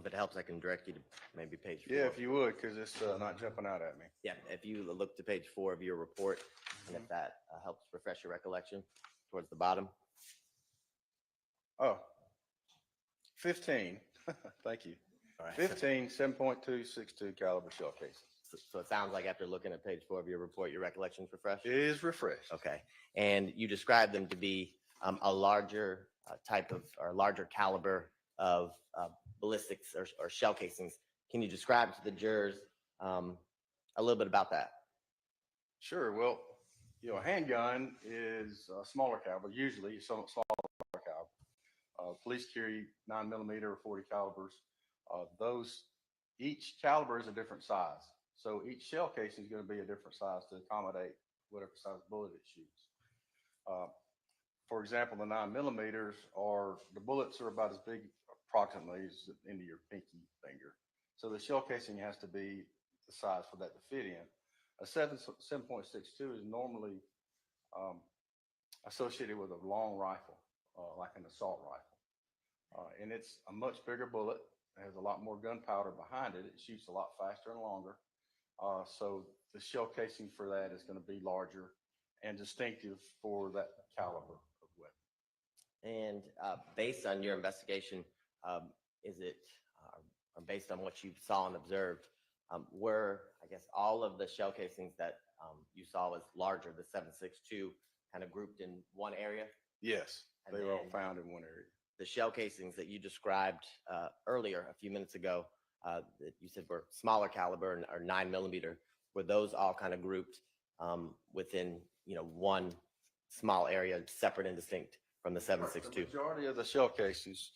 If it helps, I can direct you to maybe page 4. Yeah, if you would, because it's not jumping out at me. Yeah, if you look to page 4 of your report, and if that helps refresh your recollection towards the bottom. Oh, 15. Thank you. All right. 15 7.262 caliber shell cases. So it sounds like after looking at page 4 of your report, your recollection's refreshed? It is refreshed. Okay. And you described them to be a larger type of, or larger caliber of ballistics or shell casings. Can you describe to the jurors a little bit about that? Sure. Well, you know, a handgun is a smaller caliber, usually smaller caliber. Police carry 9mm or 40 calibers. Each caliber is a different size. So each shell casing is going to be a different size to accommodate whatever size bullet it shoots. For example, the 9mm the bullets are about as big approximately as the end of your pinky finger. So the shell casing has to be the size for that to fit in. A 7.62 is normally associated with a long rifle, like an assault rifle. And it's a much bigger bullet. It has a lot more gunpowder behind it. It shoots a lot faster and longer. So the shell casing for that is going to be larger and distinctive for that caliber of weapon. And based on your investigation, is it, or based on what you saw and observed, were, I guess, all of the shell casings that you saw was larger, the 7.62, kind of grouped in one area? Yes, And they were all found in one area. The shell casings that you described earlier, a few minutes ago, that you said were smaller caliber or 9mm, were those all kind of grouped within, you know, one small area, separate and distinct from the 7.62? The majority of the shell casings,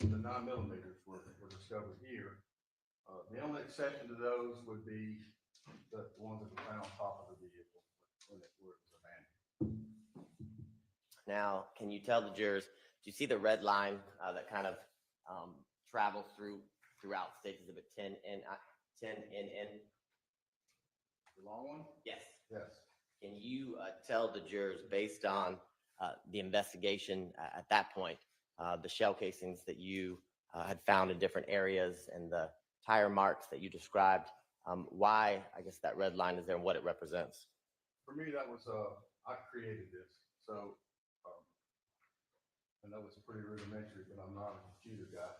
the 9mm were discovered here. The only exception to those would be the ones that were found on top of the vehicle when it was abandoned. Now, can you tell the jurors, do you see the red line that kind of travels throughout State Exhibit 10NN? The long one? Yes. Yes. Can you tell the jurors, based on the investigation at that point, the shell casings that you had found in different areas and the tire marks that you described, why, I guess, that red line is there and what it represents? For me, that was, I created this. So, I know it's pretty rudimentary, but I'm not a computer guy.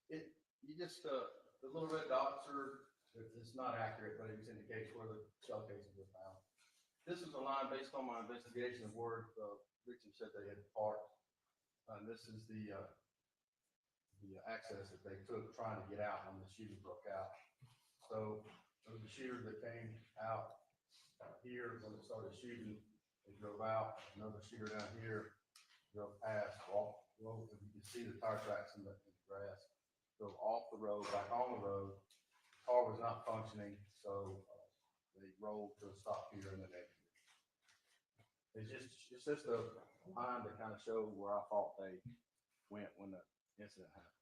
The little red dots it's not accurate, but it just indicates where the shell casings were found. This is a line based on my investigation of where the victim said they had parked. And this is the access that they took trying to get out when the shooting broke out. So there was a shooter that came out here when it started shooting. They drove out. Another shooter down here drove past, walked. Well, you can see the tire tracks in the grass. Drove off the road, back on the road. The car was not functioning, so they rolled to a stop here in the next. It's just a line to kind of show where I thought they went when the incident happened.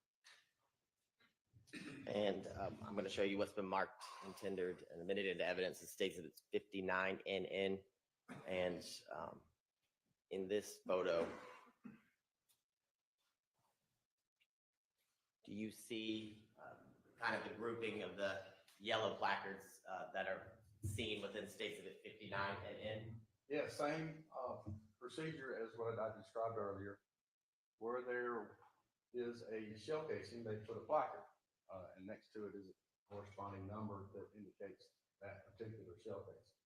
And I'm going to show you what's been marked and tendered and admitted into evidence. It states that it's 59NN. And in this photo, do you see kind of the grouping of the yellow placards that are seen within State Exhibit 59NN? Yeah, same procedure as what I described earlier. Where there is a shell casing, they put a placard, and next to it is a corresponding number that indicates that particular shell casing.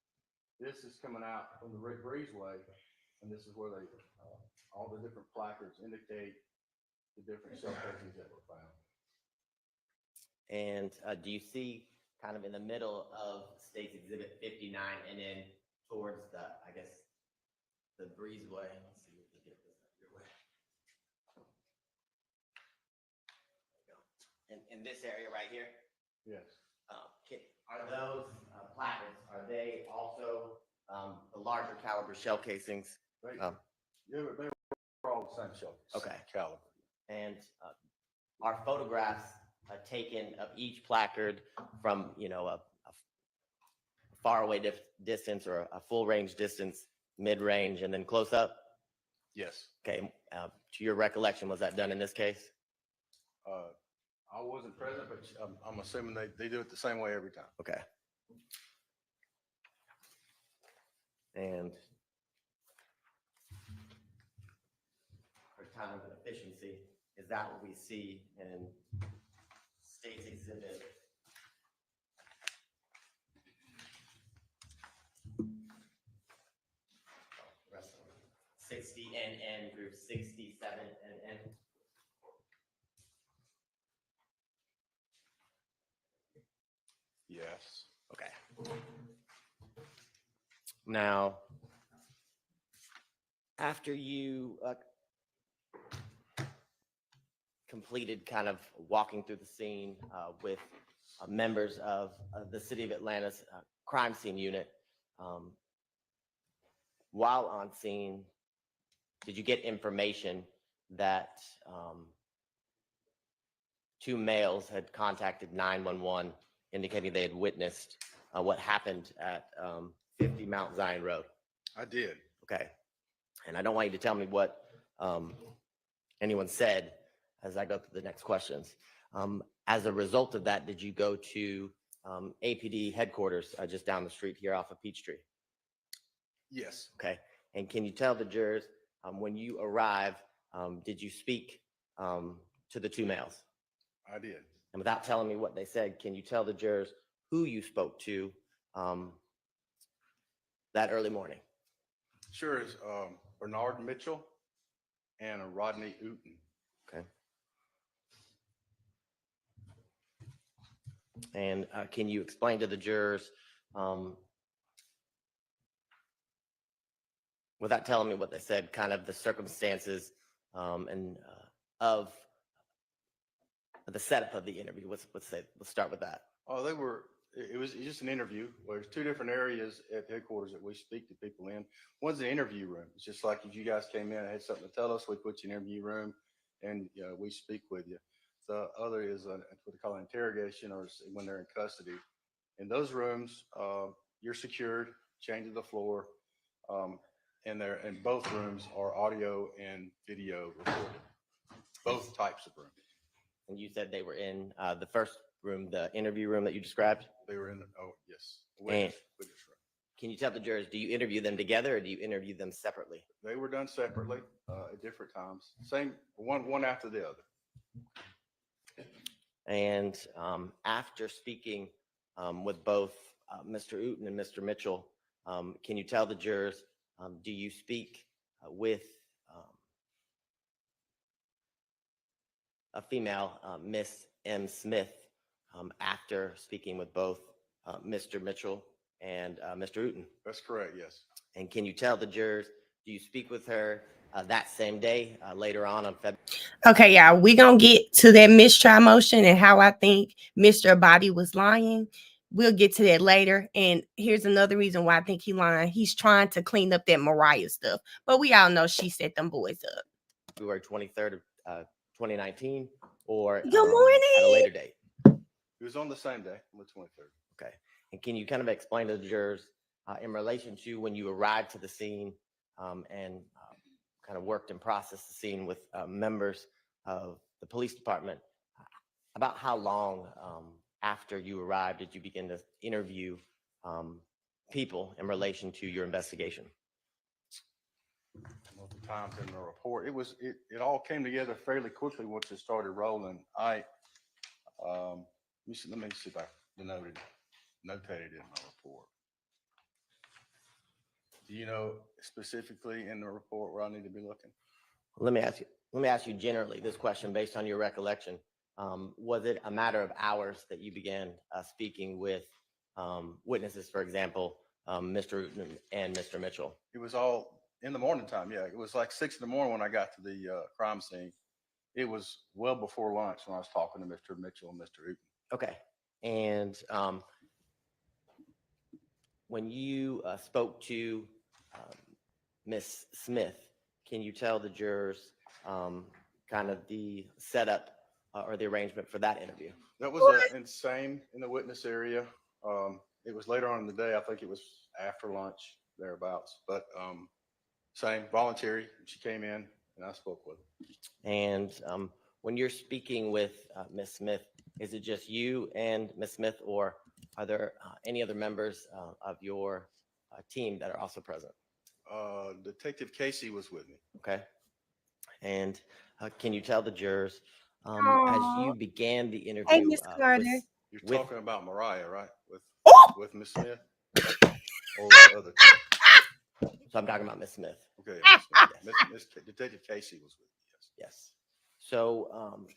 This is coming out from the Rick Breezeway, and this is where they all the different placards indicate the different shell casings that were found. And do you see kind of in the middle of State's Exhibit 59 and then towards the, I guess, the breezeway? Let's see if we can get this up your way. There you go. In this area right here? Yes. Are those placards, are they also the larger caliber shell casings? Yeah, but they were all the same shell Okay. caliber. And are photographs taken of each placard from, you know, a far away distance or a full range distance, mid range, and then close up? Yes. Okay. To your recollection, was that done in this case? I wasn't present, but I'm assuming they do it the same way every time. Okay. And for time of efficiency, is that what we see in State's Exhibit 60 NN through 67 NN? Yes. Okay. Now, after you completed kind of walking through the scene with members of the City of Atlanta's crime scene unit, while on scene, did you get information that two males had contacted 911 indicating they had witnessed what happened at 50 Mount Zion Road? I did. Okay. And I don't want you to tell me what anyone said as I go through the next questions. As a result of that, did you go to APD headquarters just down the street here off of Peachtree? Yes. Okay. And can you tell the jurors when you arrived, did you speak to the two males? I did. And without telling me what they said, can you tell the jurors who you spoke to that early morning? Sure. Is Bernard Mitchell and Rodney Uten. Okay. And can you explain to the jurors, without telling me what they said, kind of the circumstances and of the setup of the interview? Let's start with that. Oh, it was just an interview. Well, there's two different areas at headquarters that we speak to people in. One's the interview room. It's just like if you guys came in and had something to tell us, we put you in an interview room and we speak with you. The other is what they call an interrogation, or when they're in custody. In those rooms, you're secured, chained to the floor, and both rooms are audio and video recorded. Both types of rooms. And you said they were in the first room, the interview room that you described? They were in yes. Witness room. Can you tell the jurors, do you interview them together or do you interview them separately? They were done separately at different times. Same, one after the other. And after speaking with both Mr. Uten and Mr. Mitchell, can you tell the jurors, do you speak with a female, Miss M. Smith, after speaking with both Mr. Mitchell and Mr. Uten? That's correct, yes. And can you tell the jurors, do you speak with her that same day, later on February? Okay, y'all, we're going to get to that mistrial motion and how I think Mr. Abadi was lying. We'll get to that later. And here's another reason why I think he lying. He's trying to clean up that Mariah stuff. But we all know she set them boys up. February 23rd of 2019, or Good morning. At a later date? It was on the same day, on the 23rd. Okay. And can you kind of explain to the jurors in relation to when you arrived to the scene and kind of worked and processed the scene with members of the police department, about how long after you arrived did you begin to interview people in relation to your investigation? Multiple times in the report. It all came together fairly quickly once it started rolling. Let me see if I notated it in my report. Do you know specifically in the report where I need to be looking? Let me ask you generally this question based on your recollection. Was it a matter of hours that you began speaking with witnesses, for example, Mr. Uten and Mr. Mitchell? It was all in the morning time. Yeah, it was like 6 in the morning when I got to the crime scene. It was well before lunch when I was talking to Mr. Mitchell and Mr. Uten. Okay. And when you spoke to Miss Smith, can you tell the jurors kind of the setup or the arrangement for that interview? That was insane in the witness area. It was later on in the day. I think it was after lunch, thereabouts. But same, voluntary. She came in and I spoke with her. And When you're speaking with Ms. Smith, is it just you and Ms. Smith, or are there any other members of your team that are also present? Detective Casey was with me. Okay. And can you tell the jurors, as Aw. you began the Hey, interview Miss Carter. You're with- talking about Mariah, right? Oh! With Miss Smith? Or the other two? So I'm talking about Ms. Smith. Okay, Yes. Detective Casey was with me, yes. Yes. So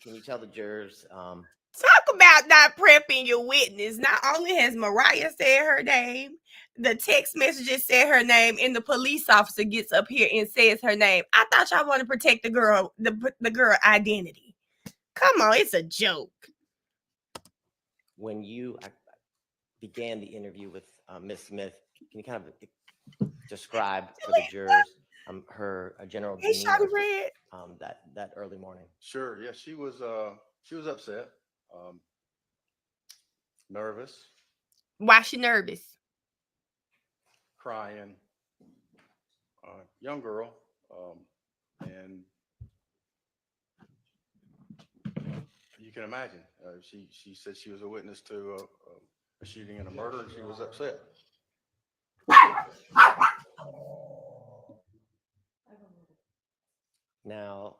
can you tell the jurors, Talk about not prepping your witness. Not only has Mariah said her name, the text messages said her name, and the police officer gets up here and says her name. I thought y'all want to protect the girl, the girl identity. Come on, it's a joke. when you began the interview with Ms. Smith, can you kind of describe for the jurors her general Hey, demeanor Shawty Red. that early morning? Sure, yeah, she was upset, nervous, Why she nervous? crying, young girl, and you can imagine, she said she was a witness to a shooting and a murder, and she was upset. Now,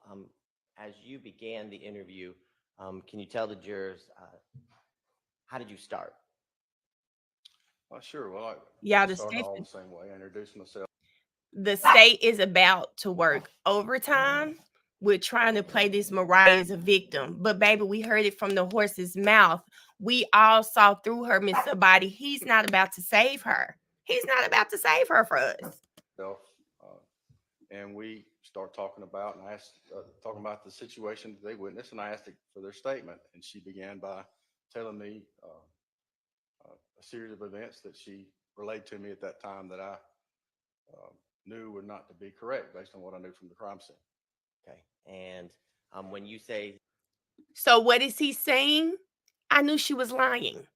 as you began the interview, can you tell the jurors, how did you start? Sure, well, Y'all, I the started state, all the same way. I introduced myself. the state is about to work overtime. We're trying to play this Mariah as a victim, but baby, we heard it from the horse's mouth. We all saw through her, Miss Abadi. He's not about to save her. He's not about to save her for us. And we start talking about, and I asked, talking about the situation that they witnessed, and I asked for their statement. And she began by telling me a series of events that she relayed to me at that time that I knew were not to be correct based on what I knew from the crime scene. Okay. And when you say, So what is he saying? I knew she was lying.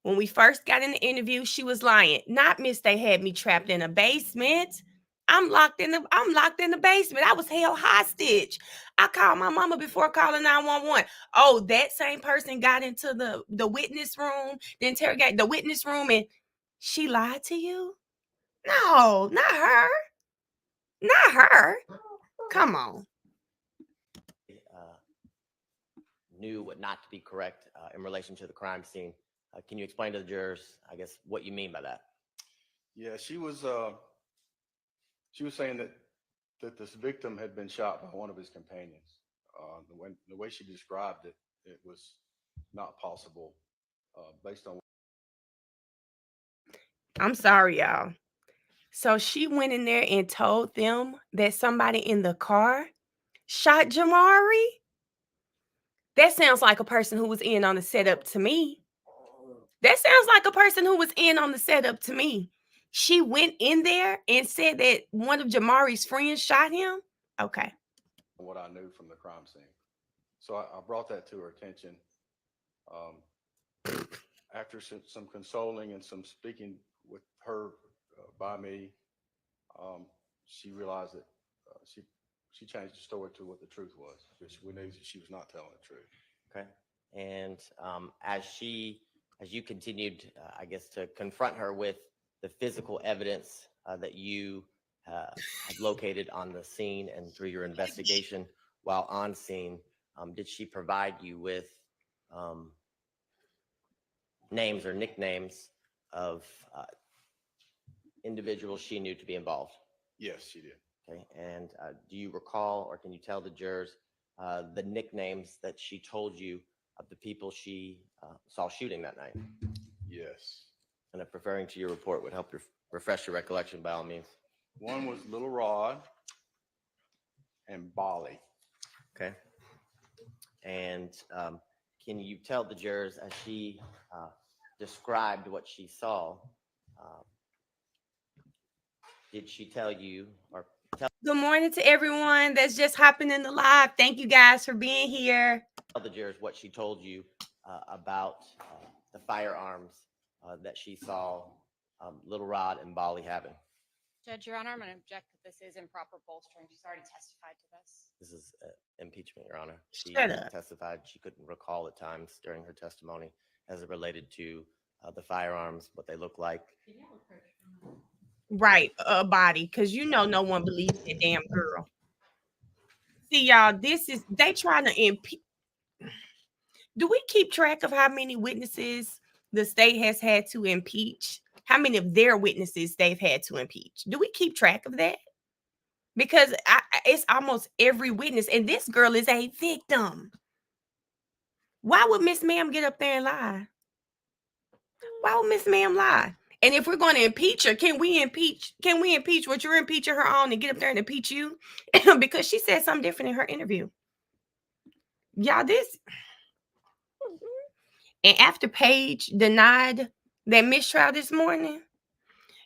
When we first got in the interview, she was lying. Not miss they had me trapped in a basement. I'm locked in the basement. I was held hostage. I called my mama before calling 911. Oh, that same person got into the witness room, the interrogate the witness room, and she lied to you? No, not her. Not her. Come on. knew what not to be correct in relation to the crime scene, can you explain to the jurors, I guess, what you mean by that? Yeah, she was saying that this victim had been shot by one of his companions. The way she described it, it was not possible based on. I'm sorry, y'all. So she went in there and told them that somebody in the car shot Jamari? That sounds like a person who was in on the setup to me. That sounds like a person who was in on the setup to me. She went in there and said that one of Jamari's friends shot him? Okay. What I knew from the crime scene. So I brought that to her attention. After some consoling and some speaking with her by me, she realized that she changed the story to what the truth was, because we knew that she was not telling the truth. Okay. And as you continued, I guess, to confront her with the physical evidence that you had located on the scene and through your investigation while on scene, did she provide you with names or nicknames of individuals she knew to be involved? Yes, she did. Okay. And do you recall, or can you tell the jurors the nicknames that she told you of the people she saw shooting that night? Yes. And if referring to your report would help refresh your recollection, by all means. One was Little Rod and Bali. Okay. And can you tell the jurors, as she described what she saw, did she tell you or tell Good morning to everyone that's just hopping in the live. Thank you guys for being here. the jurors what she told you about the firearms that she saw Little Rod and Bali having? Judge, Your Honor, I'm going to object that this is improper bolstering. She's already testified to this. This is impeachment, Your Honor. She Shut up. testified she couldn't recall at times during her testimony as it related to the firearms, what they look like. Right, a body, because you know no one believes that damn girl. See, y'all, they trying to impeach. Do we keep track of how many witnesses the state has had to impeach? How many of their witnesses they've had to impeach? Do we keep track of that? Because it's almost every witness, and this girl is a victim. Why would Miss Ma'am get up there and lie? Why would Miss Ma'am lie? And if we're going to impeach her, can we impeach what you're impeaching her on and get up there and impeach you? Because she said something different in her interview. Y'all, this. And after Paige denied that mistrial this morning,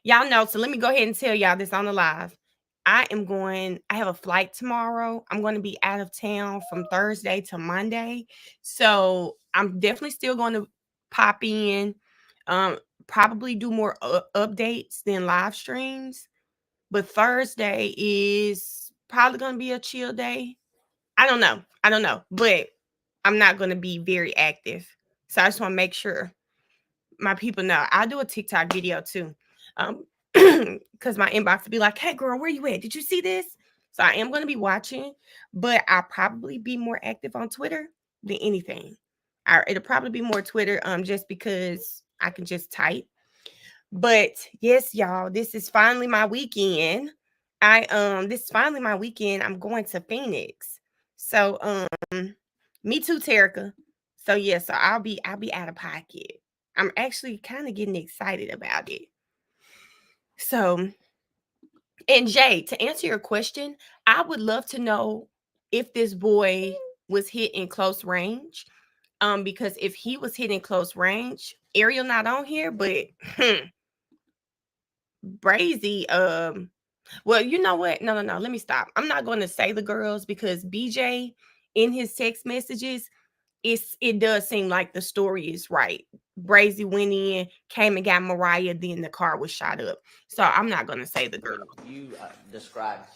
y'all know, so let me go ahead and tell y'all this on the live. I have a flight tomorrow. I'm going to be out of town from Thursday to Monday. So I'm definitely still going to pop in, probably do more updates than live streams. But Thursday is probably going to be a chill day. I don't know, but I'm not going to be very active. So I just want to make sure my people know. I'll do a TikTok video too. Because my inbox will be like, hey girl, where you at? Did you see this? So I am going to be watching, but I'll probably be more active on Twitter than anything. It'll probably be more Twitter, just because I can just type. But yes, y'all, this is finally my weekend. This is finally my weekend. I'm going to Phoenix. So me too, Terica. So yeah, so I'll be out of pocket. I'm actually kind of getting excited about it. So, and Jay, to answer your question, I would love to know if this boy was hit in close range. Because if he was hit in close range, Ariel not on here, but Brazy, well, you know what? No, let me stop. I'm not going to say the girls because BJ in his text messages, it does seem like the story is right. Brazy went in, came and got Mariah, then the car was shot up. So I'm not going to say the girl. You described,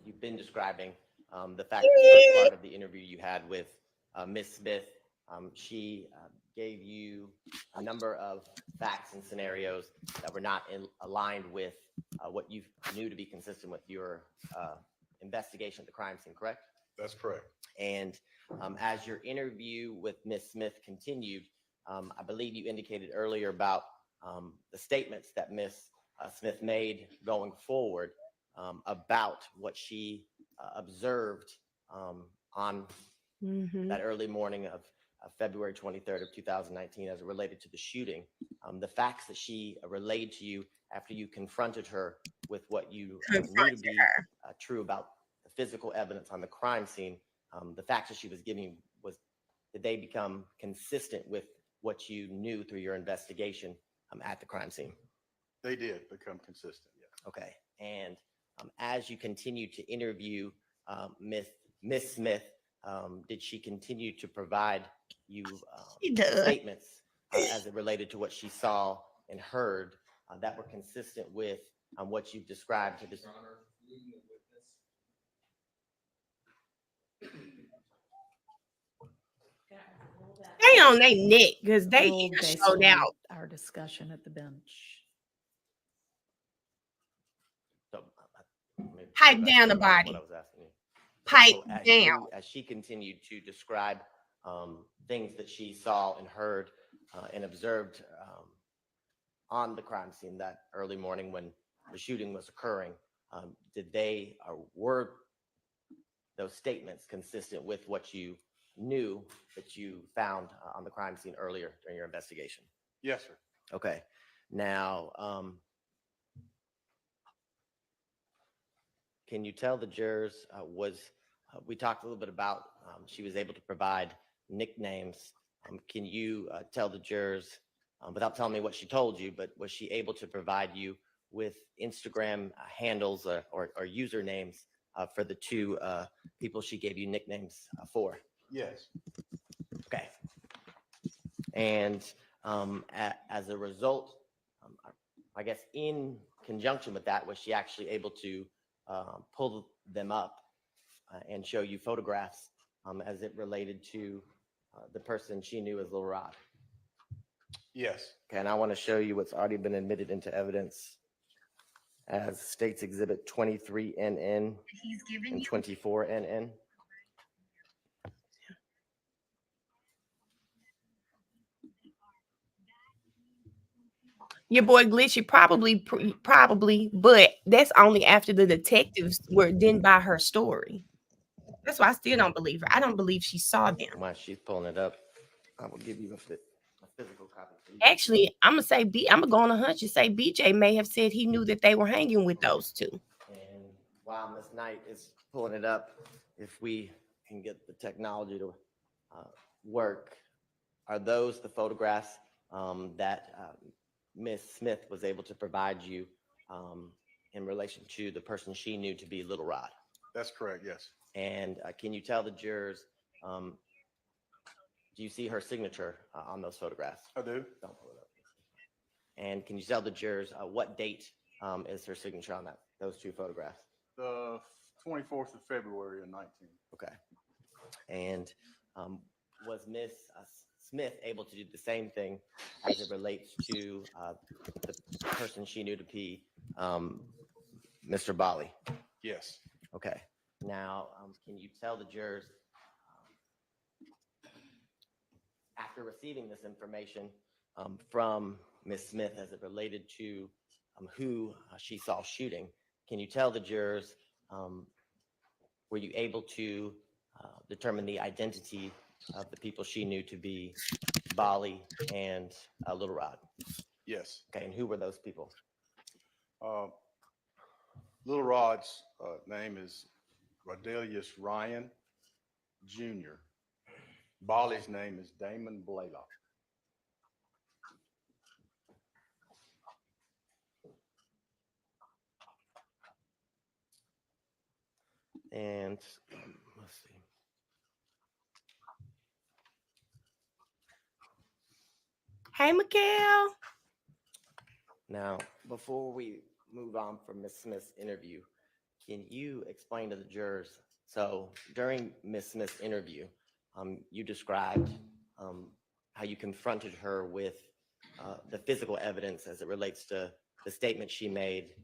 you've been describing the fact that the first part of the interview you had with Miss Smith, she gave you a number of facts and scenarios that were not aligned with what you knew to be consistent with your investigation of the crime scene, correct? That's correct. And as your interview with Miss Smith continued, I believe you indicated earlier about the statements that Miss Smith made going forward about what she observed on that early morning of February 23rd of 2019 as it related to the shooting. The facts that she relayed to you after you confronted her with what you knew to be true about the physical evidence on the crime scene, the facts that she was giving did they become consistent with what you knew through your investigation at the crime scene? They did become consistent, yes. Okay. And as you continued to interview Miss Smith, did she continue to provide you statements as it related to what she saw and heard that were consistent with what you've described to this? They on their neck because they Based showed on out. our discussion at the bench. So, Pipe down the body. What I was asking you. Pipe down. As she continued to describe things that she saw and heard and observed on the crime scene that early morning when the shooting was occurring, were those statements consistent with what you knew that you found on the crime scene earlier during your investigation? Yes, sir. Okay. Now, can you tell the jurors, we talked a little bit about, she was able to provide nicknames. Can you tell the jurors, without telling me what she told you, but was she able to provide you with Instagram handles or usernames for the two people she gave you nicknames for? Yes. Okay. And as a result, I guess in conjunction with that, was she actually able to pull them up and show you photographs as it related to the person she knew as Lil Rod. Yes. Okay, and I want to show you what's already been admitted into evidence as States Exhibit 23NN and 24NN. Your boy Glitchy probably, but that's only after the detectives were then by her story. That's why I still don't believe her. I don't believe she saw them. While she's pulling it up, I will give you a physical copy. Actually, I'm gonna go on a hunch and say BJ may have said he knew that they were hanging with those two. And while Miss Knight is pulling it up, if we can get the technology to work, are those the photographs that Miss Smith was able to provide you in relation to the person she knew to be Little Rod? That's correct, yes. And can you tell the jurors, do you see her signature on those photographs? I do. Don't pull it up. And can you tell the jurors what date is her signature on those two photographs? The 24th of February of 19. Okay. And was Miss Smith able to do the same thing as it relates to the person she knew to be Mr. Bali? Yes. Okay. Now, can you tell the jurors, after receiving this information from Miss Smith as it related to who she saw shooting, can you tell the jurors, were you able to determine the identity of the people she knew to be Bali and Little Rod? Yes. Okay, and who were those people? Little Rod's name is Rodelius Ryan Jr. Bali's name is Damon Blaylock. And let's see. Hey, Mikhail. Now, before we move on from Miss Smith's interview, can you explain to the jurors, so during Miss Smith's interview, you described how you confronted her with the physical evidence as it relates to the statement she made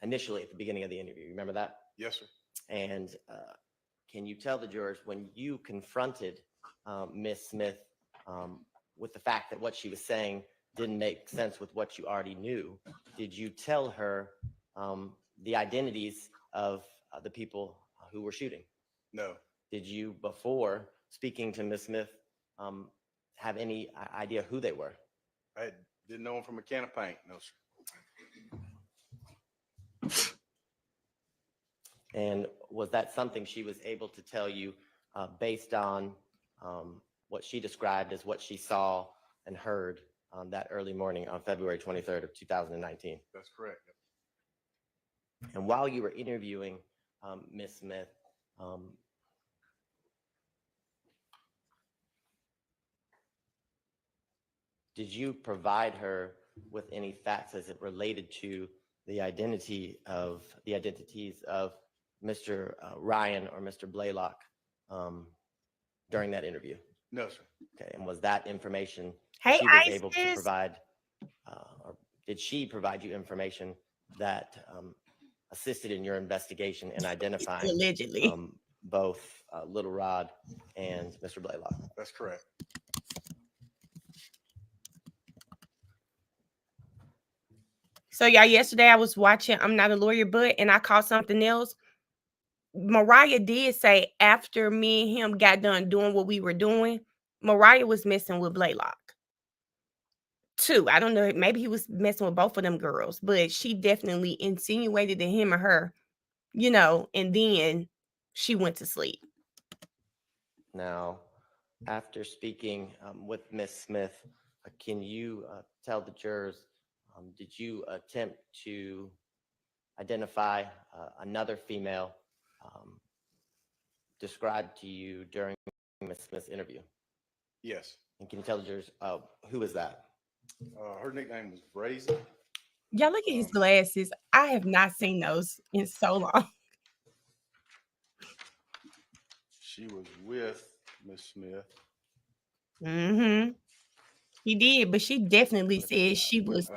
initially at the beginning of the interview. Remember that? Yes, sir. And can you tell the jurors, when you confronted Miss Smith with the fact that what she was saying didn't make sense with what you already knew, did you tell her the identities of the people who were shooting? No. Did you, before speaking to Miss Smith, have any idea who they were? I didn't know him from a can of paint. No, sir. And was that something she was able to tell you based on what she described as what she saw and heard that early morning on February 23rd of 2019? That's correct. And while you were interviewing Miss Smith, did you provide her with any facts as it related to the identities of Mr. Ryan or Mr. Blaylock during that interview? No, sir. Okay, and was that information Hey, she was able to Isis. provide, or did she provide you information that assisted in your investigation in identifying Allegedly. both Little Rod and Mr. Blaylock? That's correct. So y'all, yesterday I was watching I'm Not a Lawyer, and I caught something else. Mariah did say after me and him got done doing what we were doing, Mariah was messing with Blaylock too. I don't know, maybe he was messing with both of them girls, but she definitely insinuated to him or her, and then she went to sleep. Now, after speaking with Miss Smith, can you tell the jurors, did you attempt to identify another female described to you during Miss Smith's interview? Yes. And can you tell the jurors who is that? Her nickname was Brazen. Y'all look at his glasses. I have not seen those in so long. She was with Miss Smith. Mm-hmm. He did, but she definitely said she was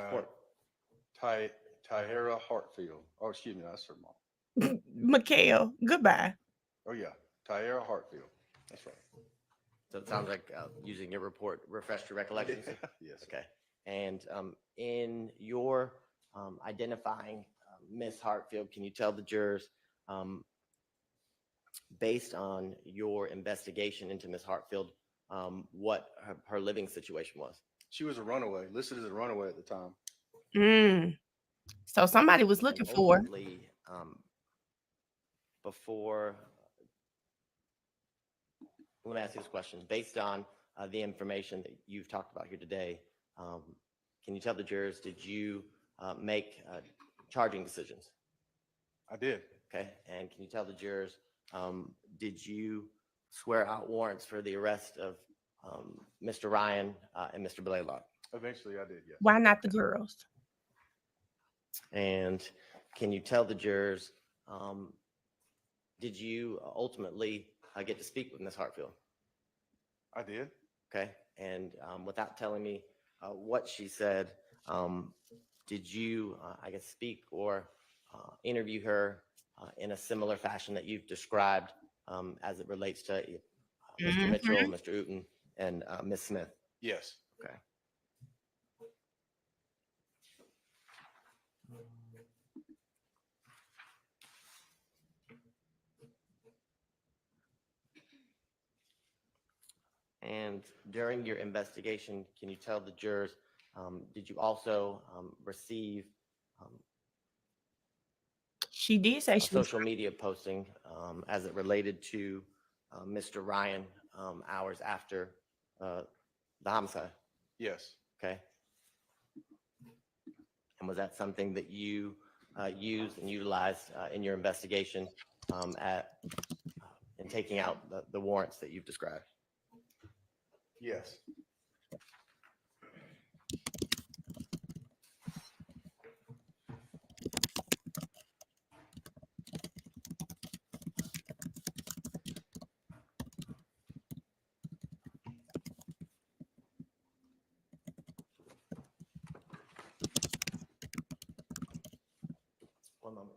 Tyhera Hartfield. Oh, excuse me, that's her mom. Mikhail. Goodbye. Oh, yeah, Tyhera Hartfield. That's right. So it sounds like using your report refreshed your recollections. Yes. Okay. And in your identifying Miss Hartfield, can you tell the jurors, based on your investigation into Miss Hartfield, what her living situation was? She was a runaway, listed as a runaway at the time. So somebody was looking And for her. ultimately, before, let me ask you this question. Based on the information that you've talked about here today, can you tell the jurors, did you make charging decisions? I did. Okay. And can you tell the jurors, did you swear out warrants for the arrest of Mr. Ryan and Mr. Blaylock? Eventually I did, yes. Why not the girls? And can you tell the jurors, did you ultimately get to speak with Ms. Hartfield? I did. Okay. And without telling me what she said, did you, I guess, speak or interview her in a similar fashion that you've described as it relates to Mr. Mitchell, Mr. Uten, and Ms. Smith? Yes. Okay. And during your investigation, can you tell the jurors, did you also receive She did say a she was. social media posting as it related to Mr. Ryan hours after the homicide? Yes. Okay. And was that something that you used and utilized in your investigation in taking out the warrants that you've described? Yes. One moment.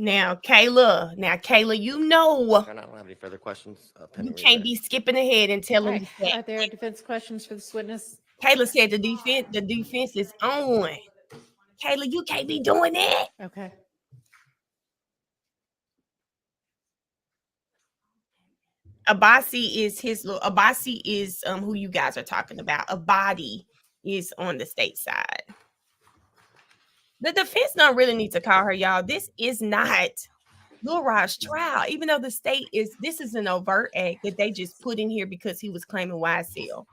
Now, Kayla, you know I don't have any further questions. you pending can't reader. be skipping ahead and All telling right. us that. Are there defense questions for this witness? Kayla said the defense is on. Kayla, you can't be doing that. Okay. Abasi is who you guys are talking about. Abadi is on the state side. The defense don't really need to call her, y'all. This is not Lil Raj's trial, even though this is an overt act that they just put in here because he was claiming YSL.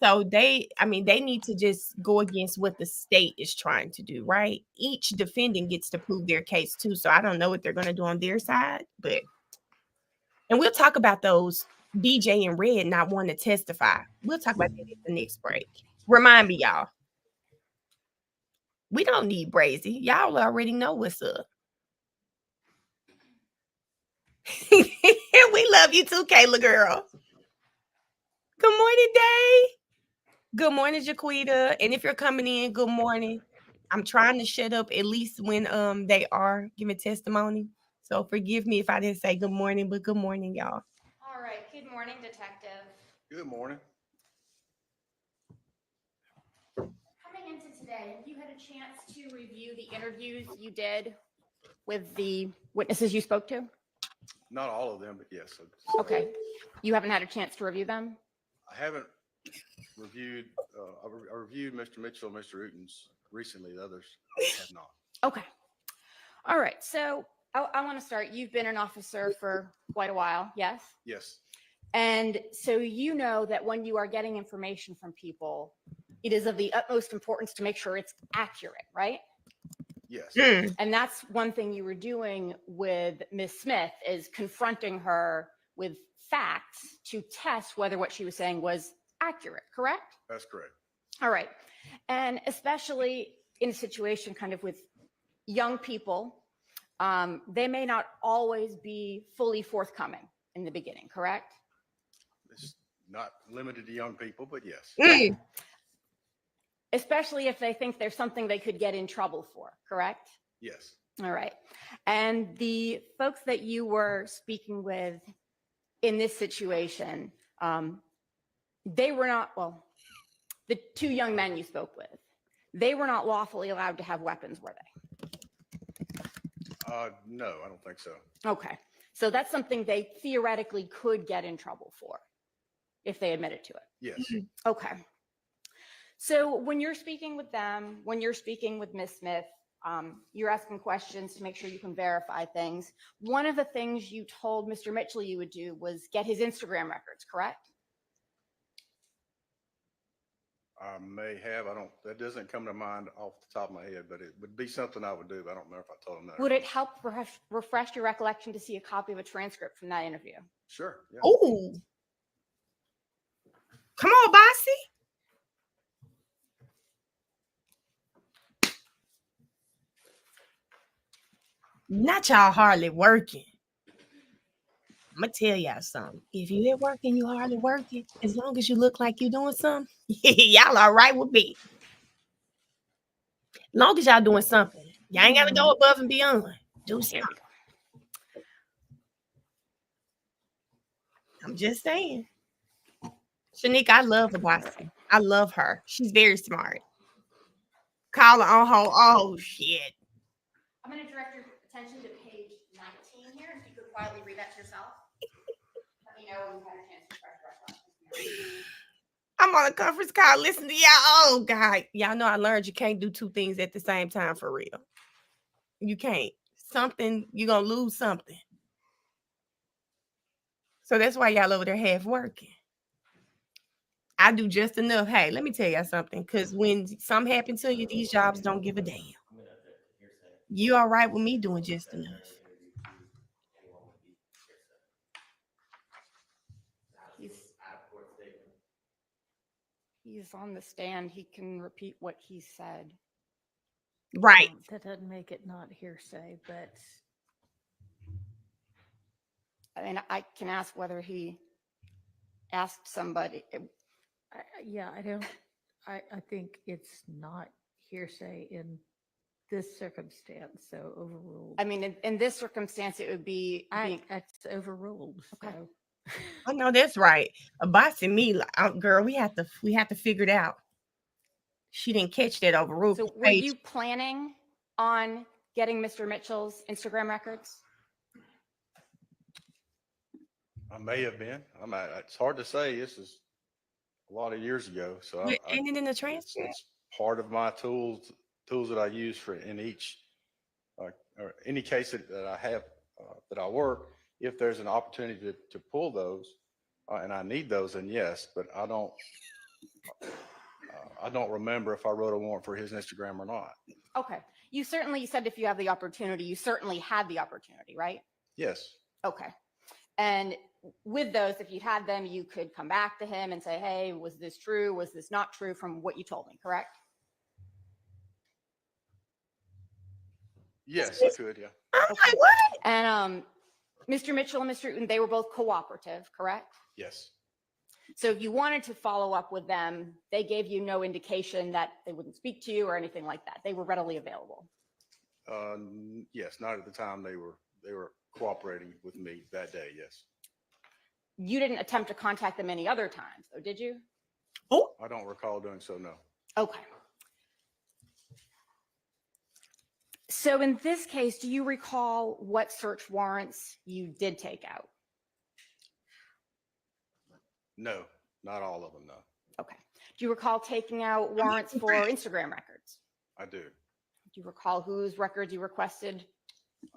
So they need to just go against what the state is trying to do, right? Each defendant gets to prove their case too. So I don't know what they're going to do on their side, and we'll talk about those DJ and Red not wanting to testify. We'll talk about that at the next break. Remind me, y'all. We don't need Brazy. Y'all already know what's up. We love you too, Kayla girl. Good morning, Day. Good morning, Jaquita. And if you're coming in, good morning. I'm trying to shut up at least when they are giving testimony. So forgive me if I didn't say good morning, but good morning, y'all. All right. Good morning, Detective. Good morning. Coming into today, have you had a chance to review the interviews you did with the witnesses you spoke to? Not all of them, but yes. Okay. You haven't had a chance to review them? I haven't reviewed, I reviewed Mr. Mitchell and Mr. Uten's recently. The others have not. Okay. All right. So I want to start. You've been an officer for quite a while, yes? Yes. And so you know that when you are getting information from people, it is of the utmost importance to make sure it's accurate, right? Yes. And that's one thing you were doing with Ms. Smith, is confronting her with facts to test whether what she was saying was accurate, correct? That's correct. All right. And especially in a situation kind of with young people, they may not always be fully forthcoming in the beginning, correct? It's not limited to young people, but yes. Mm. Especially if they think there's something they could get in trouble for, correct? Yes. All right. And the folks that you were speaking with in this situation, they were not, well, the two young men you spoke with, they were not lawfully allowed to have weapons, were they? No, I don't think so. Okay. So that's something they theoretically could get in trouble for if they admitted to it. Yes. Okay. So when you're speaking with them, when you're speaking with Ms. Smith, you're asking questions to make sure you can verify things. One of the things you told Mr. Mitchell you would do was get his Instagram records, correct? I may have, that doesn't come to mind off the top of my head, but it would be something I would do. But I don't remember if I told him that. Would it help refresh your recollection to see a copy of a transcript from that interview? Sure. Yeah. Oh, come on, Bossy. Not y'all hardly working. I'm gonna tell y'all something. If you at work and you hardly working, as long as you look like you doing something, y'all all right with me. As long as y'all doing something, y'all ain't gotta go above and beyond. Do something. I'm just saying. Shanique, I love Bossy. I love her. She's very smart. Call her on her. Oh shit. I'm going to direct your attention to page 19 here. If you could quietly read that to yourself. Let me know when you've had a chance to refresh your recollection. I'm on a conference call. Listen to y'all. Oh God. Y'all know I learned you can't do two things at the same time for real. You can't. Something, you're gonna lose something. So that's why y'all over there half working. I do just enough. Hey, let me tell y'all something. Because when something happens to you, these jobs don't give a damn. You all right with me doing just enough. He's on the stand. He can repeat what he said. Right. That doesn't make it not hearsay, but I mean, I can ask whether he asked somebody. I think it's not hearsay in this circumstance, so overruled. I mean, in this circumstance, it would be It's overruled. Okay. So. I know that's right. A boss and me, girl, we have to figure it out. She didn't catch that overruled. So were you planning on getting Mr. Mitchell's Instagram records? I may have been. It's hard to say. This is a lot of years ago. So Ain't it in the transcript? it's part of my tools that I use for in each or any case that I have that I work. If there's an opportunity to pull those and I need those, then yes. But I don't remember if I wrote a warrant for his Instagram or not. Okay. You said if you have the opportunity, you certainly had the opportunity, right? Yes. Okay. And with those, if you had them, you could come back to him and say, hey, was this true? Was this not true from what you told me, correct? Yes, I could, yeah. I'm like, what? And Mr. Mitchell and Mr. Uten, they were both cooperative, correct? Yes. So if you wanted to follow up with them, they gave you no indication that they wouldn't speak to you or anything like that. They were readily available. Yes, not at the time they were cooperating with me that day, yes. You didn't attempt to contact them any other times, though, did you? Oh, I don't recall doing so, no. Okay. So in this case, do you recall what search warrants you did take out? No, not all of them, no. Okay. Do you recall taking out warrants for Instagram records? I do. Do you recall whose records you requested?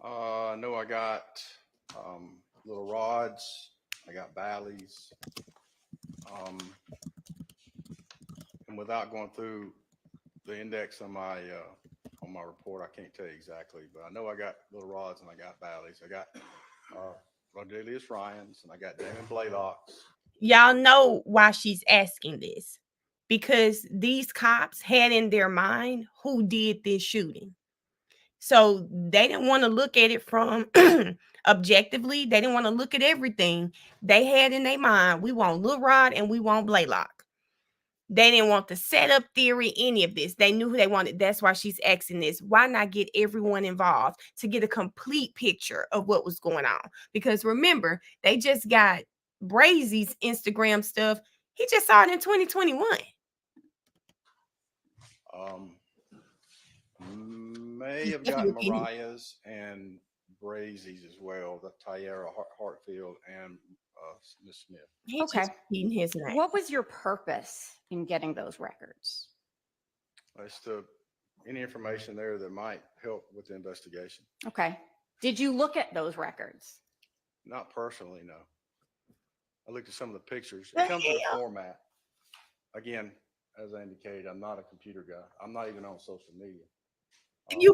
No, I got little rods. I got Bally's. And without going through the index on my report, I can't tell you exactly, but I know I got little rods and I got Bally's. I got Rodelius Ryans and I got Damon Blaylocks. y'all know why she's asking this. Because these cops had in their mind who did this shooting. So they didn't want to look at it from objectively. They didn't want to look at everything. They had in their mind, we want Lil Rod and we want Blaylock. They didn't want the setup theory, any of this. They knew who they wanted. That's why she's asking this. Why not get everyone involved to get a complete picture of what was going on? Because remember, they just got Brazy's Instagram stuff. He just saw it in 2021. May have gotten Mariah's and Brazy's as well, the Tyara Hartfield and Miss Smith. He's Okay. just repeating his name. What was your purpose in getting those records? It's any information there that might help with the investigation. Okay. Did you look at those records? Not personally, no. I looked at some of the pictures. The It comes in a hell? format. Again, as I indicated, I'm not a computer guy. I'm not even on social media.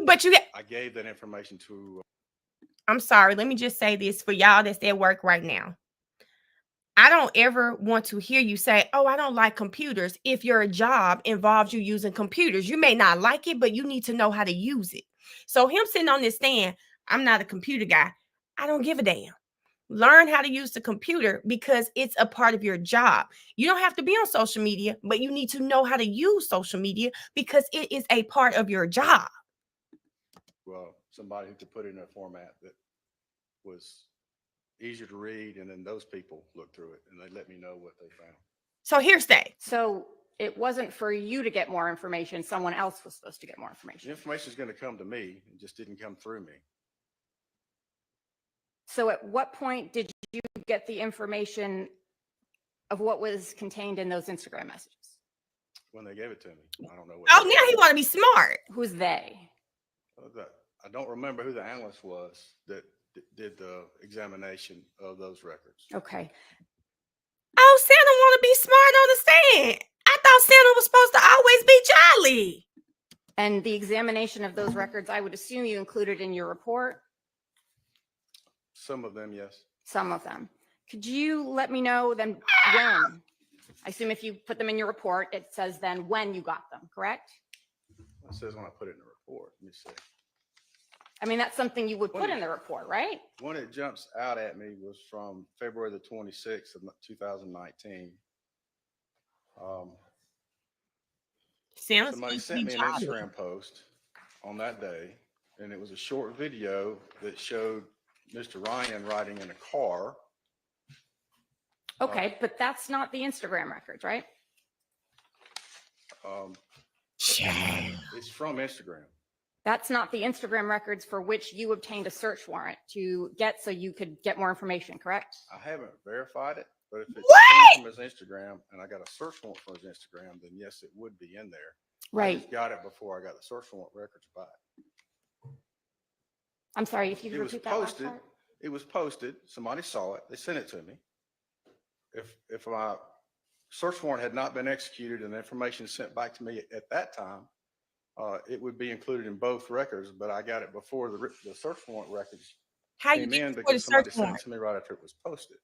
But you get, I gave that information to I'm sorry, let me just say this for y'all that's at work right now. I don't ever want to hear you say, oh, I don't like computers. If your job involves you using computers, you may not like it, but you need to know how to use it. So him sitting on this stand, I'm not a computer guy. I don't give a damn. Learn how to use the computer because it's a part of your job. You don't have to be on social media, but you need to know how to use social media because it is a part of your job. somebody who could put it in a format that was easier to read, and then those people looked through it and they let me know what they found. So hearsay. So it wasn't for you to get more information. Someone else was supposed to get more The information. information is going to come to me. It just didn't come through me. So at what point did you get the information of what was contained in those Instagram messages? When they gave it to me, I don't know what. Oh, now he want to be smart. Who's they? I don't remember who the analyst was that did the examination of those records. Okay. Oh, Santa want to be smart on the stand. I thought Santa was supposed to always be jolly. And the examination of those records, I would assume you included in your report? Some of them, yes. Some of them. Could you let me know then when? I assume if you put them in your report, it says then when you got them, correct? It says when I put it in the report. Let me see. I mean, that's something you would put in the report, right? One that jumps out at me was from February the 26th of 2019. Santa's Somebody supposed to be sent me an jolly. Instagram post on that day, and it was a short video that showed Mr. Ryan riding in a car. Okay, but that's not the Instagram records, right? It's from Instagram. That's not the Instagram records for which you obtained a search warrant to get so you could get more information, correct? I haven't verified it, but if it's What? from his Instagram and I got a search warrant for his Instagram, then yes, it would be in there. I Right. just got it before I got the search warrant records back. I'm sorry, if you It could was repeat that last posted. part. It was posted. Somebody saw it. They sent it to me. If my search warrant had not been executed and the information sent back to me at that time, it would be included in both records. But I got it before the search warrant records How you came get in for the because somebody search sent it warrant? to me right after it was posted.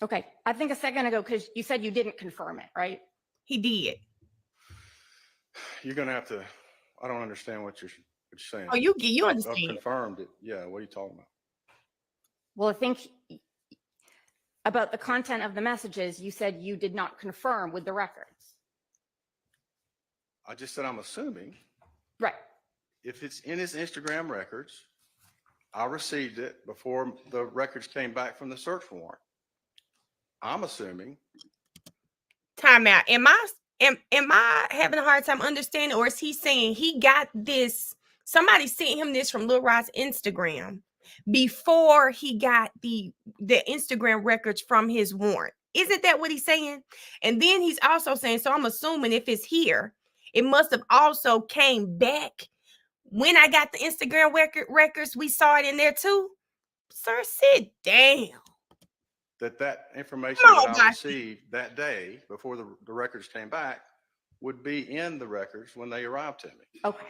Okay, I think a second ago, because you said you didn't confirm it, right? He did. You're gonna have to. I don't understand what you're saying. Oh, you I've understand. confirmed it. Yeah. What are you talking about? Well, I think about the content of the messages, you said you did not confirm with the records. I just said I'm assuming Right. if it's in his Instagram records, I received it before the records came back from the search warrant. I'm assuming. Time out. Am I having a hard time understanding, or is he saying he got this? Somebody sent him this from Lil Rod's Instagram before he got the Instagram records from his warrant. Isn't that what he's saying? And then he's also saying, so I'm assuming if it's here, it must have also came back when I got the Instagram records. We saw it in there too. Sir, sit down. That information Come on, that I Josh. received that day before the records came back would be in the records when they arrived to me. Okay.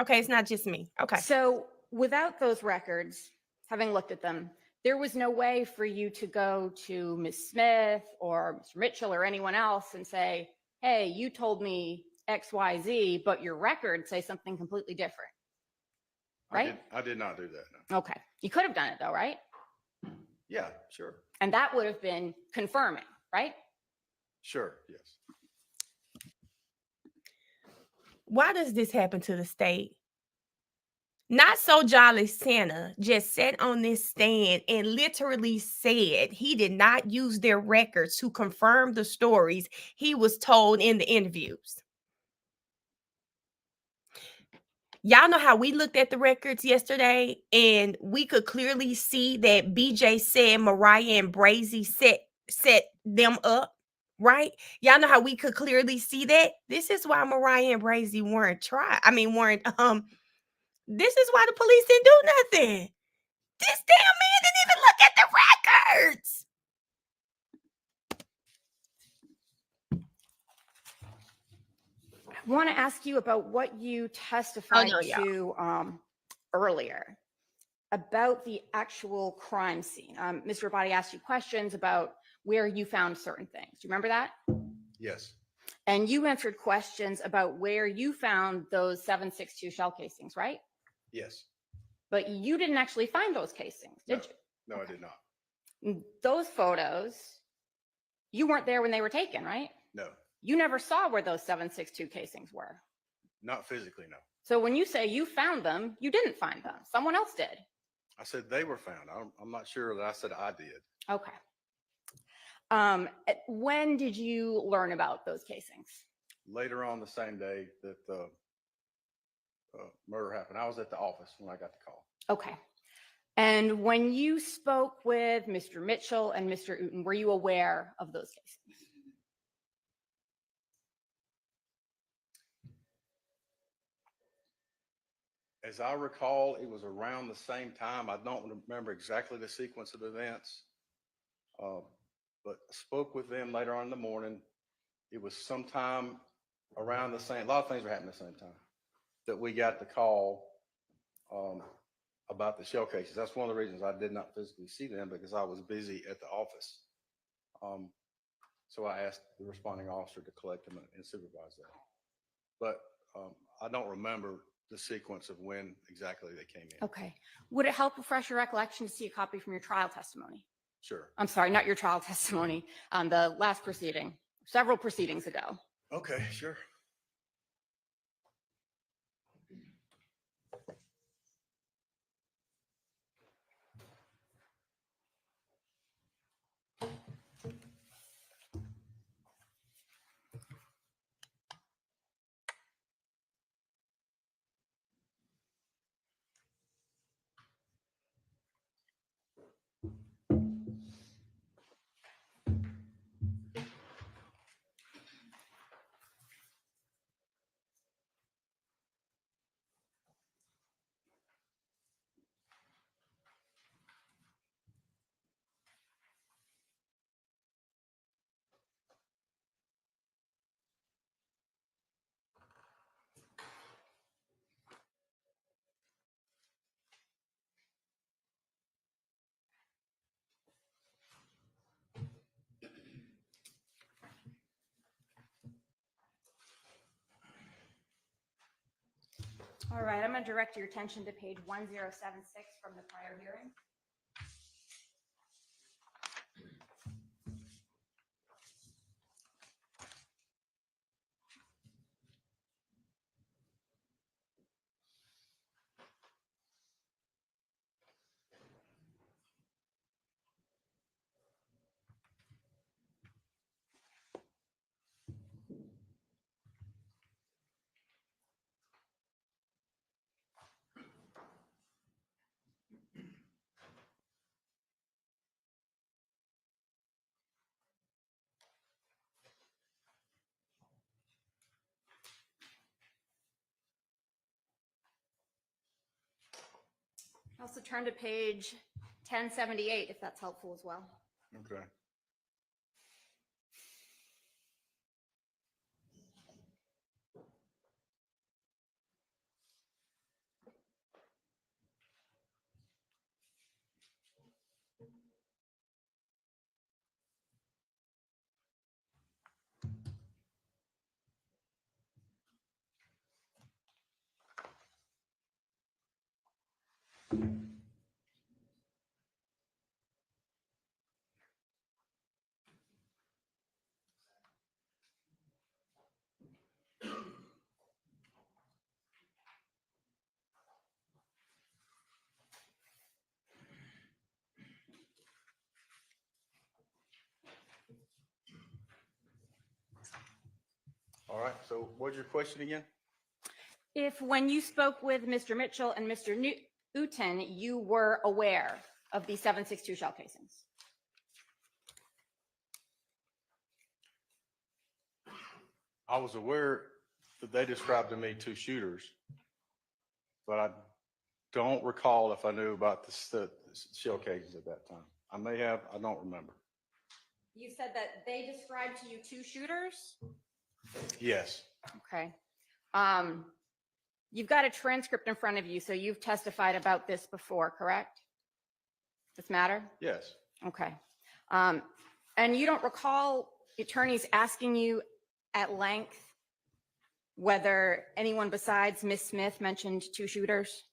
Okay, it's not just me. Okay. So without those records, having looked at them, there was no way for you to go to Ms. Smith or Mr. Mitchell or anyone else and say, hey, you told me XYZ, but your records say something completely different. Right? I did not do that, no. Okay. You could have done it though, right? Yeah, sure, And that would have been confirming, right? sure, yes. Why does this happen to the state? Not So Jolly Santa just sat on this stand and literally said he did not use their records to confirm the stories he was told in the interviews. Y'all know how we looked at the records yesterday and we could clearly see that BJ said Mariah and Brazy set them up, right? Y'all know how we could clearly see that? This is why Mariah and Brazy weren't this is why the police didn't do nothing. This damn man didn't even look at the records. I want to ask you about what you testified yeah. to earlier about the actual crime scene. Mr. Abadi asked you questions about where you found certain things. Do you remember that? Yes, And you answered questions about where you found those 7.62 shell casings, right? yes. But you didn't actually find those casings, did No, I did not. you? Those photos, you weren't there when they were taken, right? No, You never saw where those 7.62 casings were. not physically, no. So when you say you found them, you didn't find them. Someone else did. I said they were found. I'm not sure that I said I did. Okay. When did you learn about those casings? Later on the same day that the murder happened, I was at the office when I got the call. Okay. And when you spoke with Mr. Mitchell and Mr. Uten, were you aware of those casings? As I recall, it was around the same time. I don't remember exactly the sequence of events. But I spoke with them later on in the morning. It was sometime around the same, a lot of things were happening at the same time, that we got the call about the shell cases. That's one of the reasons I did not physically see them, because I was busy at the office. So I asked the responding officer to collect them and supervise that. But I don't remember the sequence of when exactly they came in. Okay. Would it help refresh your recollection to see a copy from your trial testimony? Sure. I'm sorry, not your trial testimony, the last proceeding, several proceedings ago. Okay, sure. All right, I'm going to direct your attention to page 1076 from the prior hearing. Also turn to page 1078 if that's helpful as well. Okay. All right, so what's your question again? If when you spoke with Mr. Mitchell and Mr. Uten, you were aware of the 7.62 shell casings? I was aware that they described to me 2 shooters, but I don't recall if I knew about the shell casings at that time. I may have, I don't remember. You said that they described to you 2 shooters? Yes, Okay. You've got a transcript in front of you, so you've testified about this before, correct? This matter? yes. Okay. And you don't recall attorneys asking you at length whether anyone besides Ms. Smith mentioned 2 shooters?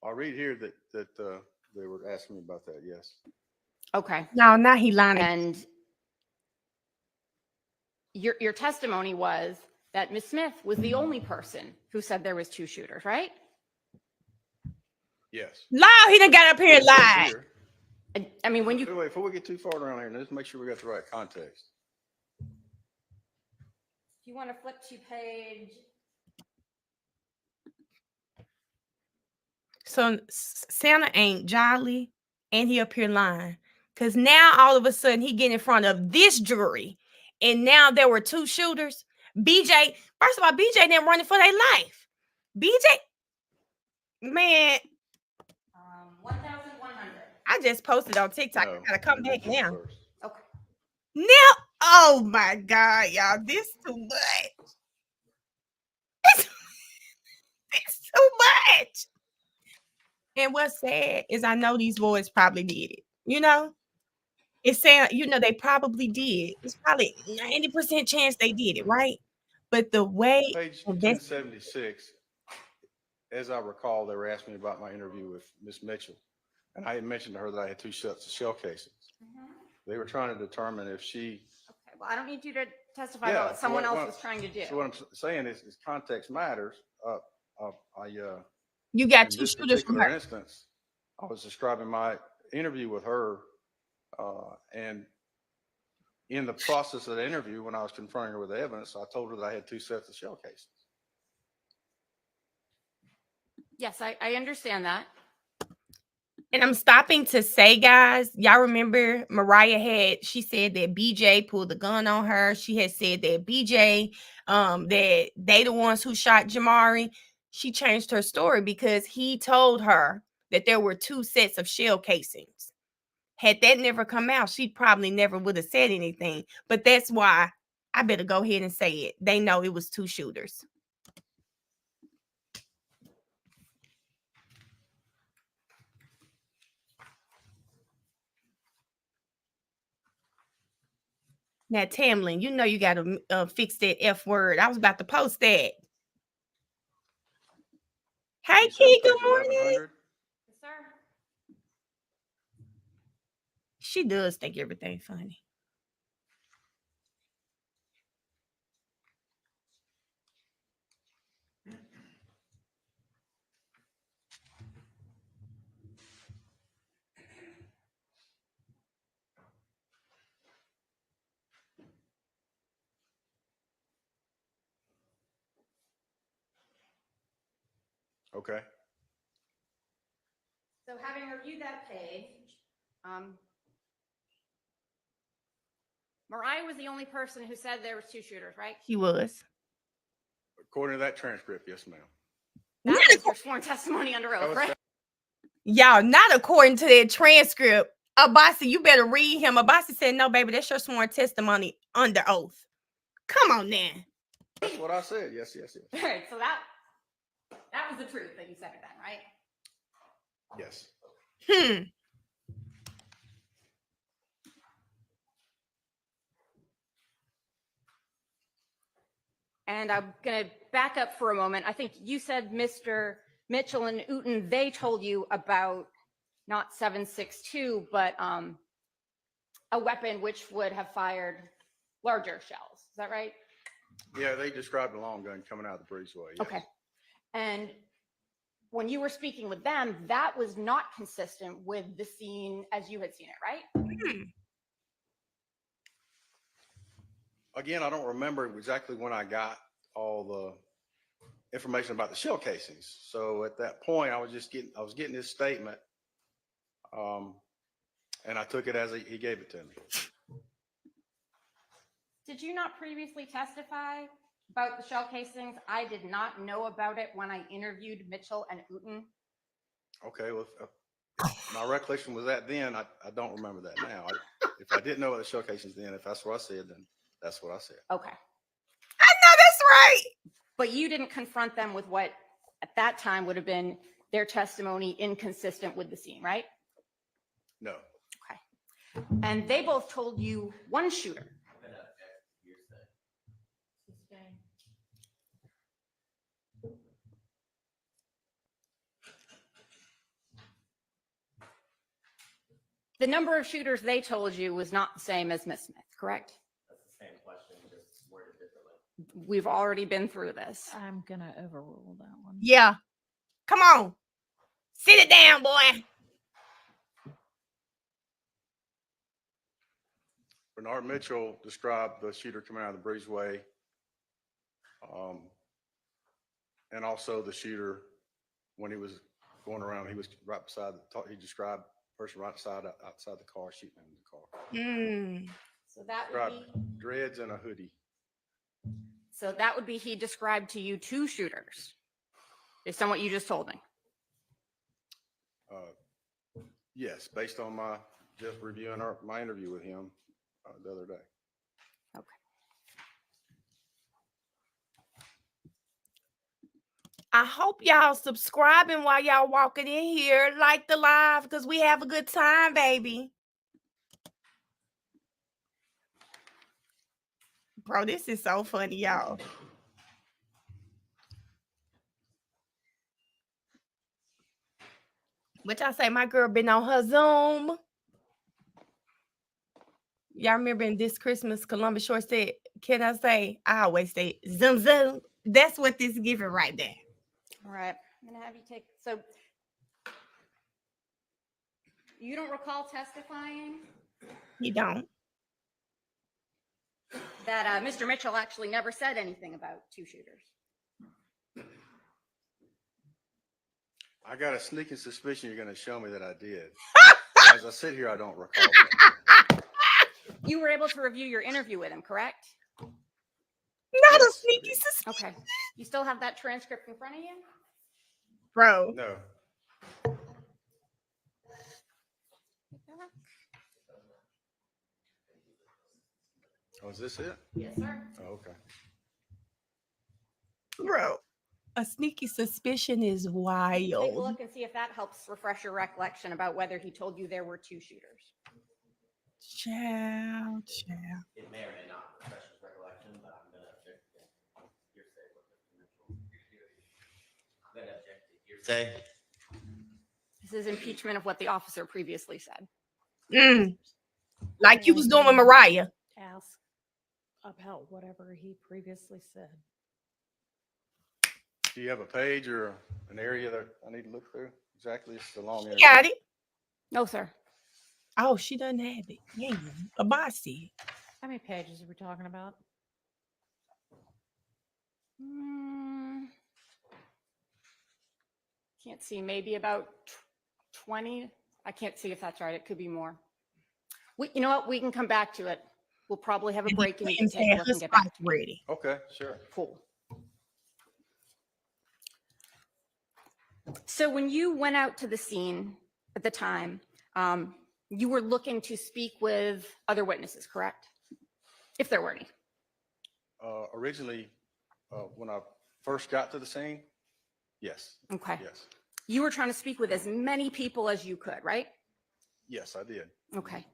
I read here that they were asking me about that, yes. Okay. No, now he lying. And your testimony was that Ms. Smith was the only person who said there was 2 shooters, right? Yes. Law, he done got up here and lied. I mean, when you, Wait, before we get too far around here, let's make sure we got the right context. if you want to flip to page, So Santa ain't jolly and he up here lying. Cause now all of a sudden he get in front of this jury. And now there were 2 shooters. BJ, first of all, BJ didn't run it for their life. BJ, man, 1,100. I just posted on TikTok. No, I gotta come back now. first. Okay. Now, oh my God, y'all, this too much. It's too much. And what's sad is I know these boys probably did it. You know, it's saying, you know, they probably did. It's probably 90% chance they did it, right? But the way Page invest- 1076, as I recall, they were asking me about my interview with Ms. Mitchell. And I had mentioned to her that I had 2 sets of shell casings. They were trying to determine if she. Okay, well, I don't need you to testify Yeah, about what someone what- else was trying to do. So what I'm saying is context matters. you got In 2 this shooters from particular her. instance, I was describing my interview with her, and in the process of the interview, when I was confronting her with the evidence, I told her that I had 2 sets of shell casings. Yes, I understand that. And I'm stopping to say, guys, y'all remember she said that BJ pulled the gun on her. She had said that BJ, that they the ones who shot Jamari. She changed her story because he told her that there were 2 sets of shell casings. Had that never come out, she probably never would have said anything. But that's why I better go ahead and say it. They know it was 2 shooters. Now, Tamlin, you know you got to fix that F word. I was about to post that. Hey, You said Key, good page morning. 1100? Yes, sir. She does think everything funny. Okay. So having reviewed that page, Mariah was the only person who said there was 2 shooters, right? She was. According to that transcript, yes, ma'am. That was your sworn testimony under That oath, was- right? Y'all, not according to that transcript. Abasi, you better read him. Abasi said, no, baby, that's your sworn testimony under oath. Come on now. That's what I said. Yes, yes, yes. All right, so that was the truth that you said it then, right? Yes. And I'm going to back up for a moment. I think you said Mr. Mitchell and Uten, they told you about not 7.62, but a weapon which would have fired larger shells. Is that right? Yeah, they described a long gun coming out of the breezeway. Yes. Okay. And when you were speaking with them, that was not consistent with the scene as you had seen it, right? Again, I don't remember exactly when I got all the information about the shell casings. So at that point, I was getting his statement, and I took it as he gave it to me. Did you not previously testify about the shell casings? I did not know about it when I interviewed Mitchell and Uten. Okay, well, if my recollection was that then. I don't remember that now. If I didn't know about the shell casings then, if that's what I said, then that's what I said. Okay. I know that's right. But you didn't confront them with what at that time would have been their testimony inconsistent with the scene, right? No. Okay. And they both told you one shooter. The number of shooters they told you was not the same as Miss Smith, correct? That's the same question, just worded differently. We've already been through this. I'm gonna overrule that one. Yeah. Come on. Sit it down, boy. Bernard Mitchell described the shooter coming out of the breezeway, and also the shooter when he was going around. He was right beside he described the person right outside the car shooting in the car. So that would Described be, dreads and a hoodie. so that would be he described to you two shooters based on what you just told me. Yes, based on my just reviewing my interview with him the other day. Okay. I hope y'all subscribing while y'all walking in here. Like the live because we have a good time, baby. Bro, this is so funny, y'all. What y'all say? My girl been on her Zoom. Y'all remember in This Christmas, Columbus Short said, can I say, I always say, zoom, zoom. That's what this giving right there. All right. I'm going to have you take, so you don't recall testifying You don't. that Mr. Mitchell actually never said anything about two shooters? I got a sneaking suspicion you're going to show me that I did. As I sit here, I don't recall that. You were able to review your interview with him, correct? Not a Yes, sneaky I did. suspicion. Okay. You still have that transcript in front of you? Bro. No. Oh, is this it? Yes, sir. Oh, okay. Bro. A sneaky suspicion is Take a wild. look and see if that helps refresh your recollection about whether he told you there were two shooters. Child. It may or may not refresh his recollection, but I'm going to object to hearsay with Mr. Mitchell. I'm going to object to hearsay. This is impeachment of what the officer previously said. Like you was doing with Mariah. Ask about whatever he previously said. Do you have a page or an area that I need to look through? Exactly. It's a long area. Got it. No, sir. Oh, she doesn't have it. Yeah, a bossy. How many pages are we talking about? Can't see, maybe about 20. I can't see if that's right. It could be more. You know what? We can come back to it. We'll probably have a break and you can take a look and get back. Ready. Okay, sure. Cool. So when you went out to the scene at the time, you were looking to speak with other witnesses, correct? If there were any. Originally, when I first got to the scene, yes. Okay. Yes. You were trying to speak with as many people as you could, right? Yes, I did. Okay.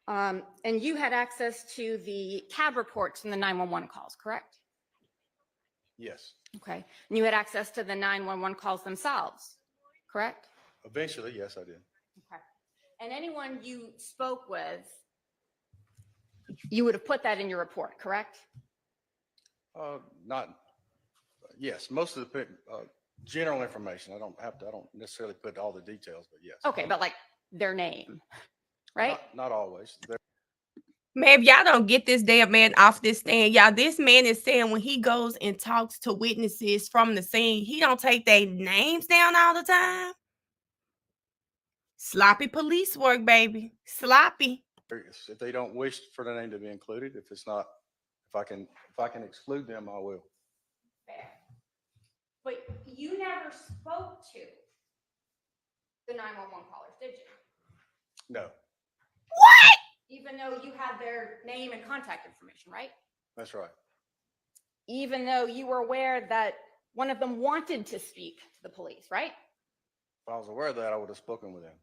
And you had access to the CAD reports and the 911 calls, correct? Yes, Okay. And you had access to the 911 calls themselves, correct? eventually, yes, I did. Okay. And anyone you spoke with, you would have put that in your report, correct? Not, yes, most of the general information. I don't necessarily put all the details, but yes. Okay, but like their name, right? Not always. Man, if y'all don't get this damn man off this stand, y'all, this man is saying when he goes and talks to witnesses from the scene, he don't take their names down all the time. Sloppy police work, baby. Sloppy. If they don't wish for the name to be included, if I can exclude them, I will. Fair. But you never spoke to the 911 callers, did you? No, Even though you had their name and contact information, right? that's right. Even though you were aware that one of them wanted to speak to the police, right? If I was aware of that, I would have spoken with them.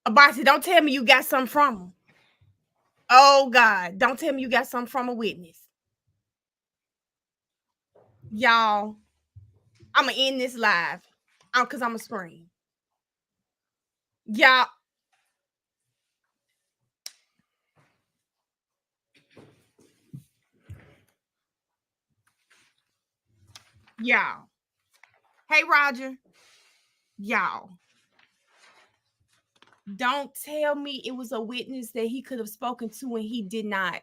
Abasi, don't tell me you got something from him. Oh, God. Don't tell me you got something from a witness. Y'all, I'm going to end this live because I'm going to scream. Y'all. Y'all. Hey, Roger. Y'all. Don't tell me it was a witness that he could have spoken to and he did not.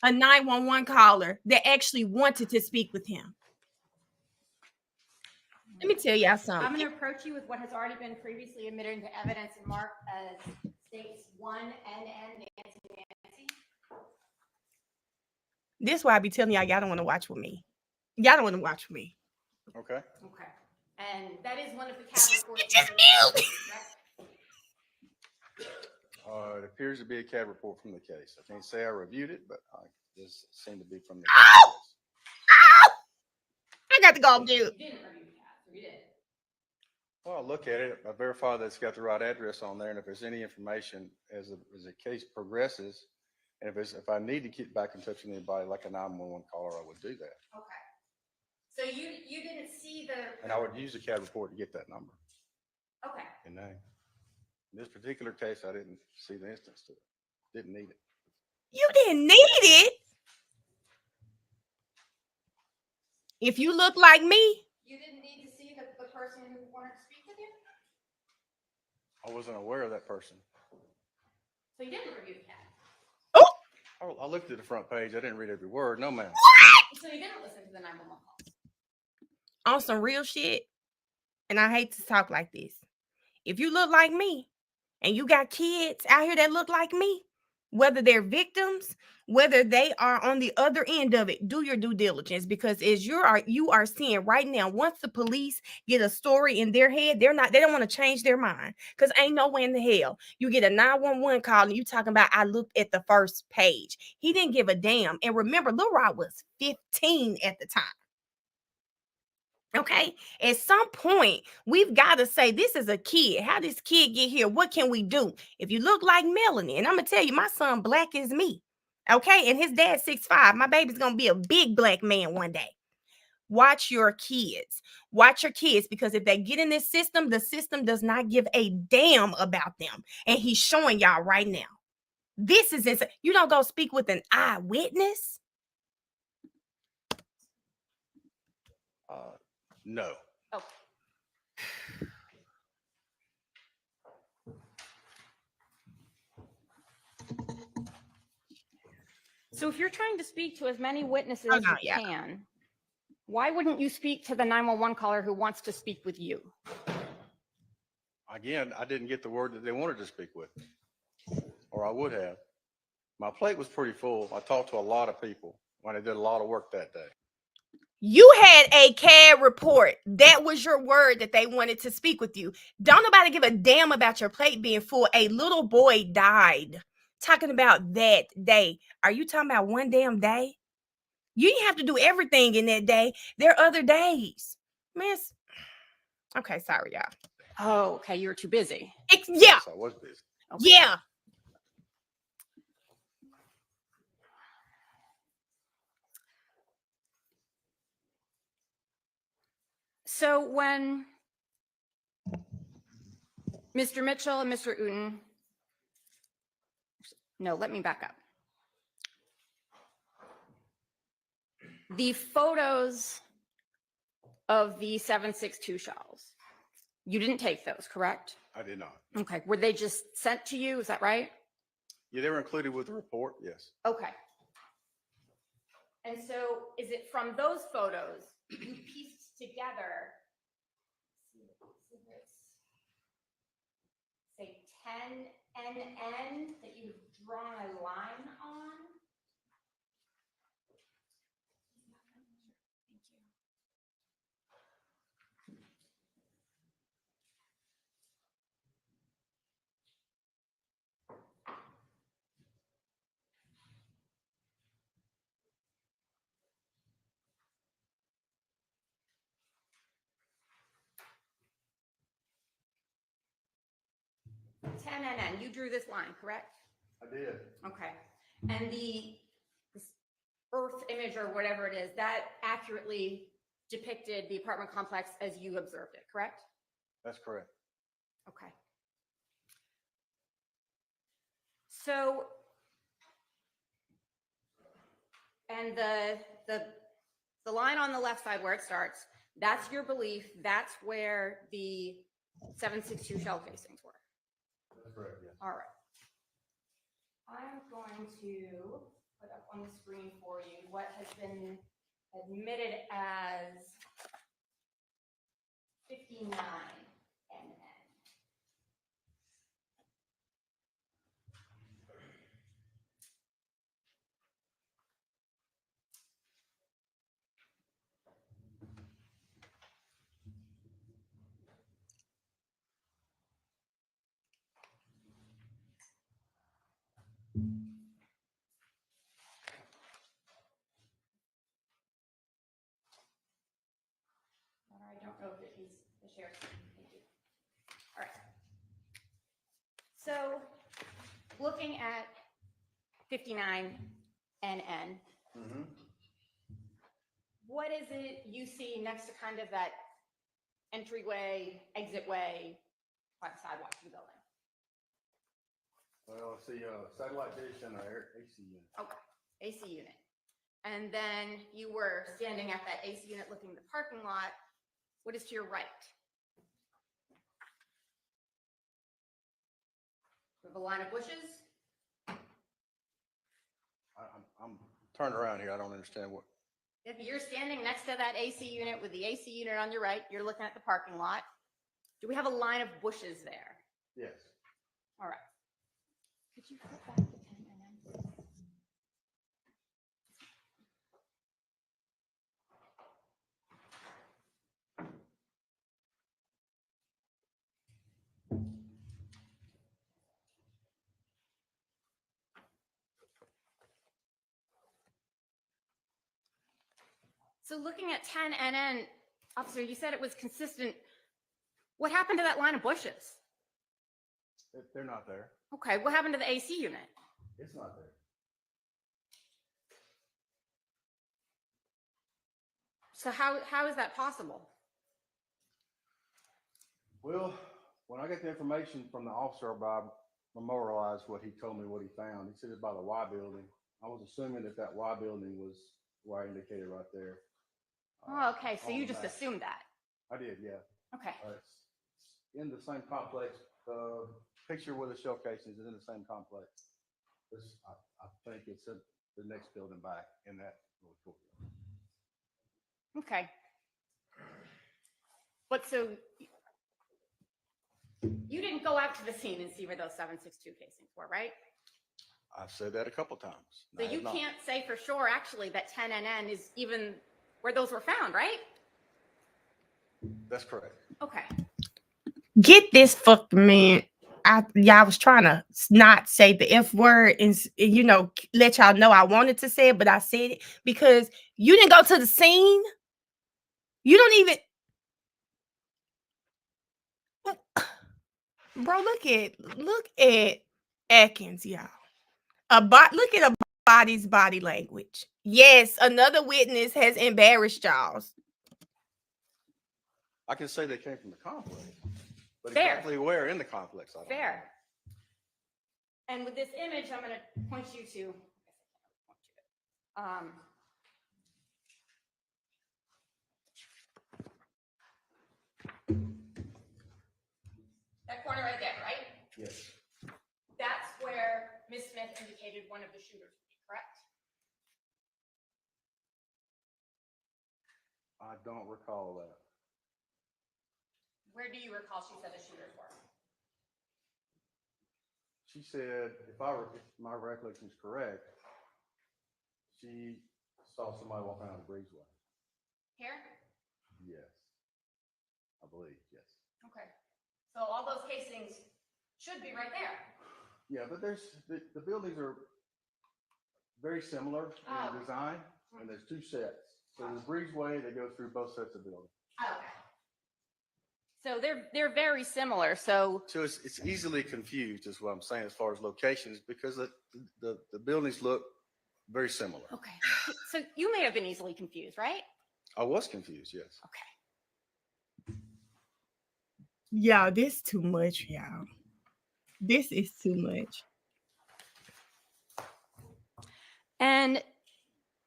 A 911 caller that actually wanted to speak with him. Let me tell y'all something. I'm going to approach you with what has already been previously admitted into evidence and marked as states 1 NN Nancy. This is why I be telling y'all don't want to watch with me. Y'all don't want to watch with me. Okay. Okay. And that is one of the CAD reports. Just mute. It appears to be a CAD report from the case. I can't say I reviewed it, but this seemed to be from the Ow! case. Ow! I got to go on mute. You didn't review the CAD, so you did. Well, I look at it, I verify that it's got the right address on there, and if there's any information as the case progresses, and if I need to get back in touch with anybody like a 911 caller, I would do that. Okay. So you didn't see the. And I would use the CAD report to get that number Okay. and name. In this particular case, I didn't see the instance to it. Didn't need it. You didn't need it. If you look like me, You didn't need to see the person who wanted to speak with you? I wasn't aware of that person. So you didn't review the CAD? I looked at the front page. I didn't read every word. No, ma'am. So you didn't listen to the 911 calls? on some real shit, and I hate to talk like this, if you look like me and you got kids out here that look like me, whether they're victims, whether they are on the other end of it, do your due diligence, because as you are seeing right now, once the police get a story in their head, they don't want to change their mind, because ain't no way in the hell you get a 911 call and you talking about I looked at the first page. He didn't give a damn. And remember, Lil Rod was 15 at the time. Okay, at some point, we've got to say, this is a kid. How did this kid get here? What can we do? If you look like Melanie, and I'm going to tell you, my son black as me. Okay, and his dad 6'5". My baby's going to be a big black man one day. Watch your kids. Watch your kids, because if they get in this system, the system does not give a damn about them. And he's showing y'all right now. This is insane. You don't go speak with an eyewitness? No. Oh. So if you're trying to speak to as many witnesses as you can, why wouldn't you speak to the 911 caller who wants to speak with you? Again, I didn't get the word that they wanted to speak with me, or I would have. My plate was pretty full. I talked to a lot of people when I did a lot of work that day. You had a CAD report. That was your word that they wanted to speak with you. Don't nobody give a damn about your plate being full. A little boy died. Talking about that day. Are you talking about one damn day? You didn't have to do everything in that day. There are other days. Miss. Okay, sorry, y'all. Oh, okay. You were too busy. Yeah. Yes, I was busy. Okay. Yeah. So when Mr. Mitchell and Mr. Uten, no, let me back up. The photos of the 7.62 shells, you didn't take those, correct? I did not. Okay, were they just sent to you? Is that right? Yeah, they were included with the report, yes. Okay. And so is it from those photos you pieced together, say 10 NN that you've drawn a line on? Thank you. 10 NN, you drew this line, correct? I did. Okay. And this earth image or whatever it is, that accurately depicted the apartment complex as you observed it, correct? That's correct. Okay. So, and the line on the left side where it starts, that's your belief, that's where the 7.62 shell casings were. That's correct, yes. All right. I'm going to put up on the screen for you what has been admitted as 59 NN. I don't know if it is the share screen. Thank you. All right. So looking at 59 NN, what is it you see next to kind of that entryway, exitway by the sidewalk to the building? Well, I see satellite dish and our AC unit. Okay, AC unit. And then you were standing at that AC unit looking at the parking lot. What is to your right? We have a line of bushes. I'm turned around here. I don't understand what. If you're standing next to that AC unit with the AC unit on your right, you're looking at the parking lot. Do we have a line of bushes there? Yes. All right. Could you flip back to 10 NN? So looking at 10 NN, officer, you said it was consistent. What happened to that line of bushes? They're not there. Okay, what happened to the AC unit? It's not there. So how is that possible? Well, when I got the information from the officer, Bob memorialized what he told me, what he found. He said it's by the Y building. I was assuming that Y building was where I indicated right there. Oh, okay, so on you the just map. assumed that. I did, yeah. Okay, It's in the same complex. The picture with the shell casings is in the same complex. This, I think it's in the next building back in that little courtyard. okay. But so you didn't go out to the scene and see where those 7.62 casings were, right? I've said that a couple times. So you can't say for sure actually that 10 NN is even where those were found, right? That's correct. Okay. Get this fucking man. I was trying to not say the F word and, let y'all know I wanted to say it, but I said it because you didn't go to the scene. You don't even. Bro, look at Atkins, y'all. Look at a body's body language. Yes, another witness has embarrassed y'all. I can say they came from the complex, but Fair. exactly where in the complex, I don't know. Fair. And with this image, I'm going to point you to. That corner right there, right? Yes. That's where Ms. Smith indicated one of the shooters would be, correct? I don't recall that. Where do you recall she said the shooters were? She said, if my recollection is correct, she saw somebody walking out of the breezeway. Here? Yes. I believe, yes. Okay. So all those casings should be right there. Yeah, but the buildings are very similar in design, and there's two sets. So there's breezeway that goes through both sets of buildings. Okay. So they're very similar. So So it's easily confused, is what I'm saying, as far as locations, because the buildings look very similar. okay. So you may have been easily confused, right? I was confused, yes. Okay. Y'all, this too much, y'all. This is too much. And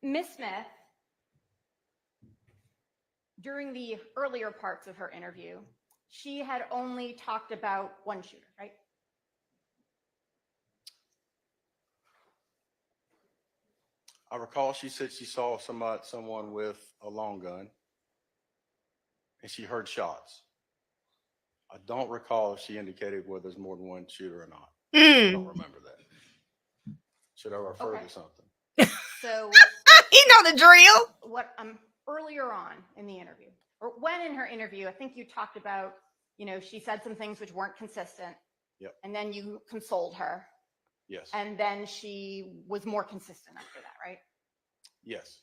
Ms. Smith, during the earlier parts of her interview, she had only talked about one shooter, right? I recall she said she saw someone with a long gun, and she heard shots. I don't recall if she indicated whether there's more than one shooter or not. I don't remember that. Should I refer Okay. to something? So He know the drill. what earlier on in the interview, or when in her interview, I think you talked about, she said some things which weren't consistent. Yep. And then you consoled her, Yes. and then she was more consistent after that, right? Yes.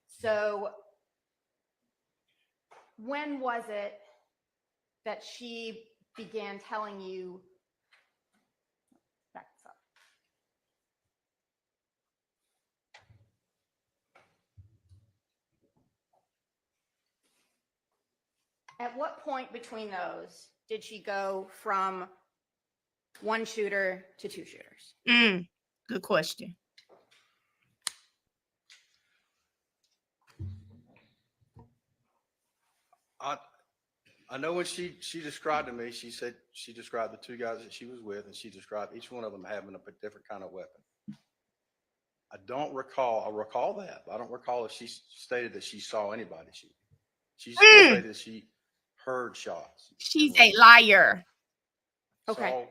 So when was it that she began telling you, back this up. At what point between those did she go from one shooter to two shooters? Good question. I know when she described to me, she said she described the two guys that she was with, and she described each one of them having a different kind of weapon. I recall that, but I don't recall if she stated that she saw anybody shoot. She stated that she heard shots. She's a liar. Okay.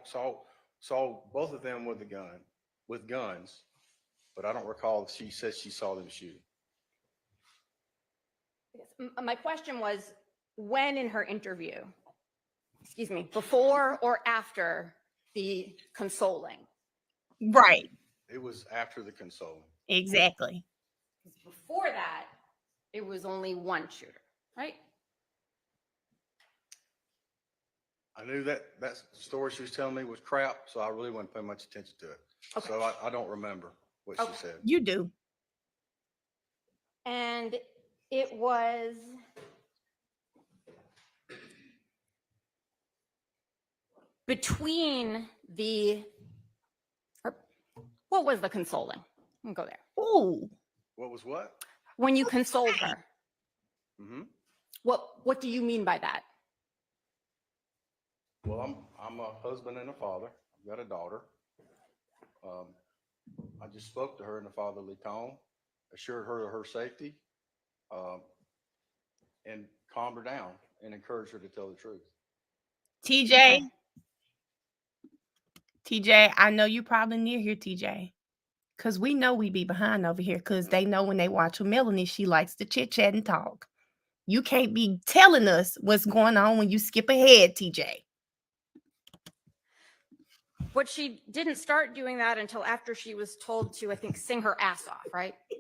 Saw both of them with guns, but I don't recall if she said she saw them shoot. My question was, when in her interview, before or after the consoling? Right. It was after the consoling. Exactly. Before that, it was only one shooter, right? I knew that story she was telling me was crap, so I really wasn't paying much attention to it. Okay. So I don't remember what she said. You do. And it was between what was the consoling? I'll go there. Ooh. What was what? When you consoled her, Mm-hmm. what do you mean by that? Well, I'm a husband and a father. I've got a daughter. I just spoke to her in a fatherly tone, assured her of her safety, and calmed her down and encouraged her to tell the truth. TJ, I know you probably near here, TJ. Because we know we be behind over here because they know when they watch with Melanie, she likes to chit chat and talk. You can't be telling us what's going on when you skip ahead, TJ. But she didn't start doing that until after she was told to, I think, sing her ass off, right? I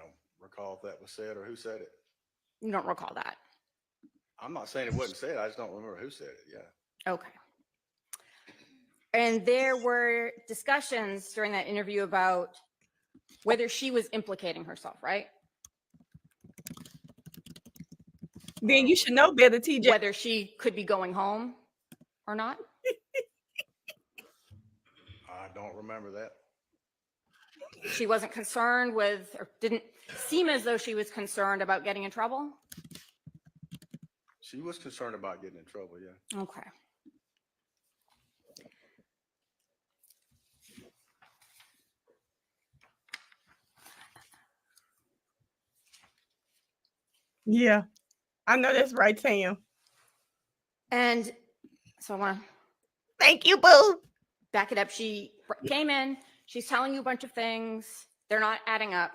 don't recall if that was said or who said it. You don't recall that. I'm not saying it wasn't said. I just don't remember who said it. Yeah. Okay. And there were discussions during that interview about whether she was implicating herself, right? Then you should know better, TJ. whether she could be going home or not? I don't remember that. She wasn't concerned with, or didn't seem as though she was concerned about getting in trouble? She was concerned about getting in trouble, yeah. Okay. Yeah, I know that's right, Tam. And so I want to Thank you, boo. back it up. She came in, she's telling you a bunch of things. They're not adding up.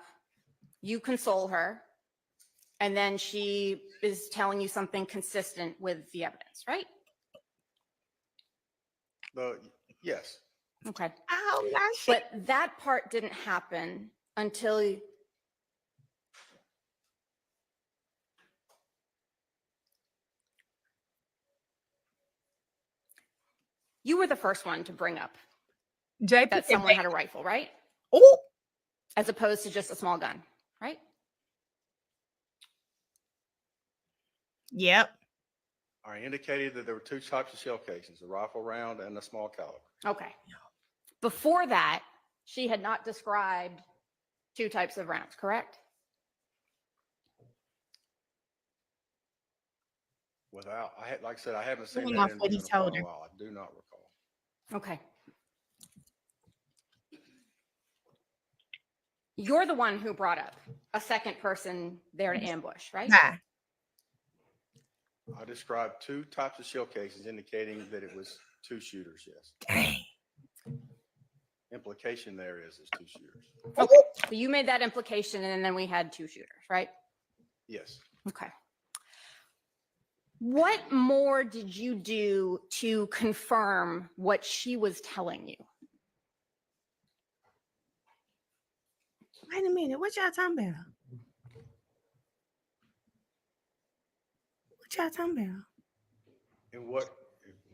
You console her. And then she is telling you something consistent with the evidence, right? Yes, Okay. Oh, not shit. But that part didn't happen until you were the first one to bring up JP that someone had a rifle, right? Oh, As opposed to just a small gun, right? yep. I indicated that there were two types of shell casings, a rifle round and a small caliber. Okay. Before that, she had not described two types of rounds, correct? Without, like I said, I haven't seen Going that off what he in quite told a her. while. I do not recall. Okay. You're the one who brought up a second person there to ambush, right? Bye. I described two types of shell casings indicating that it was two shooters, yes. Dang. Implication there is two shooters. Okay. So you made that implication and then we had two shooters, right? Yes. Okay. What more did you do to confirm what she was telling you? Wait a minute. What y'all talking about? What y'all talking about? And what,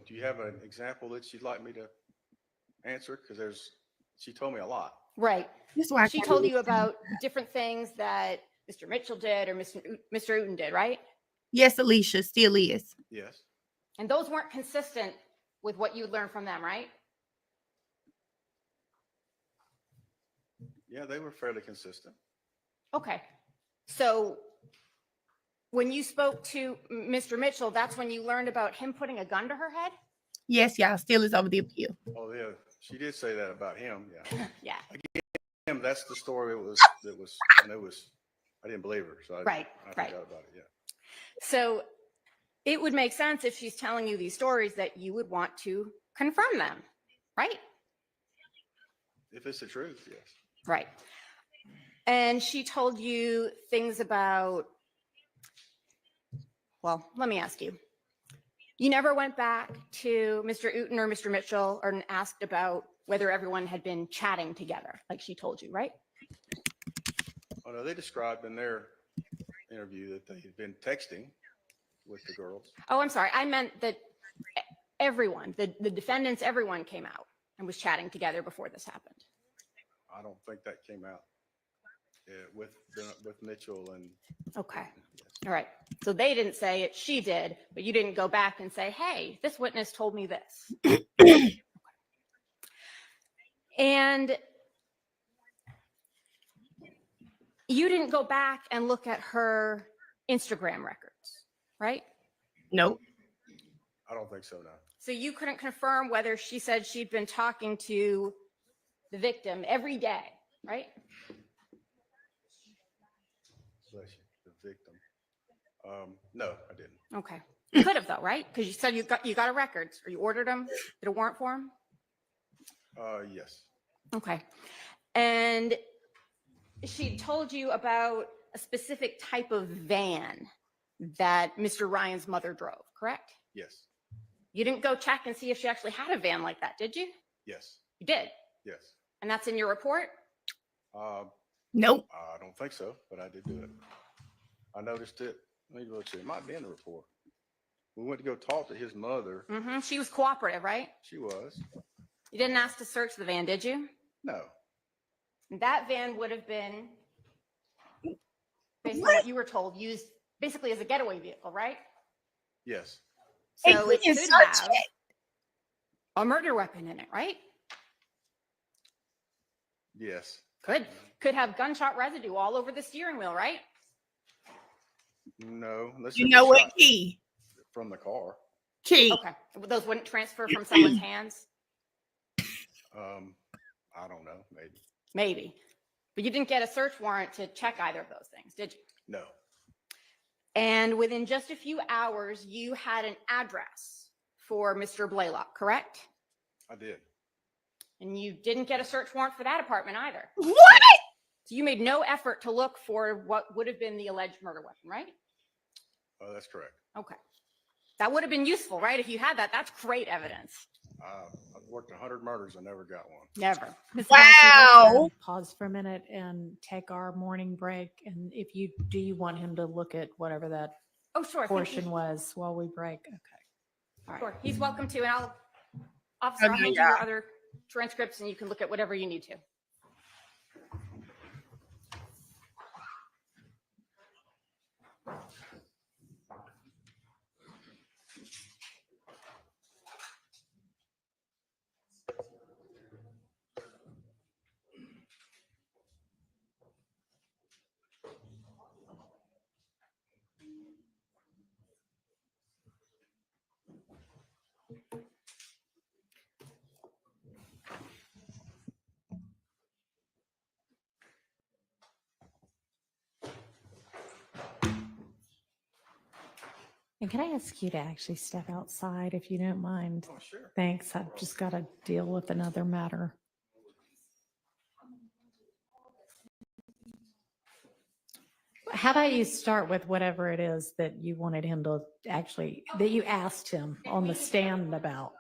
do you have an example that you'd like me to answer? Because she told me a lot. Right. That's why I She can't told you listen. about different things that Mr. Mitchell did or Mr. Uten did, right? Yes, Alicia still is. Yes. And those weren't consistent with what you learned from them, right? Yeah, they were fairly consistent. Okay. So when you spoke to Mr. Mitchell, that's when you learned about him putting a gun to her head? Yes, y'all still is over the appeal. Oh, yeah, she did say that about him, yeah. Yeah. Him, that's the story I didn't believe her, so I Right. forgot about it, yeah. So it would make sense if she's telling you these stories that you would want to confirm them, right? If it's the truth, yes. Right. And she told you things about, well, let me ask you. You never went back to Mr. Uten or Mr. Mitchell and asked about whether everyone had been chatting together, like she told you, right? Oh, no, they described in their interview that they had been texting with the girls. Oh, I'm sorry. I meant that everyone, the defendants, everyone came out and was chatting together before this happened. I don't think that came out with Mitchell and. Okay. Yes. All right. So they didn't say it, she did, but you didn't go back and say, hey, this witness told me this. And you didn't go back and look at her Instagram records, right? Nope. I don't think so, no. So you couldn't confirm whether she said she'd been talking to the victim every day, right? Bless you, the victim. No, I didn't. Okay. You could have though, right? Because you said you got a records or you ordered them, did a warrant for them? Yes. Okay. And she told you about a specific type of van that Mr. Ryan's mother drove, correct? Yes. You didn't go check and see if she actually had a van like that, did you? Yes. You did. Yes. And that's in your report? Nope. I don't think so, but I did do it. I noticed it. Let me go see. It might be in the report. We went to go talk to his mother. Mm-hmm. She was cooperative, right? She was. You didn't ask to search the van, did you? No. That van would have been, based on what you were told, used basically as a getaway vehicle, right? Yes, Hey, So we it can could search have it. a murder weapon in it, right? yes. Could have gunshot residue all over the steering wheel, right? No, unless You it know was what, shot Key? from the car. Key. Okay, those wouldn't transfer from someone's hands, I don't know, maybe. maybe. But you didn't get a search warrant to check either of those things, did you? No, And within just a few hours, you had an address for Mr. Blaylock, correct? I did. And you didn't get a search warrant for that apartment either. What? So you made no effort to look for what would have been the alleged murder weapon, right? Oh, that's correct. Okay. That would have been useful, right? If you had that, that's great evidence. I've worked 100 murders. I never got one. Never. Ms. Wow. Massey, let's, pause for a minute and take our morning break. And if you do, you want him to look at whatever that Oh, sure. I think portion was while we break. Okay. All right. Sure. He's welcome to, and Officer, I'll Okay, hand you your other transcripts and you can look at whatever you need to. And can I ask you to actually step outside if you don't mind? Oh, sure. Thanks. I've just got to deal with another matter. How about you start with whatever it is that you wanted him to actually, that you asked him on the stand about?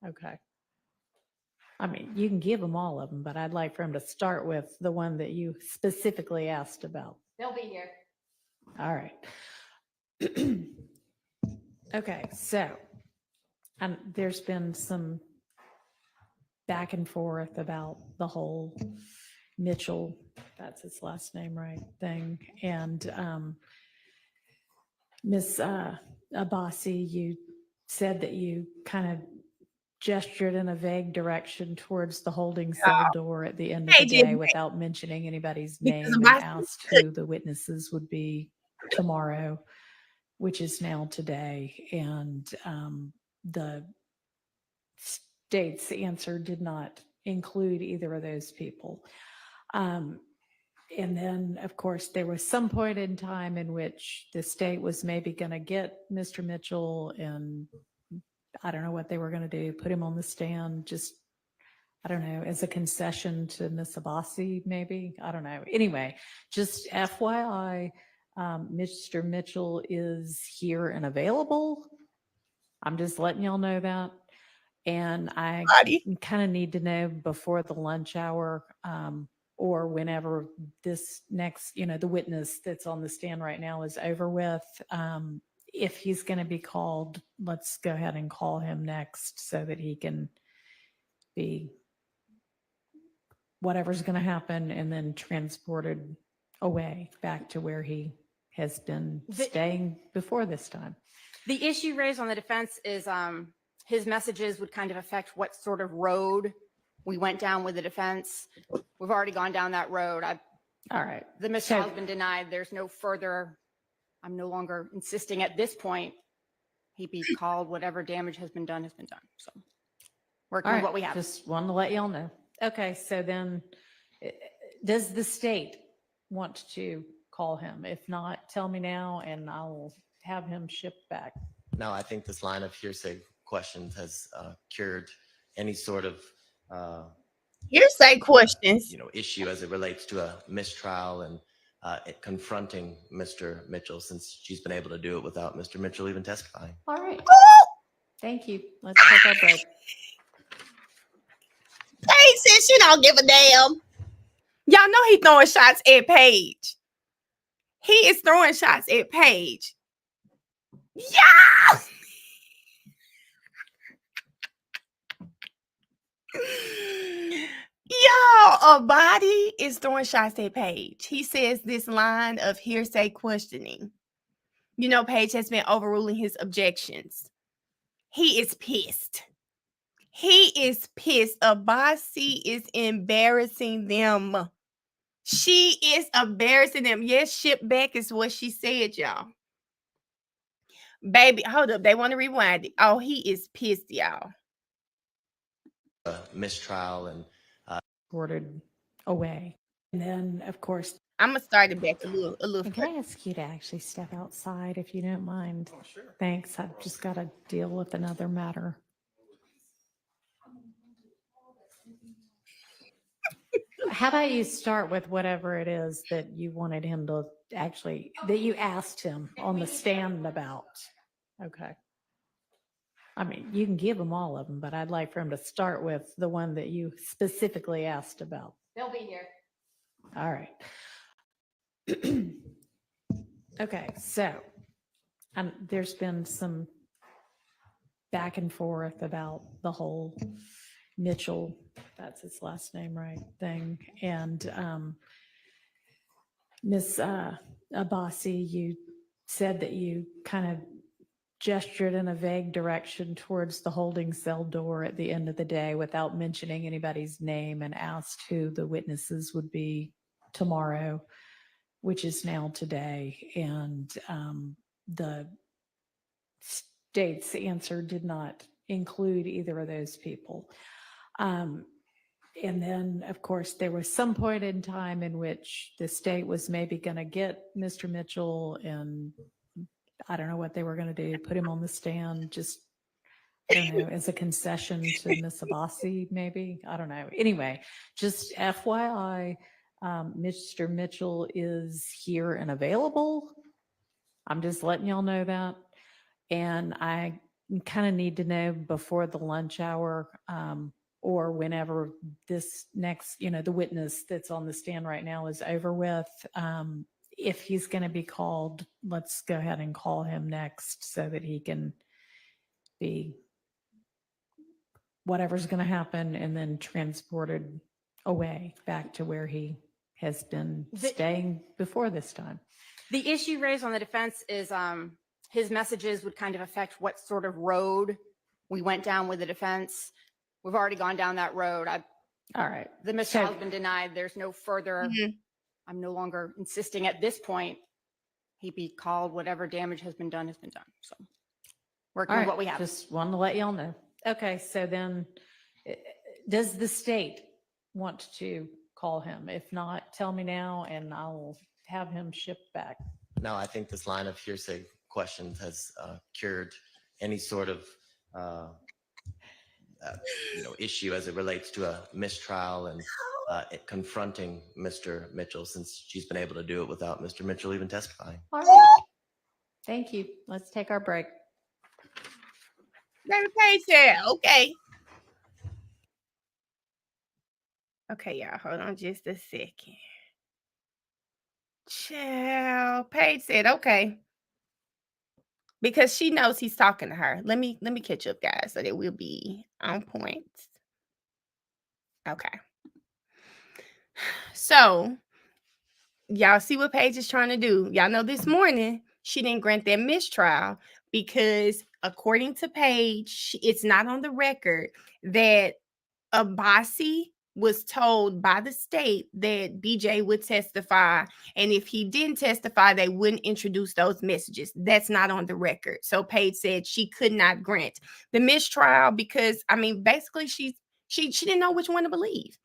Okay. I mean, you can give him all of them, but I'd like for him to start with the one that you specifically asked about. They'll be here. All right. Okay, so there's been some back and forth about the whole Mitchell, that's his last name, right, thing. And Miss Abbasi, you said that you kind of gestured in a vague direction towards the holding cell door at the end of Hey, the day Jim. without mentioning anybody's Because name, and Abbasi asked who the witnesses would be tomorrow, which is now today. And the state's answer did not include either of those people. And then, of course, there was some point in time in which the state was maybe going to get Mr. Mitchell, and I don't know what they were going to do, put him on the stand, just, I don't know, as a concession to Miss Abbasi, maybe. I don't know. Anyway, just FYI, Mr. Mitchell is here and available. I'm just letting y'all know that. And I Buddy. kind of need to know before the lunch hour, or whenever this next, the witness that's on the stand right now is over with. If he's going to be called, let's go ahead and call him next so that he can be whatever's going to happen and then transported away back to where he has been staying before this time. The issue raised on the defense is his messages would kind of affect what sort of road we went down with the defense. We've already gone down that road. All right. The mistrial has been denied. There's no further, I'm no longer insisting at this point he be called. Whatever damage has been done has been done. So working with what we have. Just wanted to let y'all know. Okay, so then does the state want to call him? If not, tell me now and I'll have him shipped back. No, I think this line of hearsay questions has cured any sort of Hearsay questions. issue as it relates to a mistrial and confronting Mr. Mitchell, since she's been able to do it without Mr. Mitchell even testifying. All right. Thank you. Let's take our break. Paige said she don't give a damn. Y'all know he throwing shots at Paige. He is throwing shots at Paige. Yeah. Y'all, a body is throwing shots at Paige. He says this line of hearsay questioning. You know, Paige has been overruling his objections. He is pissed. He is pissed. Abasi is embarrassing them. She is embarrassing them. Yes, ship back is what she said, y'all. Baby, hold up. They want to rewind it. Oh, he is pissed, y'all. Mistrial and ordered away. And then, of course, I'm gonna start it back a little. and can I ask you to actually step outside if you don't mind? Oh, sure. Thanks. I've just got to deal with another matter. How about you start with whatever it is that you wanted him to actually, that you asked him on the stand about? Okay. I mean, you can give him all of them, but I'd like for him to start with the one that you specifically asked about. They'll be here. All right. Okay, so there's been some back and forth about the whole Mitchell, that's his last name, right, thing. And Miss Abasi, you said that you kind of gestured in a vague direction towards the holding cell door at the end of the day without mentioning anybody's name, and asked who the witnesses would be tomorrow, which is now today. And the state's answer did not include either of those people. And then, of course, there was some point in time in which the state was maybe going to get Mr. Mitchell, and I don't know what they were going to do, put him on the stand, just, I don't know, as a concession to Miss Abasi, maybe. I don't know. Anyway, just FYI, Mr. Mitchell is here and available. I'm just letting y'all know that. And I kind of need to know before the lunch hour, or whenever this next, the witness that's on the stand right now is over with, if he's going to be called, let's go ahead and call him next so that he can be whatever's going to happen and then transported away back to where he has been staying before this time. The issue raised on the defense is his messages would kind of affect what sort of road we went down with the defense. We've already gone down that road. All right. The mistrial has been denied. There's no further. I'm no longer insisting at this point he be called. Whatever damage has been done has been done. So working with what we have. Just wanted to let y'all know. Okay, so then does the state want to call him? If not, tell me now and I'll have him shipped back. no, I think this line of hearsay questions has cured any sort of issue as it relates to a mistrial and confronting Mr. Mitchell, since she's been able to do it without Mr. Mitchell even testifying. All right. Thank you. Let's take our break. Baby Paige said, okay. Okay, y'all, hold on just a second. Child, Paige said, okay. Because she knows he's talking to her. Let me catch up, guys, so that we'll be on point. Okay. So, y'all see what Paige is trying to do. Y'all know this morning she didn't grant that mistrial because, according to Paige, it's not on the record that Abasi was told by the state that BJ would testify, and if he didn't testify, they wouldn't introduce those messages. That's not on the record. So Paige said she could not grant the mistrial because, basically she didn't know which one to believe.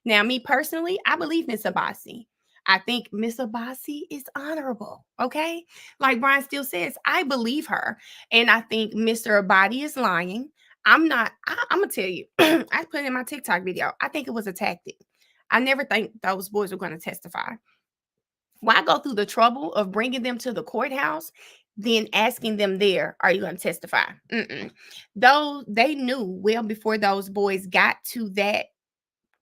Now, me personally, I believe Miss Abasi. I think Miss Abasi is honorable. Okay, like Brian still says, I believe her, and I think Mr. Abadi is lying. I'm gonna tell you, I put it in my TikTok video. I think it was a tactic. I never think those boys were going to testify. Why go through the trouble of bringing them to the courthouse, then asking them there, are you going to testify? Though they knew well before those boys got to that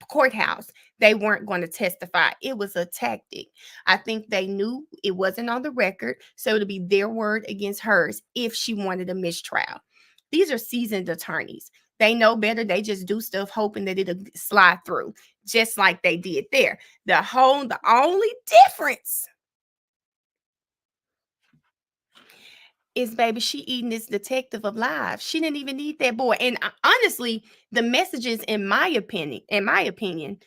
courthouse, they weren't going to testify. It was a tactic. I think they knew it wasn't on the record, so it'll be their word against hers if she wanted a mistrial. These are seasoned attorneys. They know better. They just do stuff hoping that it'll slide through, just like they did there. The only difference is, baby, she eating this detective alive. She didn't even need that boy. And honestly, the messages, in my opinion,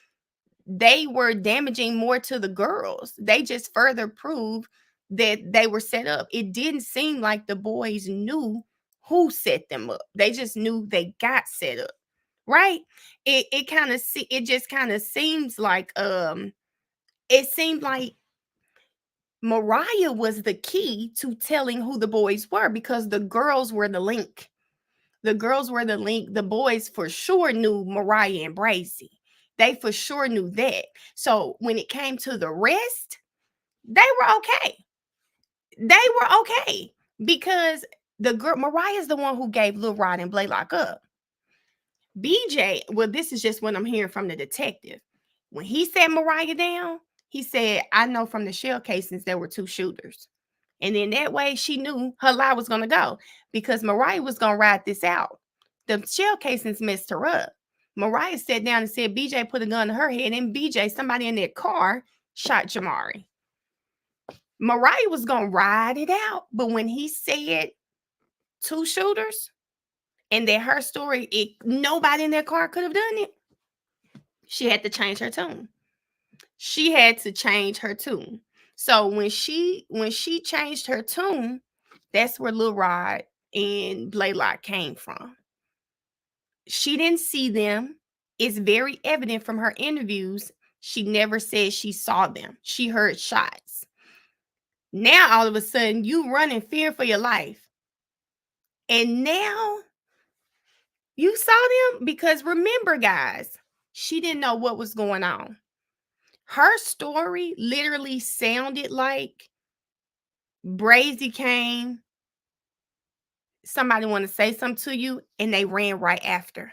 they were damaging more to the girls. They just further proved that they were set up. It didn't seem like the boys knew who set them up. They just knew they got set up, right? It just kind of seems like it seemed like Mariah was the key to telling who the boys were, because the girls were the link. The girls were the link. The boys for sure knew Mariah and Bracy. They for sure knew that. So when it came to the rest, they were okay. They were okay because the girl Mariah's the one who gave Lil Rod and Blaylock up. BJ, well, this is just what I'm hearing from the detective. When he set Mariah down, he said, I know from the shell casings there were 2 shooters. And then that way she knew her lie was going to go, because Mariah was going to ride this out. The shell casings messed her up. Mariah sat down and said BJ put a gun to her head, and BJ, somebody in that car, shot Jamari. Mariah was going to ride it out. But when he said 2 shooters, and that her story, nobody in that car could have done it, she had to change her tune. She had to change her tune. So when she changed her tune, that's where Lil Rod and Blaylock came from. She didn't see them. It's very evident from her interviews. She never said she saw them. She heard shots. Now all of a sudden you run in fear for your life. And now you saw them, because remember, guys, she didn't know what was going on. Her story literally sounded like Brazy came, somebody want to say something to you, and they ran right after.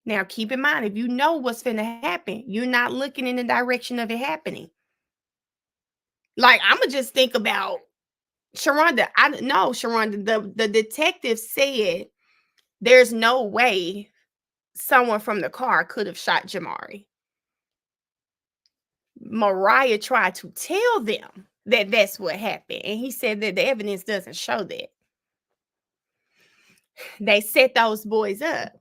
Now, keep in mind, if you know what's finna happen, you're not looking in the direction of it happening. Like, I'm going to just think about Sharonda. Sharonda, the detective said there's no way someone from the car could have shot Jamari. Mariah tried to tell them that that's what happened, and he said that the evidence doesn't show that. They set those boys up.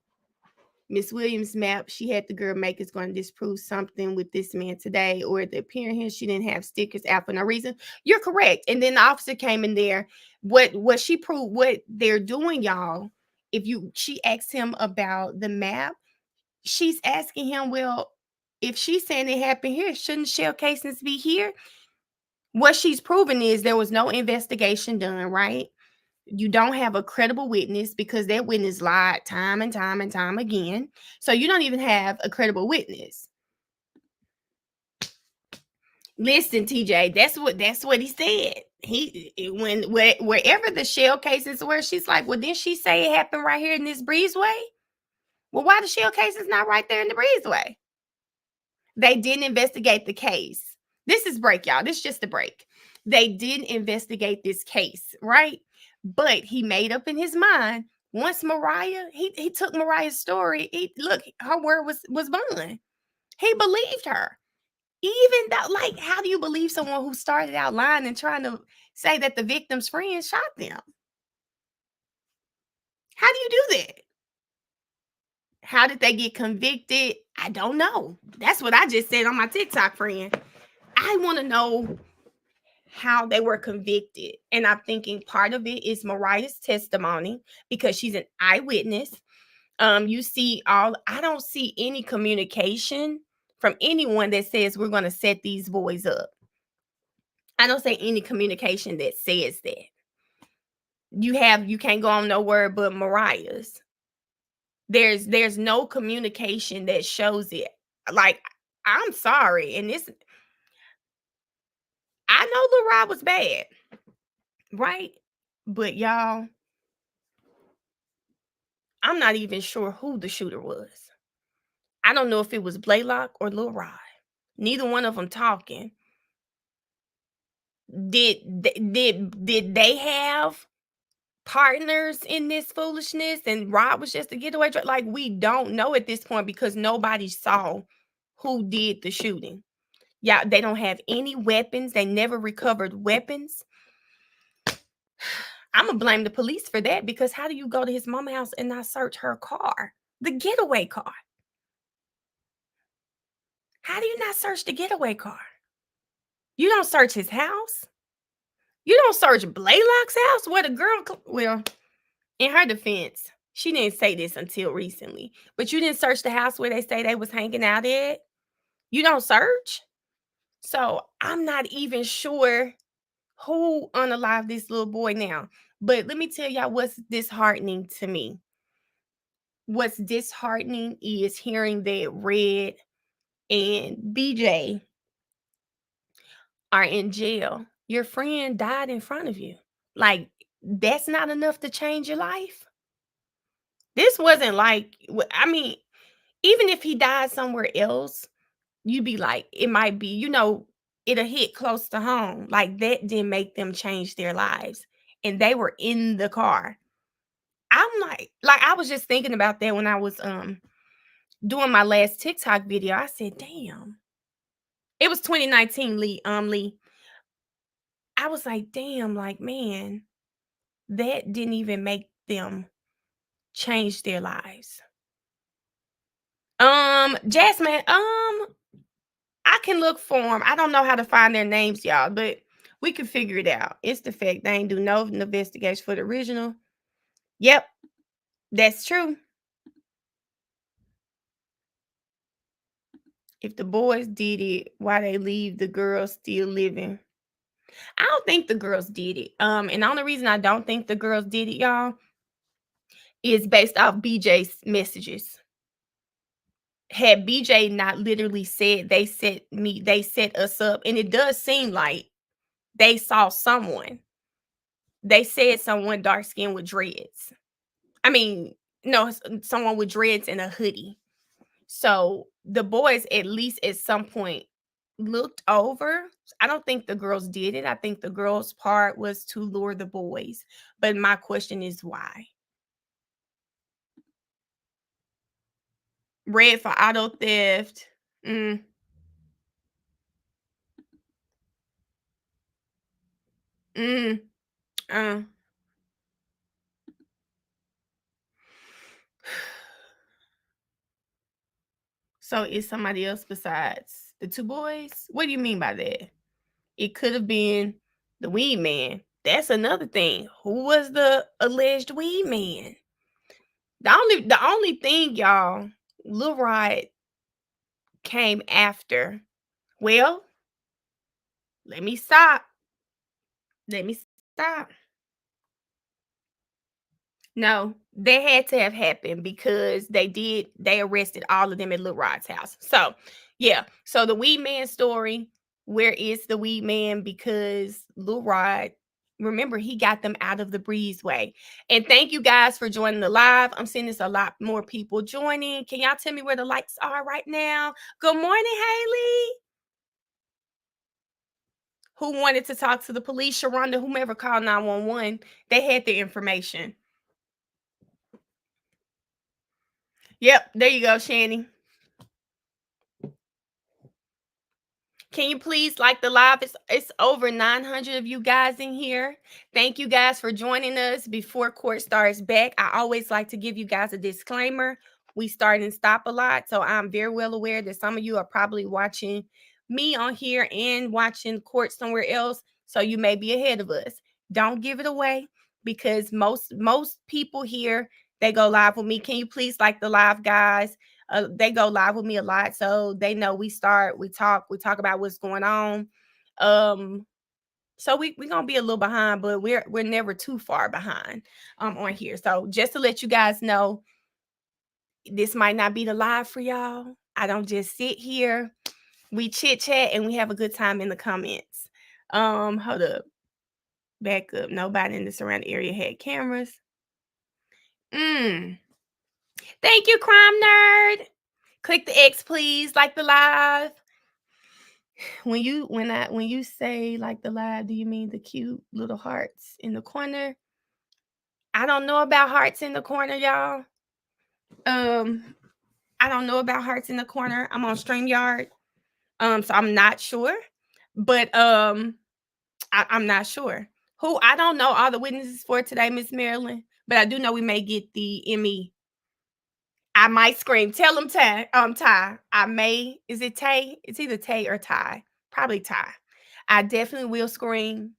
Miss Williams' map, she had the girl make is going to disprove something with this man today, or the appearance here, she didn't have stickers out for no reason. You're correct. And then the officer came in there. What she proved, what they're doing, y'all, she asked him about the map, she's asking him, well, if she's saying it happened here, shouldn't shell casings be here? What she's proving is there was no investigation done, right? You don't have a credible witness, because that witness lied time and time and time again. So you don't even have a credible witness. Listen, TJ, that's what he said. Wherever the shell cases were, she's like, well, didn't she say it happened right here in this breezeway? Well, why the shell case is not right there in the breezeway? They didn't investigate the case. This is break, y'all. This is just a break. They didn't investigate this case, right? But he made up in his mind. Once Mariah, he took Mariah's story. Look, her word was bond. He believed her. Even though, like, how do you believe someone who started out lying and trying to say that the victim's friend shot them? How do you do that? How did they get convicted? I don't know. That's what I just said on my TikTok, friend. I want to know how they were convicted. And I'm thinking part of it is Mariah's testimony, because she's an eyewitness. I don't see any communication from anyone that says we're going to set these boys up. I don't see any communication that says that. You can't go on no word but Mariah's. There's no communication that shows it. Like, I'm sorry. And I know Lil Rod was bad, right? But y'all, I'm not even sure who the shooter was. I don't know if it was Blaylock or Lil Rod. Neither one of them talking. Did they have partners in this foolishness, and Rod was just a getaway driver? Like, we don't know at this point, because nobody saw who did the shooting. Yeah, they don't have any weapons. They never recovered weapons. I'm gonna blame the police for that, because how do you go to his mama's house and not search her car, the getaway car? How do you not search the getaway car? You don't search his house. You don't search Blaylock's house where the girl, well, in her defense, she didn't say this until recently, but you didn't search the house where they say they was hanging out at. You don't search. So I'm not even sure who unalived this little boy now. But let me tell y'all what's disheartening to me. What's disheartening is hearing that Red and BJ are in jail. Your friend died in front of you. Like, that's not enough to change your life. This wasn't like, I mean, even if he died somewhere else, you'd be like, it might be, it'll hit close to home. Like, that didn't make them change their lives. And they were in the car. I'm like I was just thinking about that when I was doing my last TikTok video. I said, damn. It was 2019, Lee. I was like, damn, like, man, that didn't even make them change their lives. Jasmine, I can look for them. I don't know how to find their names, y'all, but we can figure it out. It's the fact they ain't do no investigation for the original. Yep, that's true. If the boys did it, why they leave the girls still living? I don't think the girls did it. And the only reason I don't think the girls did it, y'all, is based off BJ's messages. Had BJ not literally said they set us up, and it does seem like they saw someone. They said someone dark skinned with dreads. I mean, no, someone with dreads and a hoodie. So the boys, at least at some point, looked over. I don't think the girls did it. I think the girls' part was to lure the boys. But my question is why? Red for auto theft. Uh. So it's somebody else besides the two boys? What do you mean by that? It could have been the weed man. That's another thing. Who was the alleged weed man? The only thing, y'all, Lil Rod came after. Well, let me stop. No, they had to have happened because they arrested all of them at Lil Rod's house. So, yeah. So the weed man story, where is the weed man? Because Lil Rod, remember, he got them out of the breezeway. And thank you guys for joining the live. I'm seeing this a lot more people joining. Can y'all tell me where the likes are right now? Good morning, Haley. Who wanted to talk to the police? Sharonda, whomever called 911, they had the information. Yep, there you go, Shani. Can you please like the live? It's over 900 of you guys in here. Thank you guys for joining us before court starts back. I always like to give you guys a disclaimer. We start and stop a lot, so I'm very well aware that some of you are probably watching me on here and watching court somewhere else, so you may be ahead of us. Don't give it away, because most people here, they go live with me. Can you please like the live, guys? They go live with me a lot, so they know we talk about what's going on. So we're gonna be a little behind, but we're never too far behind on here. So just to let you guys know, this might not be the live for y'all. I don't just sit here. We chit chat and we have a good time in the comments. Hold up. Back up. Nobody in the surrounding area had cameras. Thank you, Crime Nerd. Click the X, please. Like the live. When you say like the live, do you mean the cute little hearts in the corner? I don't know about hearts in the corner, y'all. I don't know about hearts in the corner. I'm on StreamYard. So I'm not sure. But I'm not sure. who I don't know all the witnesses for today, Miss Marilyn, but I do know we may get the ME. I might scream. Tell them Ty. Ty. I may. Is it Tay? It's either Tay or Ty. Probably Ty. I definitely will scream.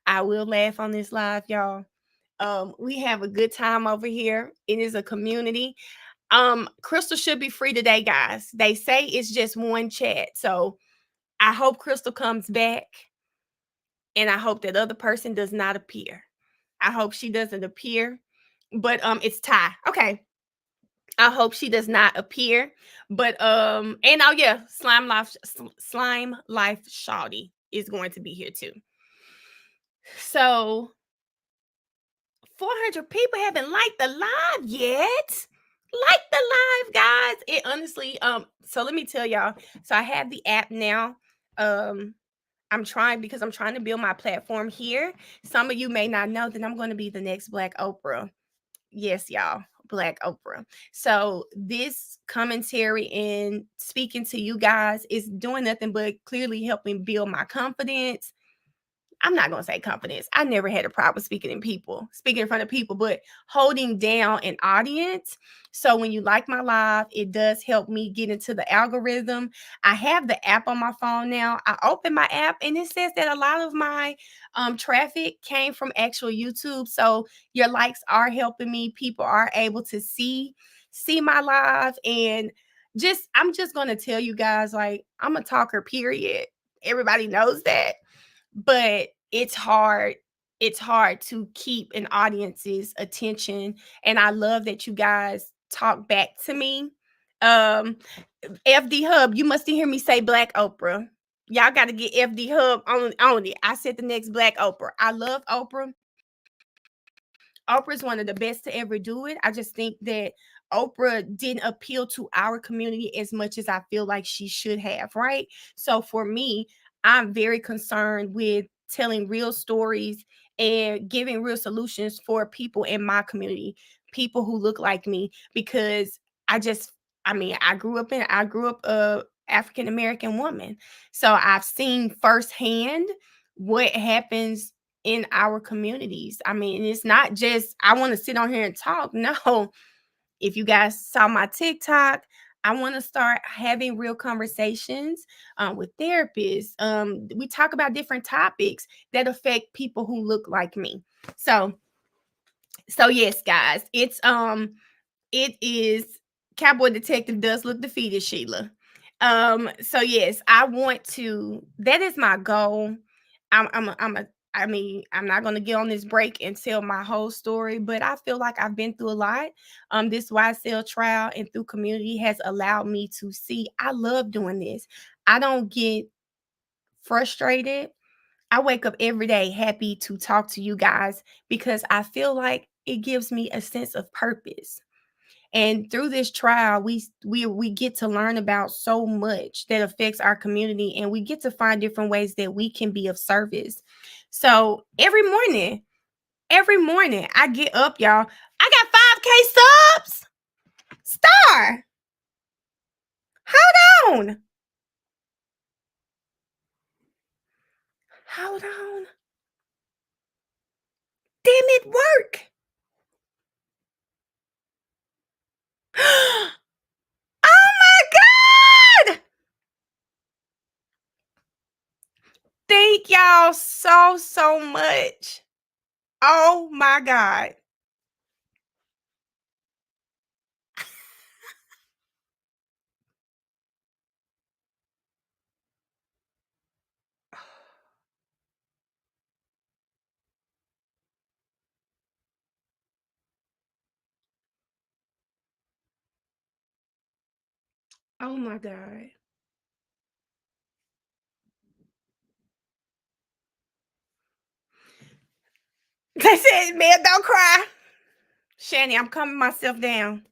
I will laugh on this live, y'all. We have a good time over here. It is a community. Crystal should be free today, guys. They say it's just one chat. So I hope Crystal comes back. And I hope that other person does not appear. I hope she doesn't appear. But it's Ty. Okay. I hope she does not appear. But and oh yeah, Slime Life Shawty is going to be here too. So 400 people haven't liked the live yet. Like the live, guys. It honestly, so let me tell y'all. So I have the app now. I'm trying to build my platform here. Some of you may not know that I'm going to be the next Black Oprah. Yes, y'all, Black Oprah. So this commentary and speaking to you guys is doing nothing but clearly helping build my confidence. I'm not going to say confidence. I never had a problem speaking in front of people, but holding down an audience. So when you like my live, it does help me get into the algorithm. I have the app on my phone now. I open my app and it says that a lot of my traffic came from actual YouTube. So your likes are helping me. People are able to see my live. And I'm just going to tell you guys, like, I'm a talker, period. Everybody knows that. But it's hard to keep an audience's attention, and I love that you guys talk back to me. FD Hub, you must hear me say Black Oprah. Y'all got to get FD Hub on it. I said the next Black Oprah. I love Oprah. Oprah's one of the best to ever do it. I just think that Oprah didn't appeal to our community as much as I feel like she should have, right? So for me, I'm very concerned with telling real stories and giving real solutions for people in my community, people who look like me, because I grew up a African American woman. So I've seen firsthand what happens in our communities. I mean, it's not just I want to sit on here and talk. No, if you guys saw my TikTok, I want to start having real conversations with therapists. We talk about different topics that affect people who look like me. So yes, guys, it is Cowboy Detective does look defeated, Sheila. So yes, that is my goal. I'm not going to get on this break and tell my whole story, but I feel like I've been through a lot. This YSL trial and through community has allowed me to see I love doing this. I don't get frustrated. I wake up every day happy to talk to you guys because I feel like it gives me a sense of purpose. And through this trial, we get to learn about so much that affects our community, and we get to find different ways that we can be of service. So every morning I get up, y'all. I got 5K subs. Star. Hold on. Damn it, work. Oh my God. Thank y'all so much. Oh my God. Oh my God. They said, man, don't cry. Shani, I'm calming myself down.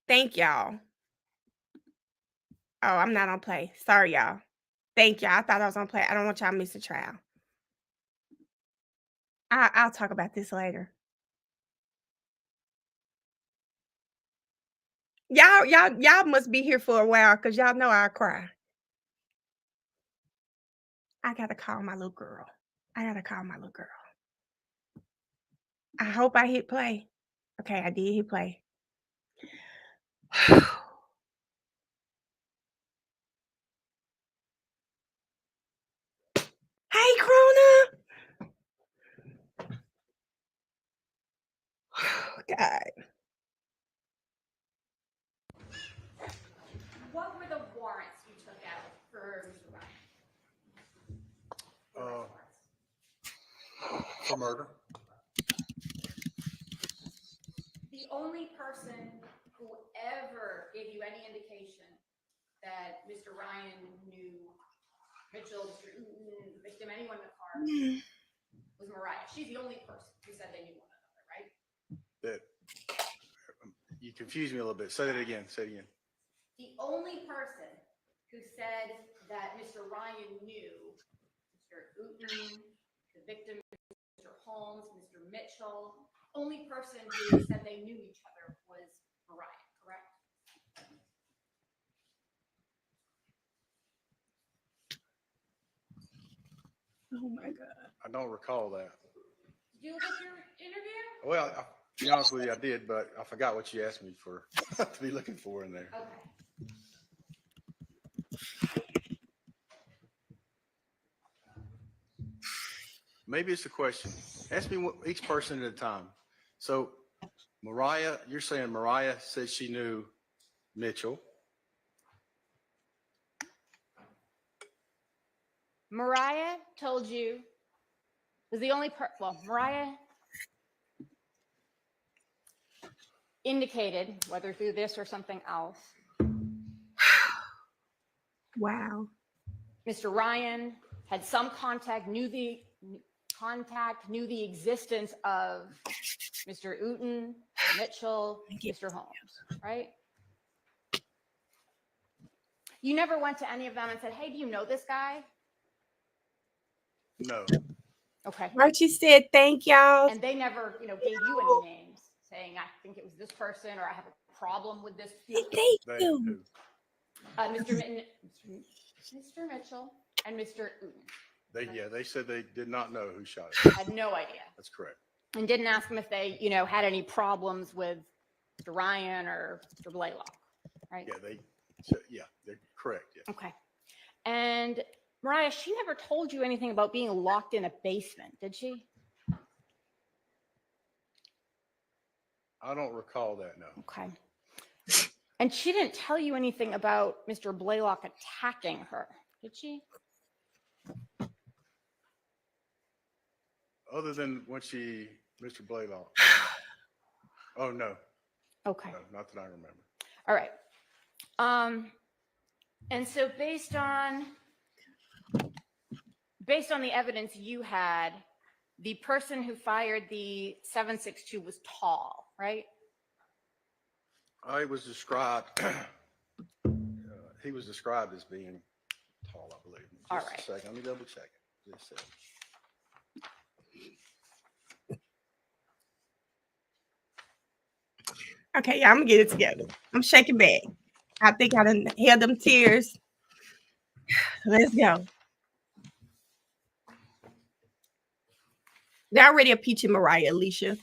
Thank y'all. Oh, I'm not on play. Sorry, y'all. Thank y'all. I thought I was on play. I don't want y'all to miss the trial. I'll talk about this later. Y'all must be here for a while because y'all know I cry. I gotta call my little girl. I hope I hit play. Okay, I did hit play. Hey, Krona. God. What were the warrants you took out for Mr. Ryan? For murder. The only person who ever gave you any indication that Mr. Ryan knew Mitchell, Mr. Uten, the victim, anyone in the car was Mariah. She's the only person who said they knew one another, right? That you confused me a little bit. Say that again. Say it again. The only person who said that Mr. Ryan knew Mr. Uten, the victim, Mr. Holmes, Mr. Mitchell, only person who said they knew each other was Mariah, correct? Oh my God. I don't recall that. Did you look at your interview? Well, to be honest with you, I did, but I forgot what you asked me for to be looking for in there. Okay. Maybe it's a question. Ask me each person at a time. So, Mariah, you're saying Mariah said she knew Mitchell. Mariah told you was the only Mariah indicated, whether through this or something else, Wow. Mr. Ryan had some contact, knew the existence of Mr. Uten, Mitchell, Mr. Holmes, right? You never went to any of them and said, hey, do you know this guy? No. Okay. Archie said, thank y'all. And they never, gave you any names saying, I think it was this person, or I have a problem with this. Thank They, you. who? Mr. Mitchell and Mr. Uten. They said they did not know who shot it. Had no idea. That's correct. And didn't ask them if they, had any problems with Mr. Ryan or Mr. Blaylock, right? They're correct. Yeah. Okay. And Mariah, she never told you anything about being locked in a basement, did she? I don't recall that, no. Okay. And she didn't tell you anything about Mr. Blaylock attacking her, did she? Other than when Mr. Blaylock. Oh, no. Okay. No, not that I remember. All right. And so based on the evidence you had, the person who fired the 7.62 was tall, right? I was described, he was described as being tall, I believe. Just All right. a second, let me double check it. Just a second. Okay, y'all, I'm gonna get it together. I'm shaking back. I think I done held them tears. Let's go. They're already impeaching Mariah, Alicia.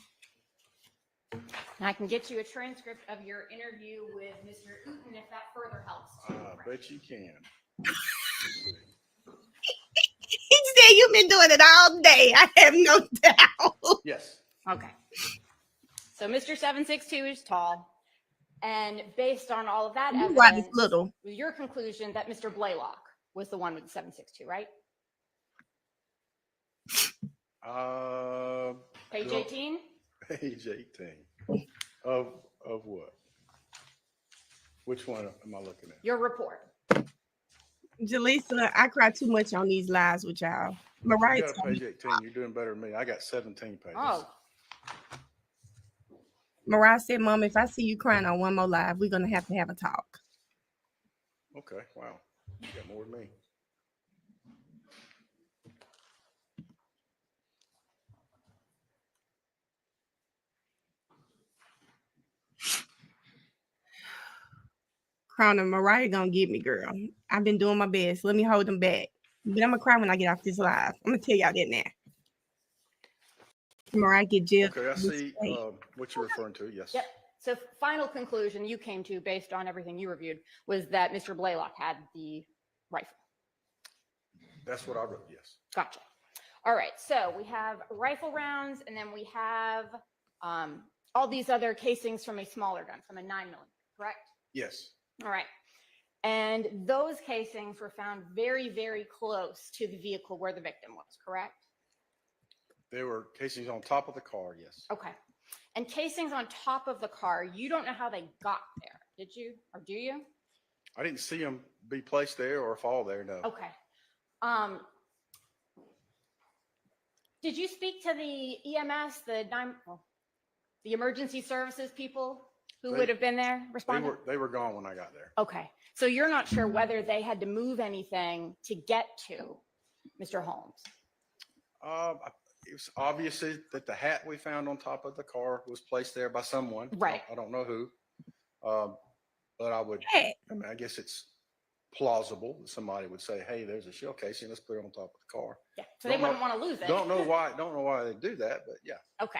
And I can get you a transcript of your interview with Mr. Uten if that further helps. I bet you can. He said you've been doing it all day. I have no doubt. Yes. Okay. So Mr. 7.62 is tall. And based on all of that Why this evidence, little? was your conclusion that Mr. Blaylock was the one with the 7.62, right? Page no. 18? Page 18. Of what? Which one am I looking at? Your report. Jaleesa, I cry too much on these lives with y'all. Mariah, You got page 18. You're doing better than me. I got 17 pages. Oh, Mariah said, Mom, if I see you crying on one more live, we're going to have a talk. Okay. Wow. You got more than me. Crown, Mariah going to get me, girl. I've been doing my best. Let me hold them back. But I'm gonna cry when I get off this live. I'm gonna tell y'all that now. Tomorrow I get jail. Okay, I see what you're referring to, yes. Yep. So final conclusion you came to based on everything you reviewed was that Mr. Blaylock had the rifle. That's what I wrote, yes. Gotcha. All right. So we have rifle rounds, and then we have all these other casings from a smaller gun, from a 9mm, correct? Yes, All right. And those casings were found very, very close to the vehicle where the victim was, correct? there were casings on top of the car, yes. Okay. And casings on top of the car, you don't know how they got there, did you? Or do you? I didn't see them be placed there or fall there, no. Okay. Did you speak to the EMS, the emergency services people who would have been there responding? They were gone when I got there. Okay. So you're not sure whether they had to move anything to get to Mr. Holmes? It was obvious that the hat we found on top of the car was placed there by someone. Right. I don't know who. But Hey, I guess it's plausible that somebody would say, hey, there's a shell casing, let's put it on top of the car. Yeah. So they wouldn't want to lose it. Don't know why they do that, but yeah. Okay.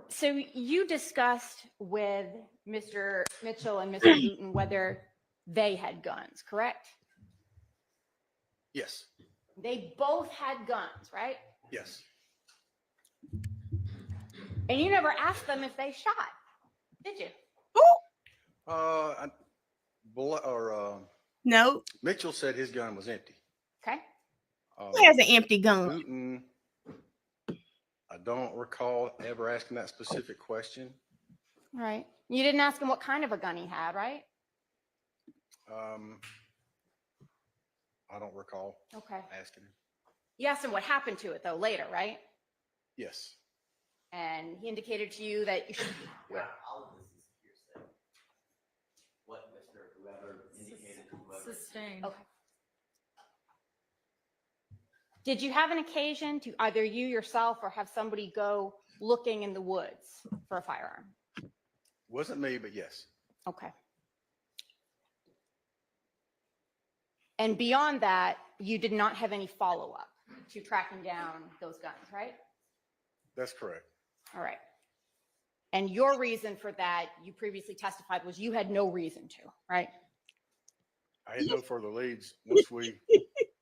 So you discussed with Mr. Mitchell and Mr. Newton whether they had guns, correct? Yes, They both had guns, right? yes. And you never asked them if they shot, did you? no, Mitchell said his gun was empty. Okay. who has an empty gun? Newton, I don't recall ever asking that specific question. All right. You didn't ask him what kind of a gun he had, right? I don't recall Okay. asking him. You asked him what happened to it though later, right? Yes. And he indicated to you that you should. All of this is hearsay. What Mr. Whoever indicated to whoever. Sustained. Okay. Did you have an occasion to either you yourself or have somebody go looking in the woods for a firearm? Wasn't me, but yes. Okay. And beyond that, you did not have any follow-up to tracking down those guns, right? That's correct. All right. And your reason for that, you previously testified, was you had no reason to, right? I had no further leads once we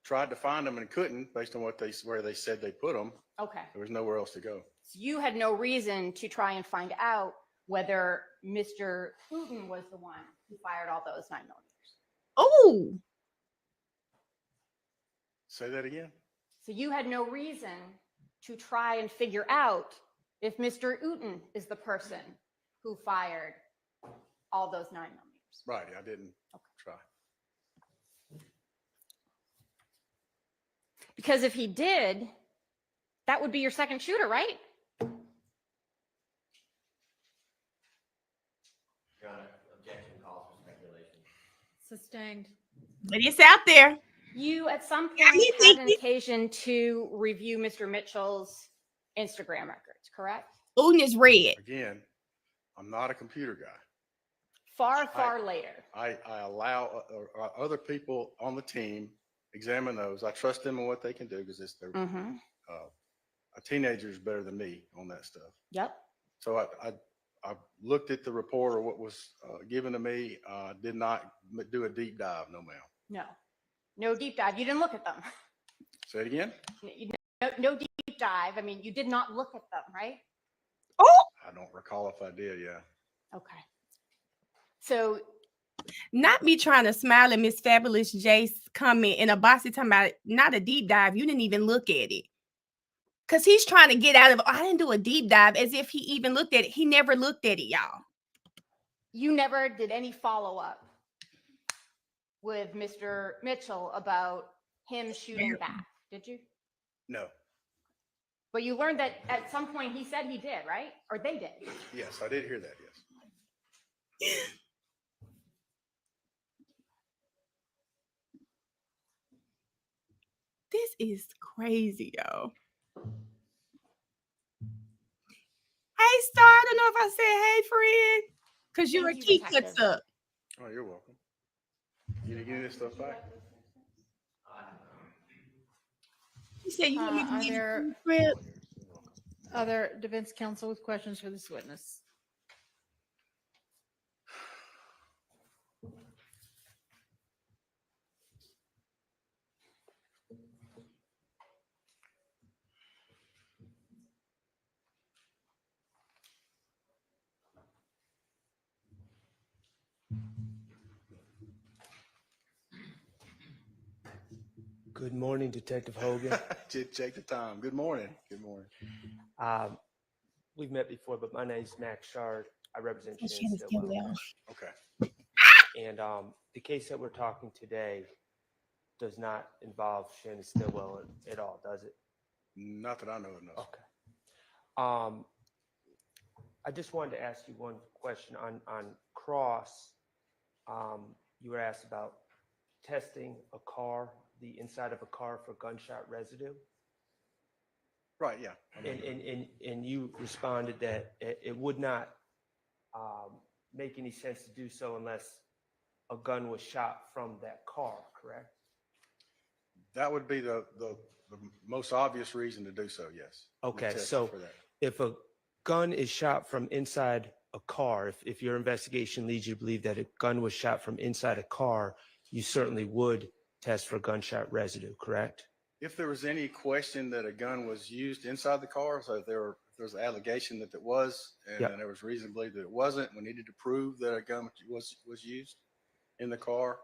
tried to find them and couldn't, based on where they said they put them. Okay. There was nowhere else to go. So you had no reason to try and find out whether Mr. Putin was the one who fired all those 9mm. Oh, Say that again? So you had no reason to try and figure out if Mr. Uten is the person who fired all those 9mm. Right. I didn't try. Because if he did, that would be your second shooter, right? Your Honor, objection calls for speculation. Sustained. but it's out there. You at some point me had an thinking. occasion to review Mr. Mitchell's Instagram records, correct? Uden is red. Again, I'm not a computer guy. Far later. I allow other people on the team examine those. I trust them in what they can do because they're Mm-hmm. a teenager is better than me on that stuff. Yep. So I looked at the report or what was given to me. Did not do a deep dive. No, ma'am. No deep dive. You didn't look at them. Say it again. No deep dive. I mean, you did not look at them, right? Oh, I don't recall if I did. Yeah. Okay. So not me trying to smile at Miss Fabulous J's comment and a bossy talking about not a deep dive. You didn't even look at it. Because he's trying to get out of, I didn't do a deep dive as if he even looked at it. He never looked at it, y'all. you never did any follow-up with Mr. Mitchell about him shooting back, did you? No. But you learned that at some point he said he did, right? Or they did. Yes, I did hear that. Yes. This is crazy, yo. Hey, Star, I don't know if I said hey, friend, because you were Thank you, keep cuts Detective. up. Oh, you're welcome. Can you give me this stuff back? You said you want me to Are get there it real? other defense counsel with questions for this witness? Good morning, Detective Hogan. Check the time. Good morning. Good morning. Um, We've met before, but my name is Max Shard. I represent Oh, Shannon Shannon's Stillwell. still down. Okay. And the case that we're talking today does not involve Shannon Stillwell at all, does it? Not that I know of, no. Okay. I just wanted to ask you one question on cross. You were asked about testing a car, the inside of a car for gunshot residue. Right, yeah. I know. And you responded that it would not make any sense to do so unless a gun was shot from that car, correct? That would be the most obvious reason to do so, yes. Okay, Test so for that. if a gun is shot from inside a car, if your investigation leads you to believe that a gun was shot from inside a car, you certainly would test for gunshot residue, correct? If there was any question that a gun was used inside the car, so if there was an allegation that it was, and Yep. then there was reason to believe that it wasn't, we needed to prove that a gun was used in the car,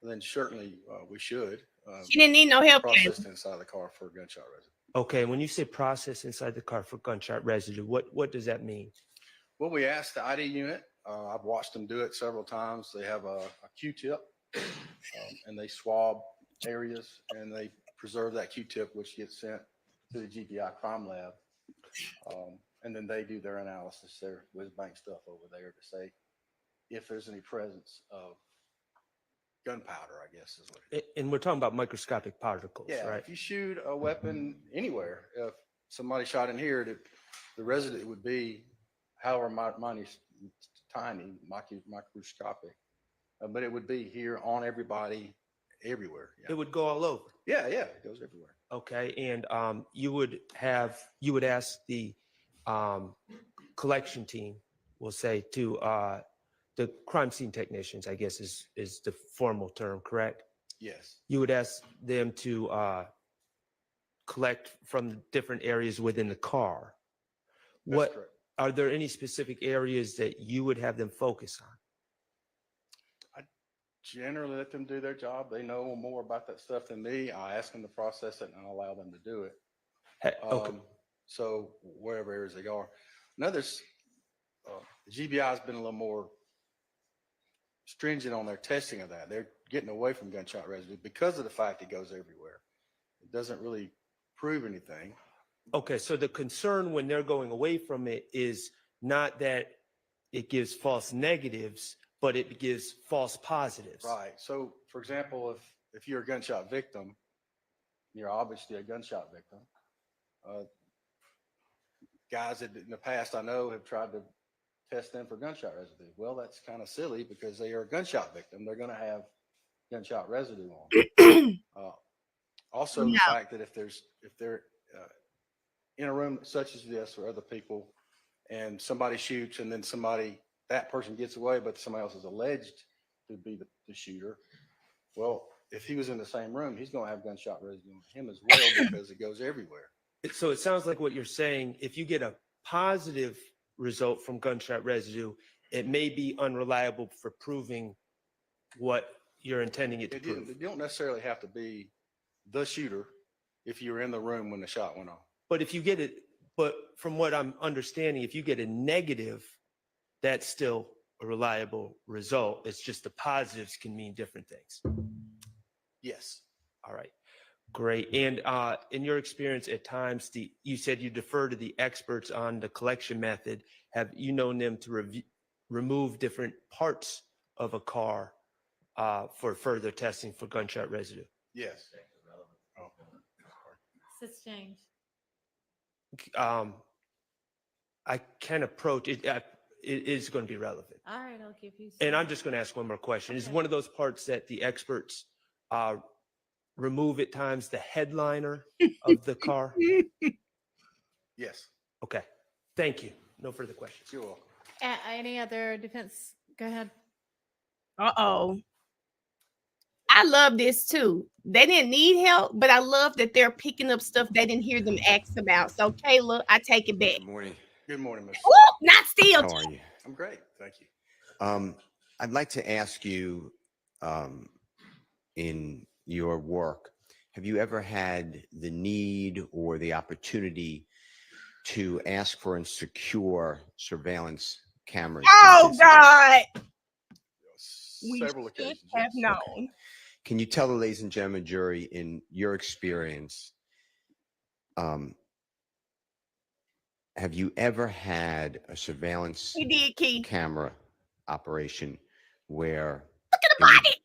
then certainly we should She didn't need no help. process inside the car for gunshot residue. Okay, when you say process inside the car for gunshot residue, what does that mean? Well, we asked the ID unit. I've watched them do it several times. They have a Q-tip, and they swab areas, and they preserve that Q-tip, which gets sent to the GPI crime lab. And then they do their analysis, their whiz bank stuff over there to say if there's any presence of gunpowder, I guess is what it is. And we're talking about microscopic particles, Yeah, right? if you shoot a weapon anywhere, if somebody shot in here, the residue would be however tiny, microscopic, but it would be here on everybody, everywhere. It Yeah, would go all over. yeah, it goes everywhere. Okay, and you would ask the collection team, we'll say, to the crime scene technicians, I guess is the formal term, correct? Yes, You would ask them to collect from different areas within the car. that's What correct. are there any specific areas that you would have them focus on? Generally let them do their job. They know more about that stuff than me. I ask them to process it and I allow them to do it. Okay. So wherever areas they are. Another's, the GBI has been a little more stringent on their testing of that. They're getting away from gunshot residue because of the fact it goes everywhere. It doesn't really prove anything. Okay, so the concern when they're going away from it is not that it gives false negatives, but it gives false positives. Right. So for example, if you're a gunshot victim, you're obviously a gunshot victim. Guys that in the past I know have tried to test them for gunshot residue. Well, that's kind of silly because they are a gunshot victim. They're going to have gunshot residue on them. Also, the fact that if they're in a room such as this or other people, and somebody shoots, and then that person gets away, but somebody else is alleged to be the shooter. Well, if he was in the same room, he's going to have gunshot residue on him as well because it goes everywhere. So it sounds like what you're saying, if you get a positive result from gunshot residue, it may be unreliable for proving what you're intending it to prove. You don't necessarily have to be the shooter if you were in the room when the shot went off. But from what I'm understanding, if you get a negative, that's still a reliable result. It's just the positives can mean different things. Yes. All right, great. And in your experience at times, you said you defer to the experts on the collection method. Have you known them to remove different parts of a car for further testing for gunshot residue? Yes. Oh. Sustained. I can approach it. it is going to be relevant. All right, I'll give you. And some- I'm just going to ask one more question. Is Okay. one of those parts that the experts remove at times the headliner of the car? Yes, Okay. Thank you. No further questions. you're welcome. Any other defense? Go ahead. Uh-oh. I love this too. They didn't need help, but I love that they're picking up stuff they didn't hear them ask about. So, Kayla, I take it back. Good morning. Good morning, Miss. Oh, not still. How are you? I'm great, thank you. I'd like to ask you, in your work, have you ever had the need or the opportunity to ask for and secure surveillance cameras? in Oh, businesses? God. We Several should occasions. have yes. known. Can you tell the ladies and gentlemen jury, in your experience, have you ever had a surveillance We did, Key. camera operation where Look at the it would- body.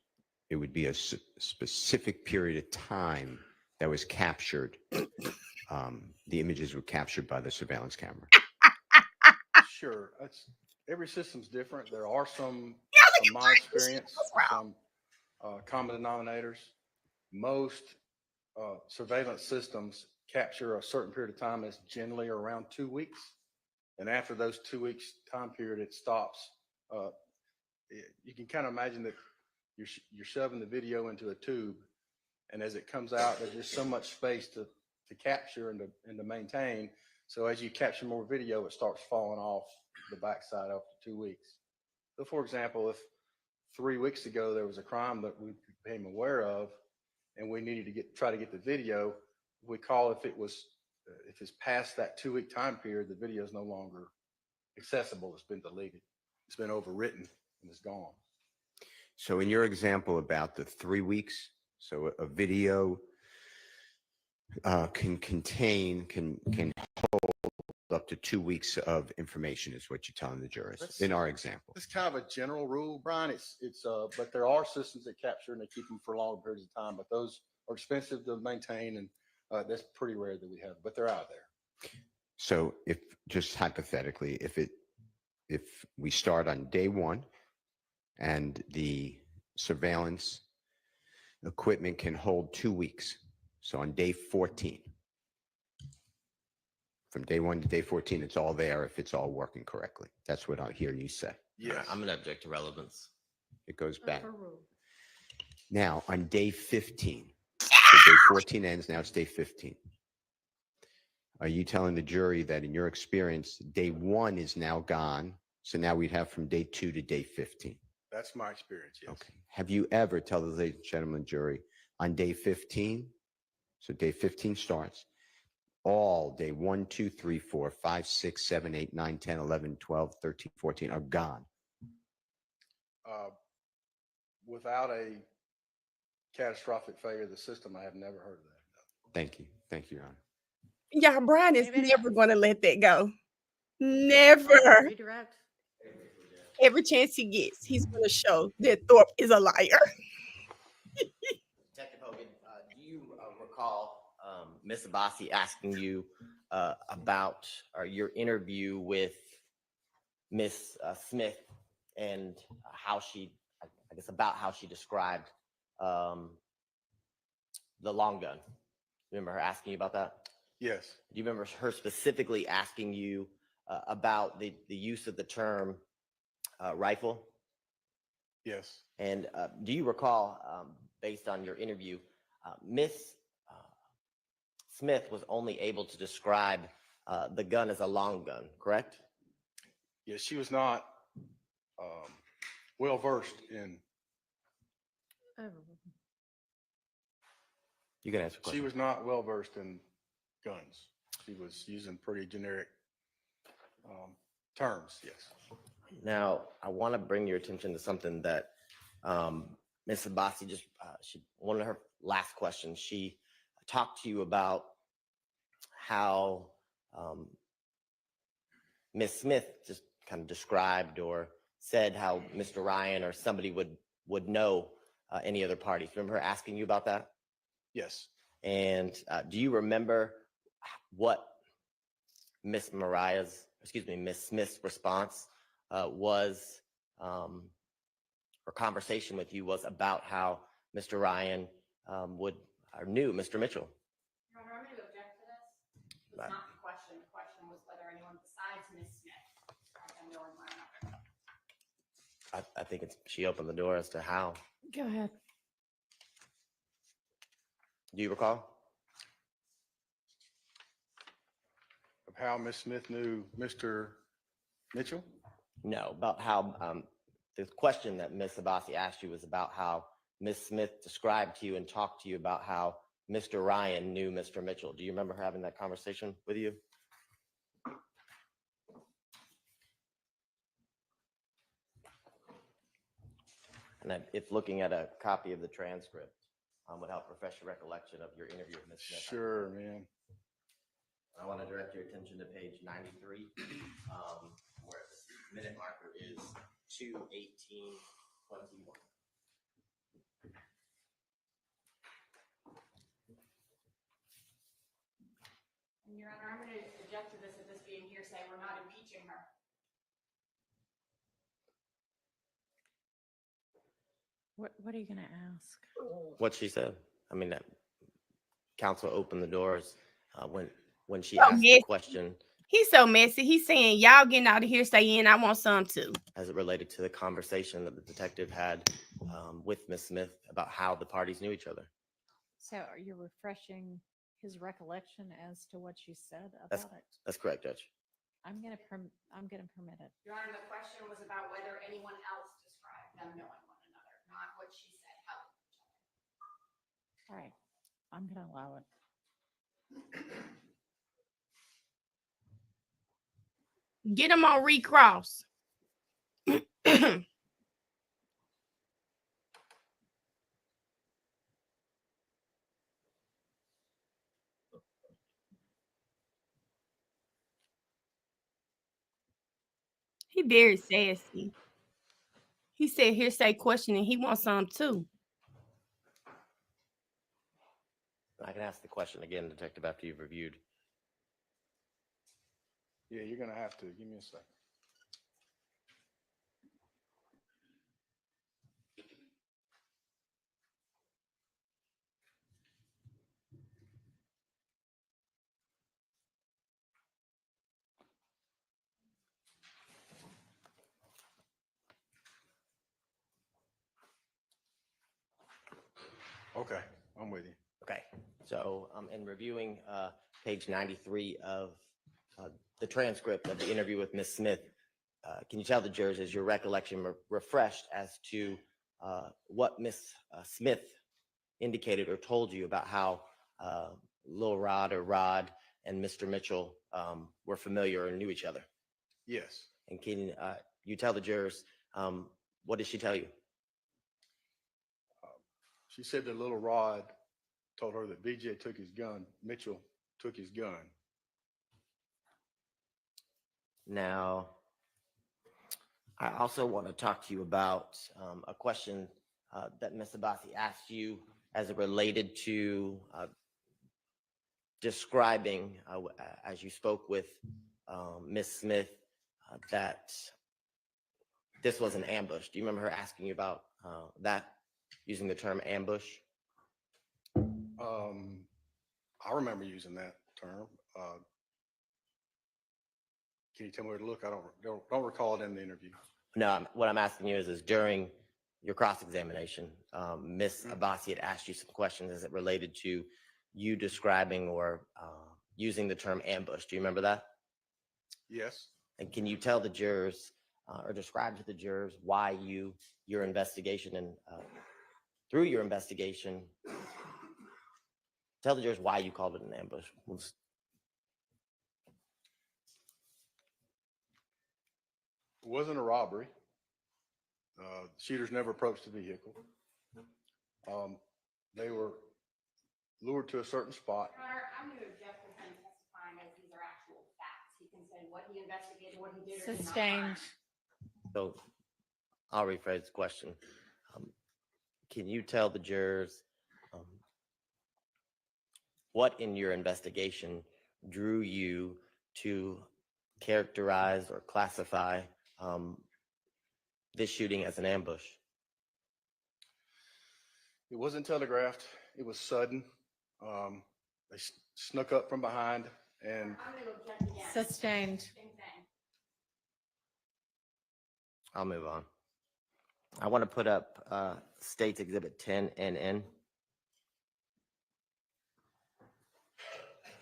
it would be a specific period of time that was captured? The images were captured by the surveillance camera. Sure, every system's different. There are some, look from at my Mike. experience, What's wrong? some common denominators. Most surveillance systems capture a certain period of time that's generally around 2 weeks. And after those 2 weeks time period, it stops. You can kind of imagine that you're shoving the video into a tube, and as it comes out, there's just so much space to capture and to maintain. So as you capture more video, it starts falling off the backside after 2 weeks. So for example, if 3 weeks ago there was a crime that we became aware of and we needed to try to get the video, we call if it's past that 2 week time period, the video is no longer accessible. It's been deleted. It's been overwritten and it's gone. So in your example about the 3 weeks, so a video can hold up to 2 weeks of information, is what you're telling the jurors That's- in our example. It's kind of a general rule, Brian. But there are systems that capture and they keep them for longer periods of time, but those are expensive to maintain, and that's pretty rare that we have, but they're out there. So if, just hypothetically, if we start on day 1 and the surveillance equipment can hold 2 weeks, so on day 14, from day 1 to day 14, it's all there if it's all working correctly. That's what I hear you say. Yes. I'm going to object to relevance. It goes back. Overruled. Now, on day 15, so day 14 ends, now it's day 15. Are you telling the jury that in your experience, day 1 is now gone? So now we'd have from day 2 to day 15. That's my experience, yes. Okay. Have you ever, tell the ladies and gentlemen jury, on day 15, so day 15 starts, all day 1, 2, 3, 4, 5, 6, 7, 8, 9, 10, 11, 12, 13, 14 are gone? Without a catastrophic failure of the system, I have never heard of that. No. Thank you. Thank you, Your Honor. Yeah, Brian is Maybe never going to let that go. Never. Redirect. Every chance he gets, he's going to show that Thorpe is a liar. Detective Hogan, do you recall Ms. Abbasi asking you about your interview with Ms. Smith and how she, I guess, about how she described the long gun? Remember her asking you about that? Yes, Do you remember her specifically asking you about the use of the term rifle? yes. And do you recall, based on your interview, Miss Smith was only able to describe the gun as a long gun, correct? Yes, she was not well-versed in, Overruled. You can answer the she question. was not well-versed in guns. She was using pretty generic terms, yes. Now, I want to bring your attention to something that Ms. Abbasi just, one of her last questions, she talked to you about how Ms. Smith just kind of described or said how Mr. Ryan or somebody would know any other parties. Remember her asking you about that? Yes. And do you remember what Miss Smith's response was, or conversation with you was about how Mr. Ryan knew Mr. Mitchell. Your Honor, I'm going to object to this. It's Right. not the question. The question was whether anyone besides Ms. Smith had them knowing one another. I think she opened the door as to how. Go ahead. Do you recall? Of how Ms. Smith knew Mr. Mitchell? No, about how, the question that Ms. Abbasi asked you was about how Ms. Smith described to you and talked to you about how Mr. Ryan knew Mr. Mitchell. Do you remember having that conversation with you? And if looking at a copy of the transcript would help refresh your recollection of your interview with Ms. Smith. Sure, man. I want to direct your attention to page 93, where the minute marker is 2:18:21. And Your Honor, I'm going to object to this at this being hearsay. We're not impeaching her. What are you going to ask? What she said. I mean, that counsel opened the doors when she Oh, asked the yes. question He's so messy. He's saying, y'all getting out of here, saying, I want some too. as it related to the conversation that the detective had with Ms. Smith about how the parties knew each other. So are you refreshing his recollection as to what you said That's- about it? That's correct, Judge. I'm going to permit it. Your Honor, the question was about whether anyone else described them knowing one another, not what she said, how they knew each other. All right. I'm going to allow it. Get him on recross. He very sassy. He said hearsay question and he wants some too. I can ask the question again, Detective, after you've reviewed. Yeah, you're gonna have to. Give me a second. Okay, I'm with you. Okay, so in reviewing page 93 of the transcript of the interview with Ms. Smith, can you tell the jurors, is your recollection refreshed as to what Ms. Smith indicated or told you about how Lil Rod or Rod and Mr. Mitchell were familiar or knew each other? Yes. And can you tell the jurors, what did she tell you? She said that little Rod told her that BJ took his gun, Mitchell took his gun. Now, I also want to talk to you about a question that Ms. Abbasi asked you as it related to describing, as you spoke with Ms. Smith, that this was an ambush. Do you remember her asking you about that, using the term ambush? I remember using that term. Can you tell me where to look? I don't recall it in the interview. No, what I'm asking you is during your cross-examination, Ms. Abbasi had asked you some questions as it related to you describing or using the term ambush. Do you remember that? Yes. And can you tell the jurors or describe to the jurors why your investigation and through your investigation, tell the jurors why you called it an ambush? It wasn't a robbery. Shooters never approached the vehicle. They were lured to a certain spot. Your Honor, I'm going to object to him testifying as these are actual facts. He can say what he investigated, what he did or did not Sustained. find. So I'll rephrase the question. Can you tell the jurors what in your investigation drew you to characterize or classify this shooting as an ambush? It wasn't telegraphed. It was sudden. They snuck up from behind and Sustained. I'll move on. I want to put up State's Exhibit 10 NN.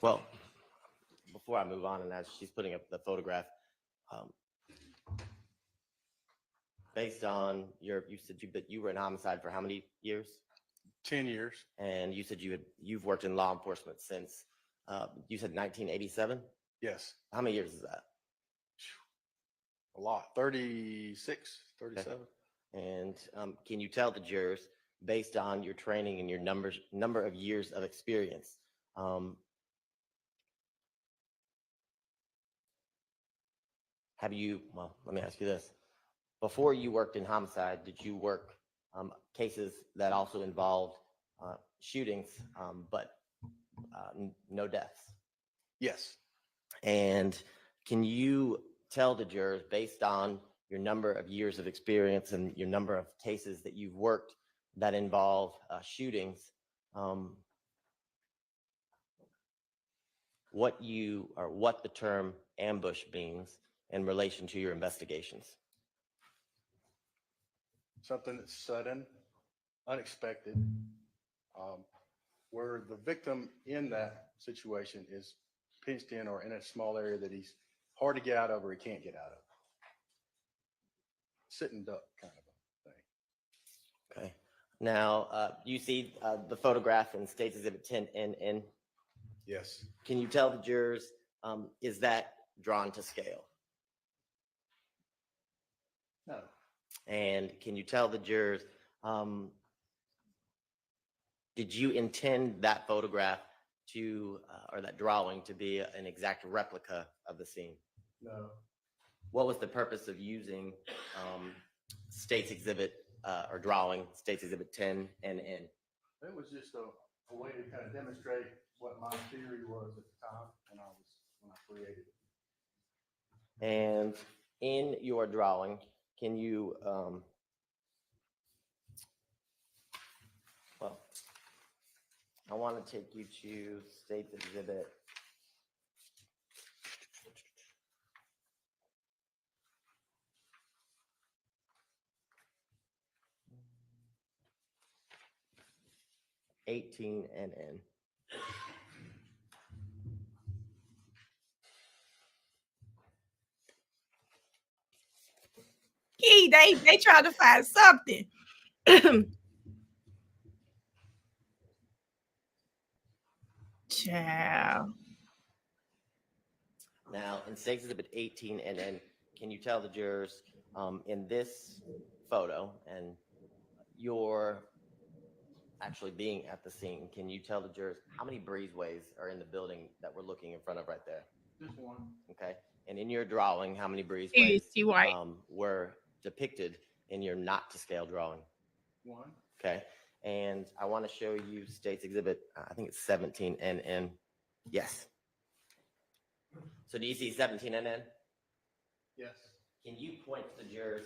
Well, before I move on, and as she's putting up the photograph, based on you said you were in homicide for how many years? 10 years. And you said you've worked in law enforcement since you said 1987. Yes, How many years is that? a lot. 36, 37. And can you tell the jurors, based on your training and your number of years of experience, have you? Well, let me ask you this: before you worked in homicide, did you work cases that also involved shootings, but no deaths? Yes. And can you tell the jurors, based on your number of years of experience and your number of cases that you've worked that involve shootings, what the term ambush means in relation to your investigations? Something that's sudden, unexpected, where the victim in that situation is pinched in or in a small area that he's hard to get out of or he can't get out of. Sit and duck kind of a thing. Okay. Now, you see the photograph in State's Exhibit 10 NN. Yes. Can you tell the jurors, is that drawn to scale? No. And can you tell the jurors, did you intend that photograph to, or that drawing to be an exact replica of the scene? No. What was the purpose of using State's Exhibit or drawing State's Exhibit 10 NN? It was just a way to kind of demonstrate what my theory was at the time when I created it. And in your drawing, can you, well, I want to take you to State's Exhibit 18 NN. Key, they try to find something. Child. Now, in State's Exhibit 18 NN, can you tell the jurors in this photo and you're actually being at the scene, can you tell the jurors how many breezeways are in the building that we're looking in front of right there? Just one. Okay. And in your drawing, how many You breezeways see white. were depicted in your not to scale drawing? One. Okay. And I want to show you State's Exhibit, I think it's 17 NN. Yes. So do you see 17 NN? Yes. Can you point to the jurors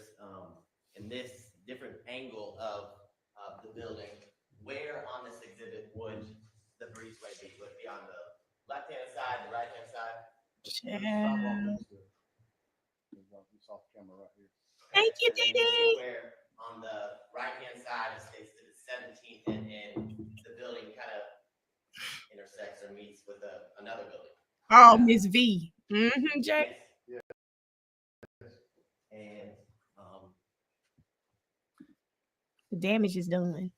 in this different angle of the building, where on this exhibit would the breezeway be? Would it be on the left-hand side, the right-hand side? Child. It's off camera right here. Thank you, And then Dee see Dee. where on the right-hand side of State's Exhibit 17 and the building kind of intersects or meets with another building. Oh, Miss V. Mm-hmm, Jay. Yes. And The damage is done.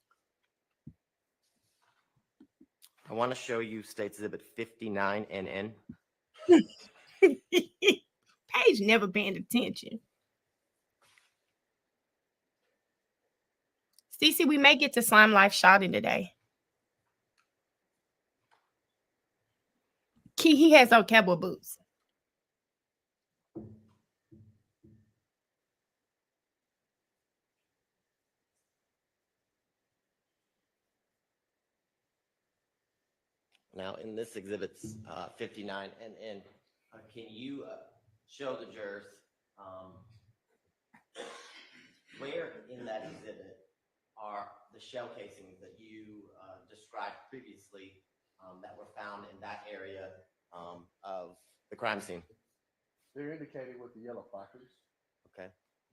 I want to show you State's Exhibit 59 NN. Paige never paying attention. Cece, we may get to Slime Life shouting today. Key, he has on cowboy boots. Now, in this exhibit's 59 NN, can you show the jurors where in that exhibit are the shell casings that you described previously that were found in that area of the crime scene? They're indicated with the yellow placards. Okay.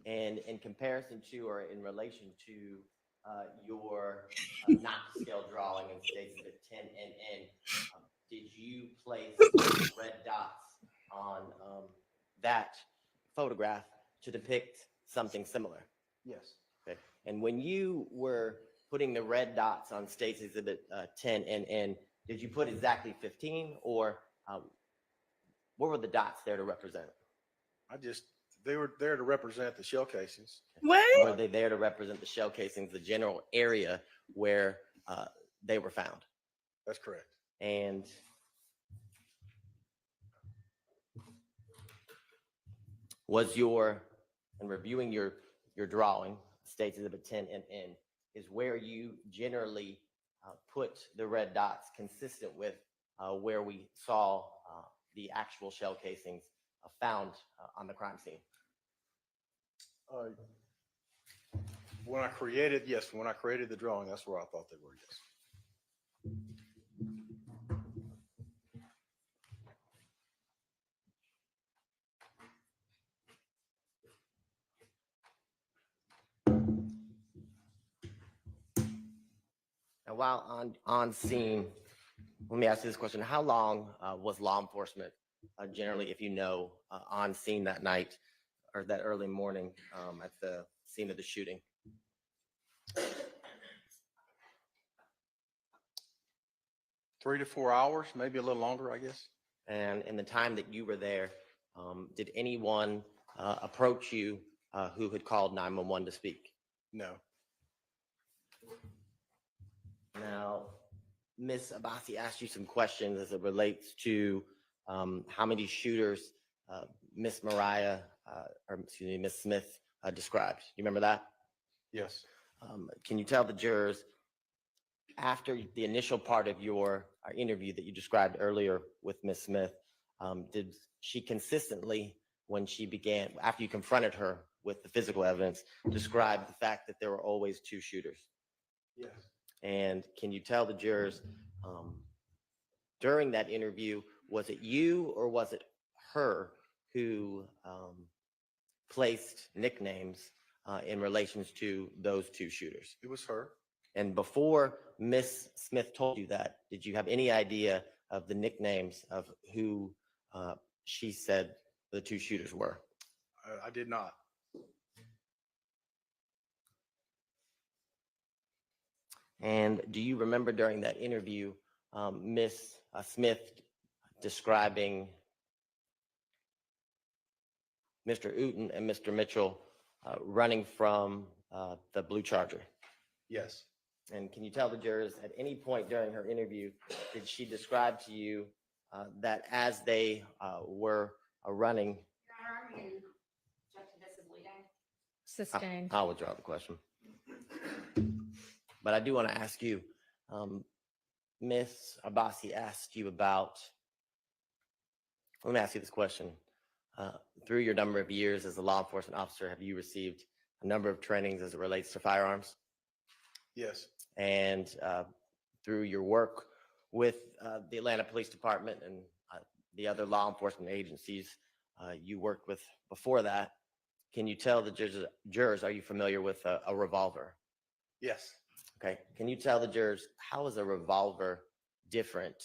And in comparison to or in relation to your not-to-scale drawing in State Exhibit 10NN, did you place red dots on that photograph to depict something similar? Yes. Okay. And when you were putting the red dots on State's Exhibit 10NN, did you put exactly 15, or what were the dots there to represent? They were there to represent the shell casings. What? Were they there to represent the shell casings, the general area where they were found? That's correct. And was in reviewing your drawing, State's Exhibit 10NN, is where you generally put the red dots consistent with where we saw the actual shell casings found on the crime scene? When I created the drawing, that's where I thought they were, yes. And while on scene, let me ask you this question. How long was law enforcement generally, if you know, on scene that night or that early morning at the scene of the shooting? 3 to 4 hours, maybe a little longer, I guess. And in the time that you were there, did anyone approach you who had called 911 to speak? No. Now, Ms. Abbasi asked you some questions as it relates to how many shooters Ms. Ms. Smith described. You remember that? Yes. Can you tell the jurors, after the initial part of your interview that you described earlier with Ms. Smith, did she consistently, after you confronted her with the physical evidence, describe the fact that there were always two shooters? Yes. And can you tell the jurors, during that interview, was it you or was it her who placed nicknames in relations to those two shooters? It was her. And before Miss Smith told you that, did you have any idea of the nicknames of who she said the two shooters were? I did not. And do you remember during that interview, Miss Smith describing Mr. Uten and Mr. Mitchell running from the blue Charger? Yes. And can you tell the jurors at any point during her interview, did she describe to you that as they were running? Your Honor, I'm going to object to this as leading. Sustained. I'll withdraw the question. But I do want to ask you, Ms. Abbasi asked you about, let me ask you this question. Through your number of years as a law enforcement officer, have you received a number of trainings as it relates to firearms? Yes. And through your work with the Atlanta Police Department and the other law enforcement agencies you worked with before that, can you tell the jurors, are you familiar with a revolver? Yes. Okay. Can you tell the jurors, how is a revolver different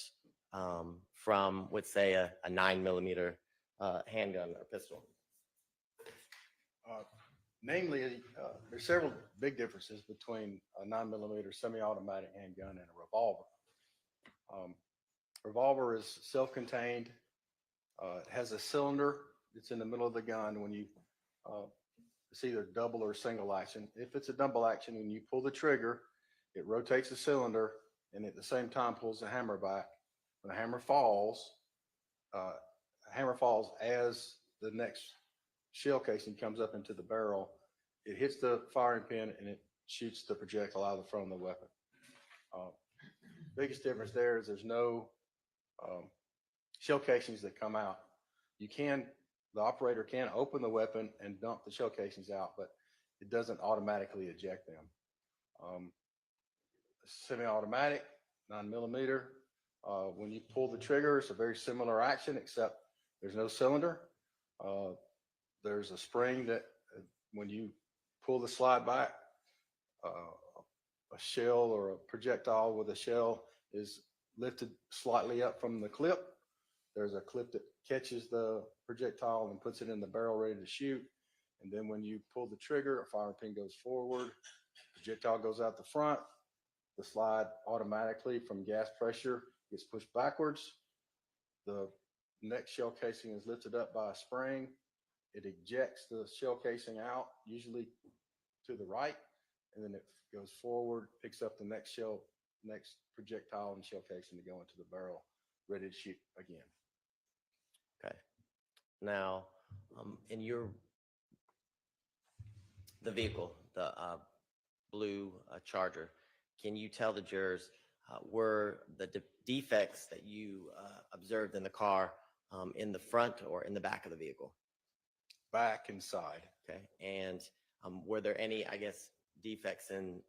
from, let's say, a 9mm handgun or pistol? Namely, there's several big differences between a 9mm semi-automatic handgun and a revolver. Revolver is self-contained. It has a cylinder. It's in the middle of the gun. When you, it's either double or single action. If it's a double action, when you pull the trigger, it rotates the cylinder and at the same time pulls the hammer back. When the hammer falls as the next shell casing comes up into the barrel, it hits the firing pin and it shoots the projectile out of the front of the weapon. Biggest difference there is there's no shell casings that come out. The operator can open the weapon and dump the shell casings out, but it doesn't automatically eject them. Semi-automatic, 9mm. When you pull the trigger, it's a very similar action, except there's no cylinder. There's a spring that when you pull the slide back, a shell or a projectile with a shell is lifted slightly up from the clip. There's a clip that catches the projectile and puts it in the barrel ready to shoot. And then when you pull the trigger, a firing pin goes forward, projectile goes out the front. The slide automatically from gas pressure gets pushed backwards. The next shell casing is lifted up by a spring. It ejects the shell casing out, usually to the right, and then it goes forward, picks up the next projectile and shell casing to go into the barrel, ready to shoot again. Okay. Now, in the vehicle, the blue Charger, can you tell the jurors were the defects that you observed in the car in the front or in the back of the vehicle? Back and side. Okay. And were there any, I guess, defects in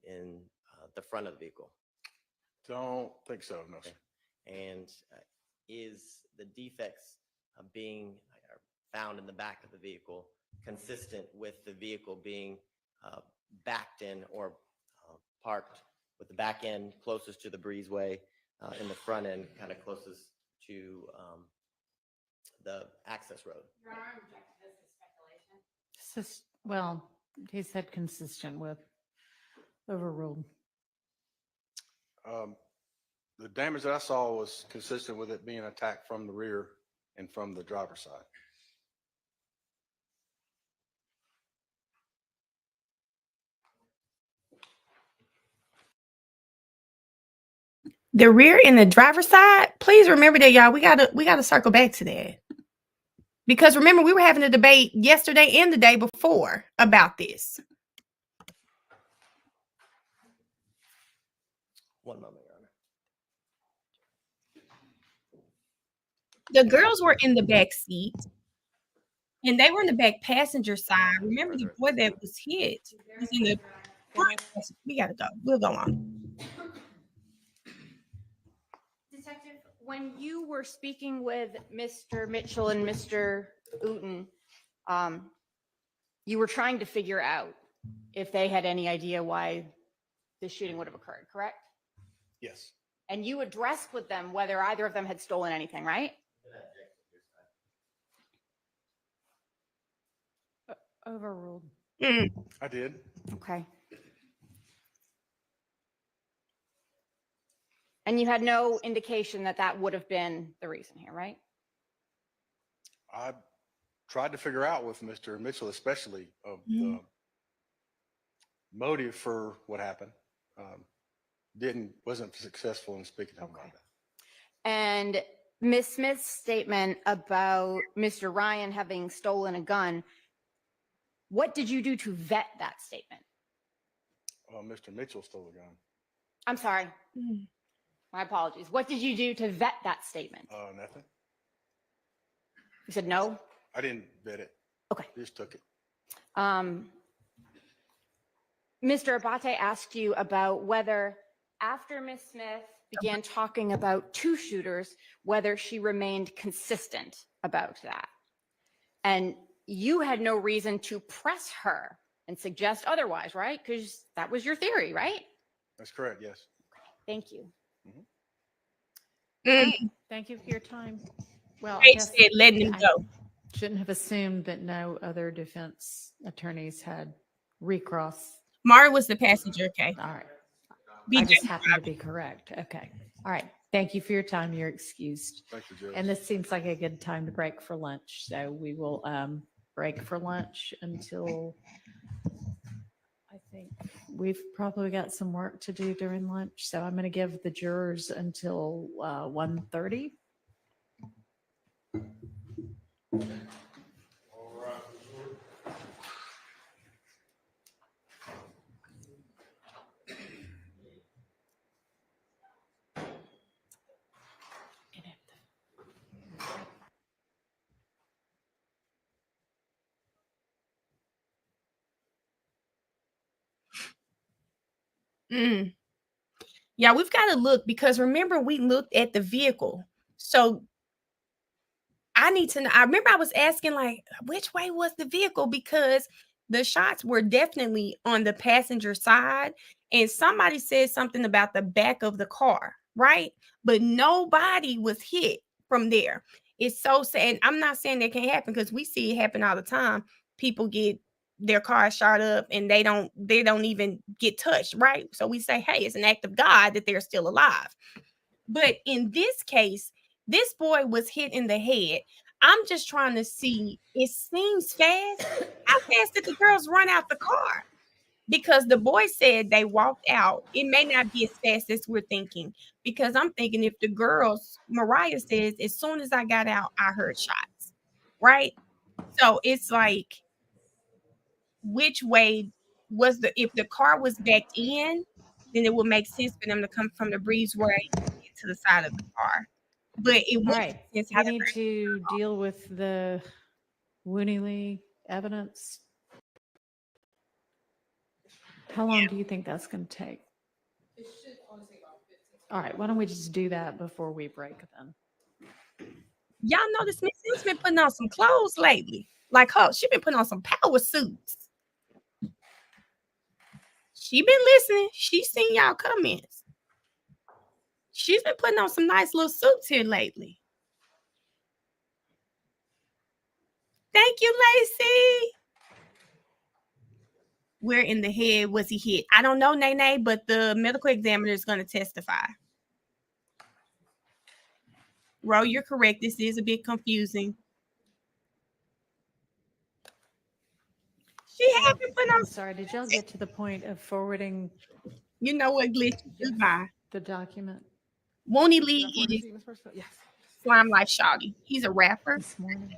the front of the vehicle? Don't think so, no, sir. And is the defects being found in the back of the vehicle consistent with the vehicle being backed in or parked with the back end closest to the breezeway in the front end kind of closest to the access road? Your Honor, I'm objecting to this is speculation. Well, he said consistent with, overruled. The damage that I saw was consistent with it being attacked from the rear and from the driver's side. The rear and the driver's side, please remember that, y'all. We gotta circle back to that. Because remember, we were having a debate yesterday and the day before about this. One moment, Your Honor. The girls were in the back seat and they were in the back passenger side. Remember, the boy that was hit was in the front. We gotta go. We'll go on. Detective, when you were speaking with Mr. Mitchell and Mr. Uten, you were trying to figure out if they had any idea why the shooting would have occurred, correct? Yes. And you addressed with them whether either of them had stolen anything, right? Overruled. I did. Okay. And you had no indication that that would have been the reason here, right? I tried to figure out with Mr. Mitchell, especially of the motive for what happened. Wasn't successful in speaking to him about that. And Ms. Smith's statement about Mr. Ryan having stolen a gun, what did you do to vet that statement? Mr. Mitchell stole a gun. I'm sorry. My apologies. What did you do to vet that statement? Nothing. You said no? I didn't vet it. Okay. Just took it. Mr. Abate asked you about whether after Ms. Smith began talking about two shooters, whether she remained consistent about that. And you had no reason to press her and suggest otherwise, right? Because that was your theory, right? That's correct, yes. Thank you. All right. Thank you for your time. Well, I They guess said letting him I go. shouldn't have assumed that no other defense attorneys had recross. Mara was the passenger, okay? All right. BJ I just happen to be correct. Okay. All right. Thank you for your time. You're excused. Thank you, Judge. And this seems like a good time to break for lunch. So we will break for lunch until, I think we've probably got some work to do during lunch. So I'm going to give the jurors until 1:30. Mm. Yeah, we've got to look because remember we looked at the vehicle. So I need to know. I remember I was asking like, which way was the vehicle? Because the shots were definitely on the passenger side, and somebody said something about the back of the car, right? But nobody was hit from there. It's so sad. I'm not saying that can't happen because we see it happen all the time. People get their car shot up and they don't even get touched, right? So we say, hey, it's an act of God that they're still alive. But in this case, this boy was hit in the head. I'm just trying to see, it seems fast. How fast did the girls run out the car? Because the boy said they walked out. It may not be as fast as we're thinking. Because I'm thinking if the girls, Mariah says, as soon as I got out, I heard shots. Right? So it's like, which way was if the car was backed in, then it would make sense for them to come from the breezeway to the side of the car. But it All wouldn't right, make sense we how the need to deal with the Wooney Lee evidence. How long do you think that's going to take? All right, why don't we just do that before we break then? y'all notice Miss Hill's been putting on some clothes lately. Like her, she been putting on some power suits. She been listening. She seen y'all comments. She's been putting on some nice little suits here lately. Thank you, Lacey. Where in the head was he hit? I don't know, Nene, but the medical examiner is going to testify. Ro, you're correct. This is a bit confusing. She had been putting on. I'm sorry, did y'all get to the point of forwarding You know what, Glitch? Goodbye. the document Wooney Lee is Yes. Slime Life Shawty. He's a rapper. this morning?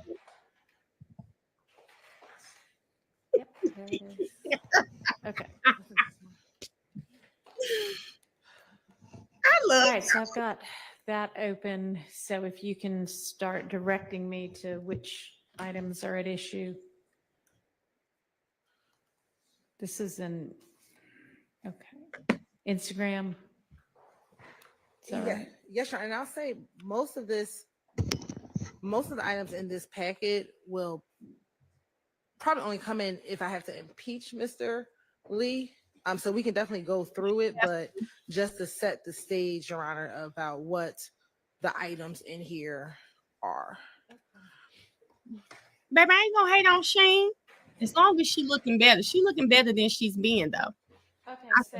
Yep, there it is. Okay. I love All right, so I've got that open. So if you can start directing me to which items are at issue. This is an, okay, Instagram. Is that right? Yes, sir. And I'll say most of the items in this packet will probably only come in if I have to impeach Mr. Lee. So we can definitely go through it, but just to set the stage, Your Honor, about what the items in here are. Baby, I ain't gonna hate on Shane. As long as she looking better. She looking better than she's been, though. Okay, so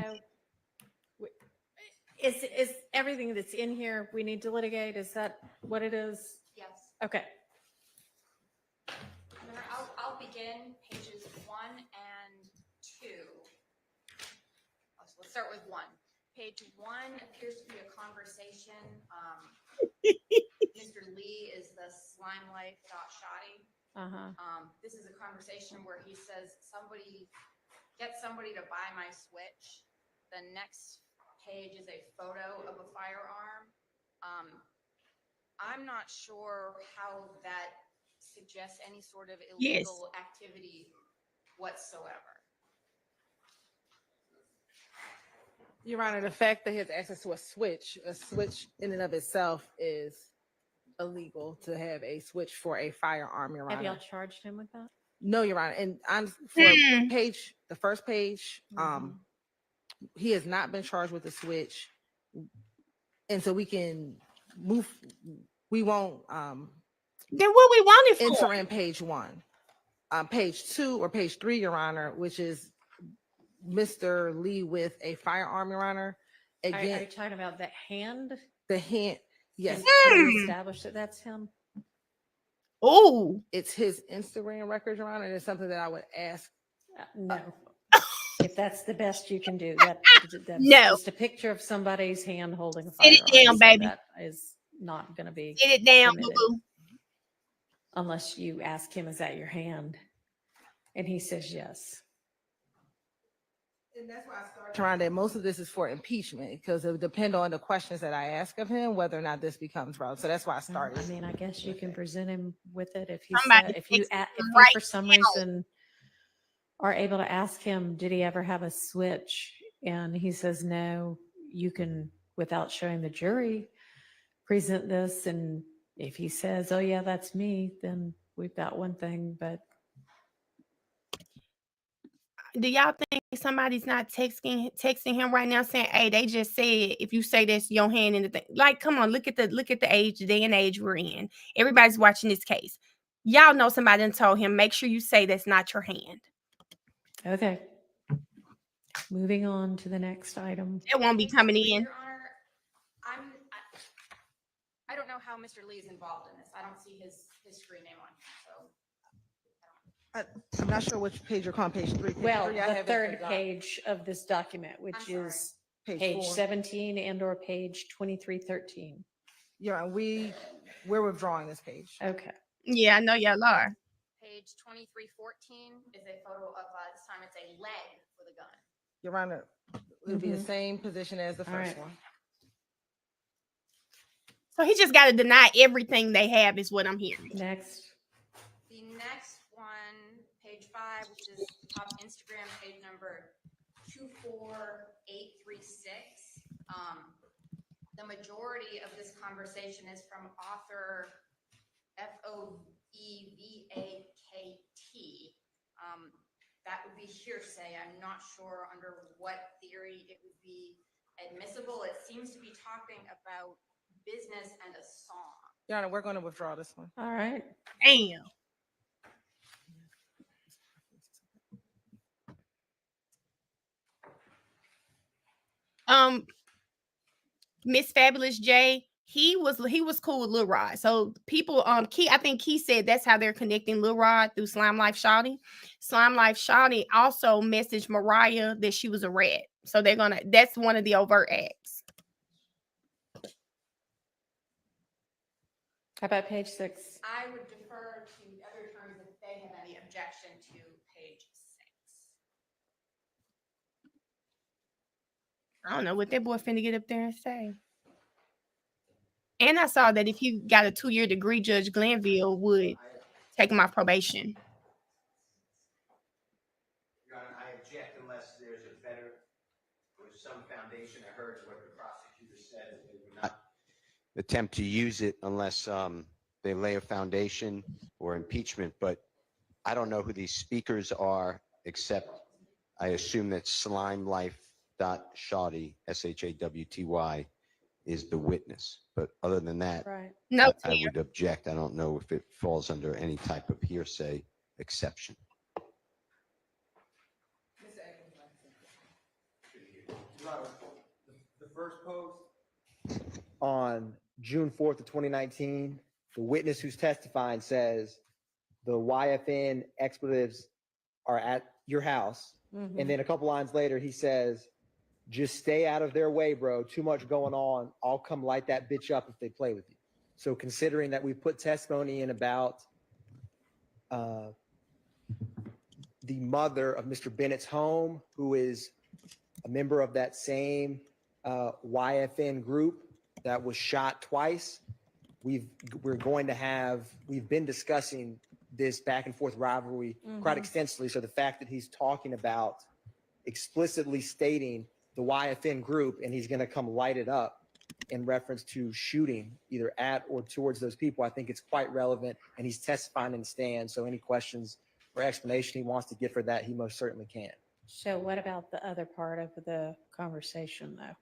is everything that's in here we need to litigate? Is that what it is? Yes. Okay. I'll begin pages 1 and 2. Let's start with 1. Page 1 appears to be a conversation. Mr. Lee is the slime life shotty. This is a conversation where he says, get somebody to buy my switch. The next page is a photo of a firearm. I'm not sure how that suggests any sort of illegal activity whatsoever. Your Honor, the fact that he has access to a switch in and of itself is illegal to have a switch for a firearm, Your Have y'all Honor. charged him with that? No, Your Honor. And on for the first page, he has not been charged with the switch. And so we can move, we won't Then what we want it for? enter in page 1. Page 2 or page 3, Your Honor, which is Mr. Lee with a firearm, Your Honor. Are you Again, talking about that hand? the hand, yes, Can we establish that that's him? Oh, it's his Instagram record, Your Honor. And it's something that I would ask. No. If that's the best you can do, that's No. just a picture of somebody's hand holding a Sit firearm. it down, so baby. That is not going to be sit it down, permitted. boo-boo. Unless you ask him, is that your hand? And he says yes. And that's why I started around that most of this is for impeachment because it would depend on the questions that I ask of him, whether or not this becomes relevant. So that's why I Well, started. I mean, I guess you can present him with it if you Somebody if you text him if you right for some now. reason are able to ask him, did he ever have a switch and he says, no, you can, without showing the jury, present this. And if he says, oh yeah, that's me, then we've got one thing, but Do y'all think somebody's not texting him right now saying, hey, they just said if you say this, your hand in the thing. Like, come on, look at the age, the day and age we're in. Everybody's watching this case. Y'all know somebody done told him, make sure you say that's not your hand. okay. Moving on to the next item. It won't be coming in. Your Honor, I don't know how Mr. Lee is involved in this. I don't see his screen name on here, so. I'm not sure which page you're on, page 3. Well, the third page of this document, I'm which sorry. is Page page 4. 17 and or page 2313. Yeah, we're withdrawing this page. Okay. Yeah, I know y'all are. Page 2314 is a photo of, this time it's a leg for the gun. Your Honor, it would be the Mhm. same position as the All first right. one. So he just got to deny everything they have is what I'm hearing. Next. The next one, page 5, which is top Instagram, page number 24836. The majority of this conversation is from author FOEVAKT. That would be hearsay. I'm not sure under what theory it would be admissible. It seems to be talking about business and a song. Your Honor, we're going to withdraw this one. All right. Damn. Miss Fabulous J, he was cool with Lil Rod. So people, Key, I think Key said that's how they're connecting Lil Rod through Slime Life Shawty. Slime Life Shawty also messaged Mariah that she was a rat. So that's one of the overt acts. How about page 6? I would defer to other attorneys if they have any objection to page 6. I don't know what that boy finna get up there and say. And I saw that if you got a 2-year degree, Judge Glanville would take him off probation. Your Honor, I object unless there's a better, or some foundation. I heard what the prosecutor said, that they would not attempt to use it unless they lay a foundation or impeachment, but I don't know who these speakers are, except I assume that slimelife.shawty, SHAWTY, is the witness. But other than that, Right. No, I would object. I don't know if it falls under any type of hearsay exception. The first post on June 4th of 2019, the witness who's testifying says the YFN expletives are at your house. Mhm. And then a couple lines later, he says, just stay out of their way, bro. Too much going on. I'll come light that bitch up if they play with you. So considering that we put testimony in about the mother of Mr. Bennett's home, who is a member of that same YFN group that was shot twice, we've been discussing this back and forth rivalry quite extensively. So the fact that he's talking about explicitly stating the YFN group and he's going to come light it up in reference to shooting either at or towards those people, I think it's quite relevant, and he's testifying in the stand. So any questions or explanation he wants to give for that, he most certainly can. So what about the other part of the conversation, though?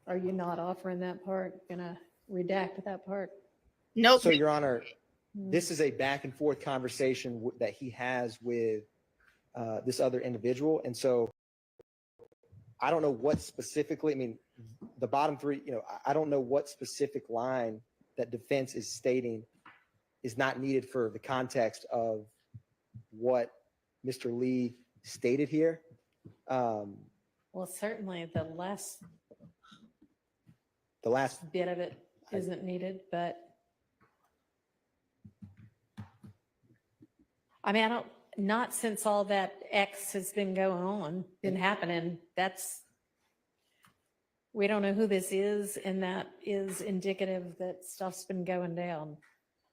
Are you not offering that part? Gonna redact that part? nope. So, Your Honor, this is a back and forth conversation that he has with this other individual. And so I don't know what specifically, I mean, the bottom three, I don't know what specific line that defense is stating is not needed for the context of what Mr. Lee stated here. Well, certainly the last bit of it isn't needed, but I mean, not since all that X has been happening. We don't know who this is, and that is indicative that stuff's been going down.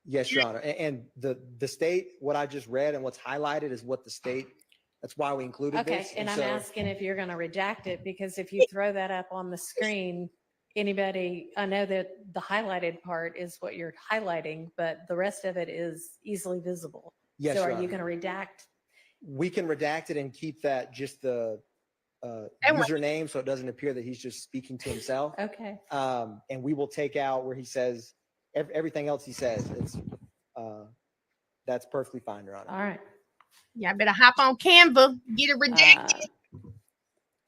Yes, Your Honor. And the state, what I just read and what's highlighted is what the state That's why we included Okay, this. and I'm so- asking if you're going to redact it, because if you throw that up on the screen, anybody, I know that the highlighted part is what you're highlighting, but the rest of it is easily visible. Yes, So Your are you Honor. going to redact? We can redact it and keep that just the And what- username, so it doesn't appear that he's just speaking to himself. Okay. And we will take out where he says, everything else he says, that's perfectly fine, Your Honor. All right. Y'all better hop on Canva, get it redacted.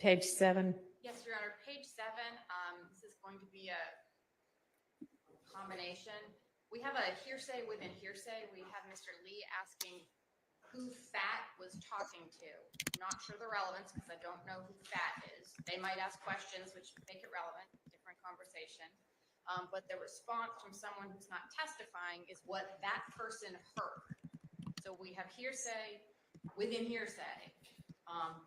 Page 7. Yes, Your Honor, page 7, this is going to be a combination. We have a hearsay within hearsay. We have Mr. Lee asking who Fat was talking to. Not sure the relevance because I don't know who Fat is. They might ask questions which make it relevant, different conversation. But the response from someone who's not testifying is what that person heard. So we have hearsay within hearsay.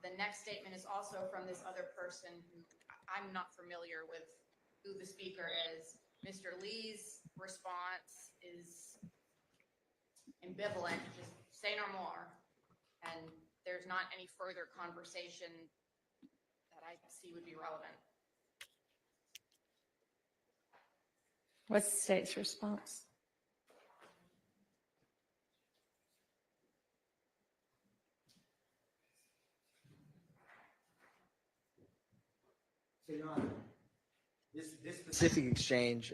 The next statement is also from this other person who I'm not familiar with who the speaker is. Mr. Lee's response is ambivalent, just say no more. And there's not any further conversation that I see would be relevant. What's the state's response? So, Your Honor, this specific exchange,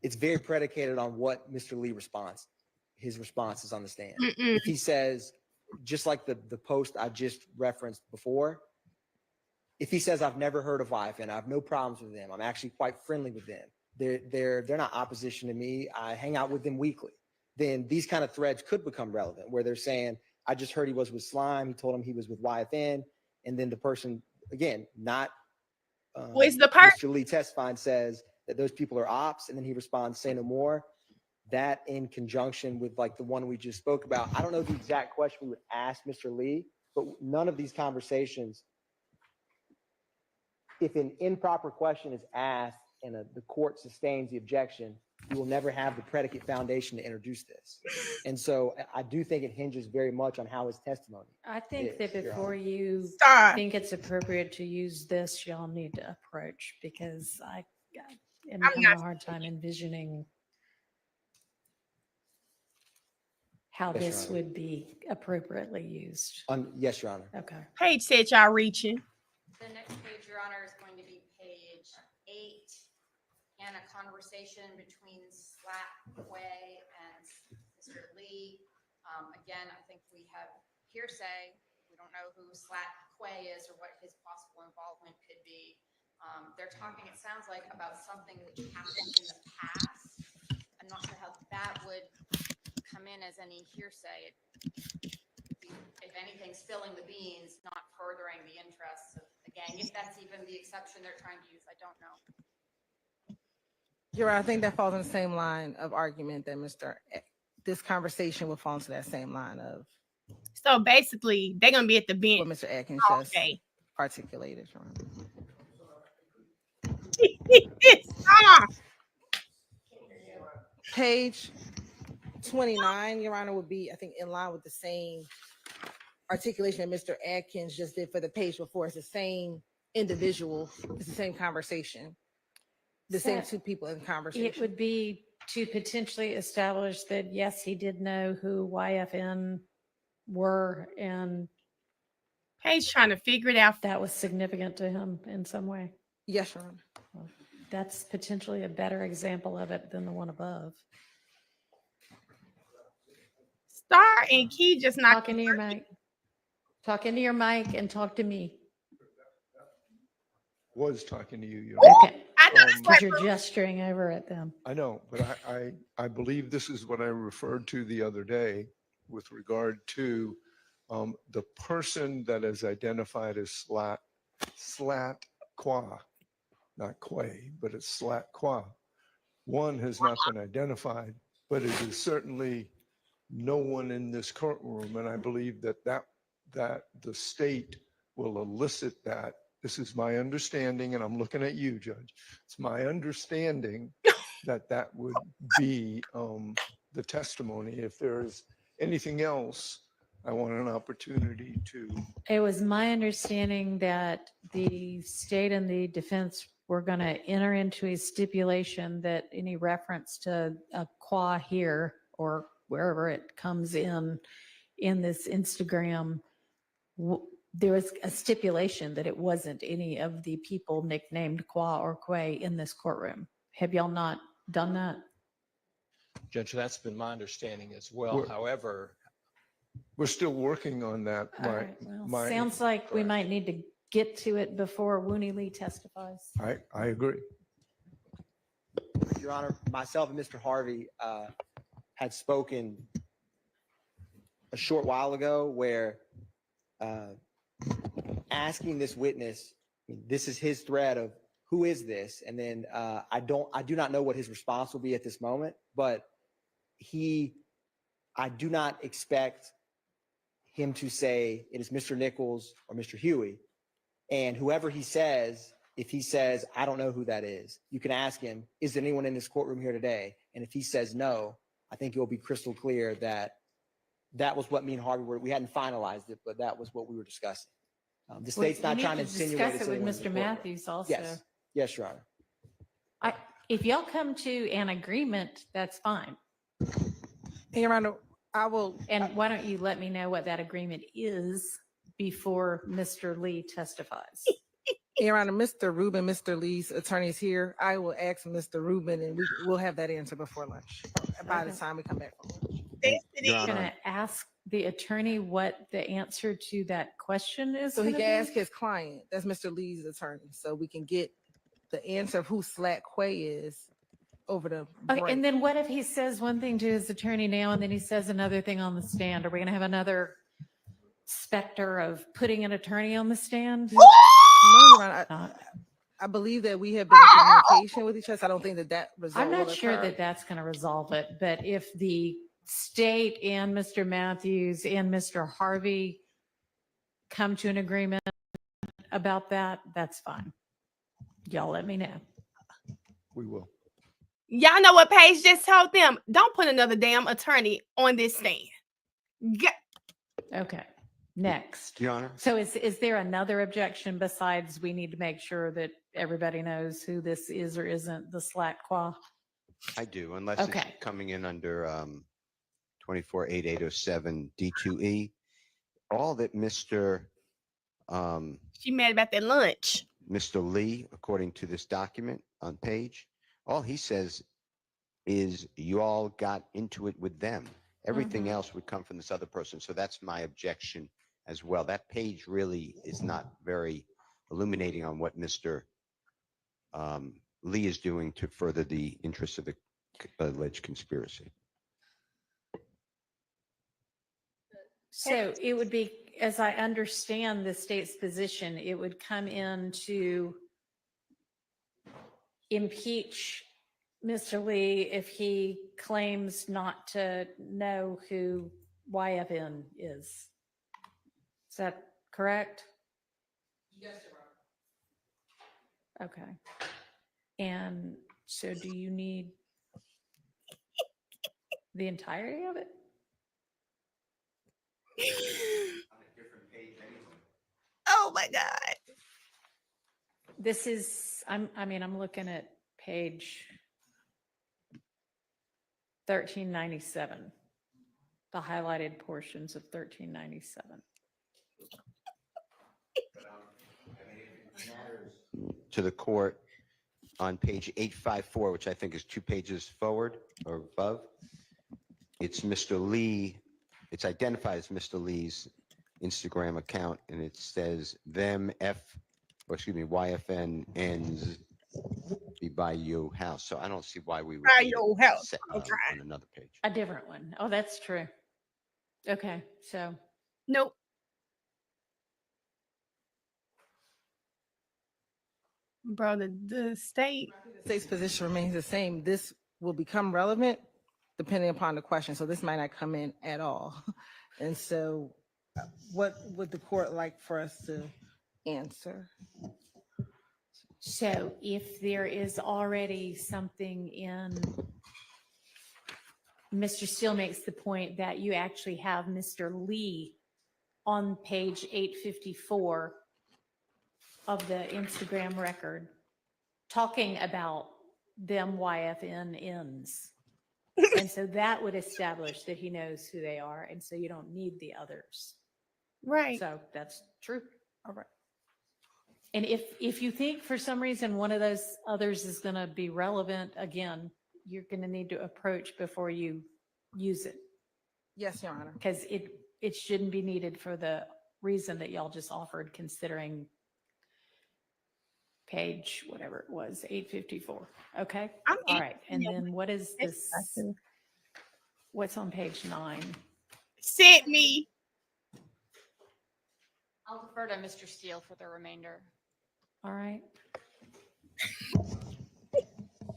it's very predicated on what Mr. Lee his response is on the stand. Mm-mm. If he says, just like the post I just referenced before, if he says, I've never heard of YFN, I have no problems with them, I'm actually quite friendly with them, they're not opposition to me, I hang out with them weekly, then these kind of threads could become relevant, where they're saying, I just heard he was with Slime, he told him he was with YFN, and then the person, again, not Where's the part? Mr. Lee testifying, says that those people are ops, and then he responds, say no more. That in conjunction with like the one we just spoke about, I don't know the exact question we would ask Mr. Lee, but none of these conversations, if an improper question is asked and the court sustains the objection, you will never have the predicate foundation to introduce this. And so I do think it hinges very much on how his testimony. I think that Yes, Your before Honor. you Stop. think it's appropriate to use this, y'all need to approach, because I am I'm having not- a hard time envisioning how Yes, Your this Honor. would be appropriately used. Yes, Your Honor. Okay. Page said y'all reaching. The next page, Your Honor, is going to be page 8, and a conversation between Quay and Mr. Lee. Again, I think we have hearsay. We don't know who Quay is or what his possible involvement could be. They're talking, it sounds like, about something which happened in the past. I'm not sure how that would come in as any hearsay. If anything, spilling the beans, not furthering the interests of the gang, if that's even the exception they're trying to use, I don't know. You're right. I think that falls in the same line of argument that this conversation would fall into that same line of So basically, they're gonna be at the what bench Mr. Atkins all just day. articulated. Your Honor. Stop. Page 29, Your Honor, would be, I think, in line with the same articulation that Mr. Atkins just did for the page before. It's the same individual. It's the same conversation. The same So two people in It conversation. would be to potentially establish that, yes, he did know who YFN were, and Page trying to figure it out. that was significant to him in some way. Yes, Your Honor. That's potentially a better example of it than the one above. Star and Key just not. Talk into your mic. Talk into your mic and talk to me. Was talking to you, Your Okay, I know that's Um, like because you're gesturing over at them. I know, but I believe this is what I referred to the other day with regard to the person that is identified as Slat Qua, not Quay, but it's Slat Qua. One has not been identified, but it is certainly no one in this courtroom, and I believe that the state will elicit that. This is my understanding, and I'm looking at you, Judge. It's my understanding that would be the testimony. If there's anything else, I want an opportunity to, It was my understanding that the state and the defense were going to enter into a stipulation that any reference to a qua here or wherever it comes in this Instagram, there was a stipulation that it wasn't any of the people nicknamed qua or quay in this courtroom. Have y'all not done that? Judge, that's been my understanding as well. We're- However, we're still working on that. All My- right, well, my- sounds like we might need to get to it before Wooney Lee testifies. I agree. Your Honor, myself and Mr. Harvey had spoken a short while ago where asking this witness, this is his thread of who is this? And then I do not know what his response will be at this moment, but I do not expect him to say it is Mr. Nichols or Mr. Huey. And whoever he says, if he says, I don't know who that is, you can ask him, is there anyone in this courtroom here today? And if he says no, I think it will be crystal clear that that was what me and Harvey were, we hadn't finalized it, but that was what we were discussing. The state's not trying to insinuate. Discuss it's it with anyone in the Mr. courtroom. Matthews also. Yes, yes, Your Honor. If y'all come to an agreement, that's fine. Your Honor, I will, And why don't you let me know what that agreement is before Mr. Lee testifies? Your Honor, Mr. Rubin, Mr. Lee's attorney is here. I will ask Mr. Rubin and we'll have that answer before lunch, by the Okay. time we come back from lunch. Your Going Honor, to ask the attorney what the answer to that question is. So he gonna can be? ask his client, that's Mr. Lee's attorney, so we can get the answer of who Slack Quay is over the Okay, break. and then what if he says one thing to his attorney now and then he says another thing on the stand? Are we going to have another specter of putting an attorney on the stand? No, Your Honor, Not- I believe that we have been in communication with each other. So I don't think that result I'm not will sure occur. that that's going to resolve it, but if the state and Mr. Matthews and Mr. Harvey come to an agreement about that, that's fine. Y'all let me know. We will. Y'all know what Paige just told them? Don't put another damn attorney on this stand. Okay, next. Your Honor, So is there another objection besides we need to make sure that everybody knows who this is or isn't the slack qua? I do, unless it's Okay. coming in under 248807 D2E. All that Mr. She mad about that lunch. Mr. Lee, according to this document on page, all he says is you all got into it with them. Everything Mhm. else would come from this other person. So that's my objection as well. That page really is not very illuminating on what Mr. Lee is doing to further the interests of the alleged conspiracy. So it would be, as I understand the state's position, it would come in to impeach Mr. Lee if he claims not to know who YFN is. Is that correct? Yes, Your Honor. Okay. And so do you need the entirety of it? Oh my God. This is, I'm looking at page 1397, the highlighted portions of 1397. To the court on page 854, which I think is 2 pages forward or above. It's Mr. Lee. It's identified as Mr. Lee's Instagram account, and it says YFN ends be by your house. So I don't see why we would By need it your house. set Okay. on another page. A different one. Oh, that's true. Okay, so Nope. Bro, the state. The state's position remains the same. This will become relevant depending upon the question. So this might not come in at all. And so what would the court like for us to answer? So if there is already something in Mr. Steele makes the point that you actually have Mr. Lee on page 854 of the Instagram record talking about them YFNs. And so that would establish that he knows who they are. And so you don't need the others. Right. So that's true. All right. And if you think for some reason one of those others is going to be relevant, again, you're going to need to approach before you use it, Yes, Your Honor. because it shouldn't be needed for the reason that y'all just offered, considering page, whatever it was, 854. Okay. I'm All right. And yeah, then what is it's this? What's on page 9? Sent me. I'll defer to Mr. Steele for the remainder. All right.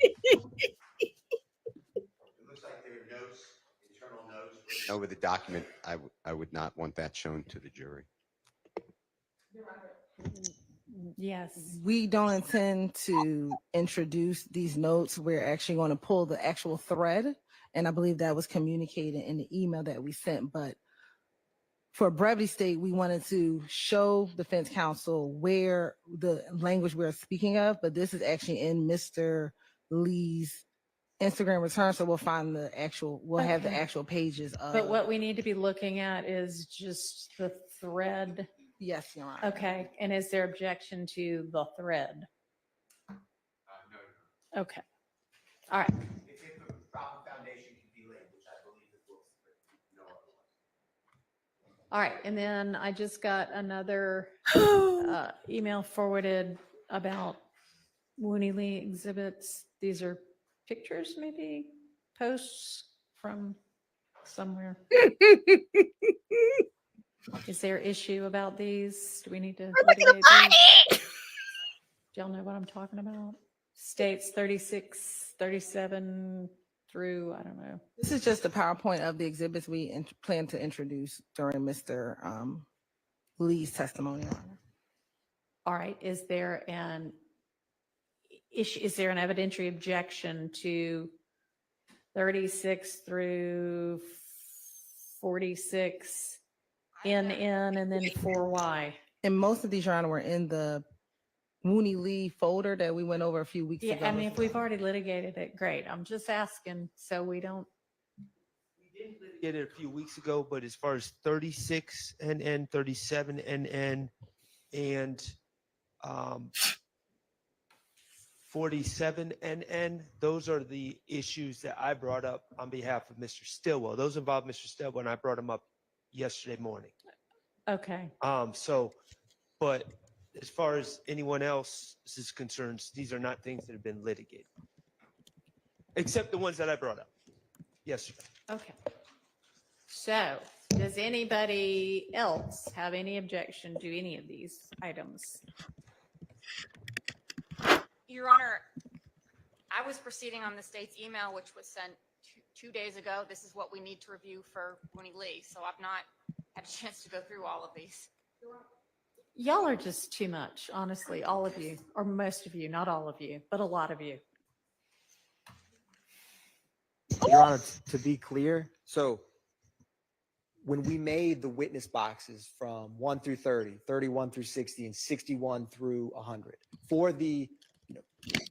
It looks like there are notes, internal notes. Over the document, I would not want that shown to the jury. Yes. We don't intend to introduce these notes. We're actually going to pull the actual thread. And I believe that was communicated in the email that we sent. But for brevity's sake, we wanted to show defense counsel where the language we're speaking of, but this is actually in Mr. Lee's Instagram return. So we'll find the actual, we'll have the Okay. actual pages of. But what we need to be looking at is just the thread. Yes, Your Honor. Okay. And is there objection to the thread? No. Okay. All right. If a proper foundation can be laid, which I believe it will, but no otherwise. All right. And then I just got another email forwarded about Wooney Lee exhibits. These are pictures, maybe posts from somewhere. Is there issue about these? Do we need to Look at the litigate body. these? Do y'all know what I'm talking about? States 36, 37 through, I don't know. This is just the PowerPoint of the exhibits we plan to introduce during Mr. Lee's testimony, Your Honor. All right. Is there an issue? Is there an evidentiary objection to 36 through 46 NN and then 4Y? And most of these, Your Honor, were in the Wooney Lee folder that we went over a few weeks Yeah, ago. I mean, if we've already litigated it, great. I'm just asking so we don't. We did litigate it a few weeks ago, but as far as 36 NN, 37 NN, and 47 NN, those are the issues that I brought up on behalf of Mr. Stillwell. Those involve Mr. Stillwell, and I brought them up yesterday morning. Okay. But as far as anyone else is concerned, these are not things that have been litigated, except the ones that I brought up yesterday. Okay. So does anybody else have any objection to any of these items? Your Honor, I was proceeding on the state's email, which was sent 2 days ago. This is what we need to review for Wooney Lee. So I've not had a chance to go through all of these. Y'all are just too much, honestly, all of you, or most of you, not all of you, but a lot of you. Your Honor, to be clear, so when we made the witness boxes from 1 through 30, 31 through 60, and 61 through 100, for the,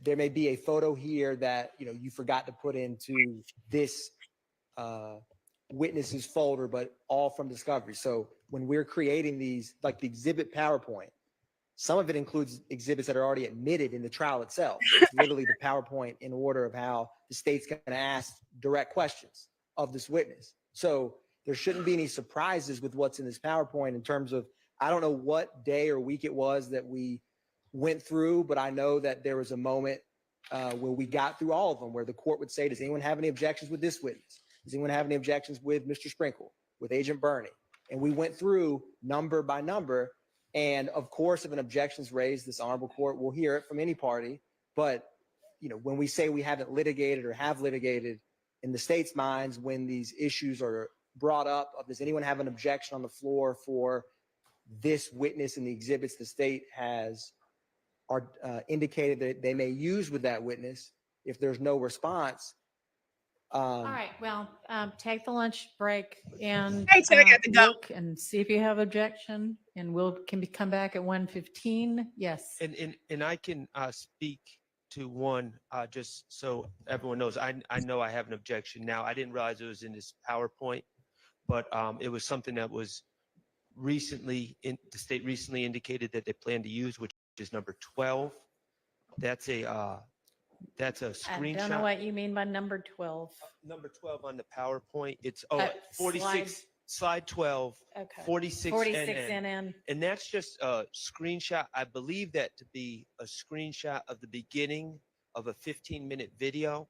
there may be a photo here that, you forgot to put into this witnesses folder, but all from discovery. So when we're creating these, like the exhibit PowerPoint, some of it includes exhibits that are already admitted in the trial itself. It's literally the PowerPoint in order of how the state's going to ask direct questions of this witness. So there shouldn't be any surprises with what's in this PowerPoint in terms of, I don't know what day or week it was that we went through, but I know that there was a moment where we got through all of them, where the court would say, does anyone have any objections with this witness? Does anyone have any objections with Mr. Sprinkle, with Agent Burney? And we went through number by number. And of course, if an objection is raised, this honorable court will hear it from any party. But, when we say we haven't litigated or have litigated, in the state's minds, when these issues are brought up, does anyone have an objection on the floor for this witness and the exhibits the state has indicated that they may use with that witness? If there's no response, All right, well, take the lunch break and Hey, so I got to go. look and see if you have objection, and come back at 1:15. Yes. And I can speak to one, just so everyone knows. I know I have an objection now. I didn't realize it was in this PowerPoint, but it was something that was recently, the state recently indicated that they plan to use, which is number 12. That's a I don't know screenshot. what you mean by number 12. Number 12 on the PowerPoint. It's Slide. 46, slide 12, Okay. 46 46 NN. NN. And that's just a screenshot. I believe that to be a screenshot of the beginning of a 15-minute video.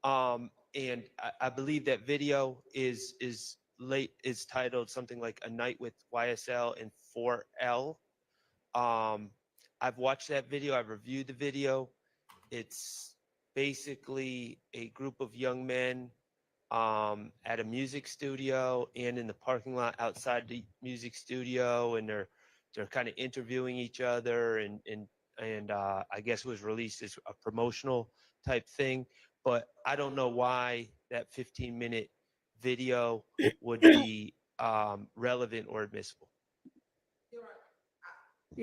And I believe that video is titled something like A Night with YSL and 4L. I've watched that video. I've reviewed the video. It's basically a group of young men at a music studio and in the parking lot outside the music studio, and they're kind of interviewing each other, and I guess it was released as a promotional type thing. But I don't know why that 15-minute video would be relevant or admissible.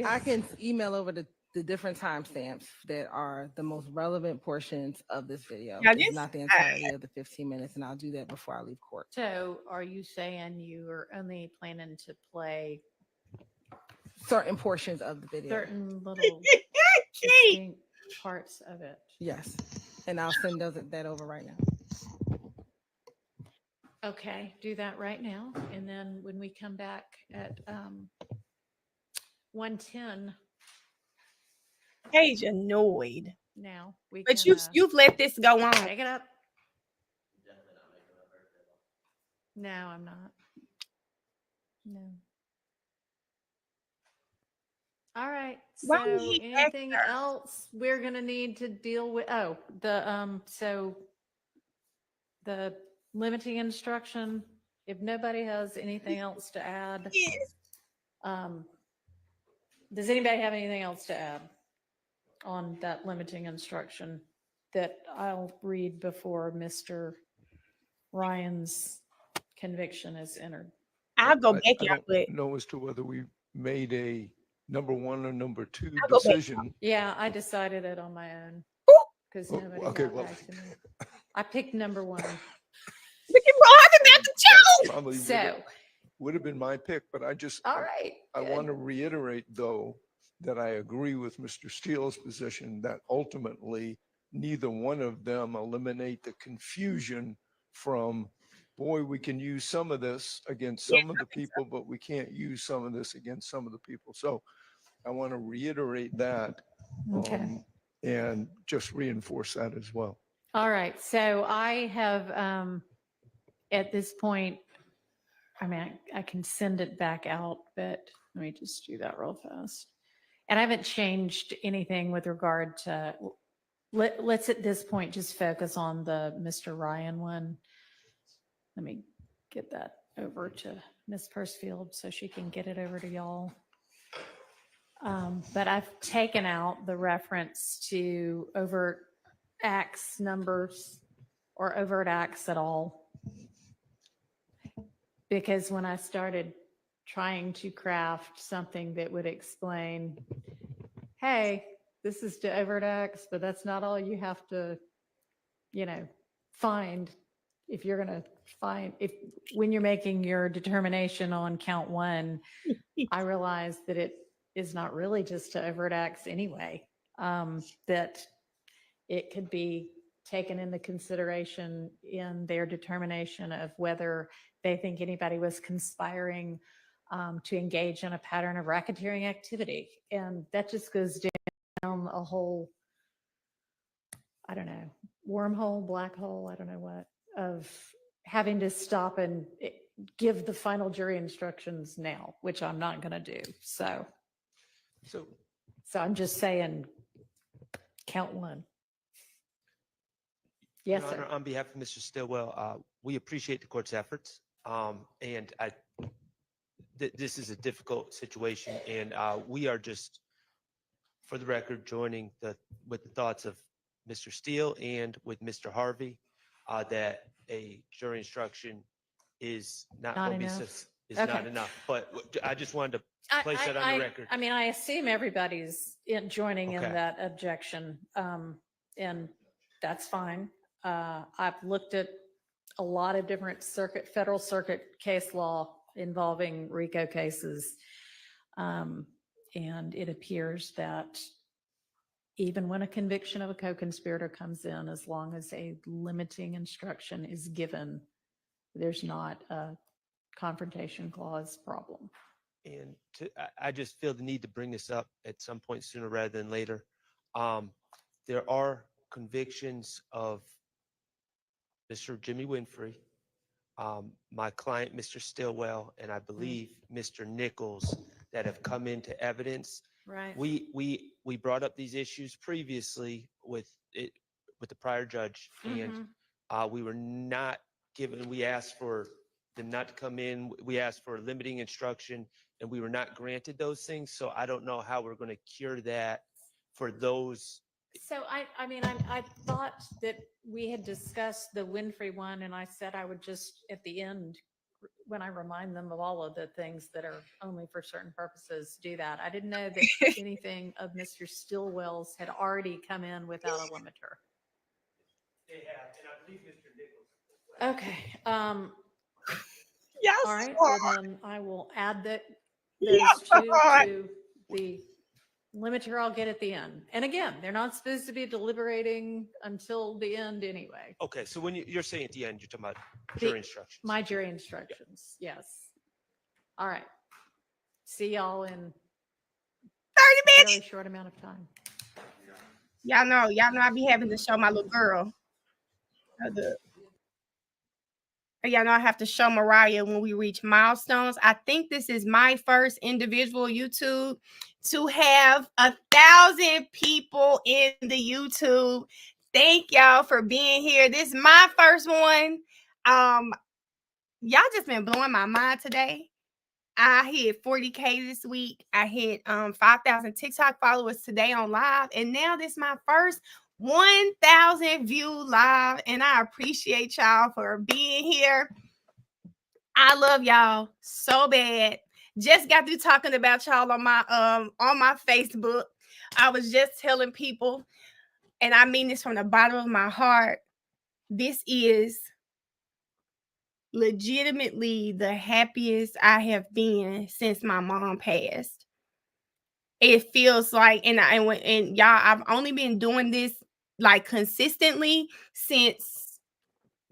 I can email over the different timestamps that are the most relevant portions of this video. Now It's this- not the entirety of the 15 minutes, and I'll do that before I leave court. So are you saying you are only planning to play Certain portions of the video. certain little distinct parts of it? Yes, and I'll send that over right now. Okay, do that right now. And then when we come back at 1:10 Paige annoyed, now, we but can you've let this go on. take it up. No, I'm not. No. All right. Why So would he ask anything else we're gonna need to deal with? Oh, so the limiting instruction, if nobody has anything else to add, Yes. does anybody have anything else to add on that limiting instruction that I'll read before Mr. Ryan's conviction is entered? I'll go back I out, but don't know as to whether we made a number 1 or number 2 I'll go back decision. Yeah, I decided it on my own because Oh, nobody okay, got well- back to me. I picked number 1. look at Ron about to choke. Probably So, would have been my pick, but I all right. I good. want to reiterate, though, that I agree with Mr. Steele's position that ultimately neither one of them eliminate the confusion from, boy, we can use some of this against some of the people, but we can't use some of this against some of the people. So I want to reiterate that Okay. and just reinforce that as well. All right. So I have, at this point, I mean, I can send it back out, but let me just do that real fast. And I haven't changed anything with regard to, let's at this point just focus on the Mr. Ryan one. Let me get that over to Ms. Pursfield so she can get it over to y'all. But I've taken out the reference to overt acts numbers or overt acts at all. Because when I started trying to craft something that would explain, hey, this is to overt acts, but that's not all you have to, find if you're going to find, when you're making your determination on count 1, I realized that it is not really just to overt acts anyway, that it could be taken into consideration in their determination of whether they think anybody was conspiring to engage in a pattern of racketeering activity. And that just goes down a whole, I don't know, wormhole, black hole, I don't know what, of having to stop and give the final jury instructions now, which I'm not going to do. So I'm just saying, count 1. Yes, Your Honor, sir. on behalf of Mr. Stillwell, we appreciate the court's efforts. And this is a difficult situation, and we are just, for the record, joining with the thoughts of Mr. Steele and with Mr. Harvey. that a jury instruction is not Not going to be, enough? is not Okay. enough. But I just wanted to place that on the record. I mean, I assume everybody's joining in Okay. that objection, and that's fine. I've looked at a lot of different federal circuit case law involving RICO cases. And it appears that even when a conviction of a co-conspirator comes in, as long as a limiting instruction is given, there's not a confrontation clause problem. And I just feel the need to bring this up at some point sooner rather than later. There are convictions of Mr. Jimmy Winfrey, my client, Mr. Stillwell, and I believe Mr. Nichols that have come into evidence. Right. We brought up these issues previously with the prior judge, and we were not given. We asked for them not to come in. We asked for limiting instruction, and we were not granted those things. So I don't know how we're going to cure that for those. So I mean, I thought that we had discussed the Winfrey one, and I said I would just at the end, when I remind them of all of the things that are only for certain purposes, do that. I didn't know that anything of Mr. Stillwell's had already come in without a limiter. They have, and I believe Mr. Nichols. Okay. Yes. All right. Well, then I will add those Yes, two Lord. to the limiter I'll get at the end. And again, they're not supposed to be deliberating until the end anyway. Okay, so when you're saying at the end, you're talking about The- jury instructions. My jury instructions, yes. All right. See y'all in 30 a minutes. very short amount of time. Y'all know I be having to show my little girl. Y'all know I have to show Mariah when we reach milestones. I think this is my first individual YouTube to have 1,000 people in the YouTube. Thank y'all for being here. This is my first one. Y'all just been blowing my mind today. I hit 40K this week. I hit 5,000 TikTok followers today on live. And now this is my first 1,000 view live. And I appreciate y'all for being here. I love y'all so bad. Just got through talking about y'all on my Facebook. I was just telling people, and I mean this from the bottom of my heart, this is legitimately the happiest I have been since my mom passed. It feels like, and y'all, I've only been doing this like consistently since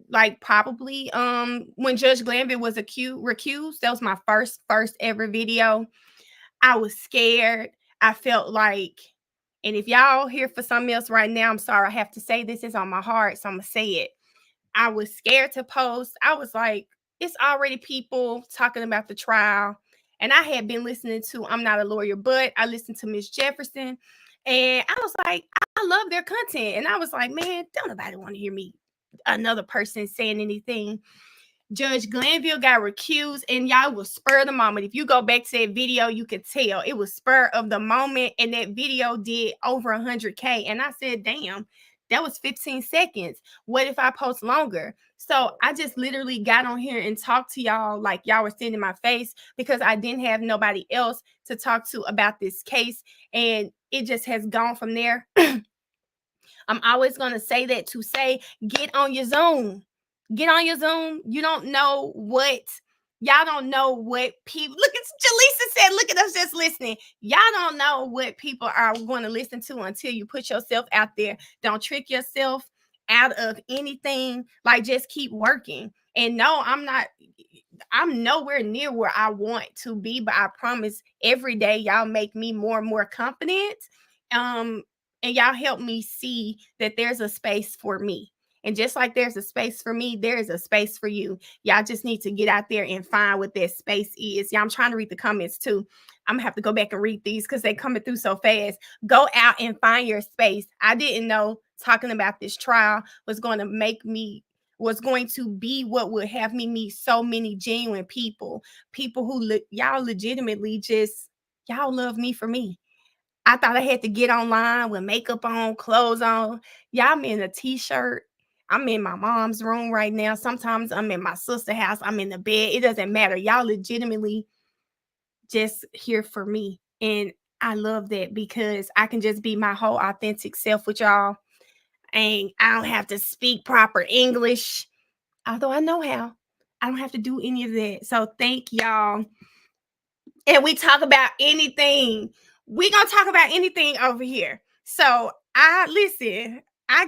like probably when Judge Glanville was recused. That was my first ever video. I was scared. I felt like, and if y'all here for something else right now, I'm sorry, I have to say this is on my heart, so I'm gonna say it. I was scared to post. I was like, it's already people talking about the trial. And I had been listening to I'm Not a Lawyer, but I listened to Miss Jefferson. And I was like, I love their content. And I was like, man, don't nobody want to hear me, another person saying anything. Judge Glanville got recused, and y'all was spur of the moment. If you go back to that video, you could tell it was spur of the moment. And that video did over 100K. And I said, damn, that was 15 seconds. What if I post longer? So I just literally got on here and talked to y'all like y'all were sitting in my face because I didn't have nobody else to talk to about this case. And it just has gone from there. I'm always going to say that to say, get on your Zoom. Get on your Zoom. You don't know what, y'all don't know what people, look at Jaleesa said, look at us just listening. Y'all don't know what people are going to listen to until you put yourself out there. Don't trick yourself out of anything. Like, just keep working. And no, I'm nowhere near where I want to be, but I promise every day y'all make me more and more confident. And y'all help me see that there's a space for me. And just like there's a space for me, there is a space for you. Y'all just need to get out there and find what that space is. Yeah, I'm trying to read the comments too. I'm going to have to go back and read these because they're coming through so fast. Go out and find your space. I didn't know talking about this trial was going to be what would have me meet so many genuine people who y'all legitimately just, y'all love me for me. I thought I had to get online with makeup on, clothes on. Y'all me in a t-shirt. I'm in my mom's room right now. Sometimes I'm in my sister's house. I'm in the bed. It doesn't matter. Y'all legitimately just here for me. And I love that because I can just be my whole authentic self with y'all. And I don't have to speak proper English, although I know how. I don't have to do any of that. So thank y'all. And we talk about anything. We gonna talk about anything over here. So I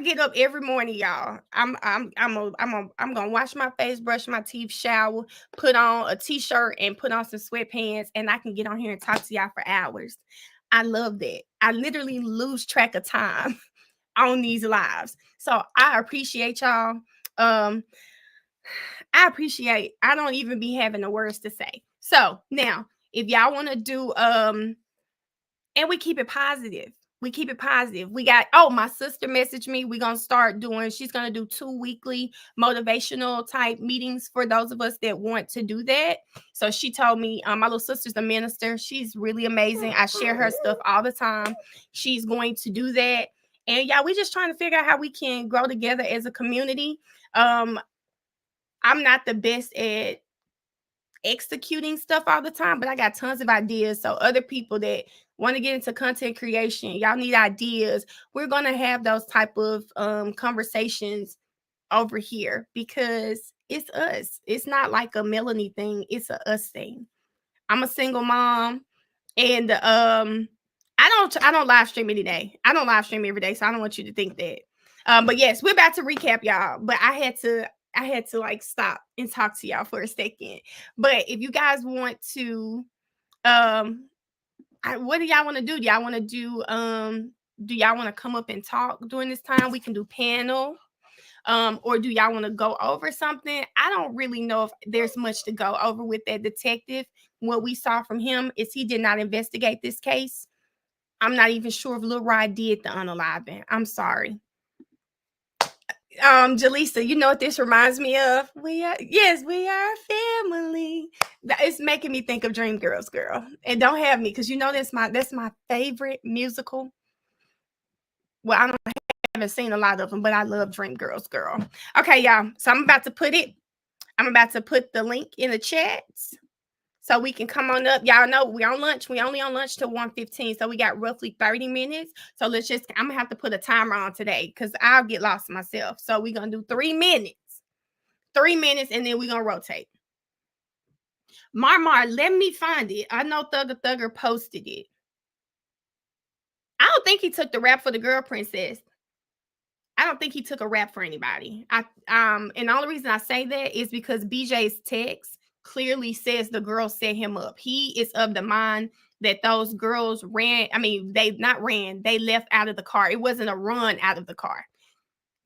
get up every morning, y'all. I'm gonna wash my face, brush my teeth, shower, put on a t-shirt, and put on some sweatpants, and I can get on here and talk to y'all for hours. I love that. I literally lose track of time on these lives. So I appreciate y'all. I don't even be having the words to say. So now, if y'all want to do and we keep it positive. We keep it positive. We got, my sister messaged me. We're going to start doing, she's going to do 2 weekly motivational type meetings for those of us that want to do that. So she told me, my little sister's a minister. She's really amazing. I share her stuff all the time. She's going to do that. And yeah, we're just trying to figure out how we can grow together as a community. I'm not the best at executing stuff all the time, but I got tons of ideas. So other people that want to get into content creation, y'all need ideas. We're going to have those type of conversations over here because it's us. It's not like a Melanie thing. It's a us thing. I'm a single mom, and I don't live stream any day. I don't live stream every day, so I don't want you to think that. But yes, we're about to recap, y'all. But I had to like stop and talk to y'all for a second. But if you guys want to, what do y'all want to do? Do y'all want to come up and talk during this time? We can do panel. Or do y'all want to go over something? I don't really know if there's much to go over with that detective. What we saw from him is he did not investigate this case. I'm not even sure if Lil Rod did the unaliving. I'm sorry. Jaleesa, you know what this reminds me of? We are family. It's making me think of Dreamgirls, girl. And don't have me, because you know that's my favorite musical. Well, I haven't seen a lot of them, but I love Dreamgirls, girl. Okay, y'all. So I'm about to put the link in the chat so we can come on up. Y'all know we're on lunch. We only on lunch till 1:15, so we got roughly 30 minutes. So I'm gonna have to put a timer on today because I'll get lost myself. So we're gonna do 3 minutes. 3 minutes, and then we're gonna rotate. Marmar, let me find it. I know Thugger posted it. I don't think he took the rap for the girl princess. I don't think he took a rap for anybody. And the only reason I say that is because BJ's text clearly says the girl set him up. He is of the mind that those girls ran. I mean, they left out of the car. It wasn't a run out of the car.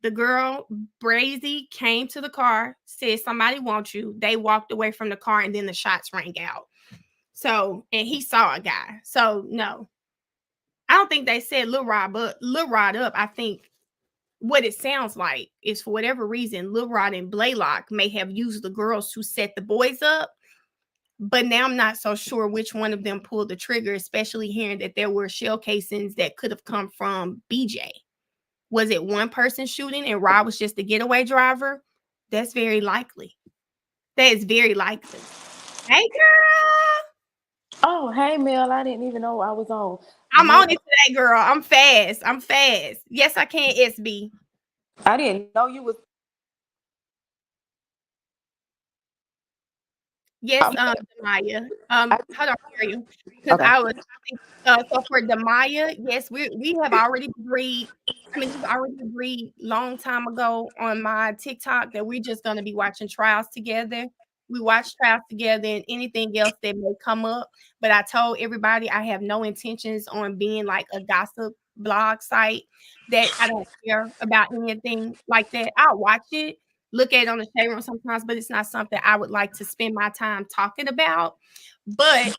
The girl, Brazy, came to the car, said, somebody wants you. They walked away from the car, and then the shots rang out. So, and he saw a guy. So, no. I don't think they said Lil Rod up. I think what it sounds like is, for whatever reason, Lil Rod and Blaylock may have used the girls to set the boys up. But now I'm not so sure which one of them pulled the trigger, especially hearing that there were shell casings that could have come from BJ. Was it one person shooting and Rod was just the getaway driver? That's very likely. That is very likely. Hey, girl. Oh, hey, Mel. I didn't even know I was on. I'm on it today, girl. I'm fast. Yes, I can, SB. I didn't know you was. Yes, Demaya. Hold on, hear you. Because Okay. so for Demaya, yes, we have already agreed. I mean, we've already agreed long time ago on my TikTok that we're just gonna be watching trials together. We watch trials together and anything else that may come up. But I told everybody I have no intentions on being like a gossip blog site, that I don't care about anything like that. I'll watch it, look at it on the shade room sometimes, but it's not something I would like to spend my time talking about. But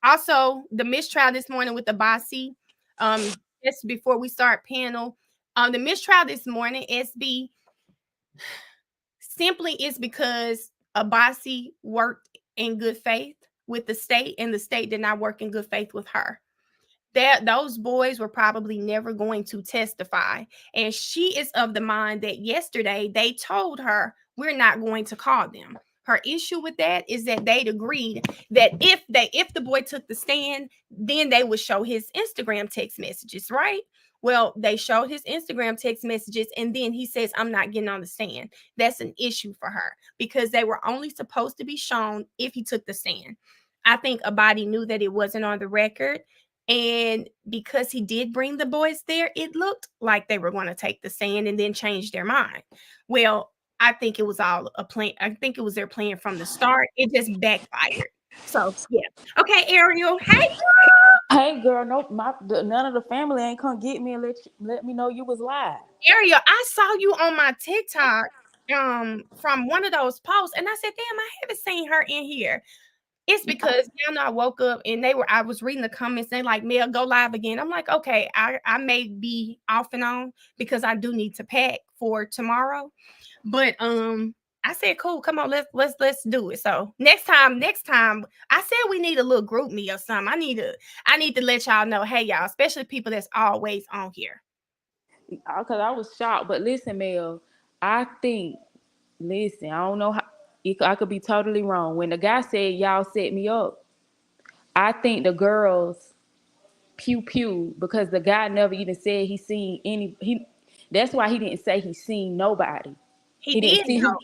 also the mistrial this morning with the bossy, just before we start panel, the mistrial this morning, SB, simply is because Abasi worked in good faith with the state, and the state did not work in good faith with her. those boys were probably never going to testify. And she is of the mind that yesterday they told her, we're not going to call them. Her issue with that is that they'd agreed that if the boy took the stand, then they would show his Instagram text messages, right? Well, they showed his Instagram text messages, and then he says, I'm not getting on the stand. That's an issue for her because they were only supposed to be shown if he took the stand. I think Abadi knew that it wasn't on the record. And because he did bring the boys there, it looked like they were going to take the stand and then change their mind. Well, I think it was all a plan. I think it was their plan from the start. It just backfired. So, yeah. Okay, Ariel. Hey, Hey girl, none of the family ain't come get me and let me know you was live. Ariel, I saw you on my TikTok from one of those posts, and I said, damn, I haven't seen her in here. It's because now I woke up and I was reading the comments, and like, Mel, go live again. I'm like, okay, I may be off and on because I do need to pack for tomorrow. But I said, cool, come on, let's do it. So next time, I said we need a little group me or something. I need to let y'all know, hey y'all, especially people that's always on here. Because I was shocked. But listen, Mel, I don't know how, I could be totally wrong. When the guy said y'all set me up, I think the girls pew pew because the guy never even said he seen that's why he didn't say he seen nobody. He didn't did see though.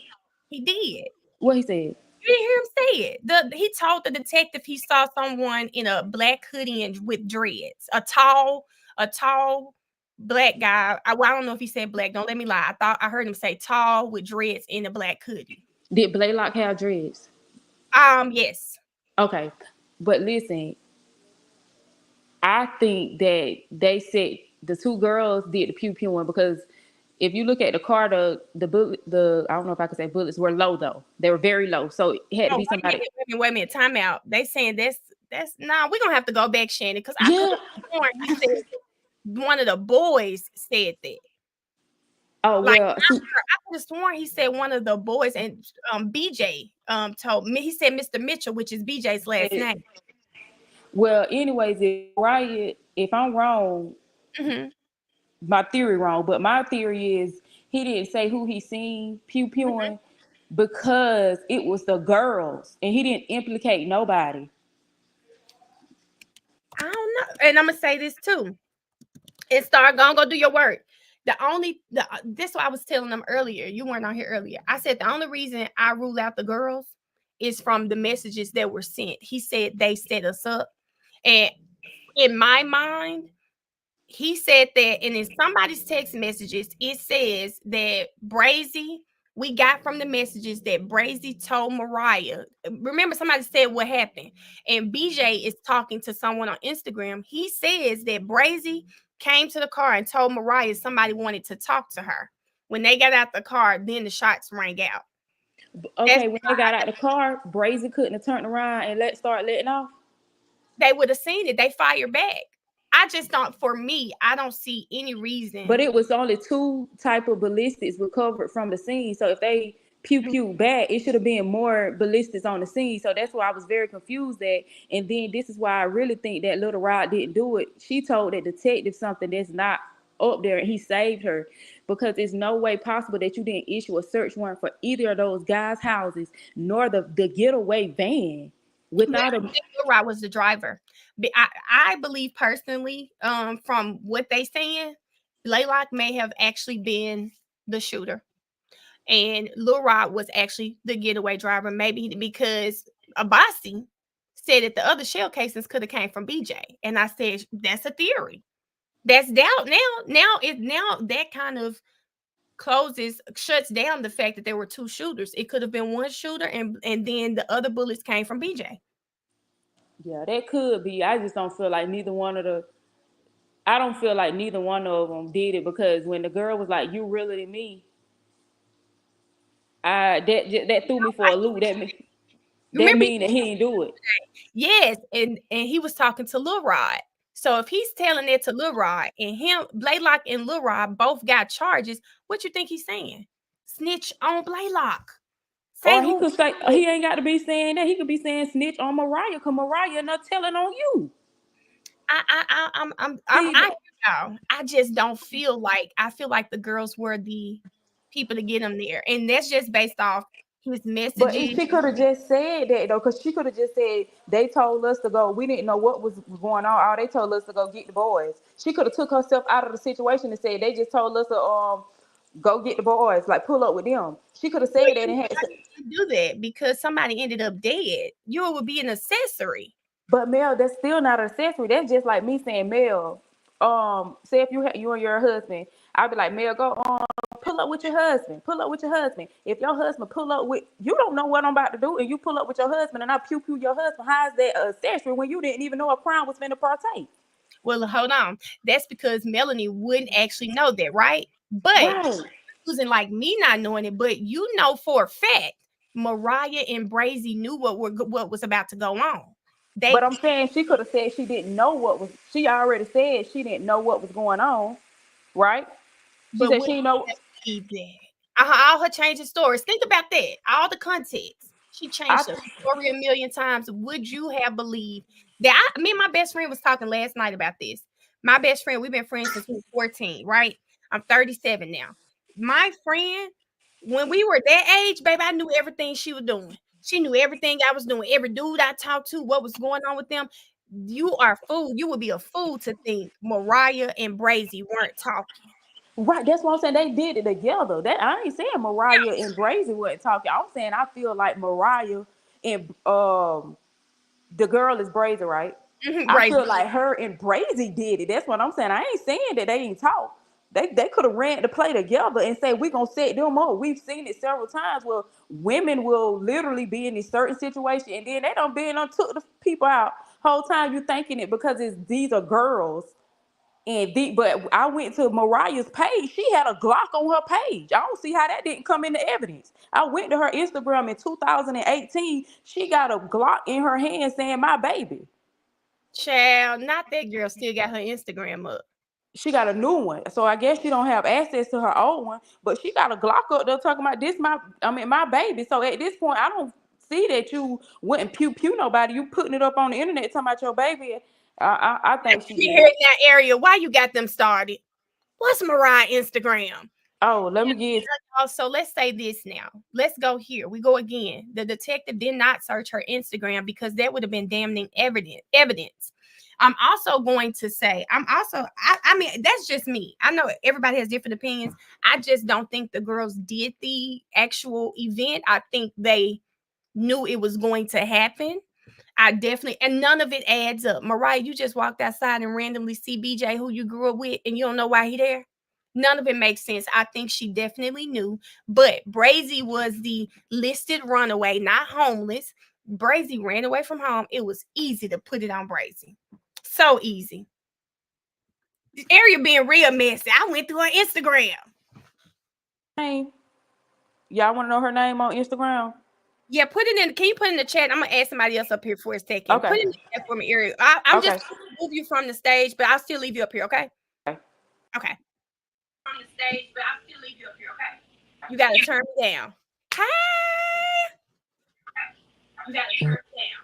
He did. What he said. You didn't hear him say it. He told the detective he saw someone in a black hoodie and with dreads. A tall black guy. I don't know if he said black. Don't let me lie. I thought I heard him say tall with dreads in a black hoodie. Did Blaylock have dreads? Yes. Okay. But listen, I think that they said the two girls did the pew pewing because if you look at the car, the I don't know if I could say bullets were low though. They were very low. So it had to be somebody. Wait a minute. Time out. They saying that's nah, we're gonna have to go back, Shannon, because I could have sworn he said one of the boys said that. Oh, like, well, I could have sworn he said one of the boys, and BJ told me, he said Mr. Mitchell, which is BJ's last name. Well, anyways, if I'm wrong, my theory wrong, but my theory is he didn't say who he seen pew pewing because it was the girls and he didn't implicate nobody. I don't know. And I'm gonna say this too. And start go do your work. This is what I was telling them earlier. You weren't on here earlier. I said the only reason I rule out the girls is from the messages that were sent. He said they set us up. And in my mind, he said that, and in somebody's text messages, it says that Brazy, we got from the messages that Brazy told Mariah. Remember, somebody said what happened, and BJ is talking to someone on Instagram. He says that Brazy came to the car and told Mariah somebody wanted to talk to her. When they got out the car, then the shots rang out. Okay, when they got out the car, Brazy couldn't have turned around and start letting off. They would have seen it. They fired back. I just don't. For me, I don't see any reason. But it was only 2 type of ballistics recovered from the scene. So if they pew pew back, it should have been more ballistics on the scene. So that's why I was very confused at. And then this is why I really think that Little Rod didn't do it. She told that detective something that's not up there, and he saved her, because there's no way possible that you didn't issue a search warrant for either of those guys' houses, nor the getaway van without a. Little Rod was the driver. I believe personally, from what they saying, Blaylock may have actually been the shooter, and Lil Rod was actually the getaway driver. Maybe because Abasi said that the other shell casings could have came from BJ, and I said that's a theory. That's doubt now that kind of shuts down the fact that there were 2 shooters. It could have been one shooter, and then the other bullets came from BJ. Yeah, that could be. I just don't feel like neither one of them did it, because when the girl was like, "You realer than me," that threw me for a loop. That mean that he didn't do it. Yes, and he was talking to Lil Rod. So if he's telling it to Lil Rod, and Blaylock and Lil Rod both got charges, what you think he's saying? Snitch on Blaylock. Or he could say, he ain't got to be saying that. He could be saying snitch on Mariah, because Mariah not telling on you. I just don't feel like, I feel like the girls were the people to get him there, and that's just based off his But messages. if she could have just said that though, because she could have just said they told us to go. We didn't know what was going on. All they told us to go get the boys. She could have took herself out of the situation and said they just told us to go get the boys, like pull up with them. She could have said that and had. Do that because somebody ended up dead. You would be an accessory. But Mel, that's still not an accessory. That's just like me saying, Mel, say if you and your husband, I'd be like, Mel, go pull up with your husband. Pull up with your husband. If your husband pull up with, you don't know what I'm about to do, and you pull up with your husband, and I pew your husband. How is that an accessory when you didn't even know a crime was finna partake? Well, hold on. That's because Melanie wouldn't actually know that, right? But Right. Susan, like me not knowing it, but you know for a fact, Mariah and Brazy knew what was about to go on. But I'm saying she could have said she didn't know what was. She already said she didn't know what was going on, right? She said she didn't know. All her changing stories. Think about that. All the context. She changed the story a million times. Would you have believed that? Me and my best friend was talking last night about this. My best friend, we've been friends since we were 14, right? I'm 37 now. My friend, when we were that age, baby, I knew everything she was doing. She knew everything I was doing. Every dude I talked to, what was going on with them. You are a fool. You would be a fool to think Mariah and Brazy weren't talking. Right, that's what I'm saying. They did it together. That I ain't saying Mariah and Brazy wasn't talking. I'm saying I feel like Mariah and the girl is Brazy, right? I feel like her and Brazy did it. That's what I'm saying. I ain't saying that they ain't talk. They could have ran the play together and say we're gonna set them up. We've seen it several times where women will literally be in a certain situation and then they don't be and took the people out. Whole time you thinking it because these are girls. But I went to Mariah's page. She had a Glock on her page. I don't see how that didn't come into evidence. I went to her Instagram in 2018. She got a Glock in her hand saying my baby. Child, not that girl still got her Instagram up. She got a new one. So I guess she don't have access to her old one, but she got a Glock up there talking about my baby. So at this point, I don't see that you wouldn't pew nobody. You putting it up on the internet talking about your baby. I think she here in that area. Why you got them started? What's Mariah Instagram? Oh, let me get. So let's say this now. Let's go here. We go again. The detective did not search her Instagram because that would have been damning evidence. I'm also going to say, I mean, that's just me. I know everybody has different opinions. I just don't think the girls did the actual event. I think they knew it was going to happen. I definitely, and none of it adds up. Mariah, you just walked outside and randomly see BJ, who you grew up with, and you don't know why he there. None of it makes sense. I think she definitely knew, but Brazy was the listed runaway, not homeless. Brazy ran away from home. It was easy to put it on Brazy. So easy. The area being real messy. I went through her Instagram. Hey, y'all want to know her name on Instagram? Yeah, put it in. Can you put it in the chat? I'm gonna ask somebody else up here for a second. Okay. Put it in the chat for me, Ariel. I'm just gonna move you from the stage, but I'll still leave you up here. Okay. Okay. From the stage, but I'll still leave you up here. Okay. You gotta turn me down. Hey. You gotta turn me down.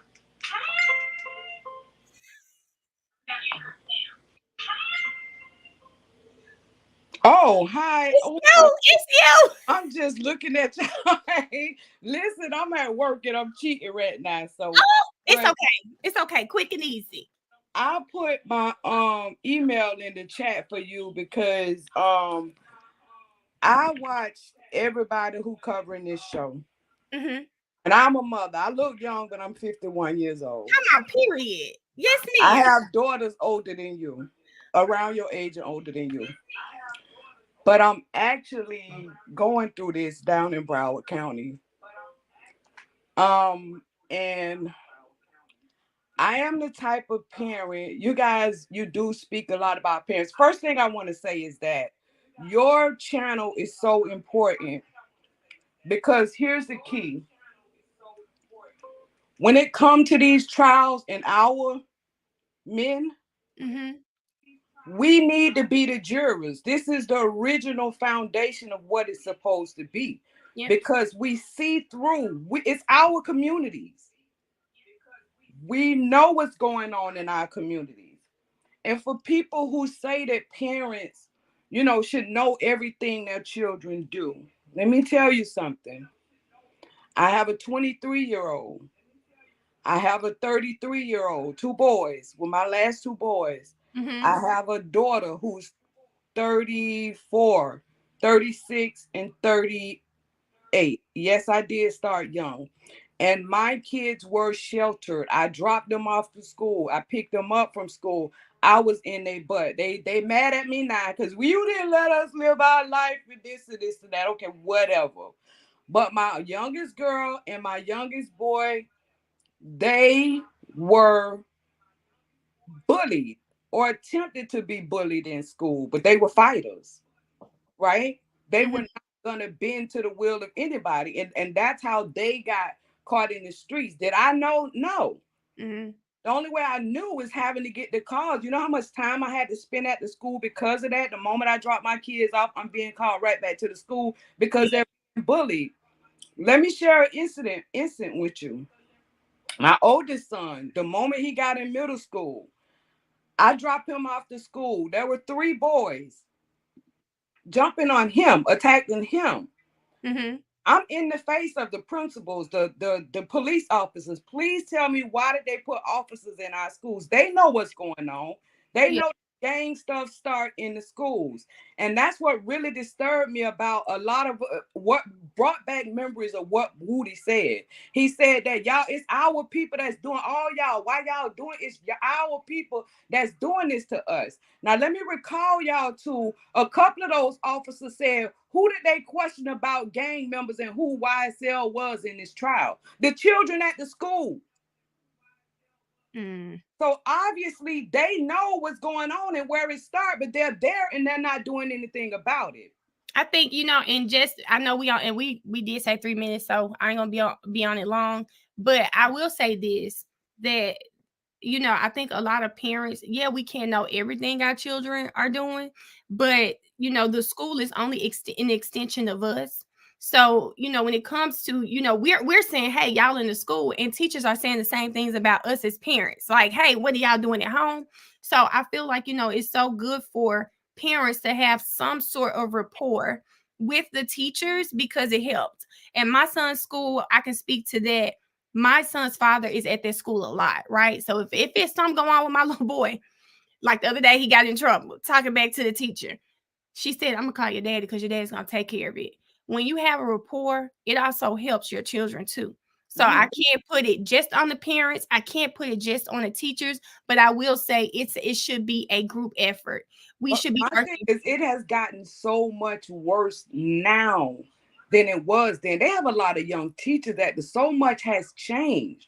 Oh, hi. It's you. I'm just looking at you. Listen, I'm at work and I'm cheating right now. So it's okay. It's okay. Quick and easy. I put my email in the chat for you because I watch everybody who covering this show. Mm-hmm. And I'm a mother. I look young, but I'm 51 years old. Come on, period. Yes, ma'am. I have daughters older than you, around your age and older than you. But I'm actually going through this down in Broward County. And I am the type of parent, you guys, you do speak a lot about parents. First thing I want to say is that your channel is so important because here's the key. When it comes to these trials and our men, we need to be the jurors. This is the original foundation of what it's supposed to be. Yep. Because we see through, it's our communities. We know what's going on in our communities. And for people who say that parents, you know, should know everything their children do, let me tell you something. I have a 23-year-old. I have a 33-year-old, 2 boys, with my last 2 boys. Mhm. I have a daughter who's 34, 36, and 38. Yes, I did start young. And my kids were sheltered. I dropped them off to school. I picked them up from school. I was in their butt. They mad at me now because you didn't let us live our life with this and this and that. Okay, whatever. But my youngest girl and my youngest boy, they were bullied or attempted to be bullied in school, but they were fighters, right? They were not gonna bend to the will of anybody, and that's how they got caught in the streets. Did I know? No. Mhm. The only way I knew was having to get the calls. You know how much time I had to spend at the school because of that? The moment I drop my kids off, I'm being called right back to the school because they're being bullied. Let me share an incident with you. My oldest son, the moment he got in middle school, I dropped him off to school. There were 3 boys jumping on him, attacking him. Mhm. I'm in the face of the principals, the police officers. Please tell me, why did they put officers in our schools? They know what's going on. They Yeah. know gang stuff start in the schools. And that's what really disturbed me about a lot of what brought back memories of what Woody said. He said that y'all, it's our people that's doing all y'all. Why y'all doing it's our people that's doing this to us. Now, let me recall y'all to a couple of those officers said, who did they question about gang members and who YSL was in this trial? The children at the school. Mm. So obviously they know what's going on and where it started, but they're there and they're not doing anything about it. I think, and just I know we did say 3 minutes, so I ain't gonna be on it long. But I will say this, that I think a lot of parents, yeah, we can't know everything our children are doing, but the school is only an extension of us. So, when it comes to, we're saying, hey, y'all in the school, and teachers are saying the same things about us as parents. Like, hey, what are y'all doing at home? So I feel like, it's so good for parents to have some sort of rapport with the teachers because it helps. And my son's school, I can speak to that. My son's father is at that school a lot, right? So if it's something going on with my little boy, like the other day he got in trouble, talking back to the teacher. She said, I'm gonna call your daddy because your daddy's gonna take care of it. When you have a rapport, it also helps your children too. So I can't put it just on the parents. I can't put it just on the teachers, but I will say it should be a group effort. We should be working. It has gotten so much worse now than it was then. They have a lot of young teachers that so much has changed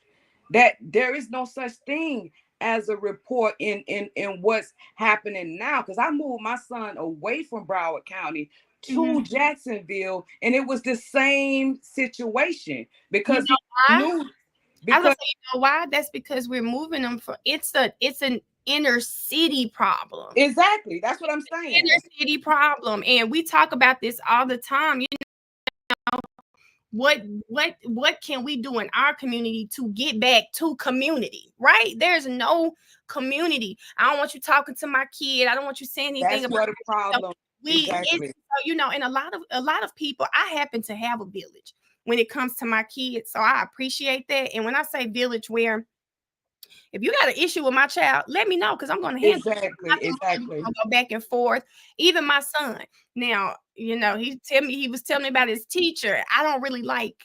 that there is no such thing as a report in what's happening now. Because I moved my son away from Broward County to Jacksonville, and it was the same situation because I was gonna say, why? That's because we're moving them from it's an inner city problem. Exactly. That's what I'm saying. Inner city problem. And we talk about this all the time. What can we do in our community to get back to community, right? There's no community. I don't want you talking to my kid. I don't want you saying anything about the problem. Exactly. And a lot of people, I happen to have a village when it comes to my kids. So I appreciate that. And when I say village, where if you got an issue with my child, let me know because I'm going to handle it. Exactly. Go back and forth. Even my son. Now, he was telling me about his teacher. I didn't really like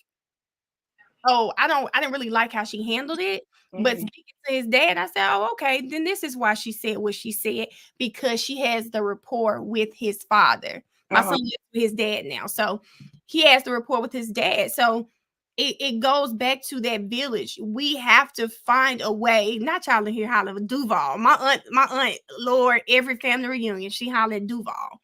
how she handled it. But speaking to his dad, I said, oh, okay, then this is why she said what she said, because she has the rapport with his father. My son is with his dad now. So he has the rapport with his dad. So it goes back to that village. We have to find a way. Not y'all in here hollering Duval. My aunt, Lord, every family reunion, she hollered Duval.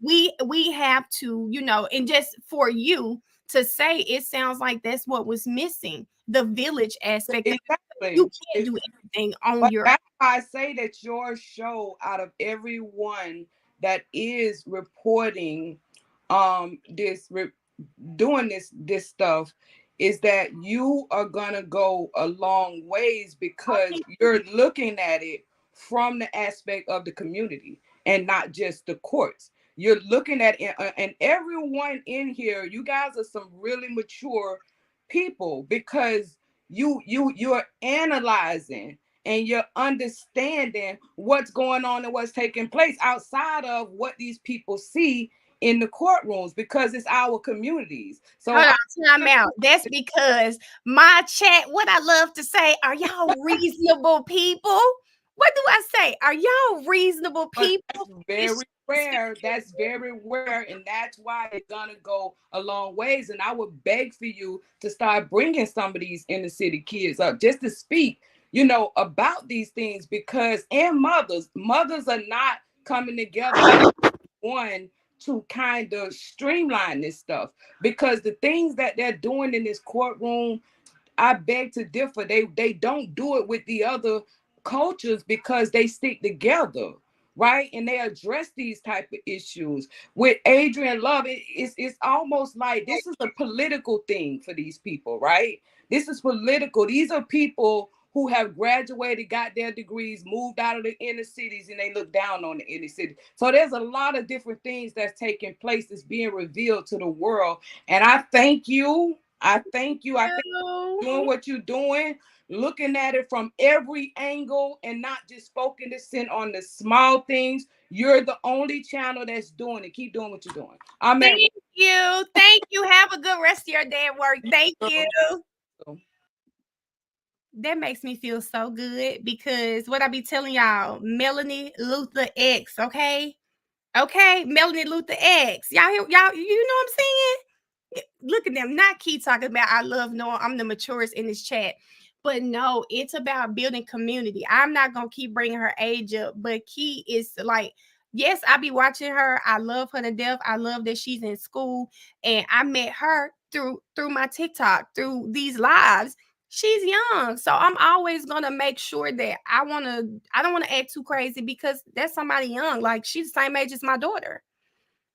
We have to, and just for you to say, it sounds like that's what was missing, the village aspect. Exactly. You can't do everything on your. That's why I say that your show, out of everyone that is reporting, doing this stuff, is that you are gonna go a long ways because you're looking at it from the aspect of the community and not just the courts. You're looking at and everyone in here, you guys are some really mature people because you're analyzing and you're understanding what's going on and what's taking place outside of what these people see in the courtrooms because it's our communities. So hold on, time out. That's because my chat, what I love to say, are y'all reasonable people? What do I say? Are y'all reasonable people? That's very rare. That's very rare. And that's why it's going to go a long ways. And I would beg for you to start bringing some of these inner city kids up just to speak, you know, about these things because, and mothers are not coming together as one to kind of streamline this stuff because the things that they're doing in this courtroom, I beg to differ. They don't do it with the other cultures because they stick together, right? And they address these type of issues. With Adrian Love, it's almost like this is a political thing for these people, right? This is political. These are people who have graduated, got their degrees, moved out of the inner cities, and they look down on the inner city. So there's a lot of different things that's taking place that's being revealed to the world. And I thank you. I thank you doing what you're doing, looking at it from every angle and not just focusing on the small things. You're the only channel that's doing it. Keep doing what you're doing. Thank you. Thank you. Have a good rest of your day at work. Thank you. That makes me feel so good because what I be telling y'all, Melanie Luther X, okay? Okay, Melanie Luther X. Y'all, you know what I'm saying? Look at them, not keep talking about I love Noah. I'm the maturest in this chat. But no, it's about building community. I'm not going to keep bringing her age up, but Key is like, yes, I be watching her. I love her to death. I love that she's in school. And I met her through my TikTok, through these lives. She's young. So I'm always going to make sure that I don't want to act too crazy because that's somebody young. Like she's the same age as my daughter.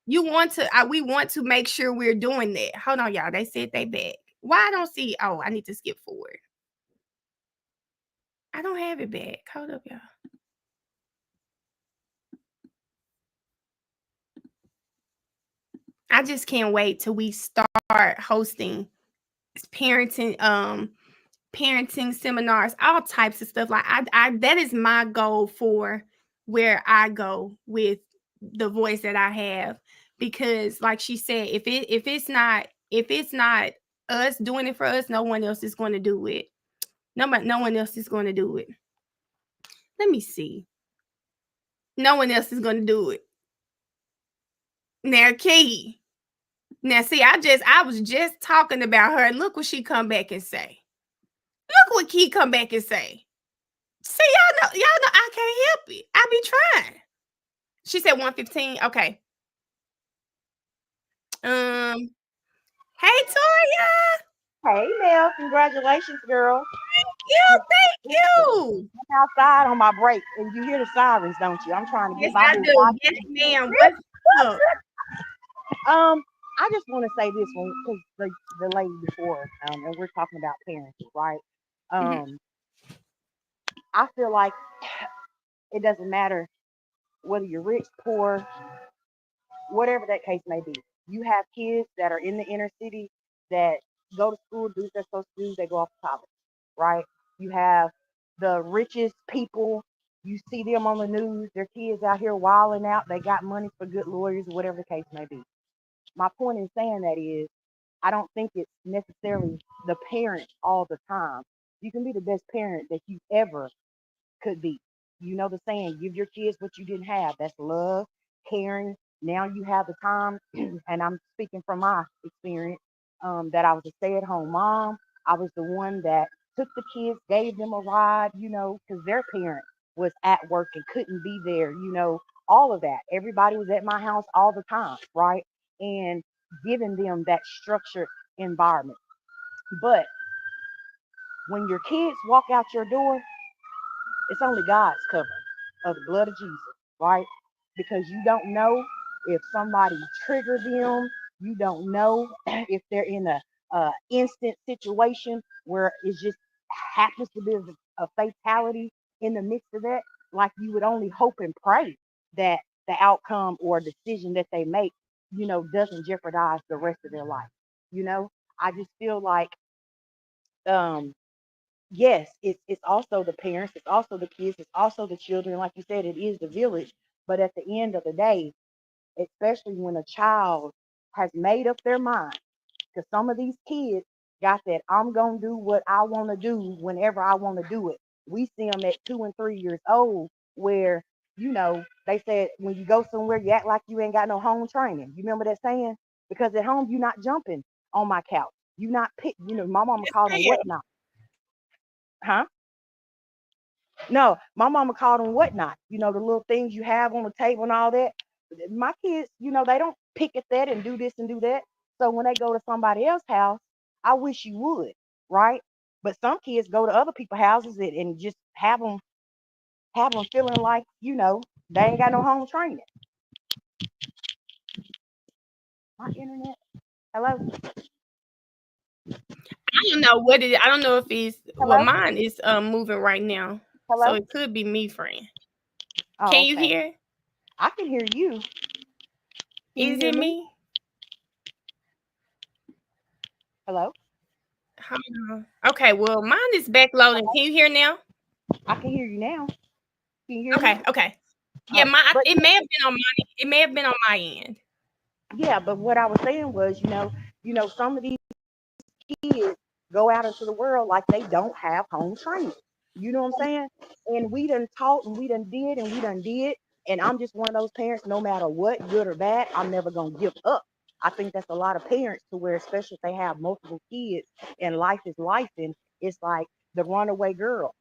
We want to make sure we're doing that. Hold on, y'all. They said they back. Why I don't see? Oh, I need to skip forward. I don't have it back. Hold up, y'all. I just can't wait till we start hosting parenting seminars, all types of stuff. Like I that is my goal for where I go with the voice that I have. Because like she said, if it's not us doing it for us, no one else is going to do it. No one else is going to do it. Let me see. No one else is going to do it. Now, Key. Now, see, I was just talking about her, and look what she come back and say. Look what Key come back and say. See, y'all know I can't help it. I be trying. She said 115. Okay. Hey, Toya. Hey, Mel. Congratulations, girl. Thank you. I'm outside on my break, and you hear the sirens, don't you? I'm trying to get Yes, my I do. Yes, ma'am. What's up? I just want to say this one because the lady before, and we're talking about parenting, right? I feel like it doesn't matter whether you're rich, poor, whatever that case may be. You have kids that are in the inner city that go to school, do what they're supposed to do, they go off to college, right? You have the richest people, you see them on the news, their kids out here wilding out, they got money for good lawyers, whatever the case may be. My point in saying that is, I don't think it's necessarily the parent all the time. You can be the best parent that you ever could be. You know the saying, give your kids what you didn't have. That's love, caring. Now you have the time, and I'm speaking from my experience, that I was a stay-at-home mom. I was the one that took the kids, gave them a ride, because their parent was at work and couldn't be there, all of that. Everybody was at my house all the time, right? And giving them that structured environment. But when your kids walk out your door, it's only God's cover of the blood of Jesus, right? Because you don't know if somebody triggered them. You don't know if they're in a instant situation where it just happens to be a fatality in the midst of that. like you would only hope and pray that the outcome or decision that they make, doesn't jeopardize the rest of their life. I just feel like, um, yes, it's also the parents, it's also the kids, it's also the children. Like you said, it is the village. But at the end of the day, especially when a child has made up their mind, because some of these kids got that I'm going to do what I want to do whenever I want to do it. We see them at 2 and 3 years old where, they said when you go somewhere, you act like you ain't got no home training. You remember that saying? Because at home, you're not jumping on my couch. You're not my mama called them whatnot. Huh? No, my mama called them whatnot. The little things you have on the table and all that. My kids, they don't pick at that and do this and do that. So when they go to somebody else's house, I wish you would, right? But some kids go to other people's houses and just have them feeling like, they ain't got no home training. My internet. Hello? I don't know what it is. I don't know if it's well, Hello? mine is moving right now. So Hello? it could be me, friend. Oh, Can you okay. hear? I can hear you. Can you Is hear it me? me? Hello? Hold on. Okay, well, mine is back loading. Can you hear now? I can hear you now. Can you hear me? Okay. Yeah, But it may have been on it may have been on my end. yeah, but what I was saying was, some of these kids go out into the world like they don't have home training. You know what I'm saying? And we done taught and we done did and we done did. And I'm just one of those parents, no matter what, good or bad, I'm never going to give up. I think that's a lot of parents to where, especially if they have multiple kids and life is life, and it's like the runaway girl,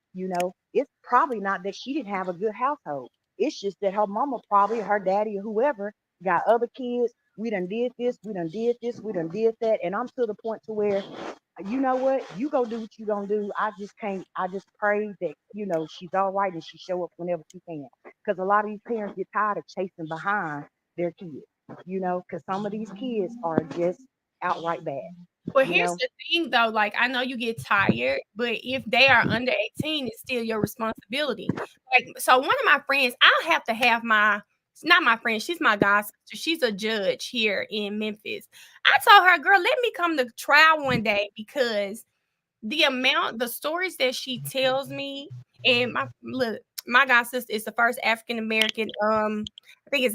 it's probably not that she didn't have a good household. It's just that her mama probably, her daddy or whoever got other kids. We done did this, we done did this, we done did that. And I'm to the point to where, you know what, you go do what you gonna do. I just can't, I just pray that, she's all right and she show up whenever she can. Because a lot of these parents get tired of chasing behind their kids, because some of these kids are just outright bad. Well, you here's know? the thing though, like I know you get tired, but if they are under 18, it's still your responsibility. Like, so one of my friends, I'll have to have not my friend, she's my god sister. She's a judge here in Memphis. I told her, girl, let me come to trial one day because the stories that she tells me, and my god sister is the first African American, I think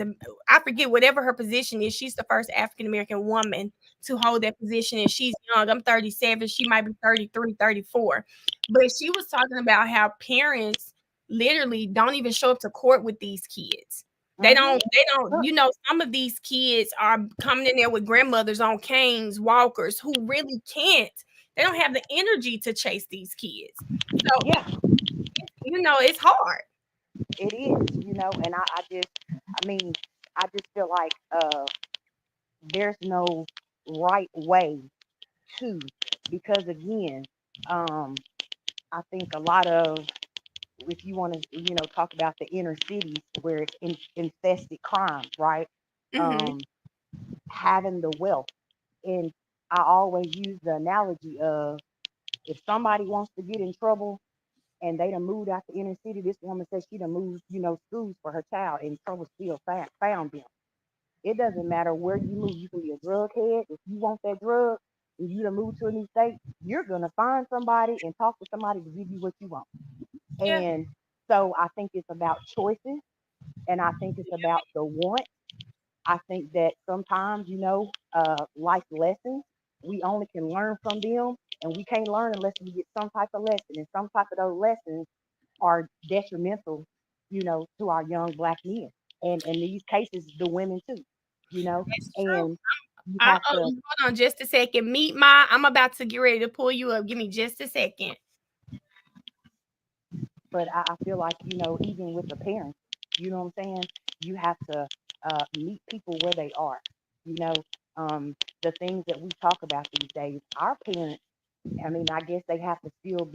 I forget whatever her position is. She's the first African American woman to hold that position, and she's young. I'm 37. She might be 33, 34. But she was talking about how parents literally don't even show up to court with these kids. They don't, some of these kids are coming in there with grandmothers on canes, walkers, who really can't. They don't have the energy to chase these kids. So, yeah, it's hard. it is, and I just feel like there's no right way to, because again, I think a lot of, if you want to, talk about the inner cities where it's infested crimes, right? Mhm. Having the wealth. And I always use the analogy of, if somebody wants to get in trouble and they done moved out the inner city, this woman says she done moved, schools for her child, and trouble still found them. It doesn't matter where you move. You can be a drug head. If you want that drug and you done moved to a new state, you're going to find somebody and talk to somebody to give you what you want. Yeah. And so I think it's about choices, and I think it's about the want. I think that sometimes, life lessons, we only can learn from them, and we can't learn unless we get some type of lesson. And some type of those lessons are detrimental, to our young Black men. And in these cases, the women too, That's true. and you have to. Hold on just a second. I'm about to get ready to pull you up. Give me just a second. But I feel like, even with the parents, you know what I'm saying? You have to meet people where they are. The things that we talk about these days, our parents, I guess they have to still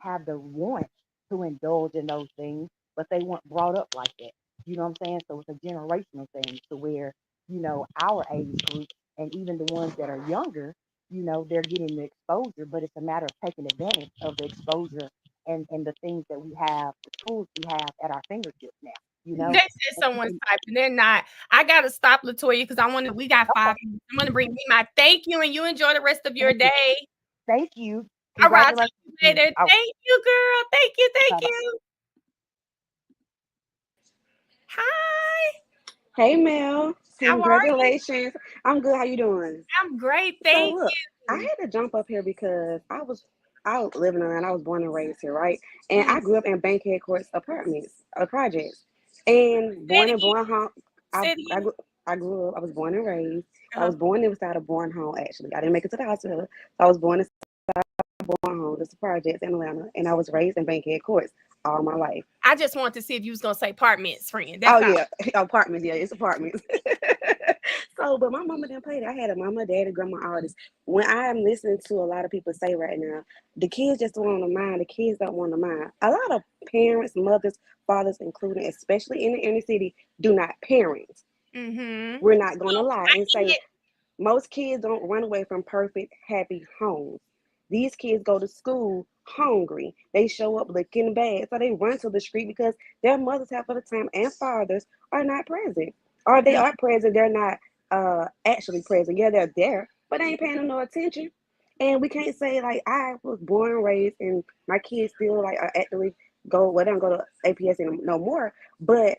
have the want to indulge in those things, but they weren't brought up like that. You know what I'm saying? So it's a generational thing to where, our age group and even the ones that are younger, they're getting the exposure, but it's a matter of taking advantage of the exposure and the things that we have, the tools we have at our fingertips now, you know? They said someone's typing. They're not. I gotta stop, Latoya, because I want to. We got 5 minutes. I'm gonna bring me my thank you, and you enjoy the rest of your Thank you. day. Thank you. All right, I'll talk Congratulations. to you later. Oh, Thank you, girl. Thank you. Thank bye-bye. you. Hi. Hey Mel, How are you? congratulations. I'm good. How you doing? I'm great. So Thank look, I you. had to jump up here because I was living around. I was born and raised here, right? And I grew up in Bankhead Courts apartments, projects, and Say it born home. Say it again. I grew up. I was born and raised. I Uh-huh. was born inside a born home. Actually, I didn't make it to the hospital. So I was born inside a born home. This projects in Atlanta, and I was raised in Bankhead Courts all my life. I just wanted to see if you was gonna say apartments, friend. That's Oh all. yeah, apartments. Yeah, it's apartments. So, but my mama didn't play that. I had a mama, daddy, grandma, all this. When I am listening to a lot of people say right now, the kids just don't want to mind. The kids don't want to mind. A lot of parents, mothers, fathers, including, especially in the inner city, do not parent. Mm-hmm. We're not gonna lie I and say get most kids don't run away from perfect, happy homes. These kids go to school hungry. They show up looking bad. So they run to the street because their mothers half of the time and fathers are not present. Or they are present, they're not actually present. Yeah, they're there, but they ain't paying them no attention. And we can't say like I was born and raised and my kids still like are actually go well, they don't go to APS no more. But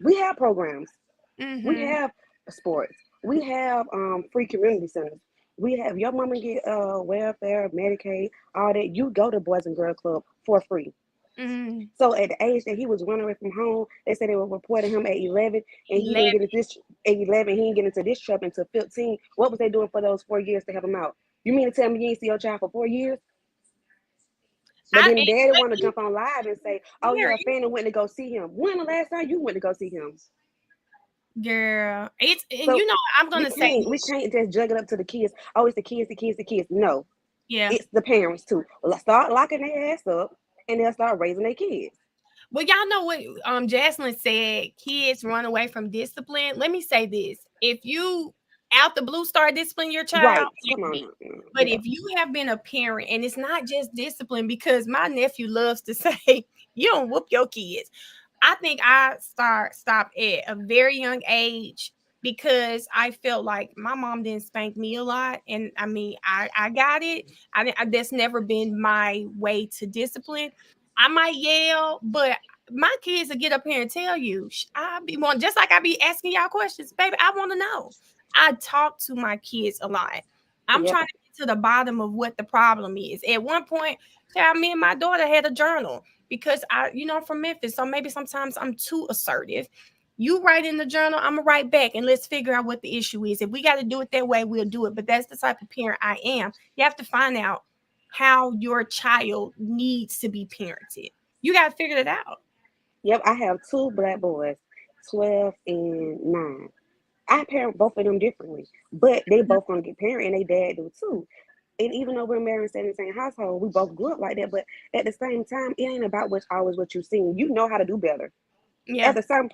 we have programs. We Mm-hmm. have sports. We have free community centers. We have your mama get welfare, Medicaid, all that. You go to Boys and Girls Club for free. Mm-hmm. So at the age that he was running away from home, they said they were reporting him at 11, and he didn't get into this at 11. He didn't get into this trouble until 15. What was they doing for those 4 years to help him out? You mean to tell me you ain't see your child for 4 years? But then daddy want to jump on live and say, "Oh yeah, Fanny went to go see him." When the last time you went to go see him? Girl, it's and So you know I'm gonna say we can't just jug it up to the kids. Oh, it's the kids, the kids, the kids. No, yeah. it's the parents too. Well, let's start locking their ass up, and they'll start raising their kids. Well, y'all know what Jaslyn said, kids run away from discipline. Let me say this. If you out the blue start disciplining your child, Right. Come on. but if you have been a parent, and it's not just discipline, because my nephew loves to say, you don't whoop your kids. I think I stopped at a very young age because I felt like my mom didn't spank me a lot. And I mean, I got it. That's never been my way to discipline. I might yell, but my kids will get up here and tell you. I be one just like I be asking y'all questions, baby. I want to know. I talk to my kids a lot. I'm trying to get to the bottom of what the problem is. At one point, me and my daughter had a journal because I'm from Memphis, so maybe sometimes I'm too assertive. You write in the journal, I'm gonna write back, and let's figure out what the issue is. If we got to do it that way, we'll do it. But that's the type of parent I am. You have to find out how your child needs to be parented. You got to figure it out. Yep, I have 2 black boys, 12 and 9. I parent both of them differently, but they both gonna get parent, and they dad do too. And even though we're married in the same household, we both grew up like that. But at the same time, it ain't about always what you seen. You know how to do better. Yeah. At a certain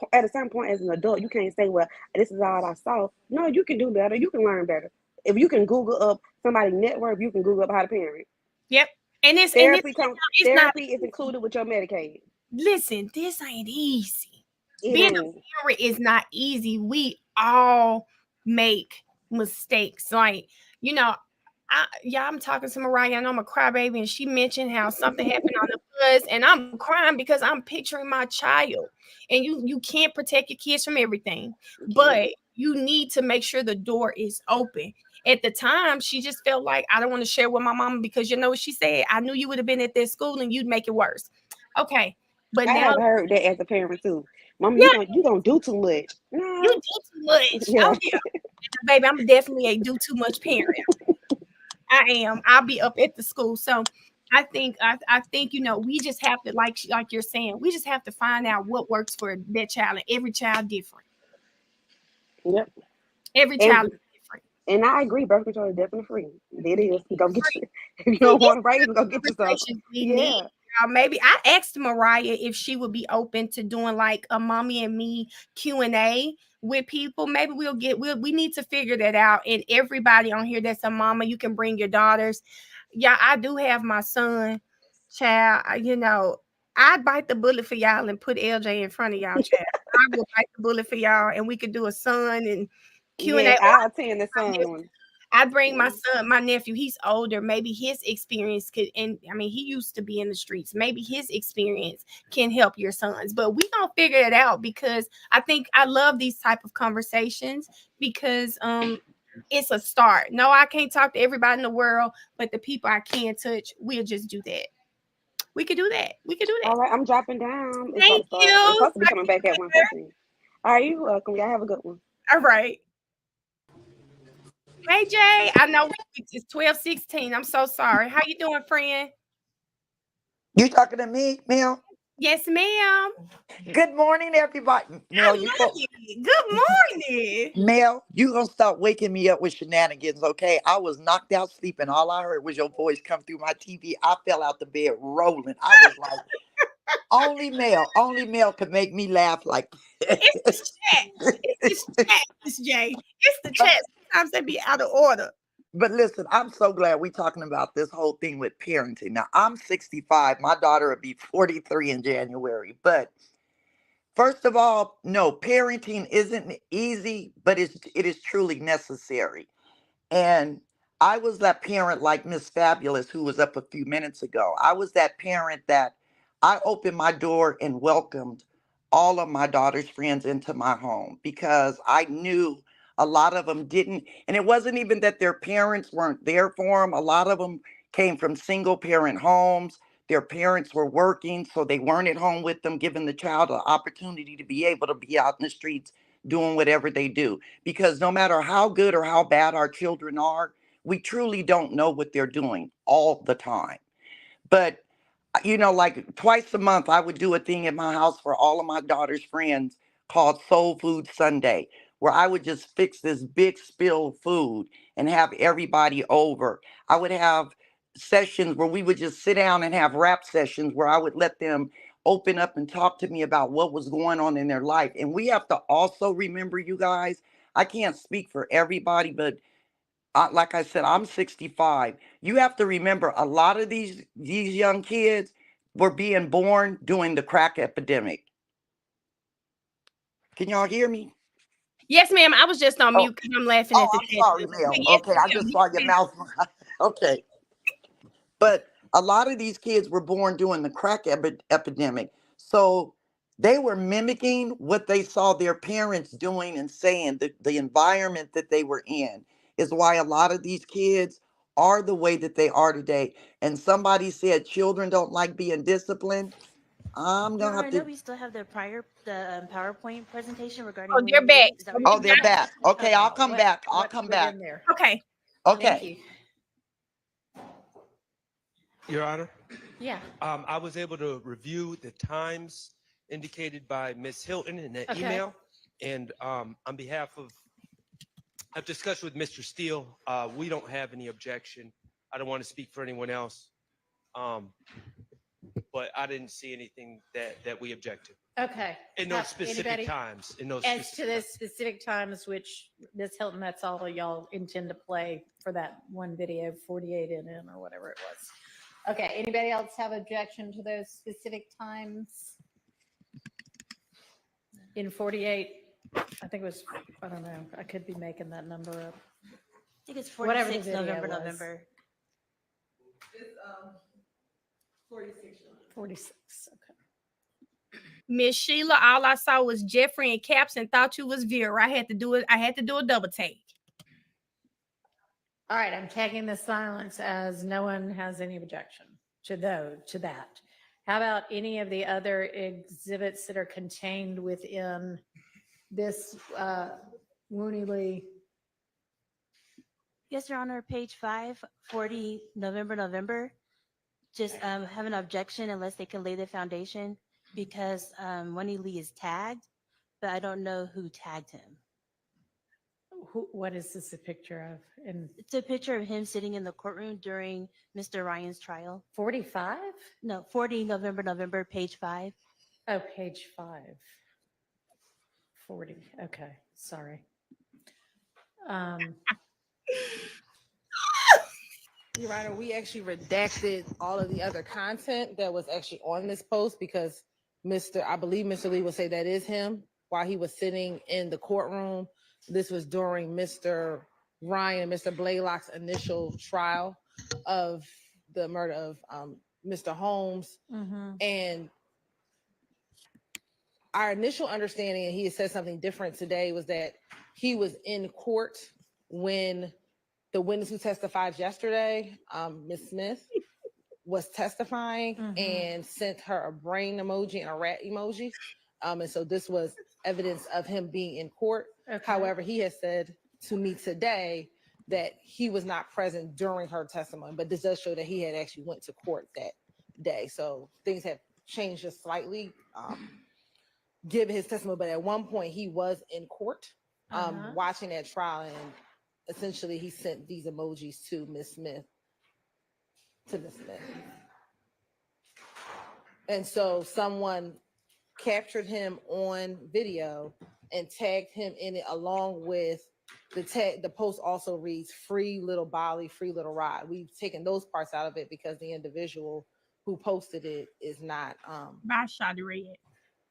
point as an adult, you can't say, "Well, this is all I saw." No, you can do better. You can learn better. If you can Google up somebody's network, you can Google up how to parent. Yep. And it's therapy is included with your Medicaid. Listen, this ain't easy. Being a parent is not easy. We all make mistakes. Like, I'm talking to Mariah. I know I'm a crybaby, and she mentioned how something happened on the bus, and I'm crying because I'm picturing my child. And you can't protect your kids from everything, but you need to make sure the door is open. At the time, she just felt like I don't want to share with my mama because you know what she said. I knew you would have been at that school and you'd make it worse. Okay, but I now have heard that as a parent too. Mom, yeah, you don't do too much. No. you do too much. Yeah. Oh yeah, baby, I'm definitely a do too much parent. I am. I'll be up at the school. So I think we just have to like you're saying, we just have to find out what works for that child, and every child different. Yep. Every child is different. And I agree, birth control is definitely free. It is. Go get you. If you don't want to raise, go get you some. Yeah. Maybe I asked Mariah if she would be open to doing like a mommy and me Q&A with people. Maybe we need to figure that out. And everybody on here that's a mama, you can bring your daughters. Yeah, I do have my son. Child, I'd bite the bullet for y'all and put LJ in front of y'all, child. I will bite the bullet for y'all, and we could do a son and Q&A. Yeah, I'll attend the son one. I bring my son, my nephew, he's older. Maybe his experience could, and I mean, he used to be in the streets. Maybe his experience can help your sons, but we gonna figure it out, because I think I love these type of conversations, because it's a start. No, I can't talk to everybody in the world, but the people I can touch, we'll just do that. We could do that. We could do that. All right, I'm dropping down. It's Thank about to start. It's you. supposed to be coming back at 1:15. All right, you're welcome. Y'all have a good one. All right. Hey Jay, I know it's 12:16. I'm so sorry. How you doing, friend? You talking to me, Mel? Yes, ma'am. Good morning, everybody. Mel, Good morning. Mel, you gonna stop waking me up with shenanigans, okay? I was knocked out sleeping. All I heard was your voice come through my TV. I fell out the bed rolling. I was like, only Mel could make me laugh like It's the chat. It's the chat, Miss J. It's the chat. Sometimes they be out of order. But listen, I'm so glad we're talking about this whole thing with parenting. Now, I'm 65. My daughter will be 43 in January. But first of all, no, parenting isn't easy, but it is truly necessary. And I was that parent like Miss Fabulous, who was up a few minutes ago. I was that parent that I opened my door and welcomed all of my daughter's friends into my home, because I knew a lot of them didn't. And it wasn't even that their parents weren't there for them. A lot of them came from single parent homes. Their parents were working, so they weren't at home with them, giving the child an opportunity to be able to be out in the streets doing whatever they do. Because no matter how good or how bad our children are, we truly don't know what they're doing all the time. But, like twice a month, I would do a thing at my house for all of my daughter's friends called Soul Food Sunday, where I would just fix this big spill of food and have everybody over. I would have sessions where we would just sit down and have rap sessions where I would let them open up and talk to me about what was going on in their life. And we have to also remember, you guys, I can't speak for everybody, but like I said, I'm 65. You have to remember, a lot of these young kids were being born during the crack epidemic. Can y'all hear me? Yes, ma'am. I was just on mute because I'm laughing at the I'm sorry, Mel. Yes, Okay, I just saw your mouth. Okay. But a lot of these kids were born during the crack epidemic. So they were mimicking what they saw their parents doing and saying. The environment that they were in is why a lot of these kids are the way that they are today. And somebody said children don't like being disciplined. I'm gonna have I know to. we still have the PowerPoint presentation regarding. Oh, they're back. Oh, they're back. Okay, I'll come back. I'll come back. Okay. Okay. Your Honor? Yeah. I was able to review the times indicated by Ms. Hilton in the Okay. email. And on behalf of, I've discussed with Mr. Steele, we don't have any objection. I don't want to speak for anyone else. But I didn't see anything that we object to. Okay. In those specific times. As to the specific times, which Ms. Hilton, that's all y'all intend to play for that one video, 48 in or whatever it was. Okay, anybody else have objection to those specific times? In 48, I think it was, I don't know, I could be making that number up. I think it's Whatever the 46 video November, was. November. It's 46. 46, okay. Miss Sheila, all I saw was Jeffrey and Caps and thought you was Vera. I had to do a double take. All right, I'm taking the silence as no one has any objection to that. How about any of the other exhibits that are contained within this Wooney Lee? Yes, Your Honor, page 5, 40 November, November. Just have an objection unless they can lay the foundation, because Winnie Lee is tagged, but I don't know who tagged him. What is this a picture of? It's a picture of him sitting in the courtroom during Mr. Ryan's trial. 45? No, 40 November, November, page 5. Oh, page 5. 40. Okay, sorry. Your Honor, we actually redacted all of the other content that was actually on this post because I believe Mr. Lee would say that is him while he was sitting in the courtroom. This was during Mr. Mr. Blaylock's initial trial of the murder of Mr. Holmes. And our initial understanding, and he has said something different today, was that he was in court when the witness who testified yesterday, Ms. Smith, was testifying and sent her a brain emoji and a rat emoji. And so this was evidence of him being in court. Okay. However, he has said to me today that he was not present during her testimony, but this does show that he had actually went to court that day. So things have changed just slightly, given his testimony, but at one point he was in court watching that trial, and essentially he sent these emojis to Miss Smith. And so someone captured him on video and tagged him in it, along with the post also reads "free little Bali, free little ride." We've taken those parts out of it because the individual who posted it is not I shot it red.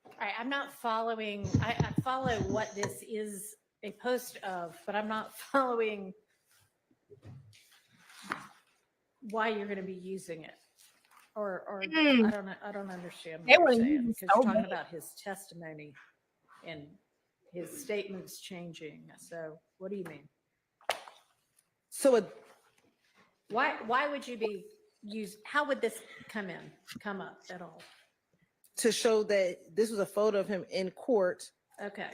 All right, I'm not following. I follow what this is a post of, but I'm not following why you're going to be using it. Or I don't understand They what wouldn't you're saying, use it because you're so talking bad. about his testimony and his statements changing. So what do you mean? So why would you be how would this come up at all? to show that this was a photo of him in court Okay.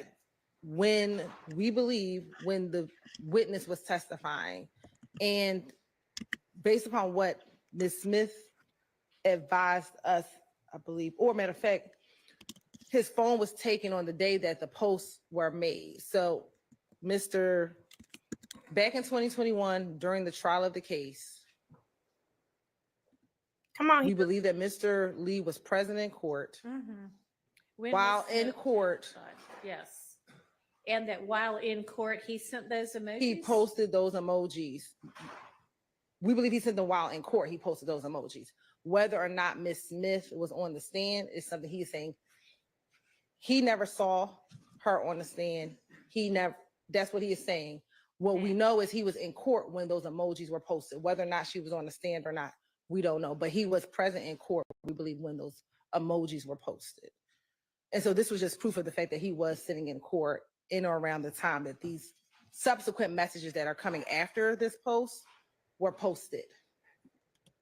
when we believe when the witness was testifying, and based upon what Ms. Smith advised us, I believe, or matter of fact, his phone was taken on the day that the posts were made. So back in 2021, during the trial of the case, we believe that Mr. Lee was present in court. When While was in the- court, Yes. And that while in court, he sent those emojis? he posted those emojis. We believe he sent them while in court. He posted those emojis. Whether or not Miss Smith was on the stand is something he's saying. He never saw her on the stand. That's what he is saying. What we know is he was in court when those emojis were posted. Whether or not she was on the stand or not, we don't know. But he was present in court, we believe, when those emojis were posted. And so this was just proof of the fact that he was sitting in court in or around the time that these subsequent messages that are coming after this post were posted.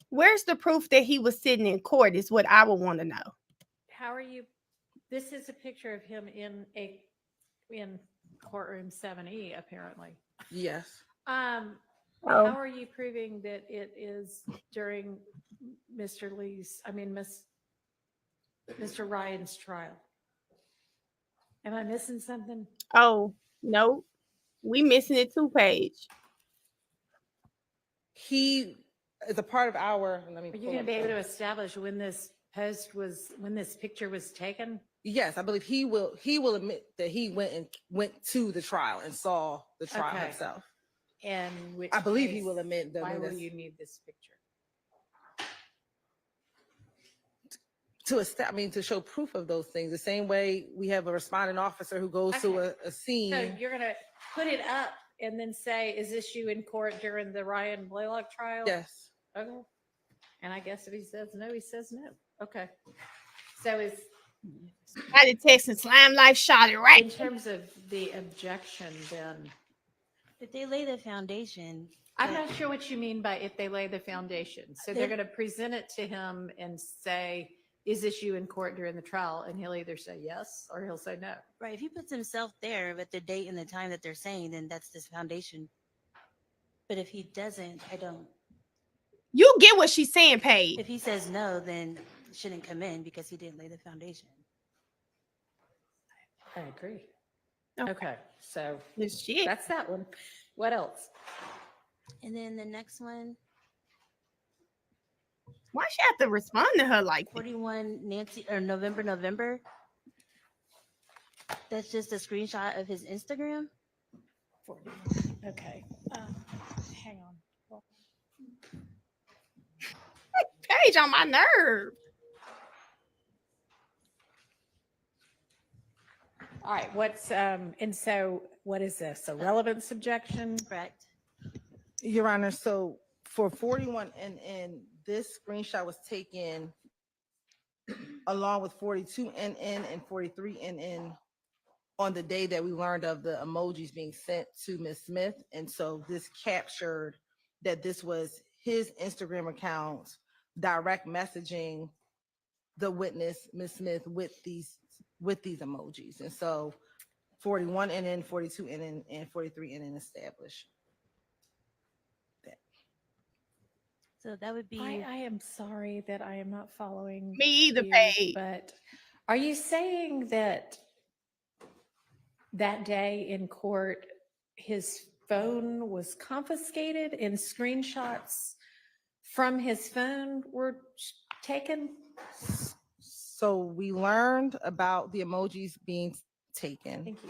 Where's the proof that he was sitting in court is what I would want to know. How are you? This is a picture of him in courtroom 7E, apparently. Yes. How are you proving that it is during Mr. Ryan's trial? Am I missing something? Oh, no. We missing it too, Paige. He is a part of our, Are you going to be able to establish when this picture was taken? Yes, I believe he will admit that he went to the trial and saw the trial Okay. himself. And which I believe he case, will admit that. why will you need this picture? To show proof of those things. The same way we have a responding officer who goes to a scene. So you're going to put it up and then say, is this you in court during the Ryan Blaylock trial? Yes. Okay. And I guess if he says no, he says no. Okay. So I did text and Slime Life shot it right. In terms of the objection, then. If they lay the foundation. I'm not sure what you mean by if they lay the foundation. So they're going to present it to him and say, is this you in court during the trial? And he'll either say yes or he'll say no. Right. If he puts himself there with the date and the time that they're saying, then that's this foundation. But if he doesn't, I don't. You get what she's saying, Paige. If he says no, then it shouldn't come in because he didn't lay the foundation. I agree. Okay. So shit. That's that one. What else? And then the next one. Why she have to respond to her like 41 November. That's just a screenshot of his Instagram. 41. Okay. Hang on. page on my nerve. All right, and so what is this? A relevance objection? Correct. Your Honor, so for 41 and this screenshot was taken along with 42 NN and 43 NN on the day that we learned of the emojis being sent to Ms. Smith. And so this captured that this was his Instagram account direct messaging the witness, Ms. Smith, with these emojis. And so 41 NN, 42 NN, and 43 NN established. So that would be. I am sorry that I am not following. Me either, you, Paige. But are you saying that that day in court, his phone was confiscated and screenshots from his phone were taken? So we learned about the emojis being taken. Thank you.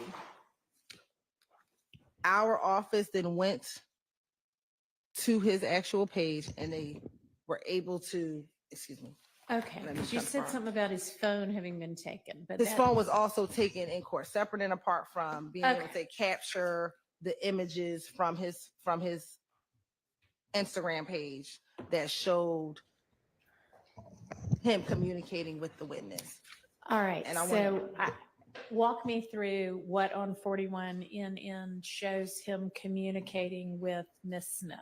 Our office then went to his actual page and they were able to, excuse me. Okay, Let me you said confirm. something about his phone having been taken, but His phone was also taken in court, separate and apart from being able Okay. to capture the images from his Instagram page that showed him communicating with the witness. All right, And I so walk me through what on 41 NN shows him communicating with Miss Smith.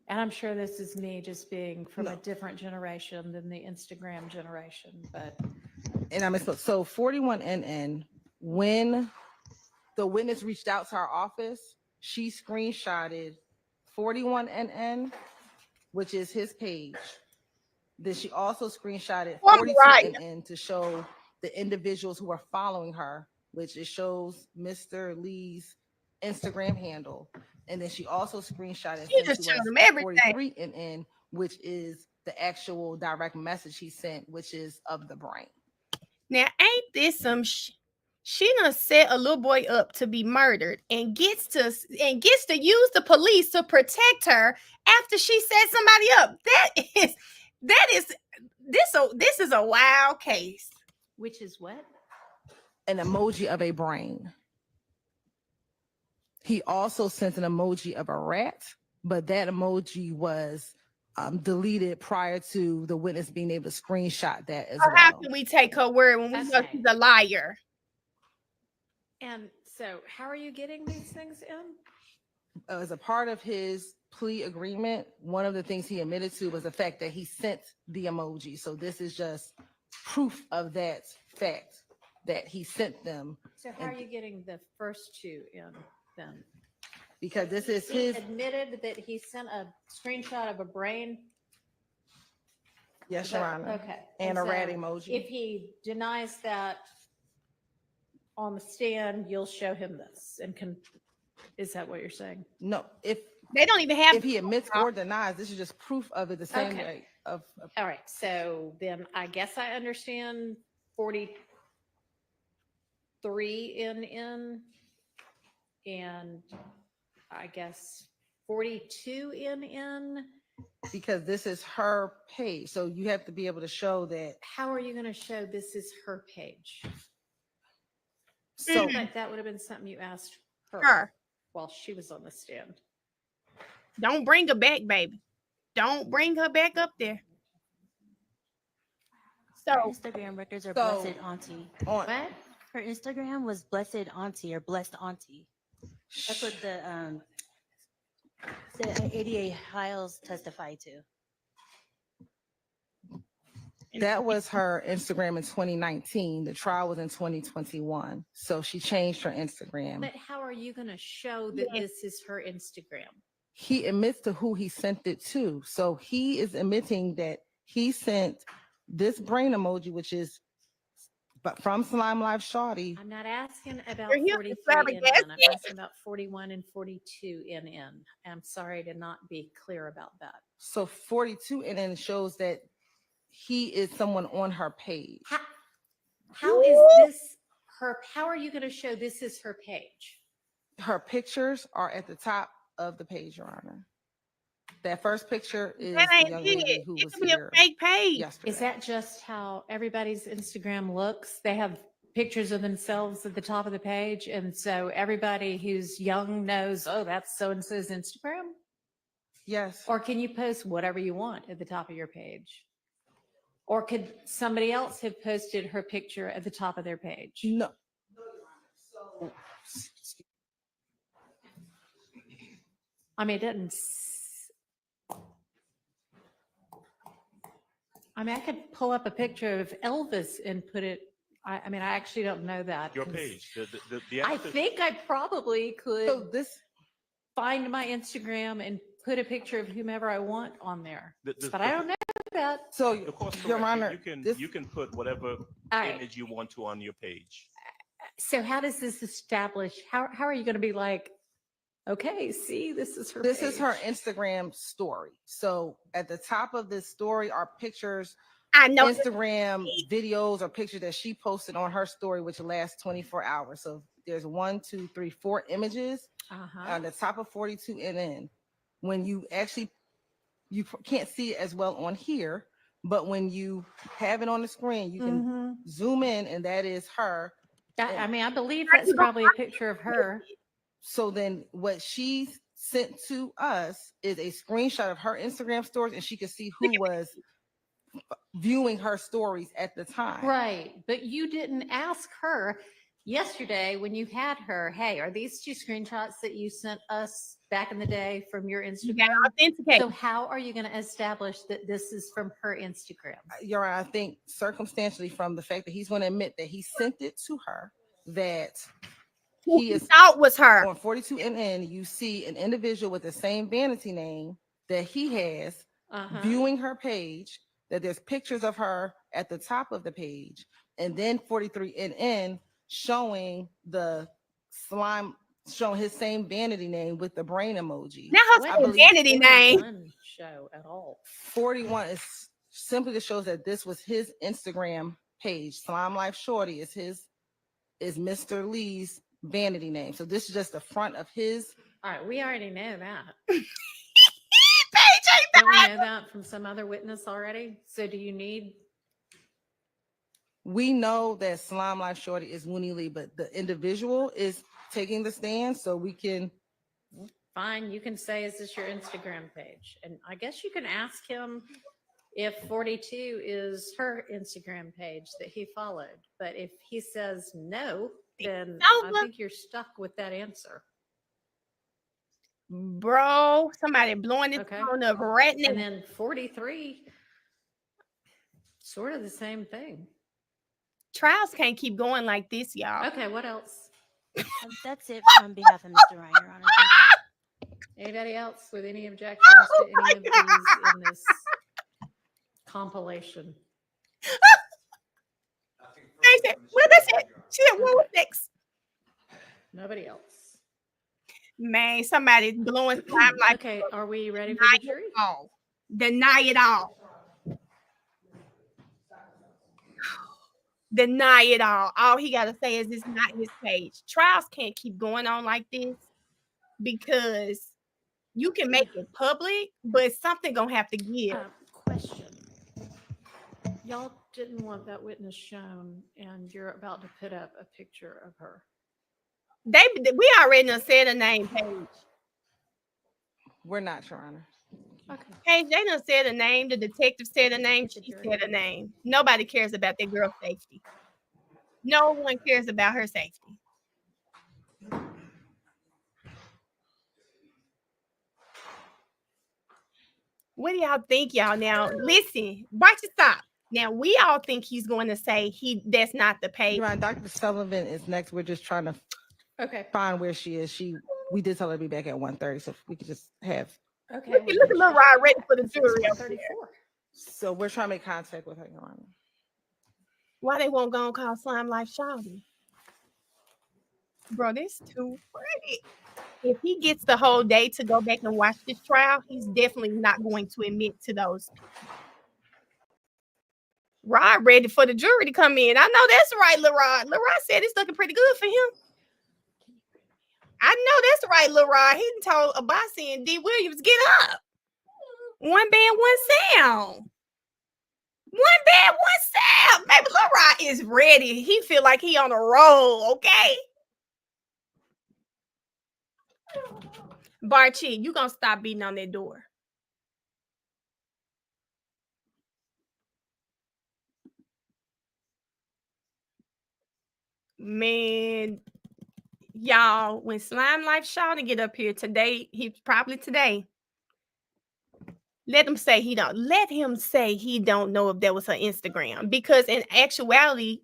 And I'm sure this is me just being from a different generation than the Instagram generation, but. And I misspoke. So 41 NN, when the witness reached out to our office, she screenshotted 41 NN, which is his page. Then she also screenshotted 42 NN to show the individuals who are following her, which it shows Mr. Lee's Instagram handle. And then she also screenshotted She just showed him everything. 43 NN, which is the actual direct message he sent, which is of the brain. Now, ain't this some she done set a little boy up to be murdered and gets to use the police to protect her after she set somebody up. This is a wild case. Which is what? An emoji of a brain. He also sent an emoji of a rat, but that emoji was deleted prior to the witness being able to screenshot that as well. How can we take her word when we know she's a liar? And so how are you getting these things in? As a part of his plea agreement, one of the things he admitted to was the fact that he sent the emoji. So this is just proof of that fact that he sent them. So how are you getting the first two in then? Because this is He his. admitted that he sent a screenshot of a brain. Yes, Your Honor. Okay. And a so rat emoji. If he denies that on the stand, you'll show him this and is that what you're saying? No, if they don't even have. If he admits or denies, this is just proof of it the same Okay. way. Of All right. So then I guess I understand 43 NN and I guess 42 NN. because this is her page, so you have to be able to show that. How are you going to show this is her page? So That would have been something you asked her Her. while she was on the stand. Don't bring her back, baby. Don't bring her back up there. Her So Instagram records are so- blessed auntie. on, What? Her Instagram was blessed auntie or blessed auntie. That's what the ADA Hiles testified to. that was her Instagram in 2019. The trial was in 2021. So she changed her Instagram. But how are you going to show that this is her Instagram? He admits to who he sent it to. So he is admitting that he sent this brain emoji, which is but from Slime Life Shawty. I'm not asking about You're here 43 for NN. flabbergasted. I'm asking about 41 and 42 NN. I'm sorry to not be clear about that. So 42 and then shows that he is someone on her page. How is this her? How are you going to show this is her page? Her pictures are at the top of the page, Your Honor. That first picture is That the ain't young it. lady who It was could be here a fake page. yesterday. Is that just how everybody's Instagram looks? They have pictures of themselves at the top of the page. And so everybody who's young knows, oh, that's so-and-so's Instagram? Yes. Or can you post whatever you want at the top of your page? Or could somebody else have posted her picture at the top of their page? No. I mean, it doesn't. I mean, I could pull up a picture of Elvis and put it. I mean, I actually don't know that. Your 'cause page. The I outfit- think I probably could So this find my Instagram and put a picture of whomever I want on there. the- But I don't know that. So, of course, Your correct. Honor, You can put whatever All right. image you want to on your page. So how does this establish? How are you going to be like, okay, see, this is her. This is her page. Instagram story. So at the top of this story are pictures, I know. Instagram videos or pictures that she posted on her story, which lasts 24 hours. So there's 1, 2, 3, 4 images Uh-huh. on the top of 42 NN. When you actually, you can't see it as well on here, but when you have it on the screen, you can Mhm. zoom in, and that is her. I mean, I believe that's probably a picture of her. So then what she sent to us is a screenshot of her Instagram stories, and she could see who was viewing her stories at the time. Right. But you didn't ask her yesterday when you had her, hey, are these 2 screenshots that you sent us back in the day from your Instagram? Authenticate. So how are you going to establish that this is from her Instagram? You're right. I think circumstantially from the fact that he's going to admit that he sent it to her, that Who he he is thought was her. on 42 NN, you see an individual with the same vanity name that he has Uh-huh. viewing her page, that there's pictures of her at the top of the page, and then 43 NN showing the slime, showing his same vanity name with the brain emoji. Now her I believe vanity name. 41 show at all. 41 is simply just shows that this was his Instagram page. Slime Life Shorty is Mr. Lee's vanity name. So this is just the front of his. All right, we already know that. Page Don't we know that from some other witness already? So do you need? We know that Slime Life Shorty is Winnie Lee, but the individual is taking the stand, so we can. Fine, you can say, is this your Instagram page? And I guess you can ask him if 42 is her Instagram page that he followed. But if he says no, then I over. think you're stuck with that answer. Bro, somebody blowing this Okay. phone up right now. And then 43, sort of the same thing. Trials can't keep going like this, y'all. Okay, what else? That's it on behalf of Mr. Ryan, Your Honor. Thank you. Anybody else with any objections to any of these in this compilation? They said, well, that's it. She said, what was next? Nobody else. Man, somebody blowing time like Okay, are we ready for deny the jury? it all. Deny it all. Deny it all. All he got to say is it's not his page. Trials can't keep going on like this because you can make it public, but something gonna have to give. Question. Y'all didn't want that witness shown, and you're about to put up a picture of her. We already done said a name, Paige. We're not, Your Honor. Okay. Paige, they done said a name. The detective said a name. She said a name. Nobody cares about that girl's safety. No one cares about her safety. What do y'all think, y'all? Now, listen, watch it stop. Now, we all think he's going to say that's not the page. Your Honor, Dr. Sullivan is next. We're just trying to find where she is. We did tell her to be back at 1:30, so if we could just have. Okay. Look at Lil Rod ready for the jury. over there. 34. So we're trying to make contact with her, Your Honor. Why they won't go and call Slime Life Shawty? Bro, this too pretty. If he gets the whole day to go back and watch this trial, he's definitely not going to admit to those people. Rod ready for the jury to come in. I know that's right, Lil Rod. Lil Rod said it's looking pretty good for him. I know that's right, Lil Rod. He told Abasi and D. Williams, get up. One band, one sound. One band, one sound. Baby Lil Rod is ready. He feel like he on a roll, okay? Barchi, you gonna stop beating on that door. Man, y'all, when Slime Life Shaw to get up here today, let him say he don't know if that was her Instagram, because in actuality,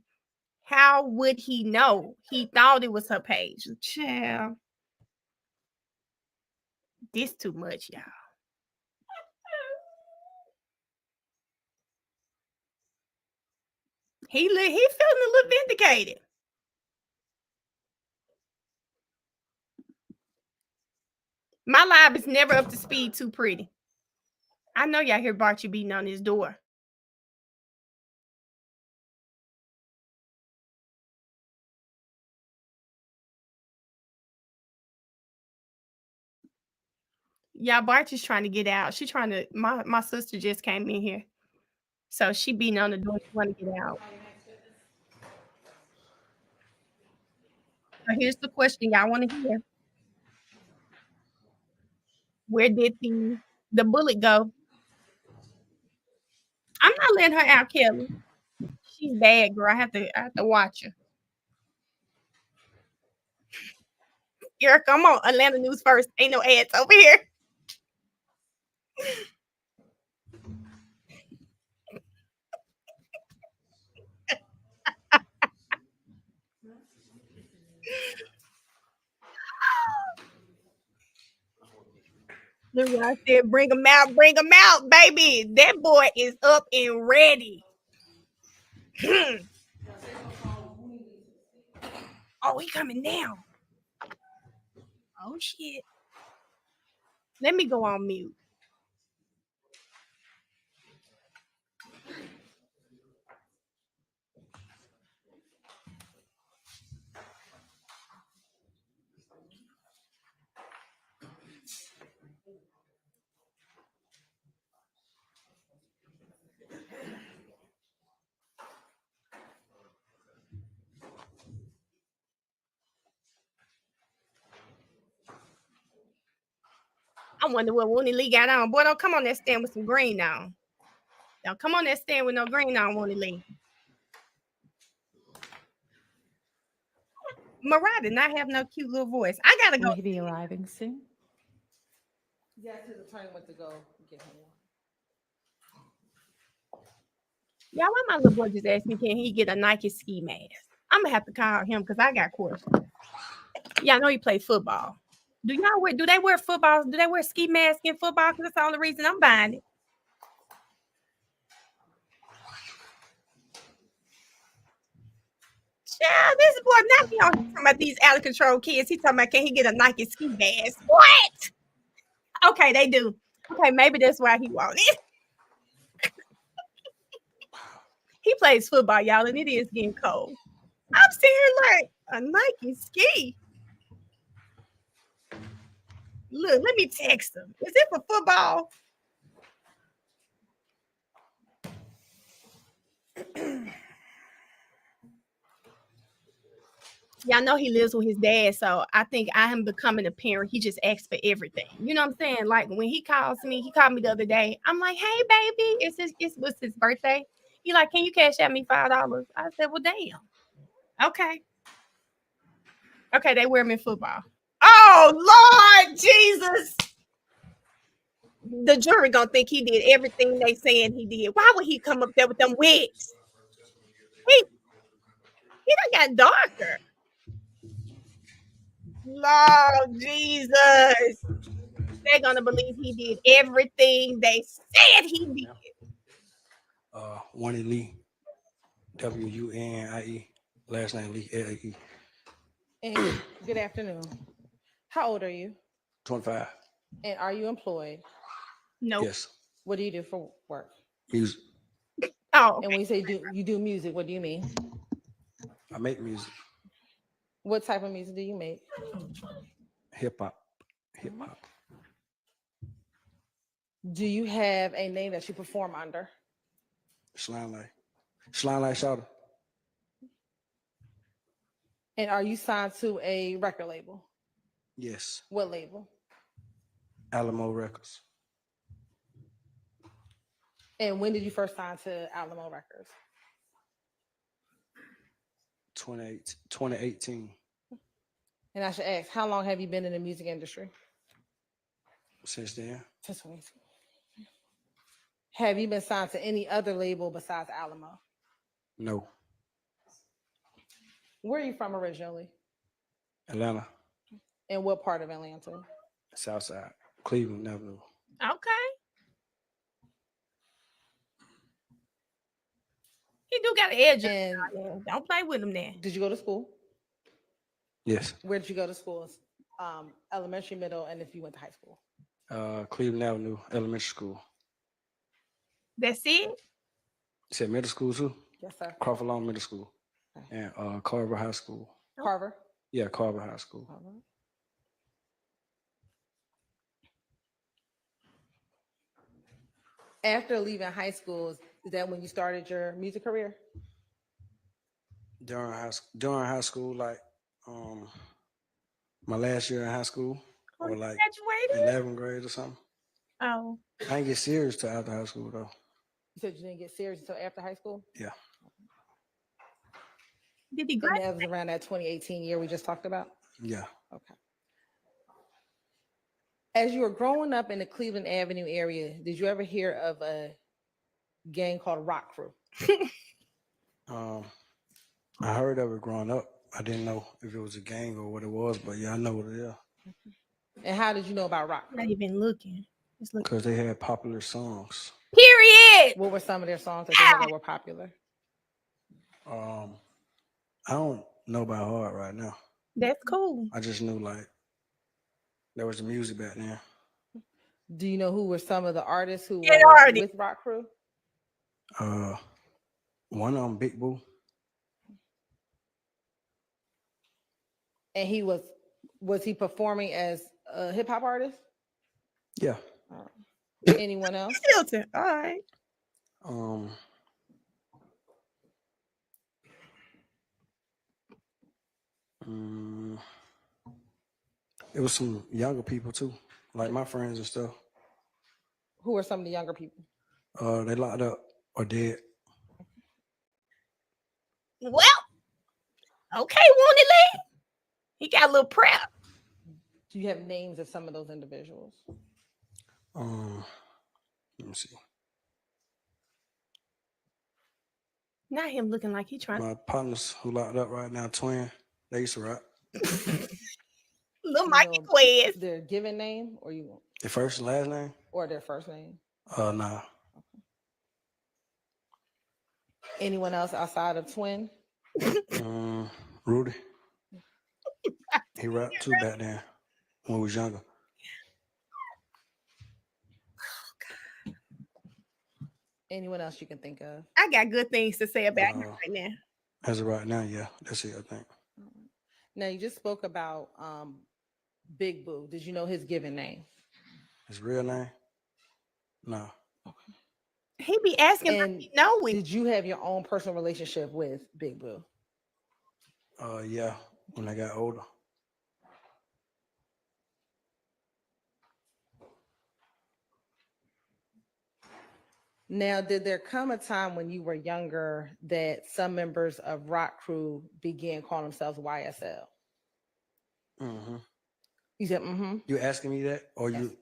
how would he know? He thought it was her page. Child, this too much, y'all. He feeling a little vindicated. My live is never up to speed too pretty. I know y'all hear Barchi beating on his door. Yeah, Barchi's trying to get out. She trying to, my sister just came in here. So she beating on the door. She want to get out. So here's the question y'all want to hear. Where did the bullet go? I'm not letting her out, Kelly. She's bad, girl. I have to watch her. Erica, come on. Atlanta News First. Ain't no ads over here. Look, I said, bring him out, baby. That boy is up and ready. Oh, he coming down. Oh, shit. Let me go on mute. I wonder what Woony Lee got on. Boy, don't come on that stand with some green on. Don't come on that stand with no green on, Woony Lee. Mariah did not have no cute little voice. I gotta go. Will he be arriving soon? Yes, his attorney went to go get him one. Y'all, why my little boy just asked me, can he get a Nike ski mask? I'm gonna have to call him because I got questions. Yeah, I know he played football. Do they wear football? Do they wear ski masks in football? Because that's the only reason I'm buying it. Child, this boy not be on talking about these out of control kids. He talking about, can he get a Nike ski mask? What? Okay, they do. Okay, maybe that's why he wanted it. He plays football, y'all, and it is getting cold. I'm sitting here like a Nike ski. Look, let me text him. Is it for football? Y'all know he lives with his dad, so I think I am becoming a parent. He just asks for everything. You know what I'm saying? Like when he called me the other day. I'm like, hey, baby, it was his birthday. He like, can you cash out me $5? I said, well, damn. Okay. Okay, they wear him in football. Oh, Lord Jesus. The jury gonna think he did everything they saying he did. Why would he come up there with them wigs? He done got darker. Lord Jesus. They're gonna believe he did everything they said he did. Wunnie Lee, W-U-N-I-E, last name Lee, L-E. And good afternoon. How old are you? 25. And are you employed? No. Yes. What do you do for work? Music. Oh. Okay. And when you say you do music, what do you mean? I make music. What type of music do you make? Hip hop. Hip hop. Do you have a name that you perform under? Slime Light Shouter. And are you signed to a record label? Yes. What label? Alamo Records. And when did you first sign to Alamo Records? 2018. And I should ask, how long have you been in the music industry? Since then. Since 2018. Have you been signed to any other label besides Alamo? No. Where are you from originally? Atlanta. And what part of Atlanta? Southside. Cleveland Avenue. Okay. He do got an edge. And don't play with him now. did you go to school? Yes. Where did you go to school? Elementary, middle, and if you went to high school? Cleveland Avenue Elementary School. That's it? You said middle school too? Yes, sir. Crawford Lawn Middle School. And Carver High School. Carver? Yeah, Carver High School. After leaving high school, is that when you started your music career? During high school, like my last year in high school, or like Graduated? 11th grade or something. Oh. I didn't get serious till after high school though. You said you didn't get serious until after high school? Yeah. Did he And graduate? that was around that 2018 year we just talked about? Yeah. Okay. As you were growing up in the Cleveland Avenue area, did you ever hear of a gang called Rock Crew? I heard of it growing up. I didn't know if it was a gang or what it was, but yeah, I know what it is. And how did you know about Rock Crew? Not even looking. Just looking. Because they had popular songs. Period. What were some of their songs that they had that were popular? I don't know by heart right now. That's cool. I just knew like there was the music back then. Do you know who were some of the artists who Get were already. with Rock Crew? One of them, Big Boo. And he was he performing as a hip hop artist? Yeah. Anyone else? Hilton. All right. It was some younger people too, like my friends and stuff. Who are some of the younger people? They locked up or dead. Well, okay, Wounded Lee. He got a little prep. Do you have names of some of those individuals? Let me see. Not him looking like he trying. My partners who locked up right now, twin. They used to rap. Little You Mikey know Quez. Their given name or you Their first and last name? or their first name? Nah. Anyone else outside of Twin? Rudy. He rapped too back then when we was younger. Anyone else you can think of? I got good things to say about him right now. As of right now, yeah, that's it, I think. Now you just spoke about Big Boo. Did you know his given name? His real name? No. He be asking like And he know it. did you have your own personal relationship with Big Boo? Yeah, when I got older. Now, did there come a time when you were younger that some members of Rock Crew began calling themselves YSL? Mm-hmm. You said, mm-hmm. You asking me that, or you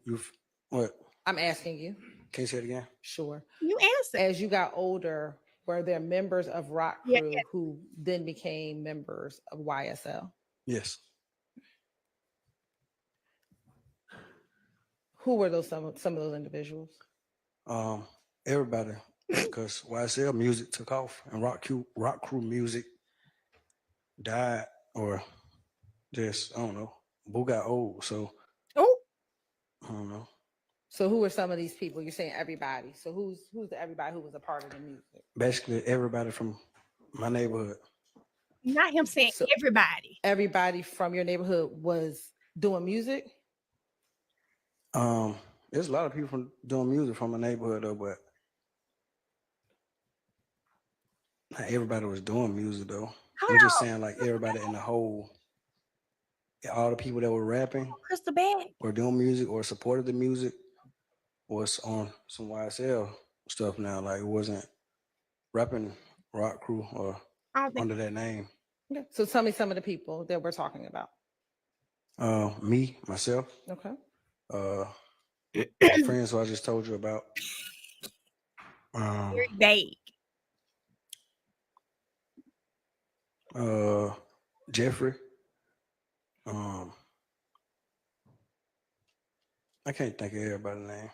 what? I'm asking you. Can you say it again? Sure. You answer. As you got older, were there members of Rock Yeah, Crew who then became members of YSL? Yes. Who were those some of those individuals? Everybody, because YSL music took off and rock crew music died, or just I don't know. Boo got old, so Oh, I don't know. So who are some of these people? You're saying everybody. So who's the everybody who was a part of the music? Basically, everybody from my neighborhood. not him saying So- everybody. Everybody from your neighborhood was doing music? There's a lot of people doing music from my neighborhood though, but not everybody was doing music though. I'm just saying like everybody in the whole, all the people that were rapping Crystal bag. or doing music or supported the music was on some YSL stuff now. Like it wasn't rapping rock crew or I don't think under that name. Okay. So tell me some of the people that we're talking about. Me, myself, Okay. my friends who I just told you about. very vague. Jeffrey. I can't think of everybody's name.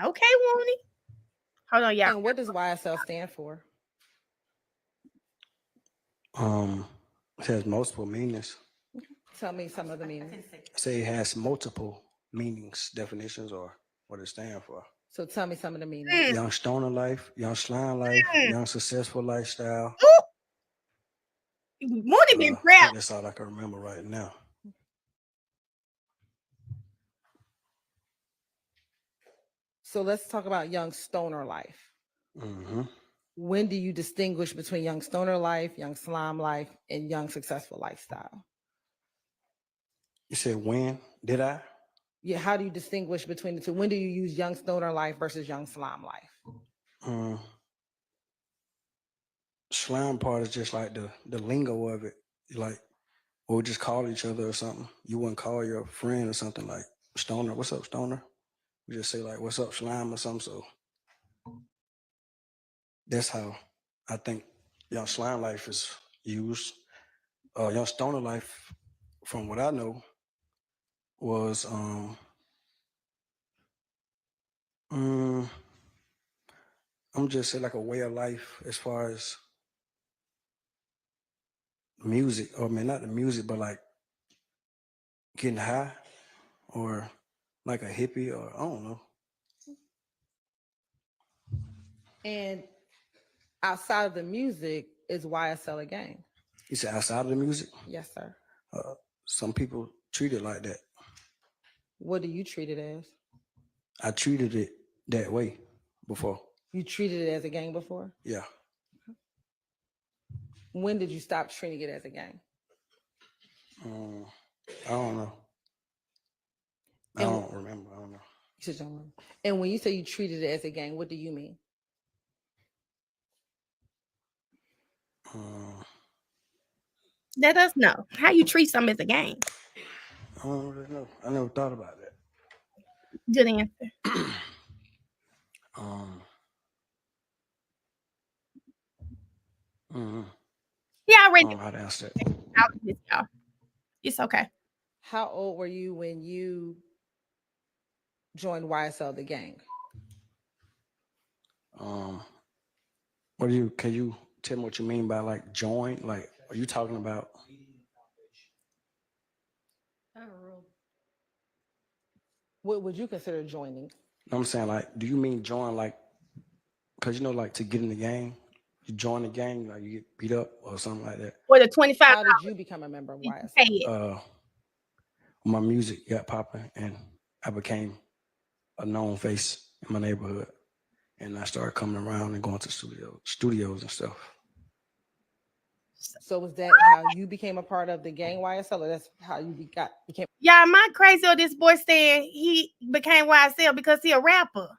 Okay, Woney. Hold on, y'all. And what does YSL stand for? It has multiple meanings. Tell me some of the meanings. Say it has multiple meanings, definitions, or what it stands for. So tell me some of the meanings. Young stoner life, young slime life, young successful lifestyle. Woney been I proud. think that's all I can remember right now. So let's talk about young stoner life. Mm-hmm. When do you distinguish between young stoner life, young slime life, and young successful lifestyle? You said when? Did I? Yeah, how do you distinguish between the two? When do you use young stoner life versus young slime life? Slime part is just like the lingo of it. Like, we'll just call each other or something. You wouldn't call your friend or something like stoner. What's up, stoner? We just say like, what's up, slime or something. So that's how I think young slime life is used. Young stoner life, from what I know, was I'm just say like a way of life as far as music. Or I mean, not the music, but like getting high or like a hippie or I don't know. And outside of the music, is YSL a gang? You said outside of the music? Yes, sir. Some people treat it like that. What do you treat it as? I treated it that way before. You treated it as a gang before? Yeah. When did you stop treating it as a gang? I don't know. I don't remember. I don't know. You said you don't remember. And when you say you treated it as a gang, what do you mean? Let us know how you treat something as a game. I don't really know. I never thought about that. Good answer. Yeah, I read. How to answer that. Y'all. It's okay. How old were you when you joined YSL, the gang? Can you tell me what you mean by like join? Like, are you talking about? What would you consider joining? I'm saying like, do you mean join like, cause you know like to get in the gang, you join the gang, like you get beat up or something like that. Or the 25. How did you become a member of YSL? My music got popping and I became a known face in my neighborhood. And I started coming around and going to studios and stuff. So was that how you became a part of the gang YSL, or that's how you became? Yeah, am I crazy or this boy saying he became YSL because he a rapper?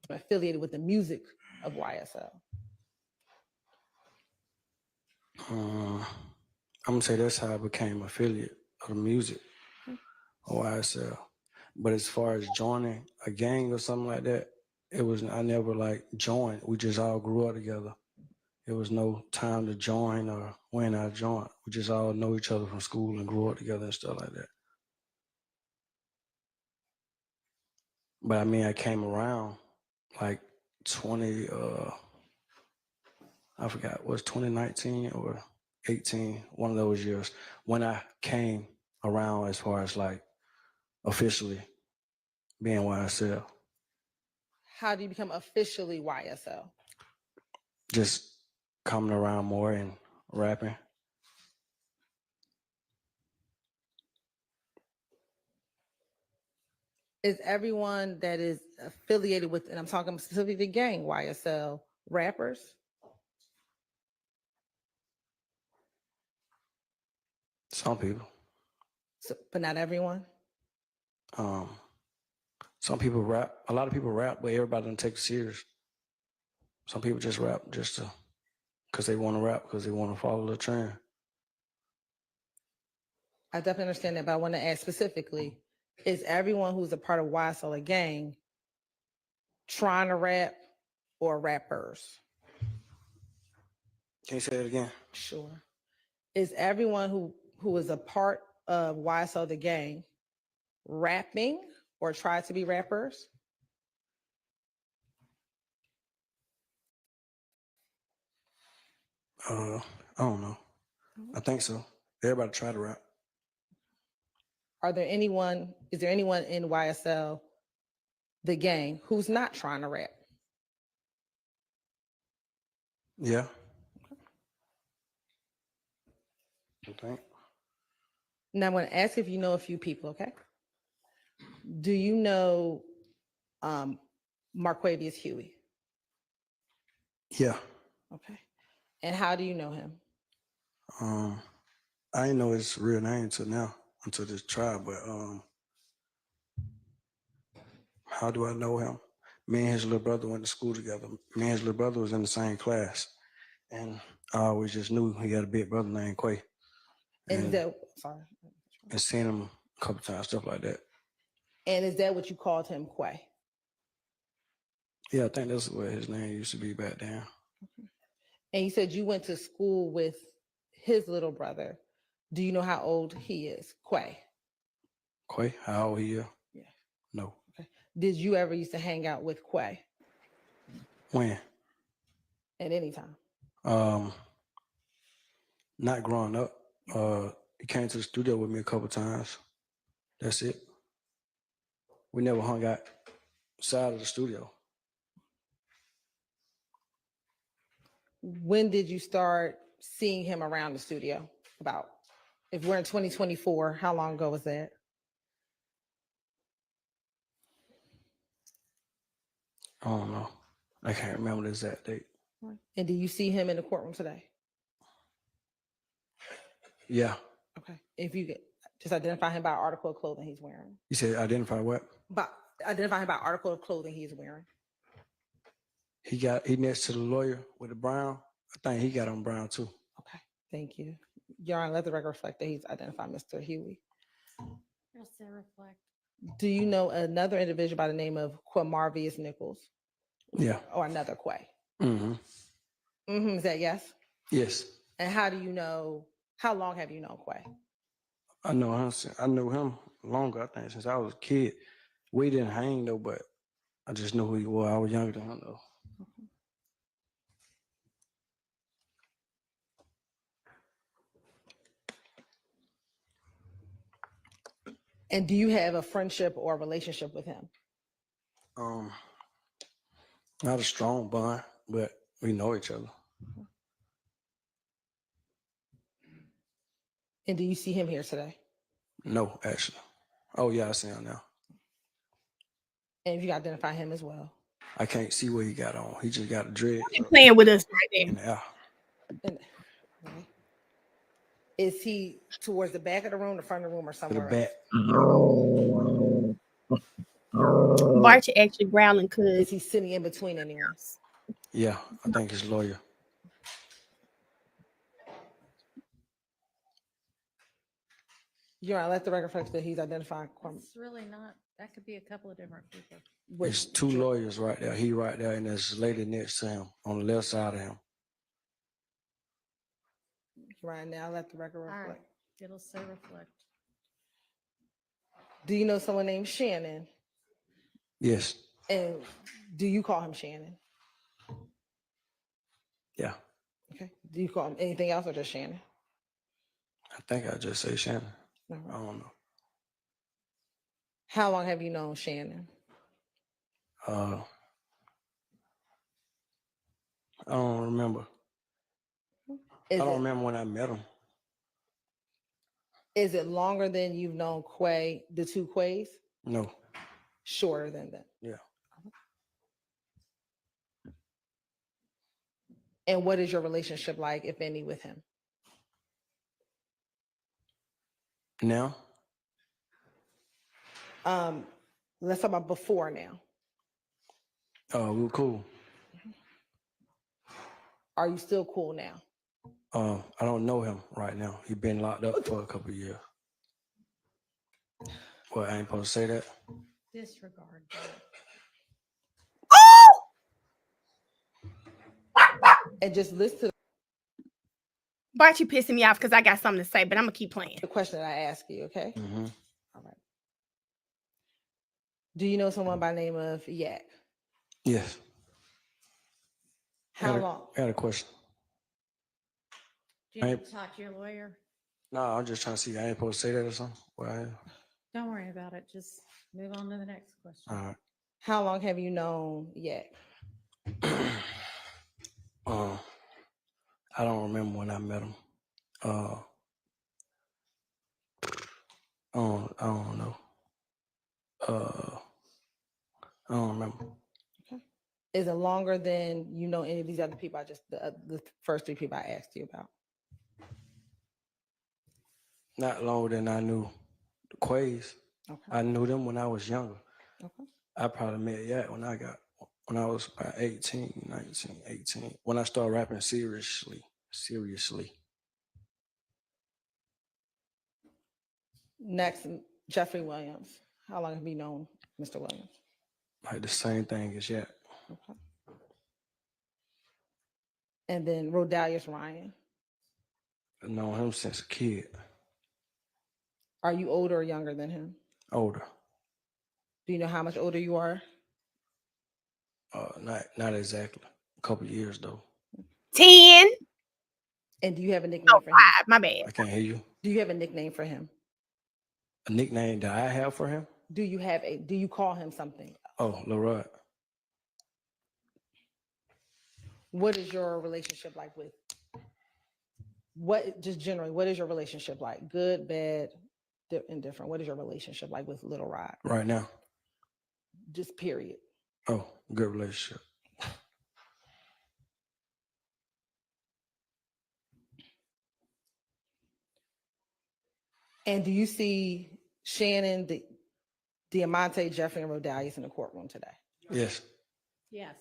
Affiliated with the music of YSL. I'm gonna say that's how I became affiliate of the music of YSL. But as far as joining a gang or something like that, I never like joined. We just all grew up together. There was no time to join or when I joined. We just all know each other from school and grew up together and stuff like that. But I mean, I came around like I forgot, was 2019 or 18, one of those years, when I came around as far as like officially being YSL. How do you become officially YSL? Just coming around more and rapping. Is everyone that is affiliated with, and I'm talking specifically the gang YSL, rappers? Some people. So, but not everyone? Some people rap. A lot of people rap, but everybody doesn't take it serious. Some people just rap just to, because they want to rap, because they want to follow the trend. I definitely understand that, but I want to ask specifically, is everyone who's a part of YSL a gang trying to rap or rappers? Can you say it again? Sure. Is everyone who is a part of YSL the gang rapping or try to be rappers? I don't know. I think so. Everybody try to rap. Is there anyone in YSL, the gang, who's not trying to rap? Yeah. I think. Now I'm going to ask if you know a few people, okay? Do you know Marquavius Huey? Yeah. Okay. And how do you know him? I didn't know his real name until now, until this trial, but how do I know him? Me and his little brother went to school together. Me and his little brother was in the same class. And I always just knew he had a big brother named Quay. And And seen him a couple times, stuff like that. And is that what you called him, Quay? Yeah, I think that's what his name used to be back then. And you said you went to school with his little brother. Do you know how old he is, Quay? Quay, how old he is? Yeah. No. Okay. Did you ever used to hang out with Quay? When? At any time? Not growing up. He came to the studio with me a couple times. That's it. We never hung out outside of the studio. When did you start seeing him around the studio? About, if we're in 2024, how long ago was that? I don't know. I can't remember the exact date. And do you see him in the courtroom today? Yeah. Okay. If you could just identify him by article of clothing he's wearing. You said identify what? Identify him by article of clothing he's wearing. He next to the lawyer with the brown. I think he got on brown too. Okay. Thank you. Your Honor, let the record reflect that he's identified Mr. Huey. Yes, they reflect. Do you know another individual by the name of Quamarvius Nichols? Yeah. Or another Quay? Mm-hmm. Mm-hmm. Is that yes? Yes. And how do you know, how long have you known Quay? I know him longer, I think, since I was a kid. We didn't hang though, but I just knew who he was. I was younger than him though. And do you have a friendship or a relationship with him? Not a strong bond, but we know each other. And do you see him here today? No, actually. Oh yeah, I see him now. And if you identify him as well? I can't see what he got on. He just got a dread. He's playing with us right in there. the air. Okay. Is he towards the back of the room, the front of the room, or To the somewhere back. Bart actually growling else? because Is he sitting in between anyone? Yeah, I think his lawyer. Your Honor, let the record reflect that he's identified. It's really not, that could be a couple of different people. There's two lawyers right there. He right there, and there's a lady next to him on the left side of him. Right now, let the record All right, reflect. it'll say reflect. Do you know someone named Shannon? Yes. And do you call him Shannon? Yeah. Okay. Do you call him anything else or just Shannon? I think I just say Shannon. All right. I don't know. How long have you known Shannon? I don't remember. I don't remember when I met him. Is it longer than you've known Quay, the two Quays? No. Shorter than that. Yeah. And what is your relationship like, if any, with him? Now, Let's talk about before now. we were cool. Are you still cool now? I don't know him right now. He been locked up for a couple of years. Well, I ain't supposed to say that. Disregard. And just listen to Bart, you pissing me off because I got something to say, but I'm gonna keep playing. the question that I ask you, okay? Mm-hmm. All right. Do you know someone by the name of Yak? Yes. How long? I got a question. Do you need to talk to your lawyer? No, I'm just trying to see. I ain't supposed to say that or something. Well, Don't worry about it. Just move on to the next question. all right. How long have you known Yak? I don't remember when I met him. I don't know. I don't remember. Is it longer than you know any of these other people? The first three people I asked you about. Not longer than I knew the Quays. Okay. I knew them when I was younger. Okay. I probably met Yak when I was about 18, 19, 18. When I started rapping seriously. Next, Jeffrey Williams. How long have you known Mr. Williams? Like the same thing as Yak. Okay. And then Rodalius Ryan. I've known him since a kid. Are you older or younger than him? Older. Do you know how much older you are? Not exactly. A couple of years though. 10. And do you have a nickname for him? 5. My bad. I can't hear you. Do you have a nickname for him? A nickname that I have for him? Do you call him something? Oh, Leroy. What is your relationship like with just generally, what is your relationship like? Good, bad, indifferent. What is your relationship like with Little Rod? Right now. Just period. Oh, good relationship. And do you see Shannon, Diamante, Jeffrey, and Rodalius in the courtroom today? Yes. Yes.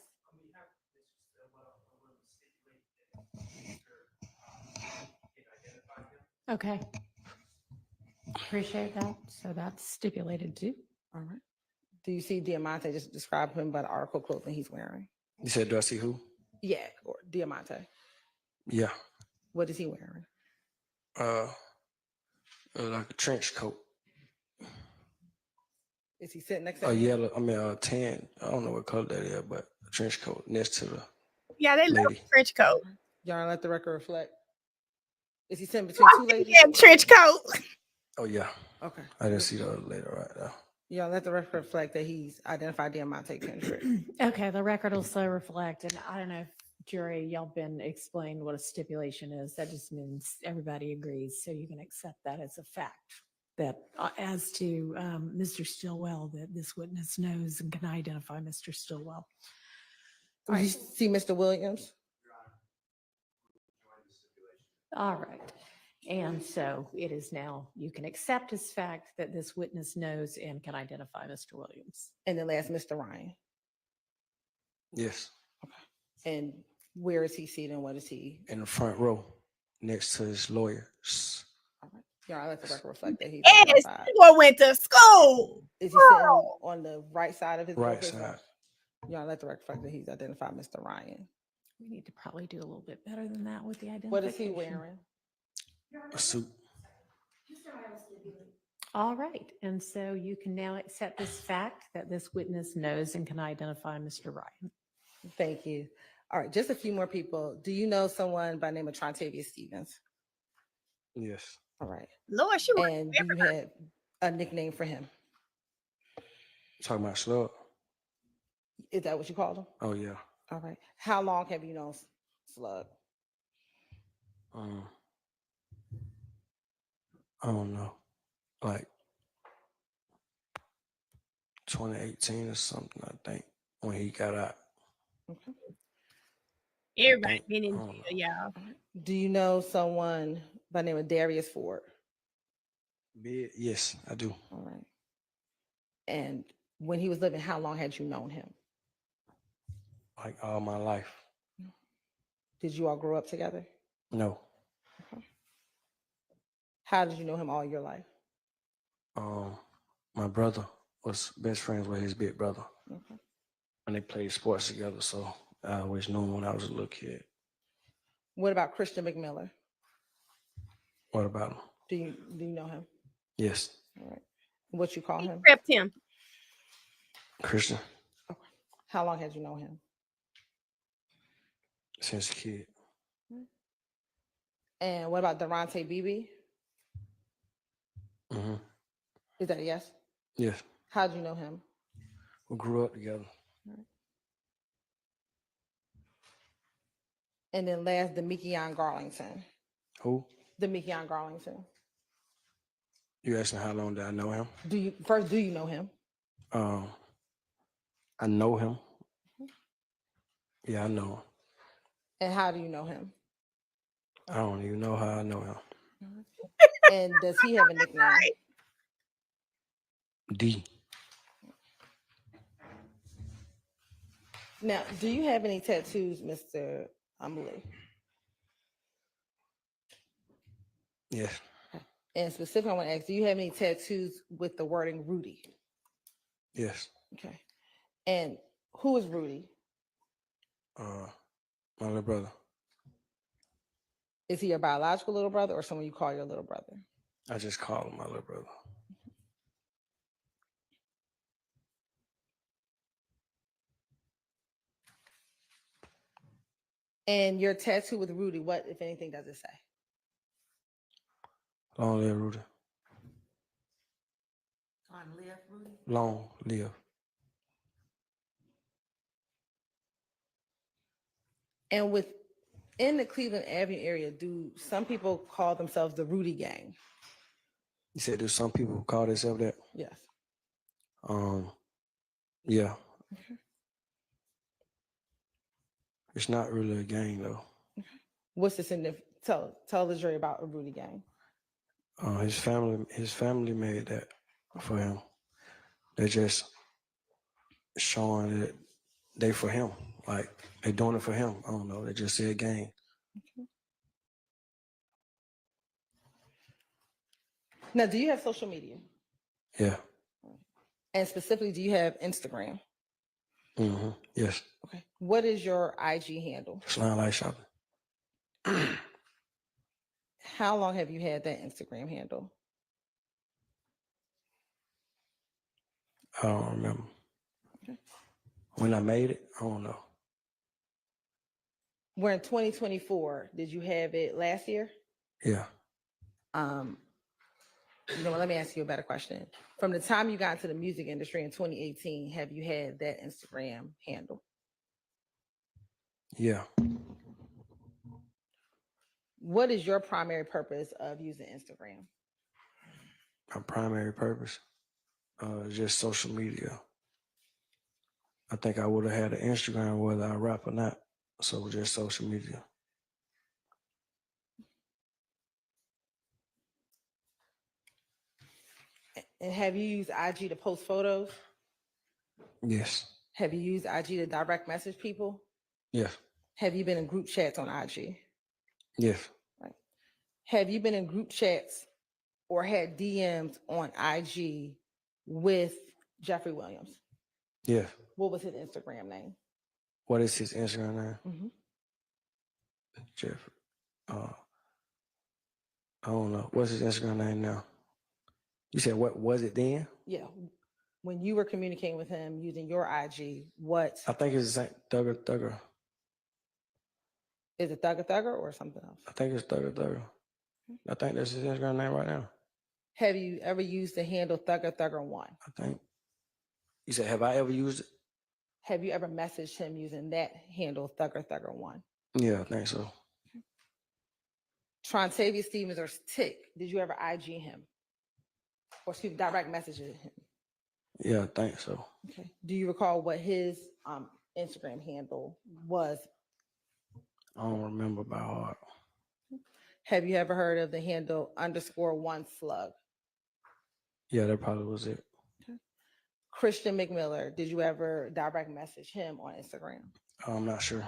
Okay. Appreciate that. So that's stipulated too. All right. Do you see Diamante? Just describe him by the article clothing he's wearing. You said, do I see who? Yeah, or Diamante. Yeah. What is he wearing? Like a trench coat. Is he sitting next to A him? yellow, tan. I don't know what color that is, but a trench coat next to the Yeah, they love lady. trench coat. Y'all let the record reflect. Is he sitting between two ladies? Yeah, trench coat. Oh, yeah. Okay. I didn't see the other lady right now. Y'all let the record reflect that he's identified Diamante Kendrick. Okay, the record will so reflect, and I don't know if jury, y'all been explained what a stipulation is. That just means everybody agrees, so you can accept that as a fact. That as to Mr. Stillwell, that this witness knows and can identify Mr. Stillwell. Did you see Mr. Williams? All right. And so it is now, you can accept as fact that this witness knows and can identify Mr. Williams. And then last, Mr. Ryan. Yes. And where is he seated and what is he? In the front row, next to his lawyer. All right. Yeah, I let the record reflect that he's Yes, identified. boy went to school. Is he sitting on the right side of his Right book? side. Yeah, I let the record reflect that he's identified Mr. Ryan. We need to probably do a little bit better than that with the identification. What is he wearing? A suit. All right. And so you can now accept this fact that this witness knows and can identify Mr. Ryan. Thank you. All right, just a few more people. Do you know someone by the name of Trontavia Stevens? Yes. All right. Lord, she And do you have a nickname for him? Talking about Slug. Is that what you called him? Oh, yeah. All right. How long have you known Slug? I don't know. Like 2018 or something, I think, when he got out. Okay. Everybody think- been I in don't jail, know. y'all. Do you know someone by the name of Darius Ford? Yes, I do. All right. And when he was living, how long had you known him? Like all my life. Did you all grow up together? No. How did you know him all your life? My brother was best friends with his big brother. Okay. And they played sports together, so I always knew him when I was a little kid. What about Christian McMiller? What about him? Do you know him? Yes, All right. What you call him? Prepped him. Christian, How long had you known him? since a kid. And what about Durante Beebe? Mm-hmm. Is that a yes? Yes, How did you know him? we grew up together. And then last, Demekion Garlington. Who? Demekion Garlington. You asking how long did I know him? Do you know him? I know him. Yeah, I know him. And how do you know him? I don't even know how I know him. And does he have a nickname? D. Now, do you have any tattoos, Mr. Umley? Yes. And specifically, I want to ask, do you have any tattoos with the wording Rudy? Yes. Okay. And who is Rudy? My little brother. Is he your biological little brother or someone you call your little brother? I just call him my little brother. And your tattoo with Rudy, what, if anything, does it say? Long live Rudy. Long live. And within the Cleveland Avenue area, do some people call themselves the Rudy Gang? You said there's some people who call themselves that? Yes. Yeah. It's not really a gang though. What's the significance? Tell the jury about a Rudy Gang. His family made that for him. They're just showing that they for him. Like they doing it for him. I don't know. They just said gang. Now, do you have social media? Yeah. And specifically, do you have Instagram? Mm-hmm. Yes. Okay. What is your IG handle? Slime light shopping. How long have you had that Instagram handle? I don't remember. Okay. When I made it, I don't know. We're in 2024. Did you have it last year? Yeah. You know what, let me ask you a better question. From the time you got into the music industry in 2018, have you had that Instagram handle? Yeah. What is your primary purpose of using Instagram? My primary purpose is just social media. I think I would have had an Instagram whether I rap or not. So just social media. And have you used IG to post photos? Yes. Have you used IG to direct message people? Yes. Have you been in group chats on IG? Yes. Right. Have you been in group chats or had DMs on IG with Jeffrey Williams? Yes. What was his Instagram name? What is his Instagram name? Mm-hmm. Jeff. I don't know. What's his Instagram name now? You said what was it then? Yeah. When you were communicating with him using your IG, what I think it's the same Thugger. is it? Thugger or something else? I think it's Thugger. I think that's his Instagram name right now. Have you ever used the handle Thugger1? I think. You said, have I ever used it? Have you ever messaged him using that handle Thugger1? Yeah, I think so. Trontavious Stevens or Tick, did you ever IG him? Or excuse me, direct message him? Yeah, I think so. Okay. Do you recall what his Instagram handle was? I don't remember by heart. Have you ever heard of the handle _1slug? Yeah, that probably was it. Christian McMiller, did you ever direct message him on Instagram? I'm not sure.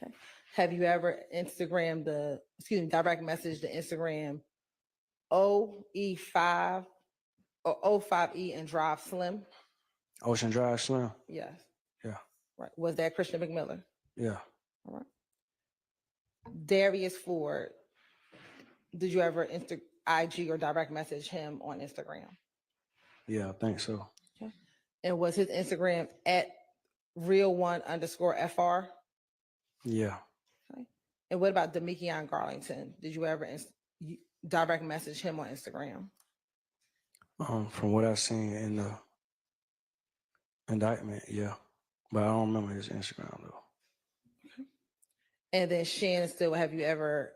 Okay. Have you ever direct message the Instagram OE5 or O5E and Drive Slim? Ocean Drive Slim. Yes. Yeah. Right. Was that Christian McMiller? Yeah. All right. Darius Ford, did you ever IG or direct message him on Instagram? Yeah, I think so. Okay. And was his Instagram at real1_FR? Yeah. Okay. And what about Demikion Garlington? Did you ever direct message him on Instagram? From what I've seen in the indictment, yeah. But I don't remember his Instagram though. And then Shannon Still, have you ever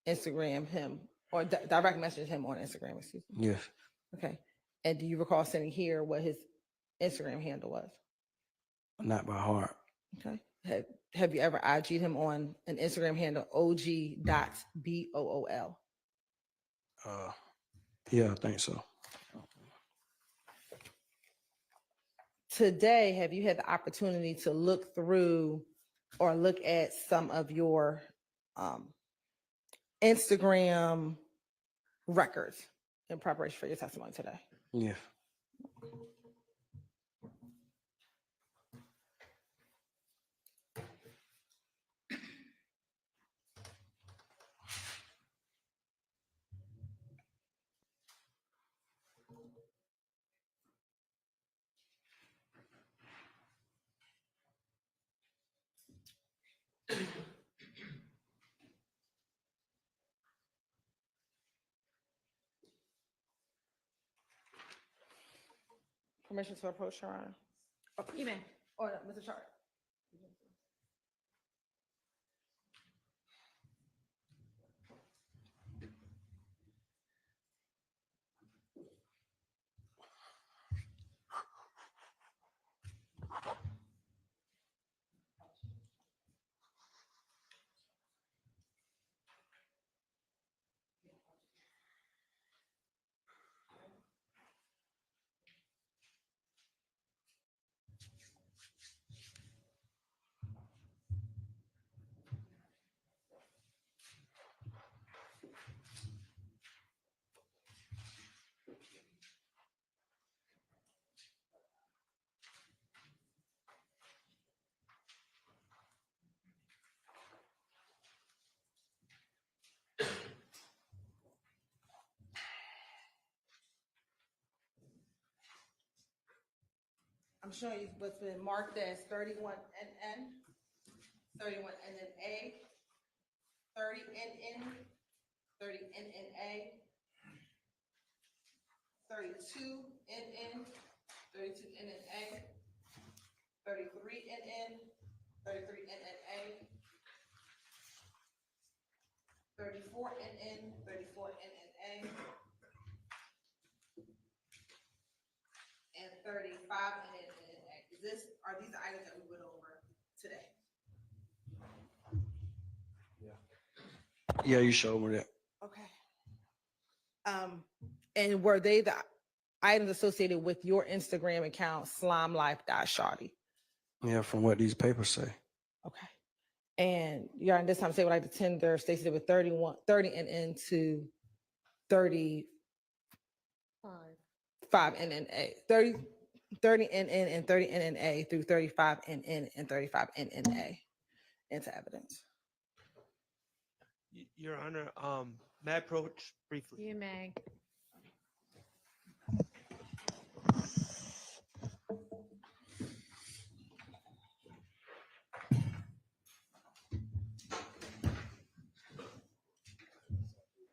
Instagram him or direct message him on Instagram? Excuse me. Yes. Okay. And do you recall sending here what his Instagram handle was? Not by heart. Okay. Have you ever IG'd him on an Instagram handle OG.BOOL? Yeah, I think so. Today, have you had the opportunity to look through or look at some of your Instagram records in preparation for your testimony today? Yeah. Permission to approach, Your Honor. Oh, you may. Or Mr. Chart. I'm showing you what's been marked as 31NN, 31NNA, 30NN, 30NNA, 32NN, 32NNA, 33NN, 33NNA, 34NN, 34NNA, and 35NNA. Are these the items that we went over today? Yeah, you showed me that. Okay. And were they the items associated with your Instagram account, slimelife.shawty? Yeah, from what these papers say. Okay. And you're on this time say would like to tender Stacey did with 30 NN to 35 NNA, 30 NN and 30 NNA through 35 NN and 35 NNA into evidence. Your Honor, may I approach briefly? You may.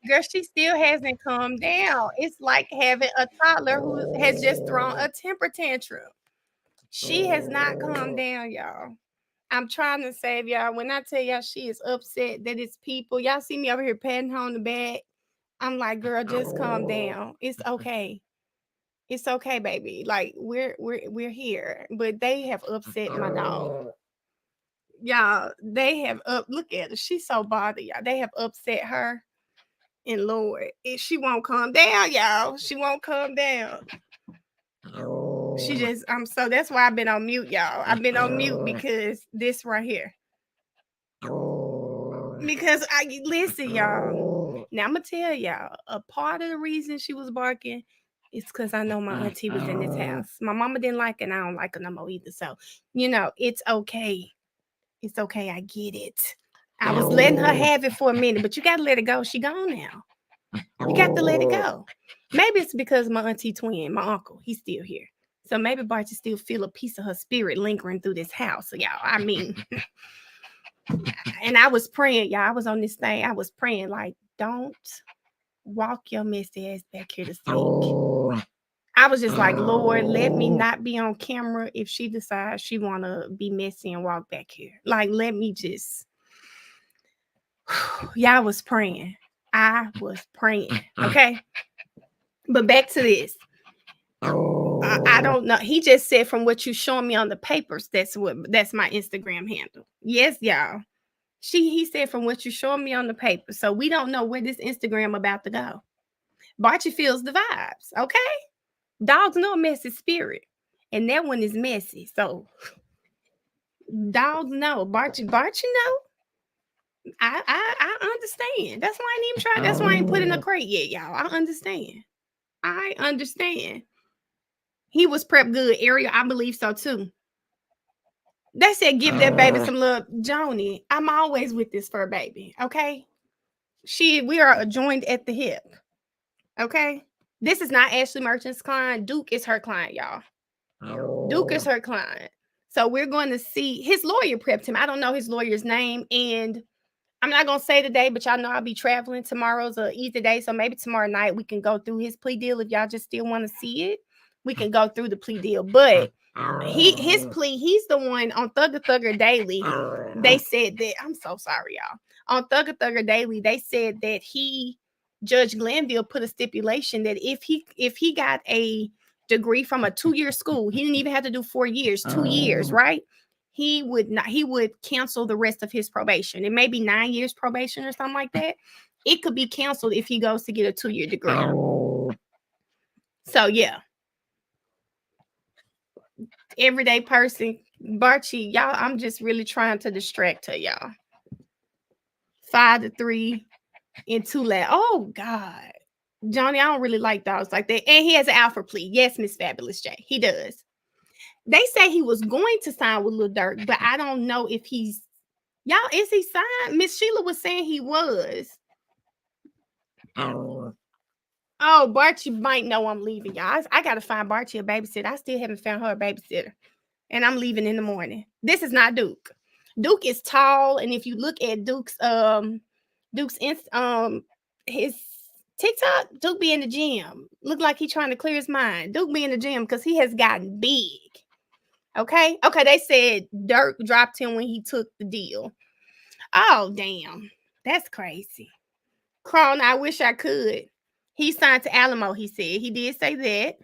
Girl, she still hasn't calmed down. It's like having a toddler who has just thrown a temper tantrum. She has not calmed down, y'all. I'm trying to save y'all. When I tell y'all she is upset that it's people, y'all see me over here patting her on the back. I'm like, girl, just calm down. It's okay. It's okay, baby. Like we're here. But they have upset my dog. Y'all, they have look at her. She's so bothered, y'all. They have upset her. And Lord, if she won't calm down, y'all. She won't calm down. She just, so that's why I've been on mute, y'all. I've been on mute because this right here. Because listen, y'all. Now I'm gonna tell y'all, a part of the reason she was barking is because I know my auntie was in this house. My mama didn't like it, and I don't like her no more either. So, it's okay. It's okay. I get it. I was letting her have it for a minute, but you gotta let it go. She gone now. You got to let it go. Maybe it's because my auntie twin, my uncle, he's still here. So maybe Barty still feel a piece of her spirit lingering through this house. So y'all, I mean, and I was praying, y'all. I was on this thing. I was praying, like, don't walk your messy ass back here to speak. I was just like, Lord, let me not be on camera if she decides she want to be messy and walk back here. Like, let me just. Y'all was praying. I was praying. Okay. But back to this. I don't know. He just said from what you showing me on the papers, that's my Instagram handle. Yes, y'all. He said from what you showing me on the paper. So we don't know where this Instagram about to go. Barchi feels the vibes. Okay. Dogs know a messy spirit. And that one is messy. So dogs know. Barchi know. I understand. That's why I didn't even try. That's why I ain't put in a crate yet, y'all. I understand. He was prepped good. Ariel, I believe so too. They said give that baby some love. Joni, I'm always with this fur baby. Okay. We are joined at the hip. Okay. This is not Ashley Merchant's client. Duke is her client, y'all. Duke is her client. So we're going to see his lawyer prepped him. I don't know his lawyer's name. And I'm not going to say today, but y'all know I'll be traveling. Tomorrow's a easy day. So maybe tomorrow night we can go through his plea deal. If y'all just still want to see it, we can go through the plea deal. But his plea, he's the one on Thugger Daily. They said that, I'm so sorry, y'all. On Thugger Daily, they said that Judge Glanville put a stipulation that if he got a degree from a 2-year school, he didn't even have to do 4 years, 2 years, right? He would cancel the rest of his probation. It may be 9 years probation or something like that. It could be canceled if he goes to get a 2-year degree. So yeah. Everyday person, Barchi, y'all, I'm just really trying to distract her, y'all. 5 to 3 and 2 left. Oh God. Johnny, I don't really like dogs like that. And he has an alpha plea. Yes, Miss Fabulous J. He does. They say he was going to sign with Lil Durk, but I don't know if he's y'all. Is he signed? Miss Sheila was saying he was. Oh, Barchi might know I'm leaving, y'all. I gotta find Barchi a babysitter. I still haven't found her a babysitter, and I'm leaving in the morning. This is not Duke. Duke is tall, and if you look at Duke's his TikTok, Duke be in the gym. Look like he's trying to clear his mind. Duke be in the gym because he has gotten big. Okay. They said Dirk dropped him when he took the deal. Oh, damn. That's crazy. Crown, I wish I could. He signed to Alamo, he said. He did say that.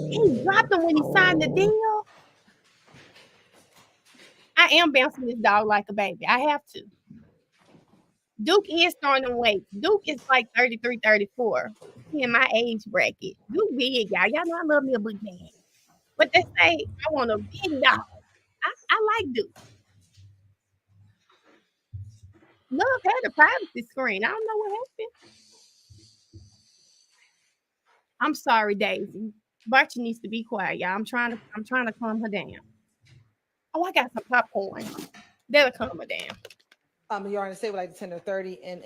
He dropped him when he signed the deal. I am bouncing this dog like a baby. I have to. Duke is throwing them weights. Duke is like 33, 34. He in my age bracket. Duke big, y'all. Y'all know I love me a big man. But they say I want a big dog. I like Duke. Love had a privacy screen. I don't know what happened. I'm sorry, Daisy. Barchi needs to be quiet, y'all. I'm trying to calm her down. Oh, I got some popcorn. That'll calm her down. You already said like 10 to 30 and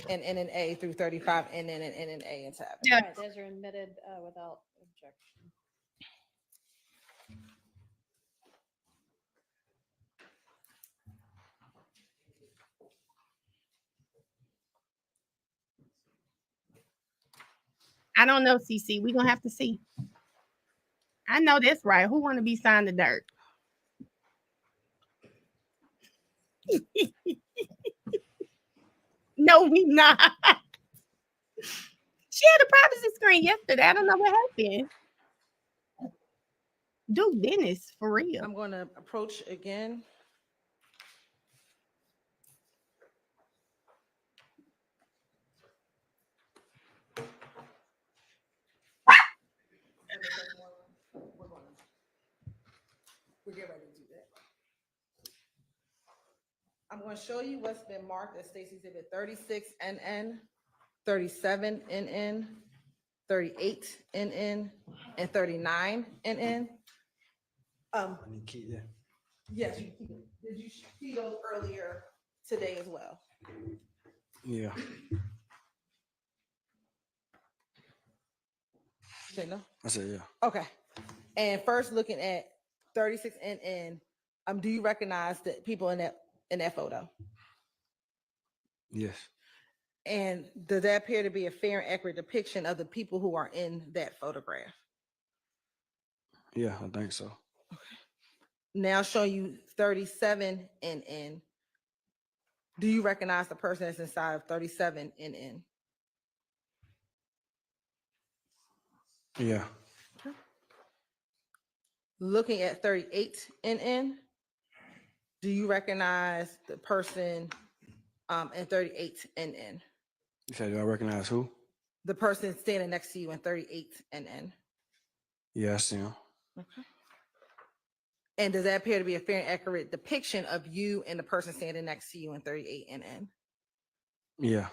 NNA through 35 and then an NNA and tab. Yeah. Right, those are admitted without objection. I don't know, CC. We're gonna have to see. I know that's right. Who want to be signed to Dirt? No, we not. She had a privacy screen yesterday. I don't know what happened. Do business for real. I'm going to approach again. We're getting ready to do that. I'm going to show you what's been marked as State's Exhibit 36 NN, 37 NN, 38 NN, and 39 NN. Yes, you keep it. Did you see those earlier today as well? Yeah. Say no? I said, yeah. Okay. And first looking at 36 NN, do you recognize the people in that photo? Yes. And does that appear to be a fair and accurate depiction of the people who are in that photograph? Yeah, I think so. Now showing you 37 NN. Do you recognize the person that's inside of 37 NN? Yeah. Looking at 38 NN, do you recognize the person in 38 NN? You said, do I recognize who? The person standing next to you in 38 NN. Yeah, I see him. Okay. And does that appear to be a fair and accurate depiction of you and the person standing next to you in 38 NN? Yeah.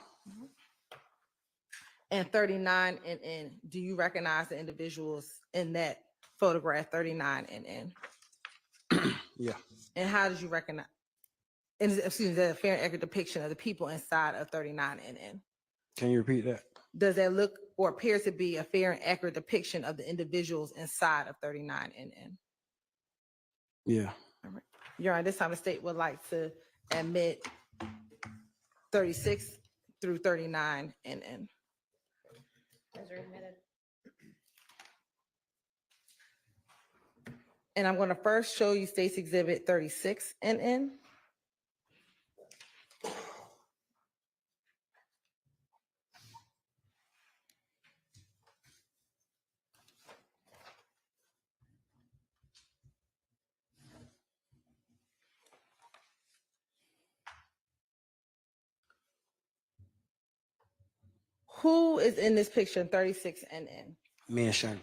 And 39 NN, do you recognize the individuals in that photograph, 39 NN? Yeah. And how did you recognize? And excuse me, is that a fair and accurate depiction of the people inside of 39 NN? Can you repeat that? Does that look or appear to be a fair and accurate depiction of the individuals inside of 39 NN? Yeah. All right. Your Honor, this time the state would like to admit 36 through 39 NN. And I'm going to first show you State's Exhibit 36 NN. Who is in this picture in 36 NN? Me and Shane.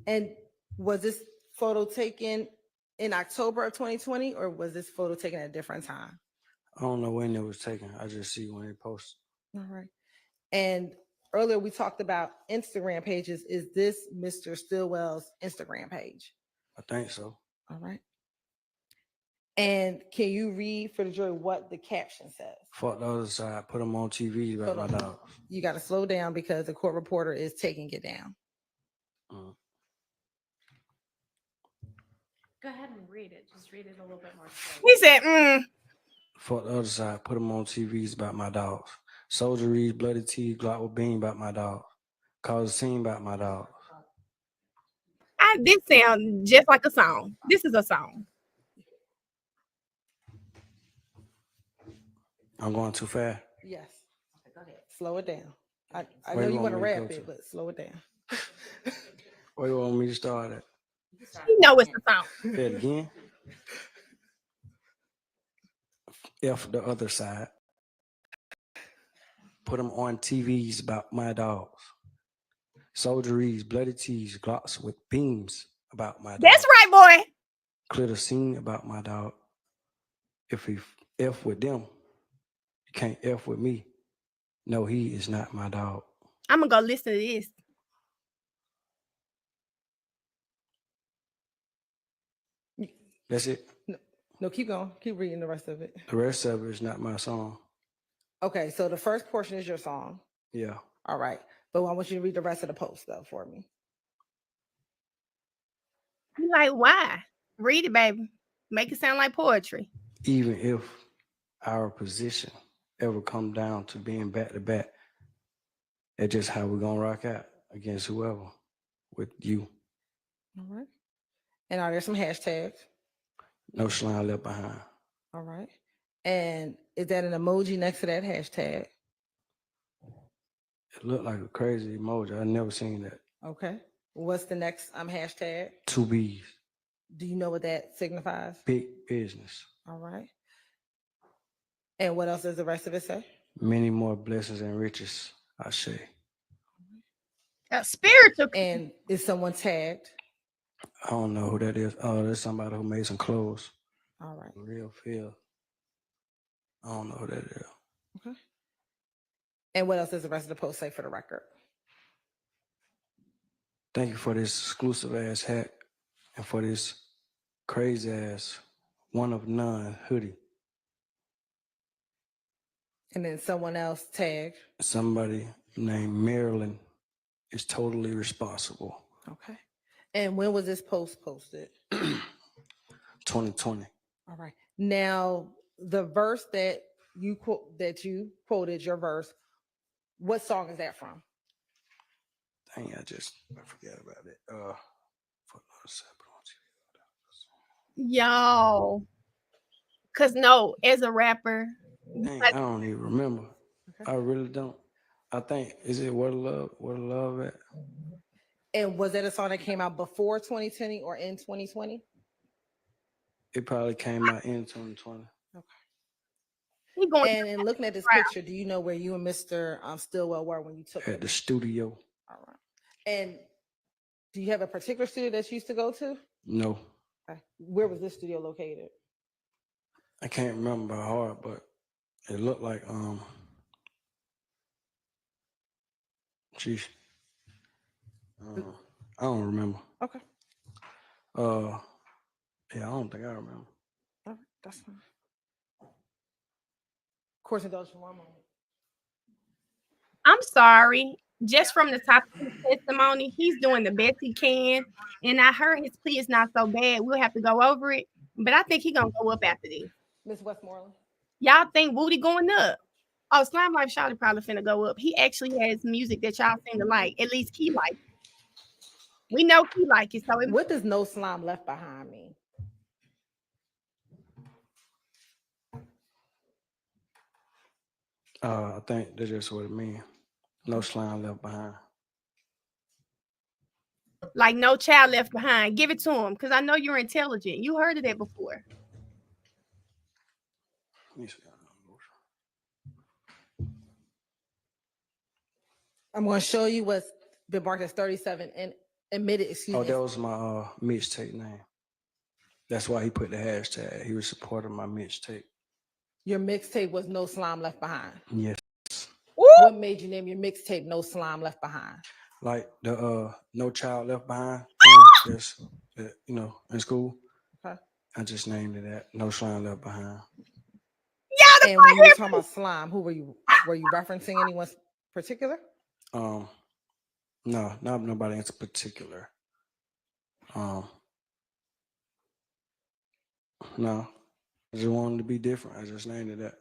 And was this photo taken in October of 2020 or was this photo taken at a different time? I don't know when it was taken. I just see when they post. All right. And earlier we talked about Instagram pages. Is this Mr. Stillwell's Instagram page? I think so. All right. And can you read for the jury what the caption says? Fuck the other side. Put them on TV about my dog. You got to slow down because the court reporter is taking it down. Go ahead and read it. Just read it a little bit more slowly. He said, Fuck the other side. Put them on TVs about my dogs. Soldier reads bloody teeth, Glock with beam about my dog. Cause a scene about my dog. This sounds just like a song. This is a song. I'm going too fast. Yes. Go ahead. Slow it down. I Where know you you want to want me to rap go it, to? but slow it down. Where you want me to start at? You know it's a song. Say it again. F the other side. Put them on TVs about my dogs. Soldier reads bloody tees, Glocks with beams about my dog. That's right, boy. Clear the scene about my dog. If he F with them, you can't F with me. No, he is not my dog. I'm going to go listen to this. That's it. No, keep going. Keep reading the rest of it. The rest of it is not my song. Okay, so the first portion is your song. Yeah. All right. But I want you to read the rest of the post, though, for me. You like, why? Read it, baby. Make it sound like poetry. Even if our position ever come down to being back to back, that's just how we're going to rock out against whoever with you. All right. And are there some hashtags? No slime left behind. All right. And is that an emoji next to that hashtag? look like a crazy emoji. I never seen that. Okay. What's the next hashtag? 2 B's. Do you know what that signifies? Big business. All right. And what else does the rest of it say? Many more blessings and riches, I say. Spiritual. And is someone tagged? I don't know who that is. Oh, that's somebody who made some clothes. All right. Real feel. I don't know who that is. Okay. And what else does the rest of the post say for the record? Thank you for this exclusive ass hat and for this crazy ass one of none hoodie. And then someone else tagged. Somebody named Marilyn is totally responsible. Okay. And when was this post posted? 2020. All right. Now, the verse that you quoted, your verse, what song is that from? Dang, I forgot about it. Yo. Cause no, as a rapper. Dang, I don't even remember. Okay. I really don't. I think, is it Where the Love at? And was that a song that came out before 2020 or in 2020? It probably came out in 2020. Okay. And in looking at this picture, do you know where you and Mr. Stillwell were when you took at the studio? All right. And do you have a particular studio that you used to go to? No. Okay. Where was this studio located? I can't remember by heart, but it looked like geez. I don't remember. Okay. Yeah, I don't think I remember. All right, that's fine. Course indulgence, one moment. I'm sorry. Just from the top of his testimony, he's doing the best he can. And I heard his plea is not so bad. We'll have to go over it. But I think he's going to go up after this. Ms. Westmoreland. Y'all think Woody going up? Oh, Slime Life Shawty probably finna go up. He actually has music that y'all seem to like. At least Key like. We know Key like it. So what does No Slime Left Behind mean? I think that's just what it means. No slime left behind. Like no child left behind. Give it to him, because I know you're intelligent. You heard of that before. I'm going to show you what's been marked as 37 and admitted, excuse me. Oh, that was my mixtape name. That's why he put the hashtag. He was supporting my mixtape. Your mixtape was No Slime Left Behind. Yes. What made you name your mixtape No Slime Left Behind? Like the No Child Left Behind, just in school. Okay. I just named it that. No Slime Left Behind. Yeah. And when you were talking about slime, who were you referencing anyone particular? No, not nobody in particular. No, I just wanted to be different. I just named it that.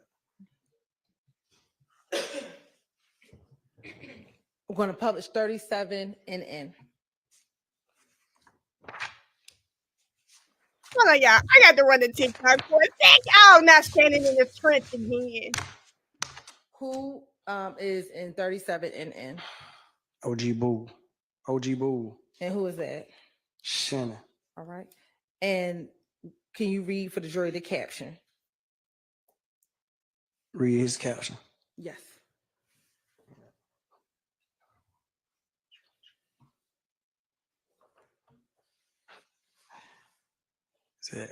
We're going to publish 37 NN. Hold on, y'all. I got to run the TikTok for a sec. Oh, not standing in the trench again. Who is in 37 NN? OG Boo. And who is that? Shannon. All right. And can you read for the jury the caption? Read his caption. Yes. Said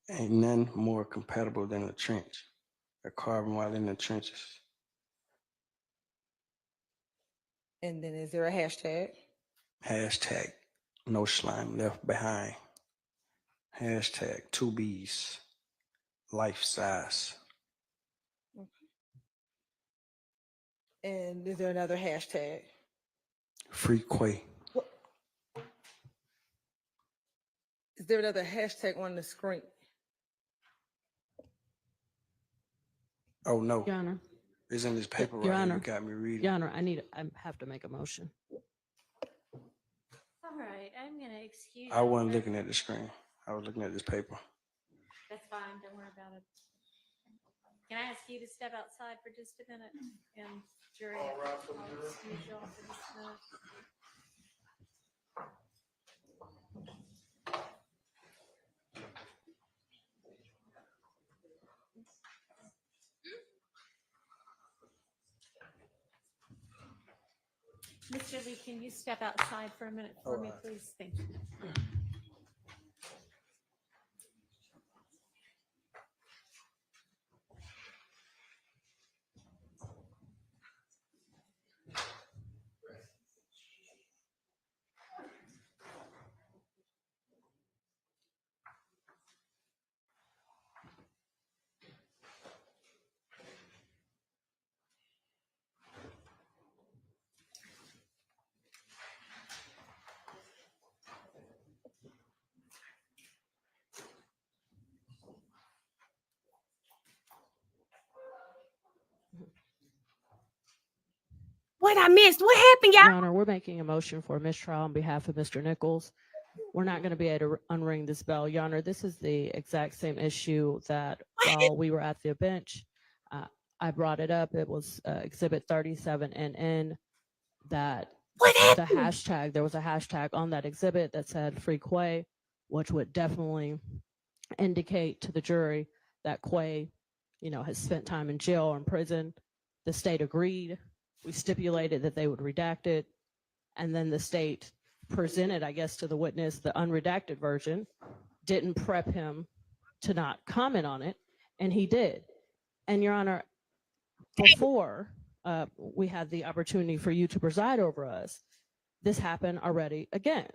ain't none more compatible than a trench. A carbon while in the trenches. And then is there a hashtag? Hashtag no slime left behind. Hashtag 2 B's. Life size. Okay. And is there another hashtag? Free Quay. Is there another hashtag on the screen? Oh no. Your Honor. It's in this paper Your right Honor. here. You got me reading. Your Honor, I have to make a motion. All right, I'm gonna excuse. I wasn't looking at the screen. I was looking at this paper. That's fine. Don't worry about it. Can I ask you to step outside for just a minute? And Jury, I'll excuse y'all for this minute. Mr. Lee, can you step outside for a minute for me, please? Thank you. What I missed? What happened, y'all? Your Honor, we're making a motion for mistrial on behalf of Mr. Nichols. We're not going to be able to unring this bell. Your Honor, this is the exact same issue that while we were at the bench, I brought it up. It was Exhibit 37NN that the hashtag, there was a hashtag on that exhibit that said Free Quay, which would definitely indicate to the jury that Quay, has spent time in jail or in prison. The state agreed. We stipulated that they would redact it. And then the state presented, I guess, to the witness the unredacted version, didn't prep him to not comment on it, and he did. And Your Honor, before we had the opportunity for you to preside over us, this happened already again.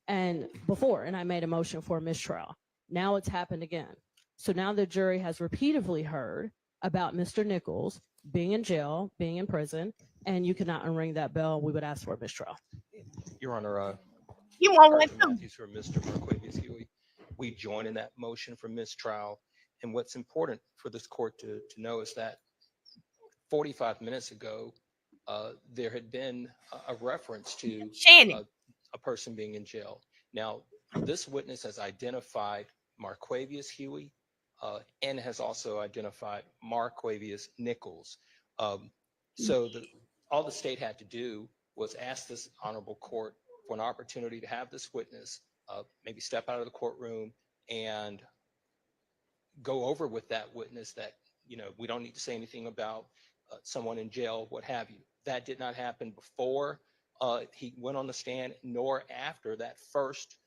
And I made a motion for a mistrial. Now it's happened again. So now the jury has repeatedly heard about Mr. Nichols being in jail, being in prison, and you cannot unring that bell. We would ask for a mistrial. Your Honor, You want one Sergeant too? Matthews for Mr. Marquavius Huey, we join in that motion for mistrial. And what's important for this court to know is that 45 minutes ago, there had been a reference to a person being in jail. Now, this witness has identified Marquavius Huey and has also identified Marquavius Nichols. So all the state had to do was ask this honorable court for an opportunity to have this witness maybe step out of the courtroom and go over with that witness that, we don't need to say anything about someone in jail, what have you. That did not happen before he went on the stand, nor after that first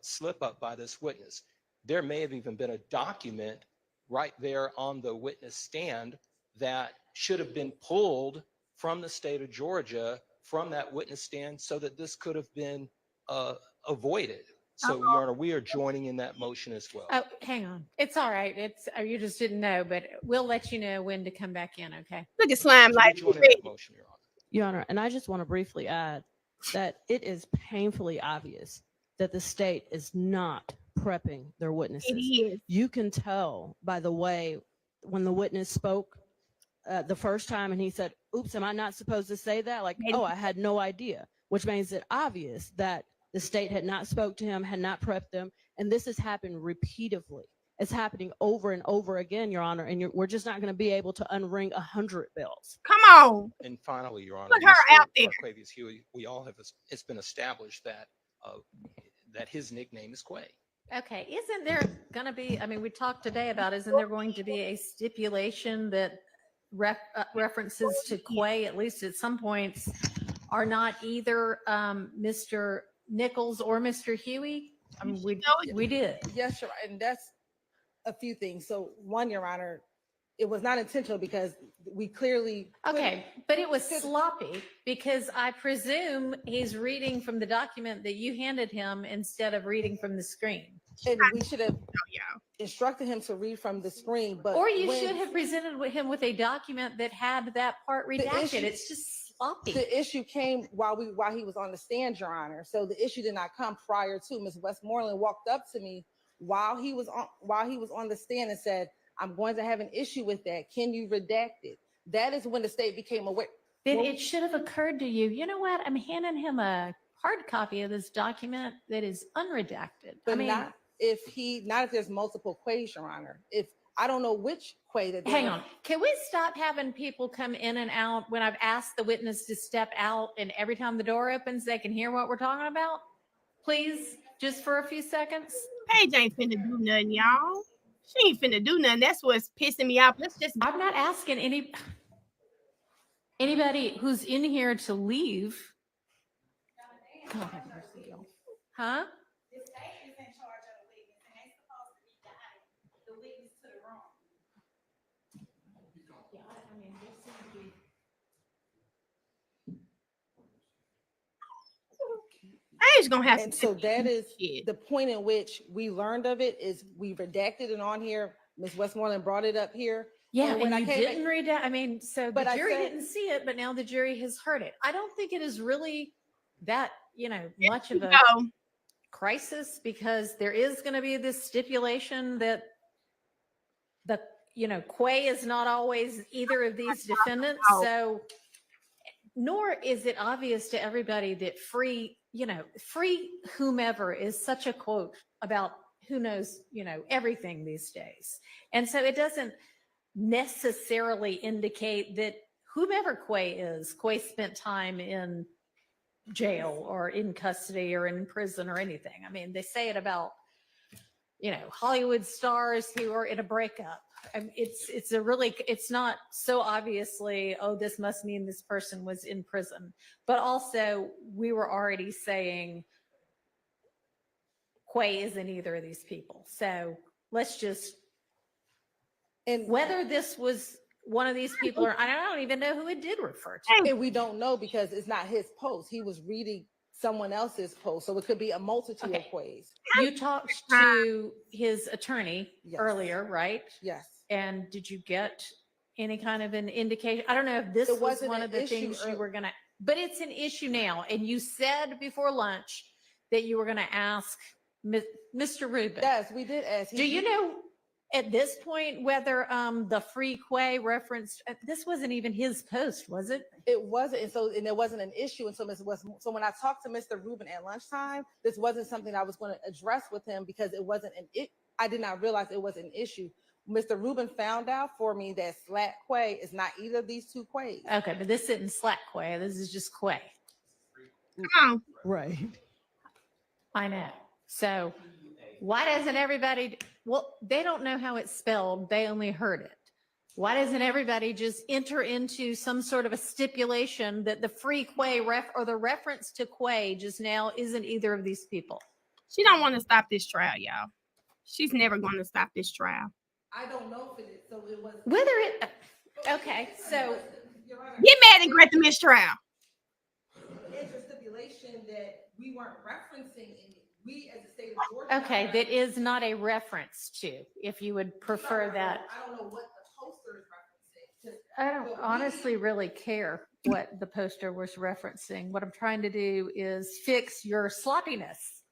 slip up by this witness. There may have even been a document right there on the witness stand that should have been pulled from the state of Georgia from that witness stand so that this could have been avoided. So, Your Honor, we are joining in that motion as well. Oh, hang on. It's all right. You just didn't know, but we'll let you know when to come back in, okay? Look at slime So like we join in that motion, Your Honor. Your Honor, and I just want to briefly add that it is painfully obvious that the state is not prepping their witnesses. It is. You can tell by the way when the witness spoke the first time and he said, oops, am I not supposed to say that? Like, oh, I had no idea, which makes it obvious that the state had not spoke to him, had not prepped them. And this has happened repeatedly. It's happening over and over again, Your Honor. And we're just not going to be able to unring 100 bells. Come on. And finally, Your Honor, Put her out there. Marquavius Huey, we all have, it's been established that that his nickname is Quay. Okay, isn't there going to be, we talked today about, isn't there going to be a stipulation that references to Quay, at least at some points, are not either Mr. Nichols or Mr. Huey? We did. Yes, Your Honor, and that's a few things. So one, Your Honor, it was not intentional because we clearly. Okay, but it was sloppy because I presume he's reading from the document that you handed him instead of reading from the screen. And we should have instructed him to read from the screen, but. Or you should have presented him with a document that had that part redacted. issue- It's just sloppy. The issue came while he was on the stand, Your Honor. So the issue did not come prior to. Ms. Westmoreland walked up to me while he was on the stand and said, I'm going to have an issue with that. Can you redact it? That is when the state became aware. Then it should have occurred to you, you know what? I'm handing him a hard copy of this document that is unredacted. But not if there's multiple Quays, Your Honor. If I don't know which Quay that. Hang on. Can we stop having people come in and out when I've asked the witness to step out and every time the door opens, they can hear what we're talking about? Please, just for a few seconds. Paige ain't finna do nothing, y'all. She ain't finna do nothing. That's what's pissing me off. Let's just. I'm not asking anybody who's in here to leave. God have mercy, y'all. Huh? Paige gonna have And to. so that is the point in which we learned of it is we redacted it on here. Ms. Westmoreland brought it up here. Yeah, when and you didn't read that. I mean, so the But I jury said- didn't see it, but now the jury has heard it. I don't think it is really that, much of a crisis because there is going to be this stipulation that Quay is not always either of these defendants. So, nor is it obvious to everybody that free whomever is such a quote about who knows, everything these days. And so it doesn't necessarily indicate that whomever Quay spent time in jail or in custody or in prison or anything. I mean, they say it about, Hollywood stars who are in a breakup. It's not so obviously, oh, this must mean this person was in prison. But also we were already saying Quay isn't either of these people. So let's just, and whether this was one of these people or I don't even know who it did refer to. And we don't know because it's not his post. He was reading someone else's post. So it could be a multitude of Quays. You talked to his attorney Yes. earlier, right? Yes. And did you get any kind of an indication? I don't know if this It was wasn't one an of the issue things you ear- were going to, but it's an issue now. And you said before lunch that you were going to ask Mr. Rubin. Yes, we did ask. Do you know at this point whether the free Quay referenced, this wasn't even his post, was it? It wasn't, and it wasn't an issue until Ms. West. So when I talked to Mr. Rubin at lunchtime, this wasn't something I was going to address with him because it wasn't I did not realize it was an issue. Mr. Rubin found out for me that Slat Quay is not either of these two Quays. Okay, but this isn't Slat Quay. This is just Quay. Right. I know. So why doesn't everybody, well, they don't know how it's spelled. They only heard it. Why doesn't everybody just enter into some sort of a stipulation that the free Quay or the reference to Quay just now isn't either of these people? She don't want to stop this trial, y'all. She's never going to stop this trial. I don't know if it is. So it was. Whether it, okay, so. Get mad and grant the mistrial. It's a stipulation that we weren't referencing in it. We as a state of Georgia. Okay, that is not a reference to, if you would prefer that. I don't know what the poster is referencing. I don't honestly really care what the poster was referencing. What I'm trying to do is fix your sloppiness.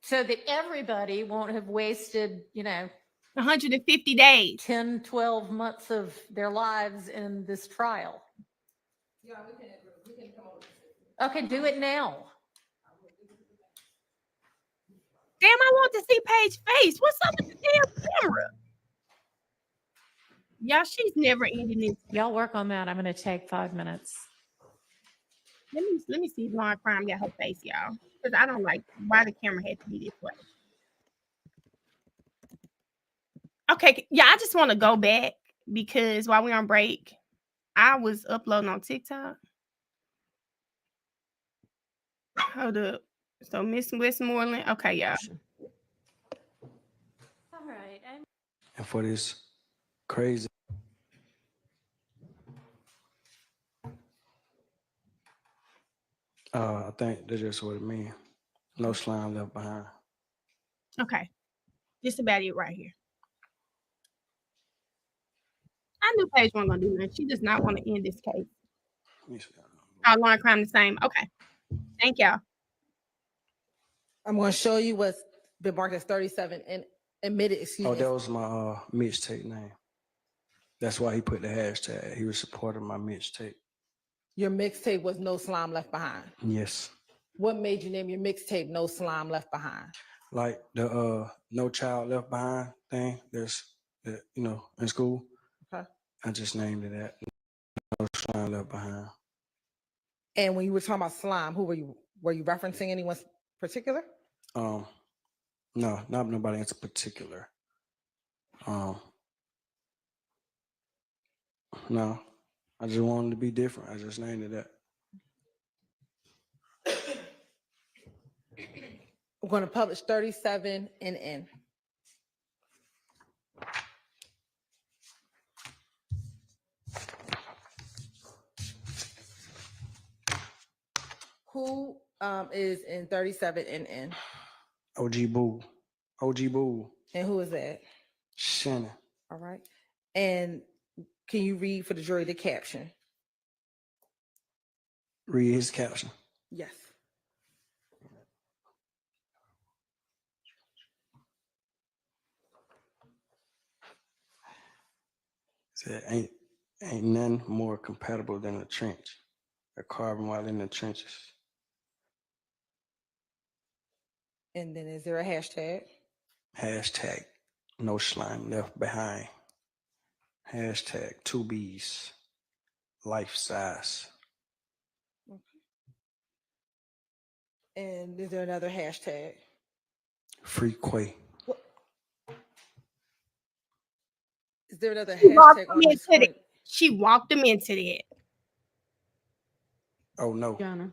So that everybody won't have wasted, 150 days. 10, 12 months of their lives in this trial. Yeah, we can come over. Okay, do it now. Damn, I want to see Paige's face. What's up with the damn camera? Y'all, she's never ending this. Y'all work on that. I'm going to take 5 minutes. Let me see if Lauren Crime got her face, y'all. Because I don't like why the camera had to be this way. Okay, yeah, I just want to go back because while we're on break, I was uploading on TikTok. Hold up. So Miss Westmoreland, okay, y'all. All right. And for this crazy. I think that's just what it means. No slime left behind. Okay. Just about it right here. I knew Paige wasn't gonna do nothing. She does not want to end this case. Oh, Lauren Crime the same. Okay. Thank y'all. I'm going to show you what's been marked as 37 and admitted, excuse Oh, me. that was my mixtape name. That's why he put the hashtag. He was supporting my mixtape. Your mixtape was No Slime Left Behind. Yes. What made you name your mixtape No Slime Left Behind? like the No Child Left Behind thing that in school. Okay. I just named it that. No Child Left Behind. And when you were talking about slime, who were you referencing anyone particular? No, not nobody in particular. No, I just wanted to be different. I just named it that. We're going to publish 37 NN. Who is in 37 NN? OG Boo. OG Boo. And who is that? Shannon. All right. And can you read for the jury the caption? Read his caption. Yes. Said ain't nothing more compatible than a trench. A carbon while in the trenches. And then is there a hashtag? Hashtag no slime left behind. Hashtag 2Bs. Life size. And is there another hashtag? Free Quay. Is there another She walked hashtag him on the into screen? that. She walked him into that. Oh no. Your Honor.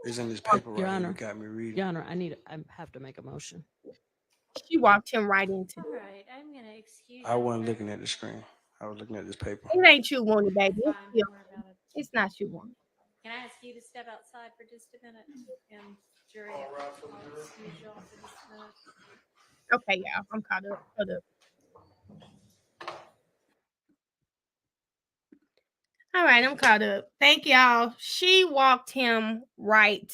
It's in this paper Your right Honor. here. You got me reading. Your Honor, I have to make a motion. She walked him right into All that. right, I'm gonna excuse. I wasn't looking at the screen. I was looking at this paper. It ain't you, Wounded baby. Fine, don't worry about it. It's not you, Wounded. Can I ask you to step outside for just a minute? And jury, I'll excuse y'all for just a minute. Okay, y'all. I'm caught up. Hold up. All right, I'm caught up. Thank y'all. She walked him right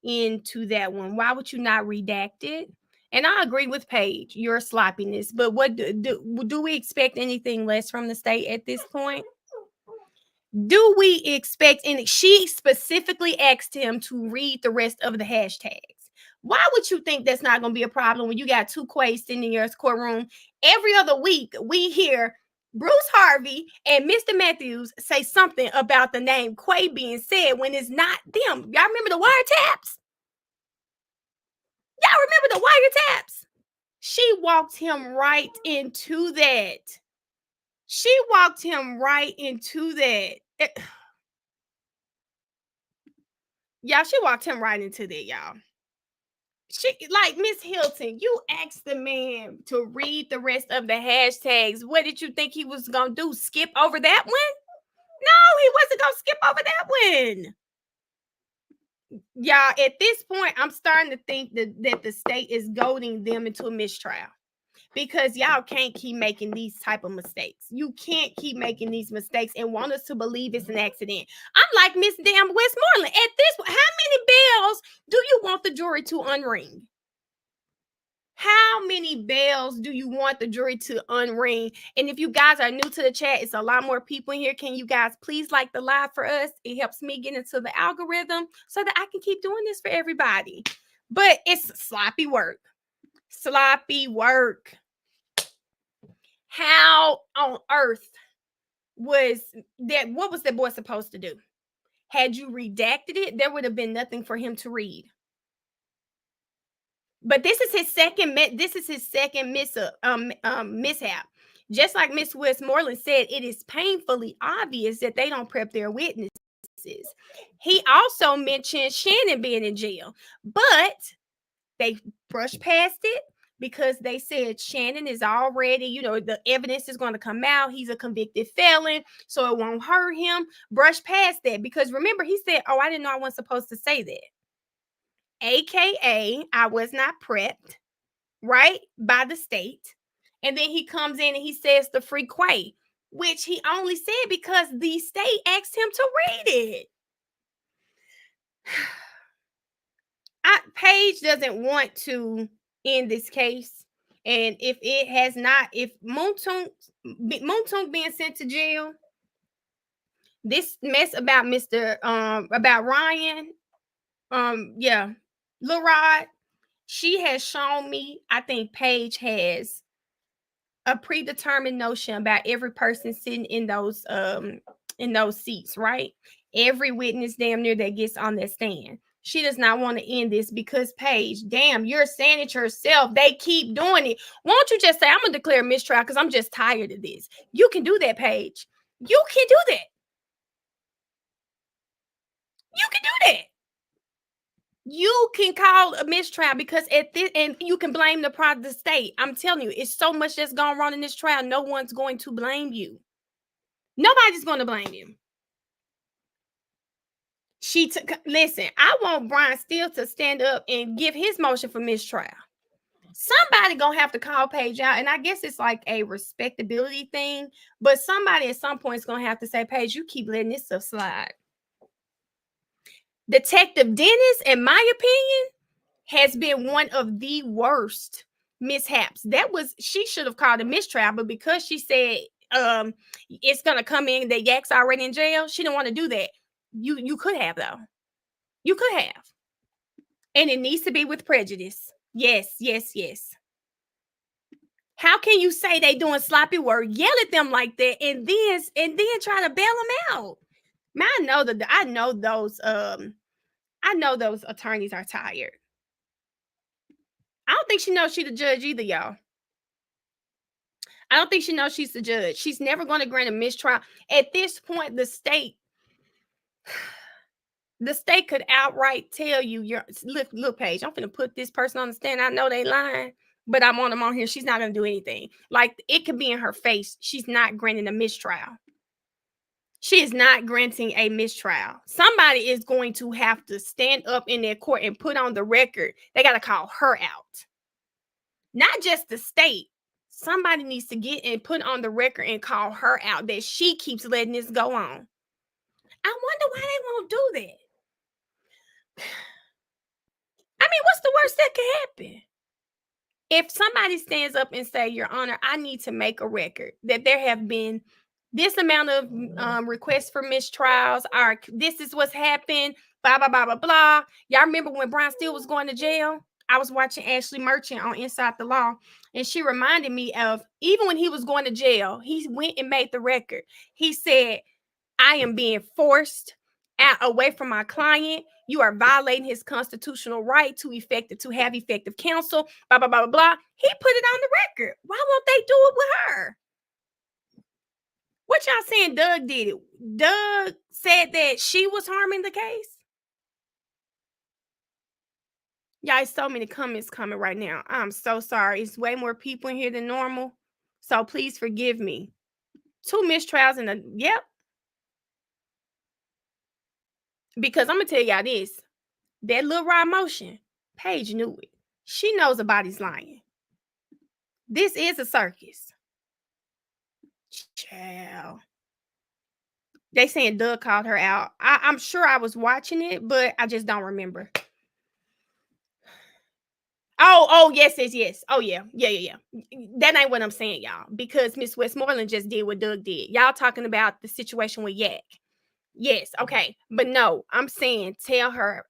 into that one. Why would you not redact it? And I agree with Paige, your sloppiness. But what do we expect anything less from the state at this point? Do we expect any? She specifically asked him to read the rest of the hashtags. Why would you think that's not going to be a problem when you got two Quays sitting in your courtroom? Every other week, we hear Bruce Harvey and Mr. Matthews say something about the name Quay being said when it's not them. Y'all remember the wiretaps? Y'all remember the wiretaps? She walked him right into that. She walked him right into that. Y'all, she walked him right into that, y'all. She, like Miss Hilton, you asked the man to read the rest of the hashtags. What did you think he was gonna do? Skip over that one? No, he wasn't gonna skip over that one. Y'all, at this point, I'm starting to think that the state is goading them into a mistrial. Because y'all can't keep making these type of mistakes. You can't keep making these mistakes and want us to believe it's an accident. I'm like Miss Damn Westmoreland. At this, how many bells do you want the jury to unring? How many bells do you want the jury to unring? And if you guys are new to the chat, it's a lot more people in here. Can you guys please like the live for us? It helps me get into the algorithm so that I can keep doing this for everybody. But it's sloppy work. Sloppy work. How on earth was that? What was that boy supposed to do? Had you redacted it, there would have been nothing for him to read. But this is his second. This is his second mishap. Just like Miss Westmoreland said, it is painfully obvious that they don't prep their witnesses. He also mentioned Shannon being in jail, but they brushed past it because they said Shannon is already, the evidence is going to come out. He's a convicted felon, so it won't hurt him. Brush past that because remember, he said, oh, I didn't know I wasn't supposed to say that. AKA, I was not prepped, right, by the state. And then he comes in and he says the free Quay, which he only said because the state asked him to read it. Paige doesn't want to end this case. And if it has not, if Moontung being sent to jail, this mess about about Ryan, Lil Rod, She has shown me, I think Paige has a predetermined notion about every person sitting in those seats, right? Every witness damn near that gets on that stand. She does not want to end this because Paige, damn, you're saying it yourself. They keep doing it. Won't you just say, I'm gonna declare mistrial because I'm just tired of this? You can do that, Paige. You can do that. You can do that. You can call a mistrial because at this, and you can blame the state. I'm telling you, it's so much that's gone wrong in this trial. No one's going to blame you. Nobody's going to blame you. Listen, I want Brian Steele to stand up and give his motion for mistrial. Somebody gonna have to call Paige out, and I guess it's like a respectability thing, but somebody at some point is gonna have to say, Paige, you keep letting this stuff slide. Detective Dennis, in my opinion, has been one of the worst mishaps. She should have called a mistrial, but because she said it's gonna come in that Yak's already in jail, she didn't want to do that. You could have, though. You could have. And it needs to be with prejudice. Yes, yes, yes. How can you say they doing sloppy work, yell at them like that, and then try to bail them out? Man, I know those attorneys are tired. I don't think she knows she's the judge either, y'all. I don't think she knows she's the judge. She's never going to grant a mistrial. At this point, the state could outright tell you, look, Paige, I'm going to put this person on the stand. I know they lying, but I want them on here. She's not going to do anything. Like, it could be in her face. She's not granting a mistrial. She is not granting a mistrial. Somebody is going to have to stand up in their court and put on the record. They got to call her out. Not just the state. Somebody needs to get and put on the record and call her out that she keeps letting this go on. I wonder why they won't do that. I mean, what's the worst that could happen? If somebody stands up and say, Your Honor, I need to make a record that there have been this amount of requests for mistrials, this is what's happened, blah, blah, blah, blah, blah. Y'all remember when Brian Steele was going to jail? I was watching Ashley Merchant on Inside the Law, and she reminded me of, even when he was going to jail, he went and made the record. He said, I am being forced away from my client. You are violating his constitutional right to have effective counsel, blah, blah, blah, blah, blah. He put it on the record. Why won't they do it with her? What y'all saying Doug did it? Doug said that she was harming the case? Y'all, so many comments coming right now. I'm so sorry. It's way more people in here than normal. So please forgive me. 2 mistrials yep. Because I'm going to tell y'all this. That little raw motion, Paige knew it. She knows a body's lying. This is a circus. Child. They saying Doug called her out. I'm sure I was watching it, but I just don't remember. Oh, yes. Oh, yeah. That ain't what I'm saying, y'all. Because Miss Westmoreland just did what Doug did. Y'all talking about the situation with Yak. Yes, okay. But no, I'm saying tell her,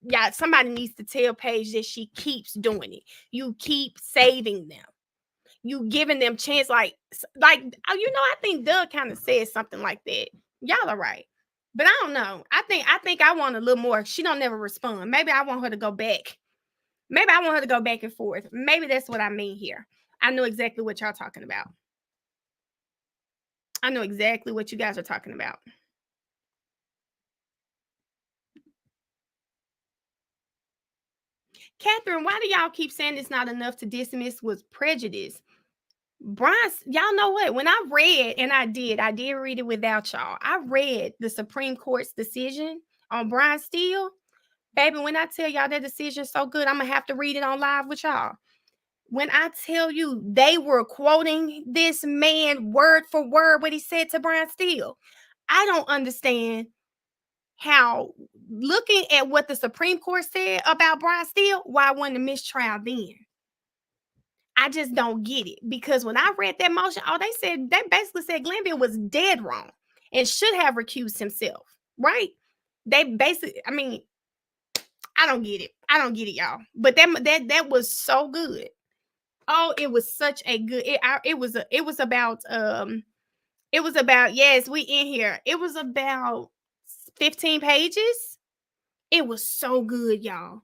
yeah, somebody needs to tell Paige that she keeps doing it. You keep saving them. You giving them chance, like, I think Doug kind of said something like that. Y'all are right. But I don't know. I think I want a little more. She don't never respond. Maybe I want her to go back. Maybe I want her to go back and forth. Maybe that's what I mean here. I know exactly what y'all talking about. I know exactly what you guys are talking about. Catherine, why do y'all keep saying it's not enough to dismiss with prejudice? Brian, y'all know what? When I read, and I did read it without y'all. I read the Supreme Court's decision on Brian Steele. Baby, when I tell y'all that decision's so good, I'm going to have to read it on live with y'all. When I tell you they were quoting this man word for word what he said to Brian Steele, I don't understand how, looking at what the Supreme Court said about Brian Steele, why wasn't a mistrial then? I just don't get it. Because when I read that motion, they basically said Glanville was dead wrong and should have recused himself, right? They basically, I don't get it. I don't get it, y'all. But that was so good. Oh, it was such a good. It was about yes, we in here. It was about 15 pages. It was so good, y'all.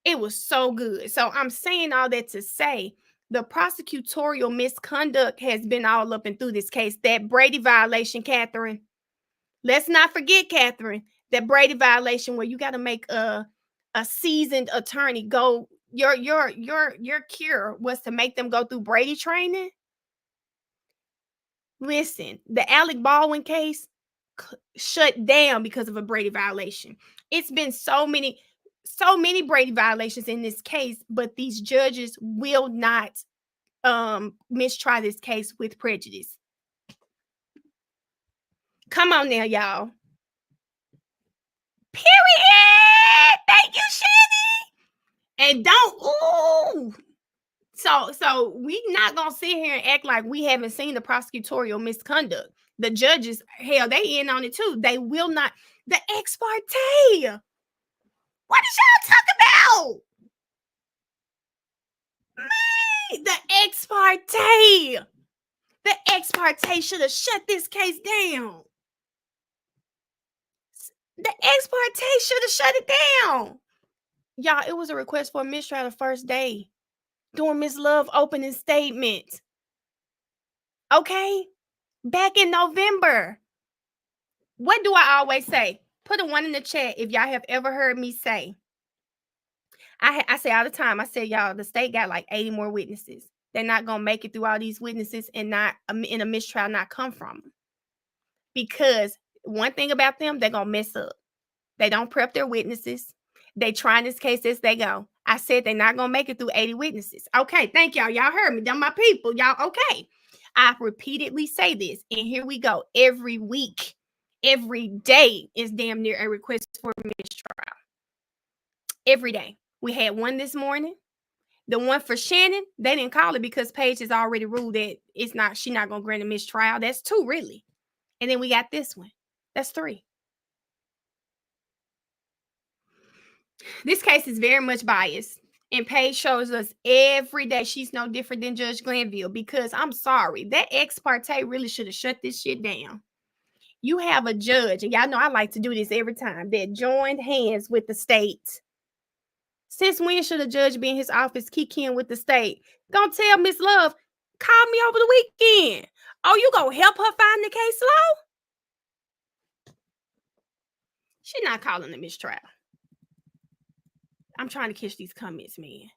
It was so good. So I'm saying all that to say the prosecutorial misconduct has been all up and through this case. That Brady violation, Catherine. Let's not forget, Catherine, that Brady violation where you got to make a seasoned attorney go. Your cure was to make them go through Brady training. Listen, the Alec Baldwin case shut down because of a Brady violation. It's been so many Brady violations in this case, but these judges will not mistry this case with prejudice. Come on now, y'all. Period. Thank you, Shanny. And don't So we not gonna sit here and act like we haven't seen the prosecutorial misconduct. The judges, hell, they in on it too. They will not. The ex parte. What is y'all talking about? Man, the ex parte. The ex parte should have shut this case down. The ex parte should have shut it down. Y'all, it was a request for a mistrial the first day during Miss Love opening statement. Okay? Back in November. What do I always say? Put a 1 in the chat if y'all have ever heard me say. I say all the time, I say, y'all, the state got like 80 more witnesses. They're not going to make it through all these witnesses and not in a mistrial not come from them. Because one thing about them, they're going to mess up. They don't prep their witnesses. They try in this case as they go. I said they're not going to make it through 80 witnesses. Okay, thank y'all. Y'all heard me. Them my people. Y'all okay. I repeatedly say this, and here we go. Every week, every day is damn near a request for a mistrial. Every day. We had one this morning. The one for Shannon, they didn't call it because Paige has already ruled that she's not going to grant a mistrial. That's 2, really. And then we got this one. That's 3. This case is very much biased. And Paige shows us every day she's no different than Judge Glanville because I'm sorry, that ex parte really should have shut this shit down. You have a judge, and y'all know I like to do this every time, that joined hands with the state. Since when should a judge be in his office kicking with the state? Gonna tell Miss Love, call me over the weekend. Oh, you gonna help her find the case slow? She's not calling a mistrial. I'm trying to catch these comments, man.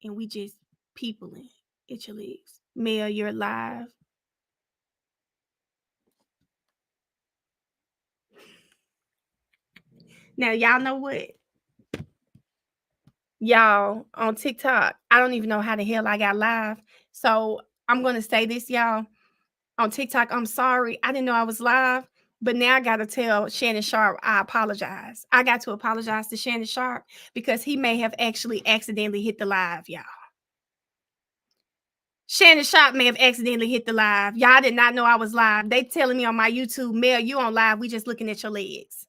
And we just peopling at your legs. Mel, you're live. Now, y'all know what? Y'all, on TikTok, I don't even know how the hell I got live. So I'm going to say this, y'all. On TikTok, I'm sorry. I didn't know I was live. But now I got to tell Shannon Sharp, I apologize. I got to apologize to Shannon Sharp because he may have actually accidentally hit the live, y'all. Shannon Sharp may have accidentally hit the live. Y'all did not know I was live. They telling me on my YouTube, Mel, you on live. We just looking at your legs.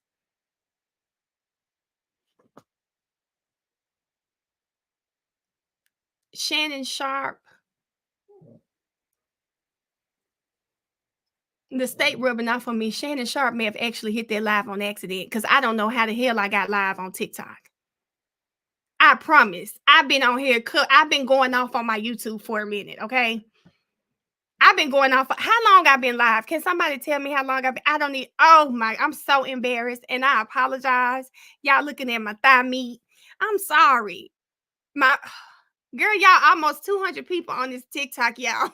Shannon Sharp. The state rubbing off on me. Shannon Sharp may have actually hit that live on accident because I don't know how the hell I got live on TikTok. I promise. I've been on here. I've been going off on my YouTube for a minute, okay? I've been going off. How long I've been live? Can somebody tell me how long I've been? I don't need. Oh my, I'm so embarrassed and I apologize. Y'all looking at my thigh meat. I'm sorry. My girl, y'all almost 200 people on this TikTok, y'all.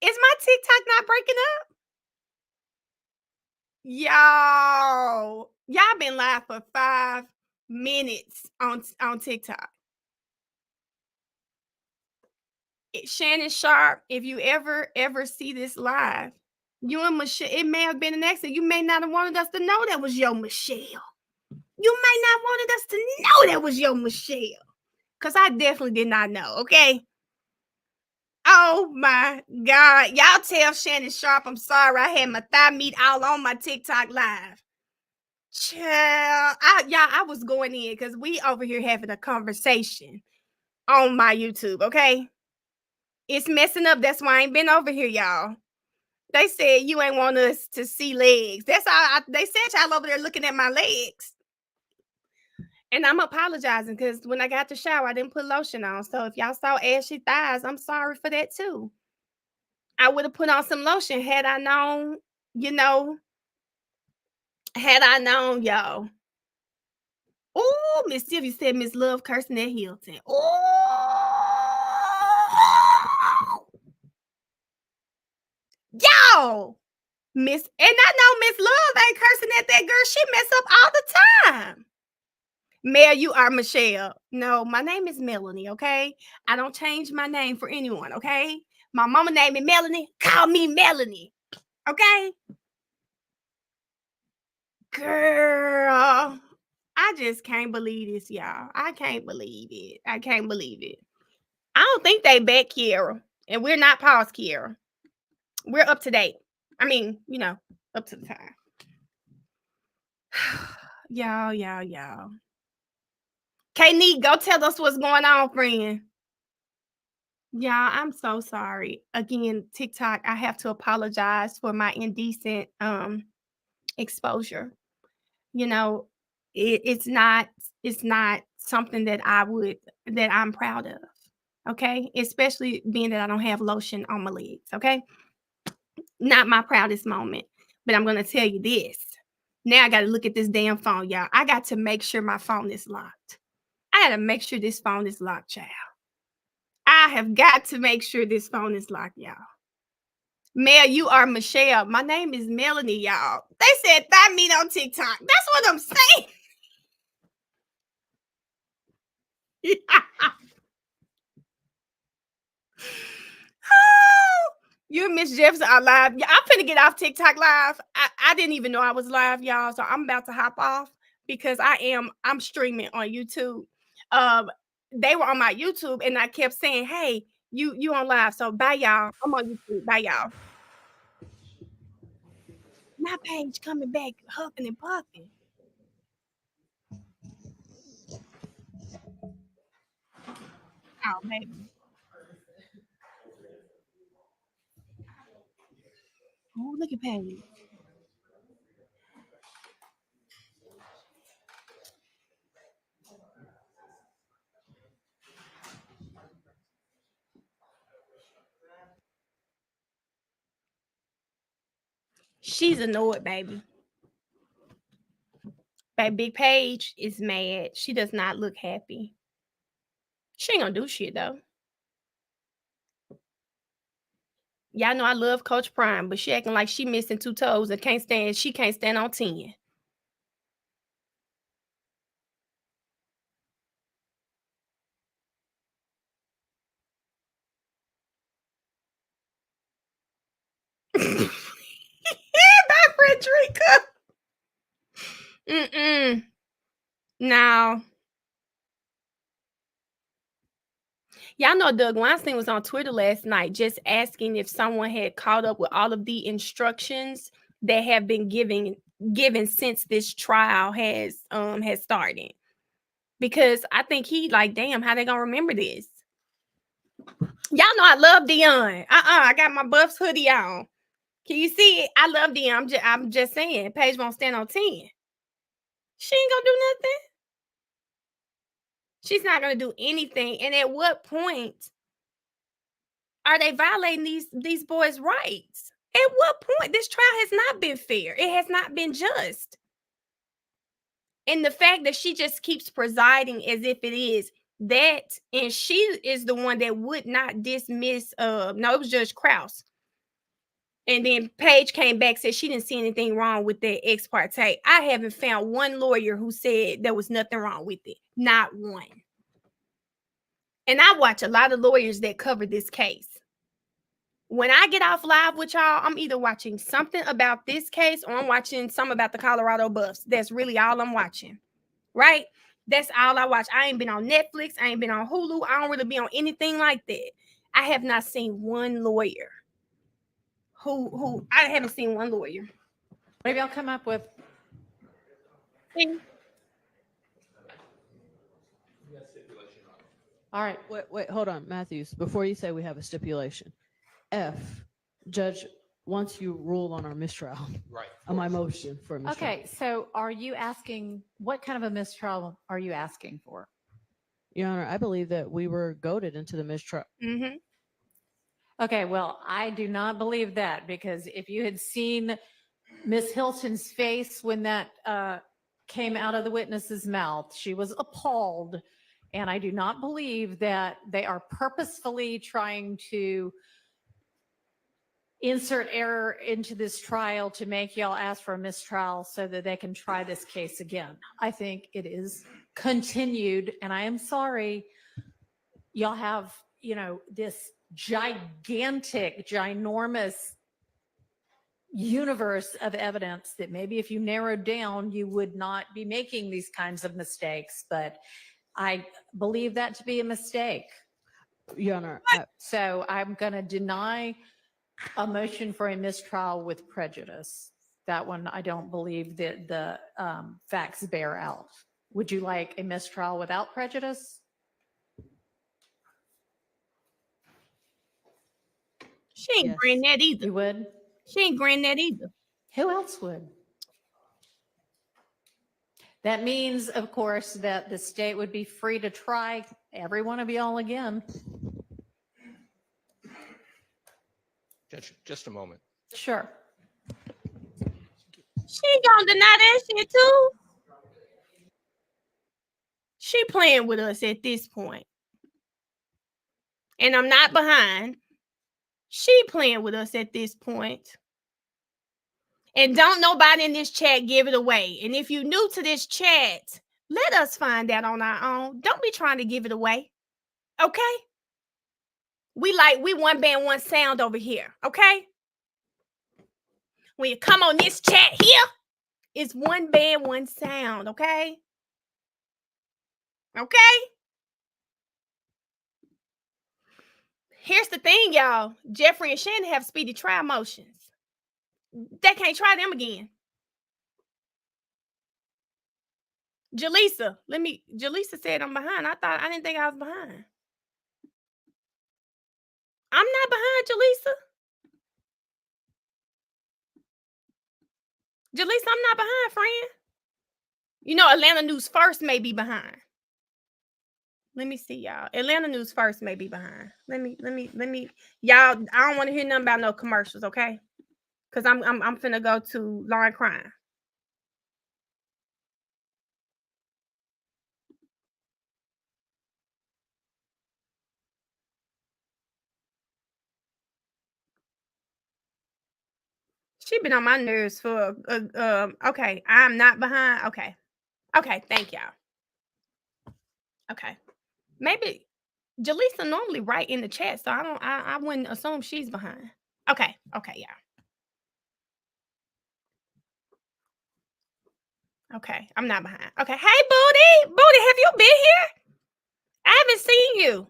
Is my TikTok not breaking up? Y'all been live for 5 minutes on TikTok. Shannon Sharp, if you ever see this live, you and Michelle, it may have been an accident. You may not have wanted us to know that was your Michelle. You may not wanted us to know that was your Michelle. Because I definitely did not know, okay? Oh my God. Y'all tell Shannon Sharp, I'm sorry. I had my thigh meat all on my TikTok live. Child, I was going in because we over here having a conversation on my YouTube, okay? It's messing up. That's why I ain't been over here, y'all. They said you ain't want us to see legs. That's all they said y'all over there looking at my legs. And I'm apologizing because when I got the shower, I didn't put lotion on. So if y'all saw ashy thighs, I'm sorry for that too. I would have put on some lotion had I known, y'all. Oh, Miss Sylvia said Miss Love cursing at Hilton. Oh, y'all. And I know Miss Love ain't cursing at that girl. She mess up all the time. Mel, you are Michelle. No, my name is Melanie, okay? I don't change my name for anyone, okay? My mama named me Melanie. Call me Melanie, okay? Girl, I just can't believe this, y'all. I can't believe it. I can't believe it. I don't think they back Kiara, and we're not past Kiara. We're up to date. I mean, up to the time. Y'all. K-Neat, go tell us what's going on, friend. Y'all, I'm so sorry. Again, TikTok, I have to apologize for my indecent exposure. It's not something that I'm proud of. Okay, especially being that I don't have lotion on my legs. Okay, not my proudest moment, but I'm gonna tell you this. Now I got to look at this damn phone, y'all. I got to make sure my phone is locked. I got to make sure this phone is locked, child. I have got to make sure this phone is locked, y'all. Mel, you are Michelle. My name is Melanie, y'all. They said find me on TikTok. That's what I'm saying. You and Miss Jefferson are live. Yeah, I'm finna get off TikTok live. I didn't even know I was live, y'all. So I'm about to hop off because I'm streaming on YouTube. They were on my YouTube and I kept saying, hey, you on live. So bye, y'all. I'm on YouTube. Bye, y'all. My page coming back, huffing and puffing. Oh, baby. Oh, look at Paige. She's annoyed, baby. That Big Paige is mad. She does not look happy. She ain't gonna do shit though. Y'all know I love Coach Prime, but she acting like she missing 2 toes and she can't stand on 10. Bye, Frederica. No. Y'all know Doug Weinstein was on Twitter last night just asking if someone had caught up with all of the instructions that have been given since this trial has started. Because I think he like, damn, how they gonna remember this? Y'all know I love Dion. I got my Buffs hoodie on. Can you see it? I love Dion. I'm just saying, Paige won't stand on 10. She ain't gonna do nothing. She's not gonna do anything. And at what point are they violating these boys' rights? At what point? This trial has not been fair. It has not been just. And the fact that she just keeps presiding as if it is that, and she is the one that would not dismiss. No, it was Judge Krause. And then Paige came back, said she didn't see anything wrong with that ex parte. I haven't found one lawyer who said there was nothing wrong with it. Not one. And I watch a lot of lawyers that cover this case. When I get off live with y'all, I'm either watching something about this case or I'm watching some about the Colorado Buffs. That's really all I'm watching, right? That's all I watch. I ain't been on Netflix. I ain't been on Hulu. I don't really be on anything like that. I have not seen one lawyer I haven't seen one lawyer. Maybe I'll come up with All right. Wait, hold on, Matthews. Before you say we have a stipulation, F, Judge, once you rule on our mistrial, Right. on my motion for a mistrial. Okay, so are you asking, what kind of a mistrial are you asking for? Your Honor, I believe that we were goaded into the mistrial. Mm-hmm. Okay, well, I do not believe that, because if you had seen Miss Hilton's face when that came out of the witness's mouth, she was appalled. And I do not believe that they are purposefully trying to insert error into this trial to make y'all ask for a mistrial so that they can try this case again. I think it is continued, and I am sorry, y'all have, this gigantic, ginormous universe of evidence that maybe if you narrowed down, you would not be making these kinds of mistakes. But I believe that to be a mistake. Your Honor, So I'm going to deny a motion for a mistrial with prejudice. That one, I don't believe that the facts bear out. Would you like a mistrial without prejudice? She ain't grant that either. You would? She ain't grant that either. Who else would? That means, of course, that the state would be free to try every one of y'all again. Judge, just a moment. Sure. She gonna deny that shit too. She playing with us at this point. And I'm not behind. She playing with us at this point. And don't nobody in this chat give it away. And if you're new to this chat, let us find out on our own. Don't be trying to give it away. Okay? We one band, one sound over here. Okay? When you come on this chat here, it's one band, one sound. Okay? Okay? Here's the thing, y'all. Jeffrey and Shannon have speedy trial motions. They can't try them again. Jaleesa said I'm behind. I didn't think I was behind. I'm not behind, Jaleesa. Jaleesa, I'm not behind, friend. Atlanta News First may be behind. Let me see, y'all. Atlanta News First may be behind. Let me, y'all. I don't want to hear nothing about no commercials, okay? Because I'm finna go to Law and Crime. She been on my nerves for okay. I'm not behind. Okay, thank y'all. Okay. Maybe Jaleesa normally write in the chat, so I wouldn't assume she's behind. Okay, yeah. Okay, I'm not behind. Okay, hey Booty, have you been here? I haven't seen you.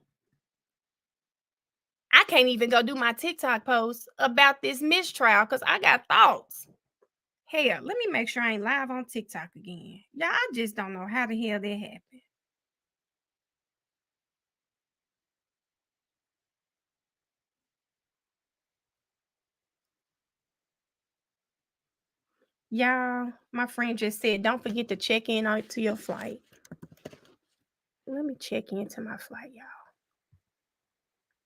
I can't even go do my TikTok post about this mistrial because I got thoughts. Hell, let me make sure I ain't live on TikTok again. Yeah, I just don't know how the hell that happened. Y'all, my friend just said, don't forget to check in to your flight. Let me check into my flight, y'all.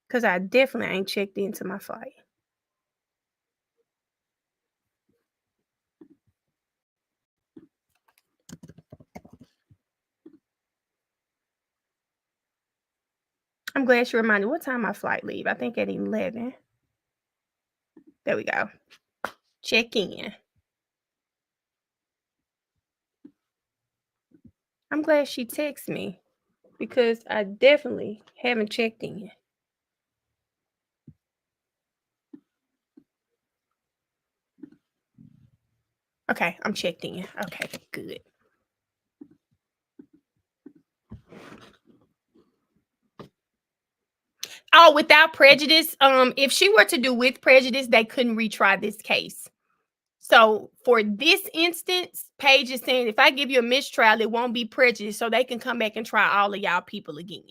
Because I definitely ain't checked into my flight. I'm glad you reminded me. What time my flight leave? I think at 11. There we go. Check in. I'm glad she texted me because I definitely haven't checked in. Okay, I'm checked in. Okay, good. Oh, without prejudice. If she were to do with prejudice, they couldn't retry this case. So for this instance, Paige is saying, if I give you a mistrial, it won't be prejudice, so they can come back and try all of y'all people again.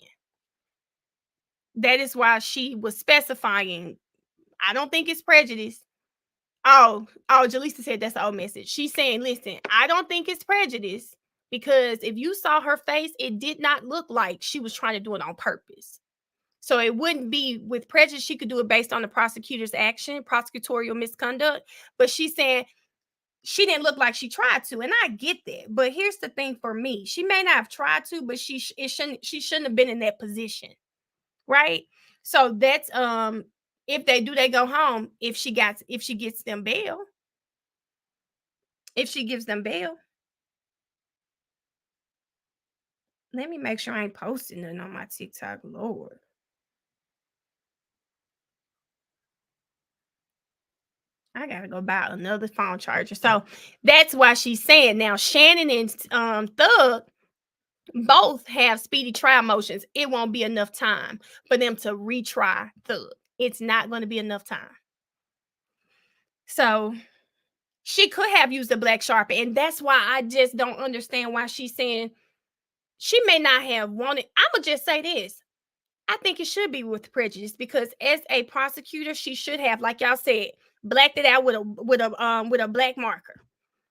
That is why she was specifying, I don't think it's prejudice. Jaleesa said that's the old message. She's saying, listen, I don't think it's prejudice because if you saw her face, it did not look like she was trying to do it on purpose. So it wouldn't be with prejudice. She could do it based on the prosecutor's action, prosecutorial misconduct. But she's saying she didn't look like she tried to, and I get that. But here's the thing for me: she may not have tried to, but she shouldn't have been in that position, right? So that's if they do, they go home. If she gets them bail, if she gives them bail. Let me make sure I ain't posting nothing on my TikTok, Lord. I gotta go buy another phone charger. So that's why she's saying now Shannon and Thug both have speedy trial motions. It won't be enough time for them to retry Thug. It's not going to be enough time. So she could have used a black Sharpie, and that's why I just don't understand why she's saying she may not have wanted. I'm gonna just say this. I think it should be with prejudice because as a prosecutor, she should have, like y'all said, blacked it out with a black marker.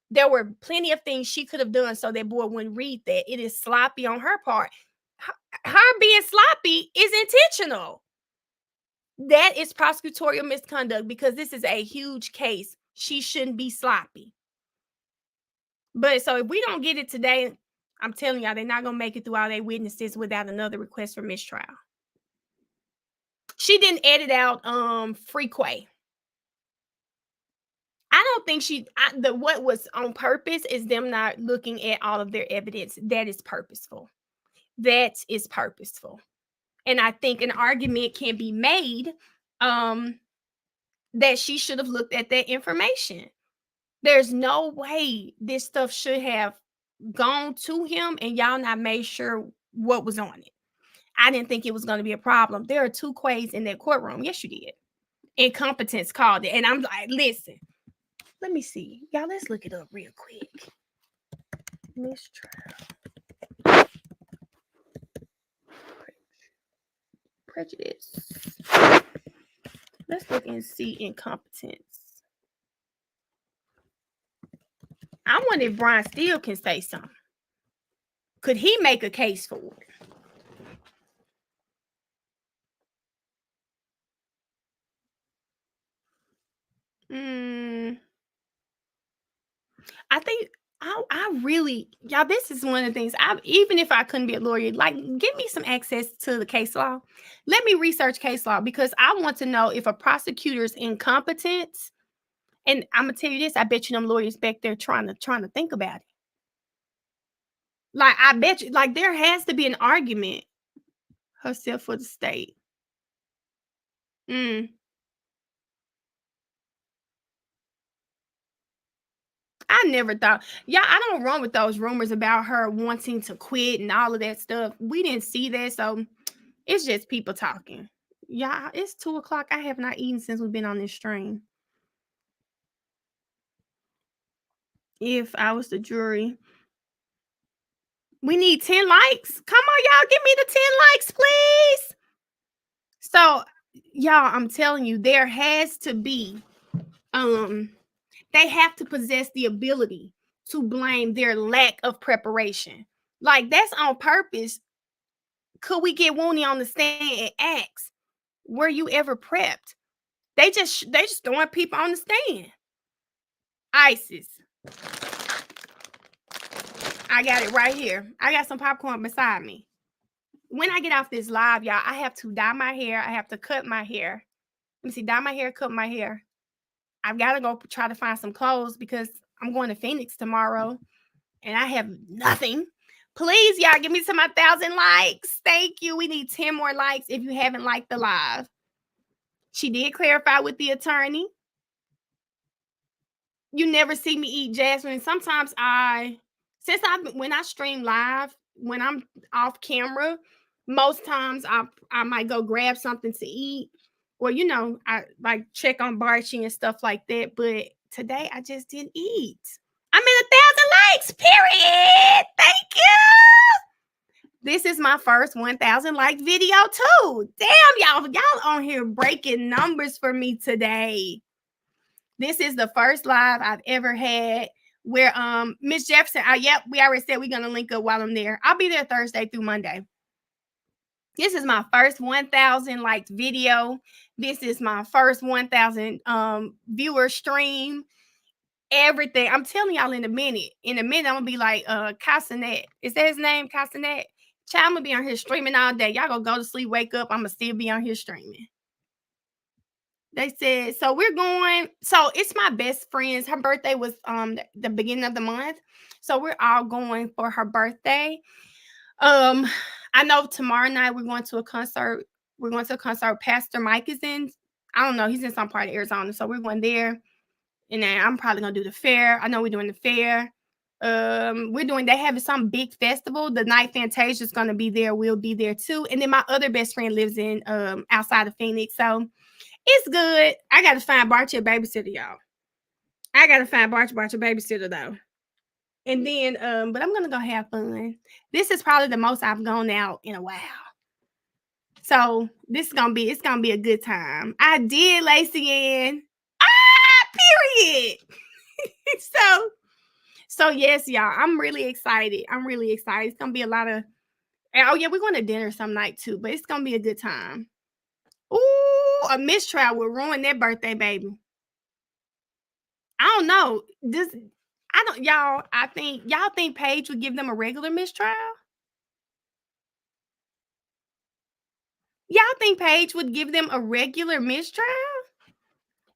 There were plenty of things she could have done so that boy wouldn't read that. It is sloppy on her part. Her being sloppy is intentional. That is prosecutorial misconduct because this is a huge case. She shouldn't be sloppy. But so if we don't get it today, I'm telling y'all, they're not going to make it through all their witnesses without another request for mistrial. She didn't edit out Freakway. I don't think what was on purpose is them not looking at all of their evidence. That is purposeful. That is purposeful. And I think an argument can be made that she should have looked at that information. There's no way this stuff should have gone to him and y'all not made sure what was on it. I didn't think it was going to be a problem. There are 2 Quays in that courtroom. Yes, you did. Incompetence called it. And I'm like, listen, let me see. Y'all, let's look it up real quick. Mistrial. Prejudice. Let's look and see incompetence. I wonder if Brian Steele can say something. Could he make a case for it? I think I really, y'all, this is one of the things even if I couldn't be a lawyer, like give me some access to the case law. Let me research case law because I want to know if a prosecutor's incompetence, and I'm gonna tell you this, I bet you them lawyers back there trying to think about it. Like I bet you, like there has to be an argument herself for the state. I never thought, I don't run with those rumors about her wanting to quit and all of that stuff. We didn't see that, so it's just people talking. Yeah, it's 2:00. I have not eaten since we've been on this stream. If I was the jury, we need 10 likes. Come on, y'all, give me the 10 likes, please. So, y'all, I'm telling you, there has to be, they have to possess the ability to blame their lack of preparation. Like that's on purpose. Could we get Wooney on the stand and ask, were you ever prepped? They just throwing people on the stand. ISIS. I got it right here. I got some popcorn beside me. When I get off this live, y'all, I have to dye my hair. I have to cut my hair. Let me see, dye my hair, cut my hair. I've got to go try to find some clothes because I'm going to Phoenix tomorrow and I have nothing. Please, y'all, give me some 1,000 likes. Thank you. We need 10 more likes if you haven't liked the live. She did clarify with the attorney. You never see me eat, Jasmine. Sometimes when I stream live, when I'm off camera, most times I might go grab something to eat. Or, I like check on Barchi and stuff like that. But today I just didn't eat. I'm in 1,000 likes, period. Thank you. This is my first 1,000 like video too. Damn, y'all on here breaking numbers for me today. This is the first live I've ever had where Miss Jefferson, yep, we already said we're gonna link up while I'm there. I'll be there Thursday through Monday. This is my first 1,000 liked video. This is my first 1,000 viewer stream. Everything. I'm telling y'all in a minute. In a minute, I'm gonna be like Castanet. Is that his name? Castanet? Child, I'm gonna be on here streaming all day. Y'all gonna go to sleep, wake up. I'm gonna still be on here streaming. They said, so we're going. So it's my best friend's. Her birthday was the beginning of the month. So we're all going for her birthday. I know tomorrow night we're going to a concert. We're going to a concert. Pastor Mike is in. I don't know. He's in some part of Arizona. So we're going there. And then I'm probably gonna do the fair. I know we're doing the fair. They have some big festival. The Night Fantasia is gonna be there. We'll be there too. And then my other best friend lives in outside of Phoenix. So it's good. I gotta find Barchi a babysitter, y'all. I gotta find Barchi a babysitter though. And then but I'm gonna go have fun. This is probably the most I've gone out in a while. So it's gonna be a good time. I did Lacey in. Period. so yes, y'all. I'm really excited. It's gonna be a lot of. Oh yeah, we're going to dinner some night too, but it's gonna be a good time. Ooh, a mistrial will ruin their birthday, baby. I don't know. Y'all think Paige would give them a regular mistrial? Y'all think Paige would give them a regular mistrial?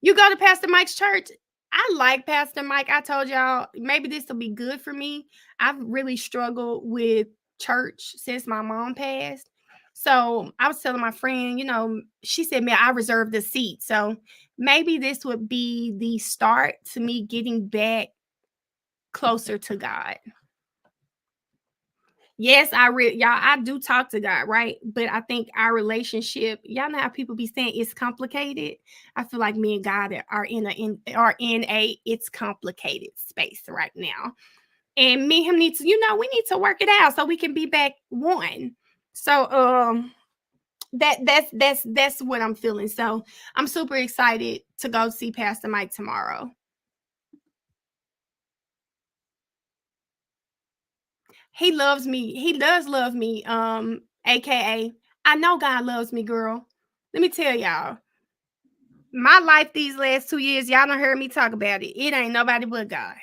You go to Pastor Mike's church. I like Pastor Mike. I told y'all maybe this will be good for me. I've really struggled with church since my mom passed. So I was telling my friend, she said, man, I reserved the seat. So maybe this would be the start to me getting back closer to God. Yes, I do talk to God, right? But I think our relationship, y'all know how people be saying it's complicated. I feel like me and God are in a it's complicated space right now. And me and him need to, we need to work it out so we can be back one. So that's what I'm feeling. So I'm super excited to go see Pastor Mike tomorrow. He loves me. He does love me. AKA, I know God loves me, girl. Let me tell y'all. My life these last 2 years, y'all done heard me talk about it. It ain't nobody but God.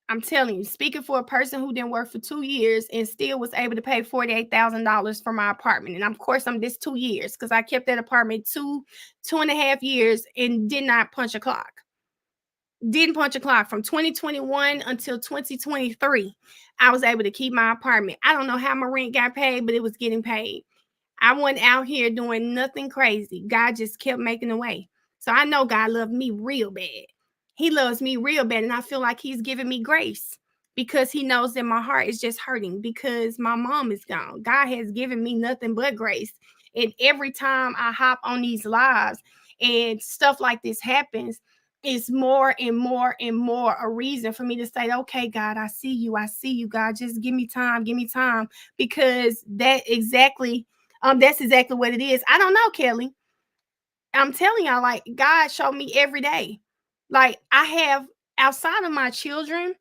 I'm telling you, speaking for a person who didn't work for 2 years and still was able to pay $48,000 for my apartment. And of course, I'm this 2 years because I kept that apartment two and a half years and did not punch a clock. Didn't punch a clock from 2021 until 2023. I was able to keep my apartment. I don't know how my rent got paid, but it was getting paid. I wasn't out here doing nothing crazy. God just kept making a way. So I know God loved me real bad. He loves me real bad. And I feel like he's giving me grace because he knows that my heart is just hurting because my mom is gone. God has given me nothing but grace. And every time I hop on these lives and stuff like this happens, it's more and more and more a reason for me to say, okay, God, I see you, God, just give me time, because that's exactly what it is. I don't know, Kelly. I'm telling y'all, like, God showed me every day. Like, I have, outside of my children,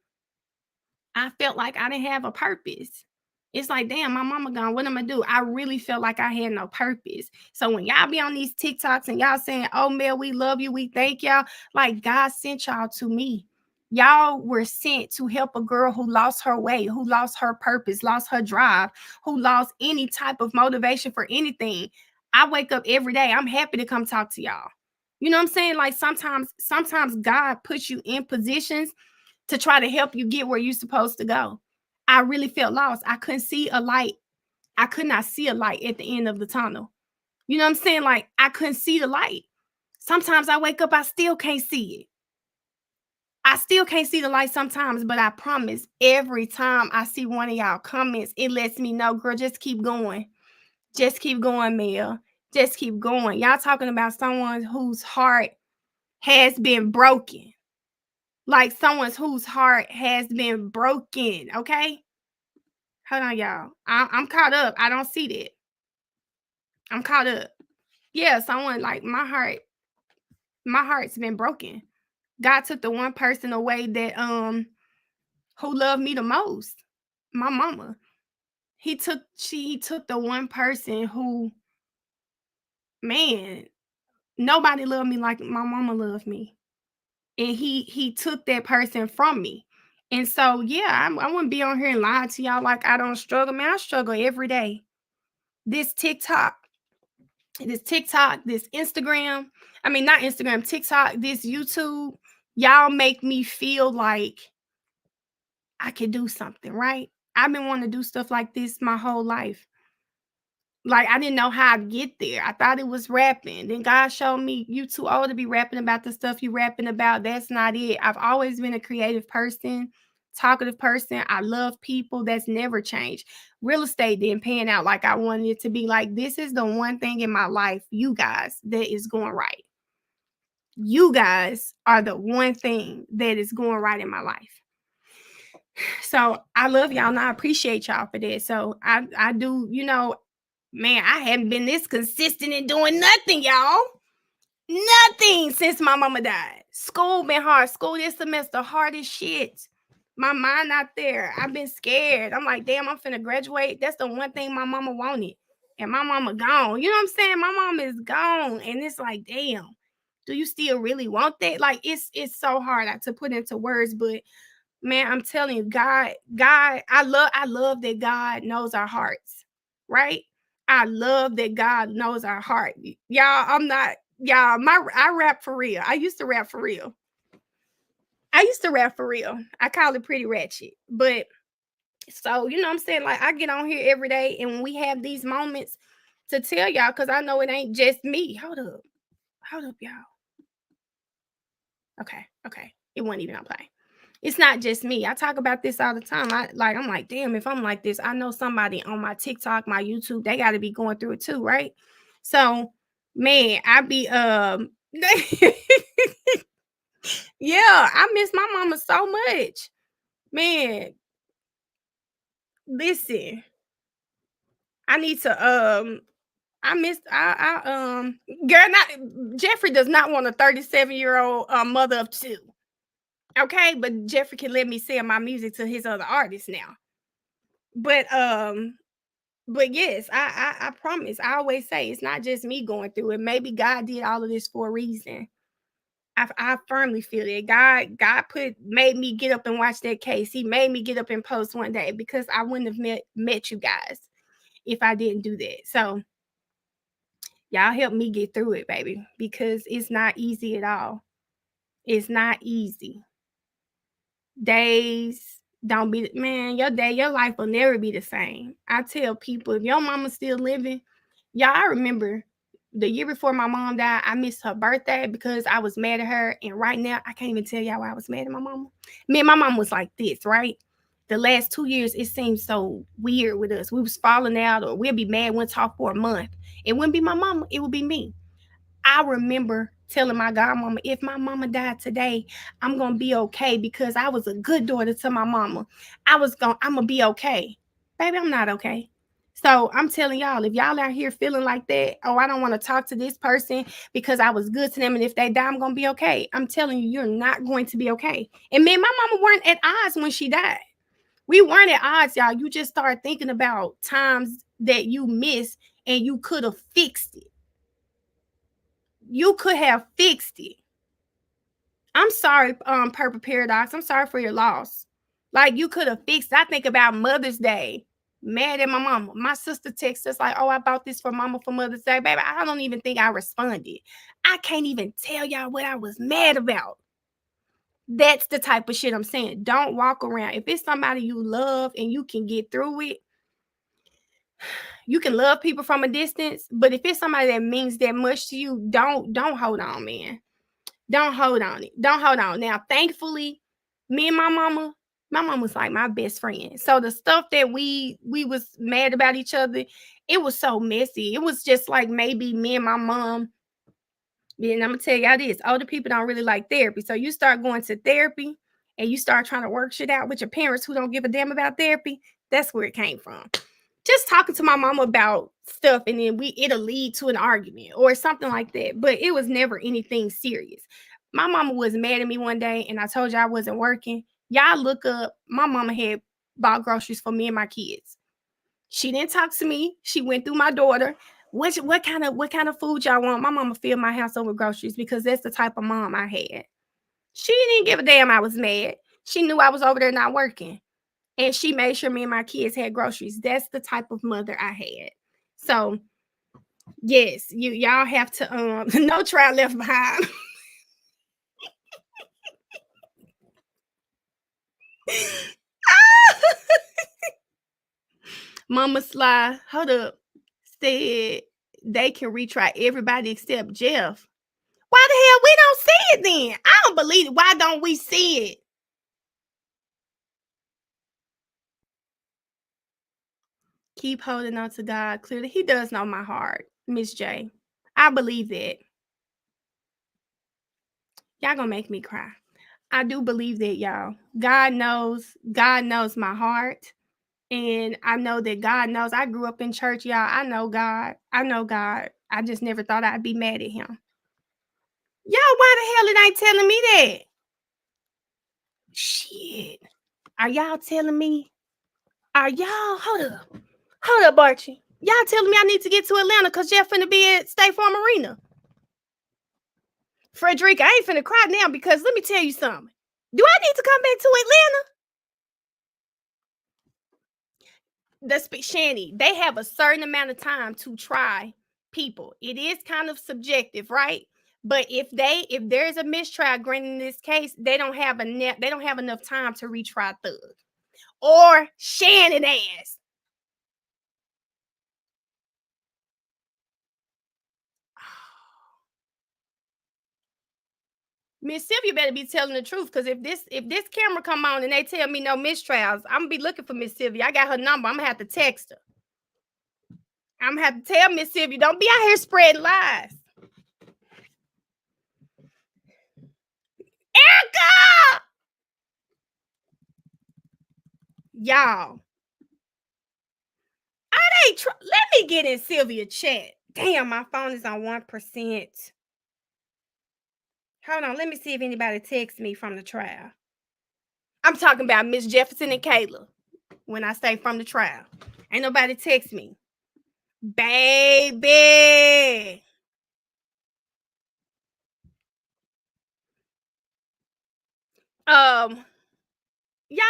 I felt like I didn't have a purpose. It's like, damn, my mama gone. What am I do? I really felt like I had no purpose. So when y'all be on these TikToks and y'all saying, oh, Mel, we love you, we thank y'all, like God sent y'all to me. Y'all were sent to help a girl who lost her way, who lost her purpose, lost her drive, who lost any type of motivation for anything. I wake up every day. I'm happy to come talk to y'all. You know what I'm saying? Like sometimes God puts you in positions to try to help you get where you're supposed to go. I really felt lost. I couldn't see a light. I could not see a light at the end of the tunnel. You know what I'm saying? Like I couldn't see the light. Sometimes I wake up, I still can't see it. I still can't see the light sometimes, but I promise every time I see one of y'all comments, it lets me know, girl, just keep going. Just keep going, Mel. Just keep going. Y'all talking about someone whose heart has been broken. Like someone whose heart has been broken. Okay. Hold on, y'all. I'm caught up. I don't see that. I'm caught up. Yeah, someone like my heart's been broken. God took the one person away that who loved me the most. My mama. He took the one person who, man, nobody loved me like my mama loved me. And he took that person from me. And so, yeah, I wouldn't be on here and lie to y'all like I don't struggle. Man, I struggle every day. This TikTok, this Instagram, I mean, not Instagram, TikTok, this YouTube, y'all make me feel like I can do something, right? I've been wanting to do stuff like this my whole life. Like, I didn't know how I'd get there. I thought it was rapping. Then God showed me you too old to be rapping about the stuff you rapping about. That's not it. I've always been a creative person, talkative person. I love people. That's never changed. Real estate didn't pan out like I wanted it to be. Like, this is the one thing in my life, you guys, that is going right. You guys are the one thing that is going right in my life. So I love y'all and I appreciate y'all for that. So I do, you know, man, I haven't been this consistent in doing nothing, y'all. Nothing since my mama died. School been hard. School this semester, hard as shit. My mind not there. I've been scared. I'm like, damn, I'm finna graduate. That's the one thing my mama wanted. And my mama gone. You know what I'm saying? My mama is gone. And it's like, damn, do you still really want that? Like, it's so hard to put into words, but man, I'm telling you, God, I love that God knows our hearts, right? I love that God knows our heart. Y'all, I rap for real. I used to rap for real. I call it pretty ratchet. But so, you know what I'm saying? Like, I get on here every day and when we have these moments to tell y'all, because I know it ain't just me. Hold up, y'all. Okay. It wasn't even on play. It's not just me. I talk about this all the time. I'm like, damn, if I'm like this, I know somebody on my TikTok, my YouTube, they got to be going through it too, right? So, man, I be yeah, I miss my mama so much. Man, listen. I need to Jeffrey does not want a 37-year-old mother of two. Okay, but Jeffrey can let me sell my music to his other artists now. But yes, I promise. I always say it's not just me going through it. Maybe God did all of this for a reason. I firmly feel that God made me get up and watch that case. He made me get up and post one day because I wouldn't have met you guys if I didn't do that. So y'all help me get through it, baby, because it's not easy at all. It's not easy. Days don't be, man, your life will never be the same. I tell people, if your mama's still living, y'all, I remember the year before my mom died, I missed her birthday because I was mad at her. And right now, I can't even tell y'all why I was mad at my mama. Me and my mom was like this, right? The last 2 years, it seems so weird with us. We was falling out or we'll be mad, wouldn't talk for a month. It wouldn't be my mama, it would be me. I remember telling my godmama, if my mama died today, I'm going to be okay because I was a good daughter to my mama. I'm going to be okay. Baby, I'm not okay. So I'm telling y'all, if y'all out here feeling like that, oh, I don't want to talk to this person because I was good to them. And if they die, I'm going to be okay. I'm telling you, you're not going to be okay. And me and my mama weren't at odds when she died. We weren't at odds, y'all. You just start thinking about times that you missed and you could have fixed it. You could have fixed it. I'm sorry, Purple Paradox. I'm sorry for your loss. Like, you could have fixed it. I think about Mother's Day. Mad at my mama. My sister texts us like, oh, I bought this for mama for Mother's Day. Baby, I don't even think I responded. I can't even tell y'all what I was mad about. That's the type of shit I'm saying. Don't walk around. If it's somebody you love and you can get through it, you can love people from a distance, but if it's somebody that means that much to you, don't hold on, man. Don't hold on it. Don't hold on. Now, thankfully, me and my mama was like my best friend. So the stuff that we was mad about each other, it was so messy. It was just like maybe me and my mom And I'm gonna tell y'all this: older people don't really like therapy. So you start going to therapy and you start trying to work shit out with your parents who don't give a damn about therapy. That's where it came from. Just talking to my mama about stuff, and then it'll lead to an argument or something like that. But it was never anything serious. My mama was mad at me one day, and I told you I wasn't working. Y'all look up. My mama had bought groceries for me and my kids. She didn't talk to me. She went through my daughter. What kind of food y'all want? My mama filled my house up with groceries because that's the type of mom I had. She didn't give a damn I was mad. She knew I was over there not working. And she made sure me and my kids had groceries. That's the type of mother I had. So yes, y'all have to no child left behind. Mama Sly, hold up, said they can retry everybody except Jeff. Why the hell we don't see it then? I don't believe it. Why don't we see it? Keep holding on to God. Clearly, He does know my heart, Miss J. I believe that. Y'all gonna make me cry. I do believe that, y'all. God knows my heart. And I know that God knows. I grew up in church, y'all. I know God. I just never thought I'd be mad at Him. Y'all, why the hell it ain't telling me that? Shit. Are y'all telling me? Are y'all? Hold up, Archie. Y'all telling me I need to get to Atlanta because Jeff finna be at State Farm Arena. Frederica, I ain't finna cry now because let me tell you something. Do I need to come back to Atlanta? Shanny, they have a certain amount of time to try people. It is kind of subjective, right? But if there's a mistrial granted in this case, they don't have enough time to retry Thug or Shannon ass. Miss Sylvia better be telling the truth, because if this camera come on and they tell me no mistrials, I'm gonna be looking for Miss Sylvia. I got her number. I'm gonna have to text her. I'm gonna have to tell Miss Sylvia, don't be out here spreading lies. Erica! Y'all. Let me get in Sylvia chat. Damn, my phone is on 1%. Hold on, let me see if anybody texts me from the trial. I'm talking about Miss Jefferson and Kayla. When I say from the trial, ain't nobody text me. Baby. Y'all,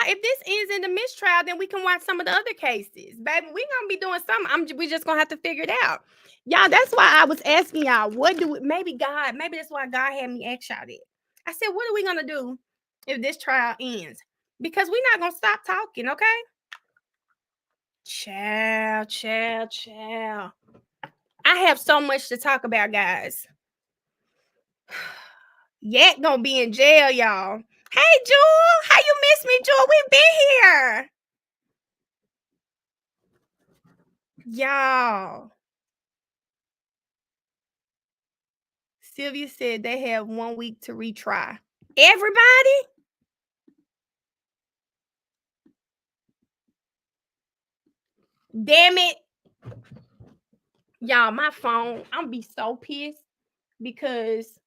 if this ends in the mistrial, then we can watch some of the other cases. Baby, we gonna be doing something. We just gonna have to figure it out. Y'all, that's why I was asking y'all, maybe that's why God had me ask y'all that. I said, what are we gonna do if this trial ends? Because we're not gonna stop talking, okay? Child. I have so much to talk about, guys. Yet gonna be in jail, y'all. Hey, Jewel, how you miss me, Jewel? We've been here. Y'all. Sylvia said they have 1 week to retry. Everybody? Damn it. Y'all, my phone, I'm gonna be so pissed because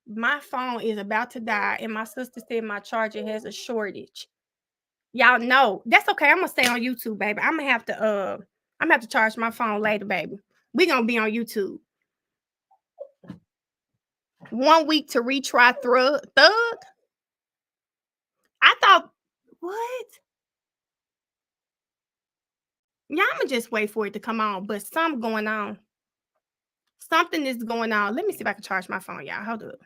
my phone is about to die and my sister said my charger has a shortage. Y'all know. That's okay. I'm gonna stay on YouTube, baby. I'm gonna have to charge my phone later, baby. We gonna be on YouTube. 1 week to retry Thug. I thought, what? Yeah, I'm gonna just wait for it to come on, but something going on. Something is going on. Let me see if I can charge my phone, y'all. Hold up.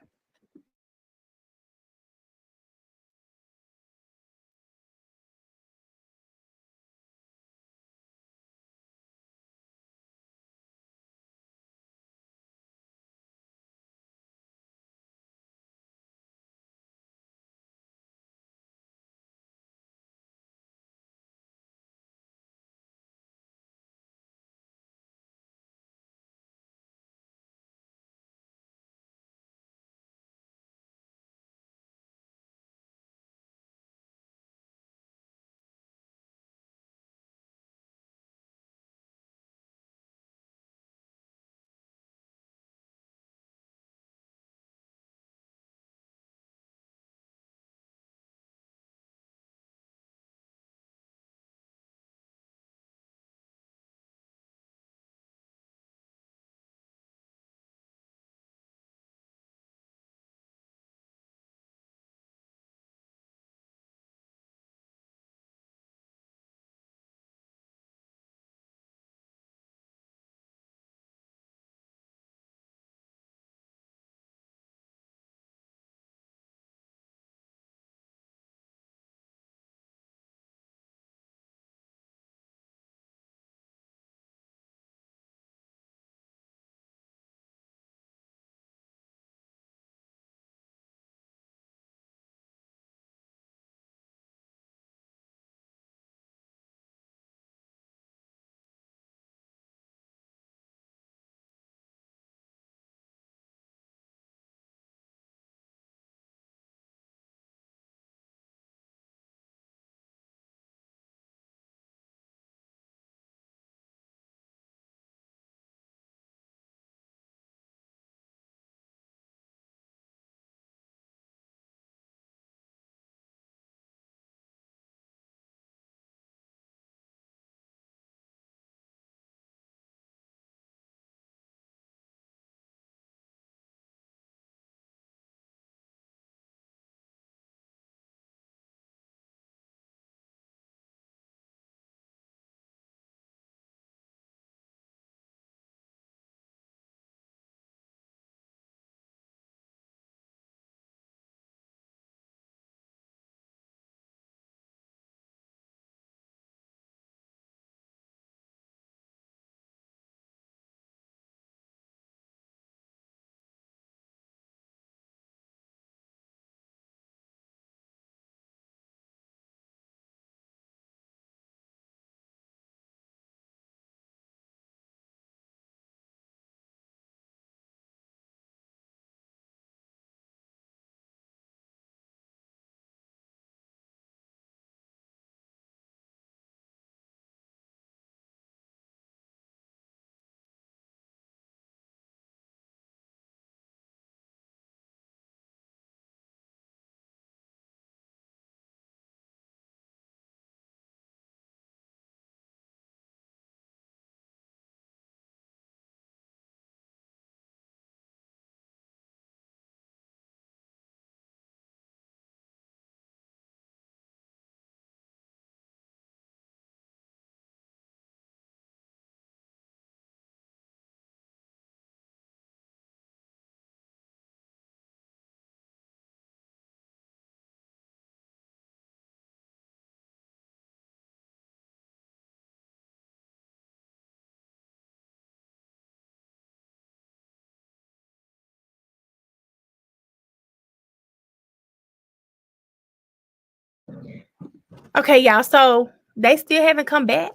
Okay, y'all. So they still haven't come back.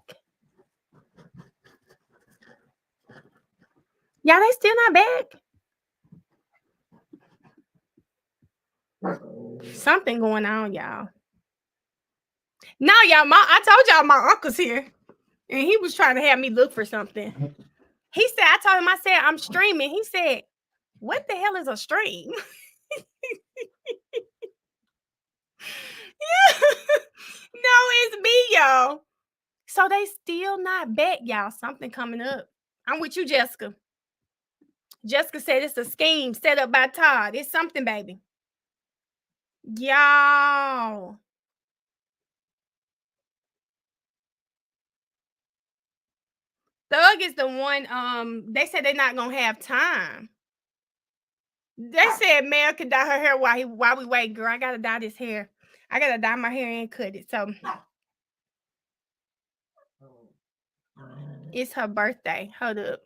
Y'all, they still not back. Something going on, y'all. No, y'all. I told y'all my uncle's here, and he was trying to have me look for something. He said, I told him, I said, I'm streaming. He said, what the hell is a stream? No, it's me, y'all. So they still not back, y'all. Something coming up. I'm with you, Jessica. Jessica said it's a scheme set up by Todd. It's something, baby. Y'all. Thug is the one, they said they're not gonna have time. They said Mel could dye her hair while we wait. Girl, I gotta dye this hair. I gotta dye my hair and cut it. So it's her birthday. Hold up.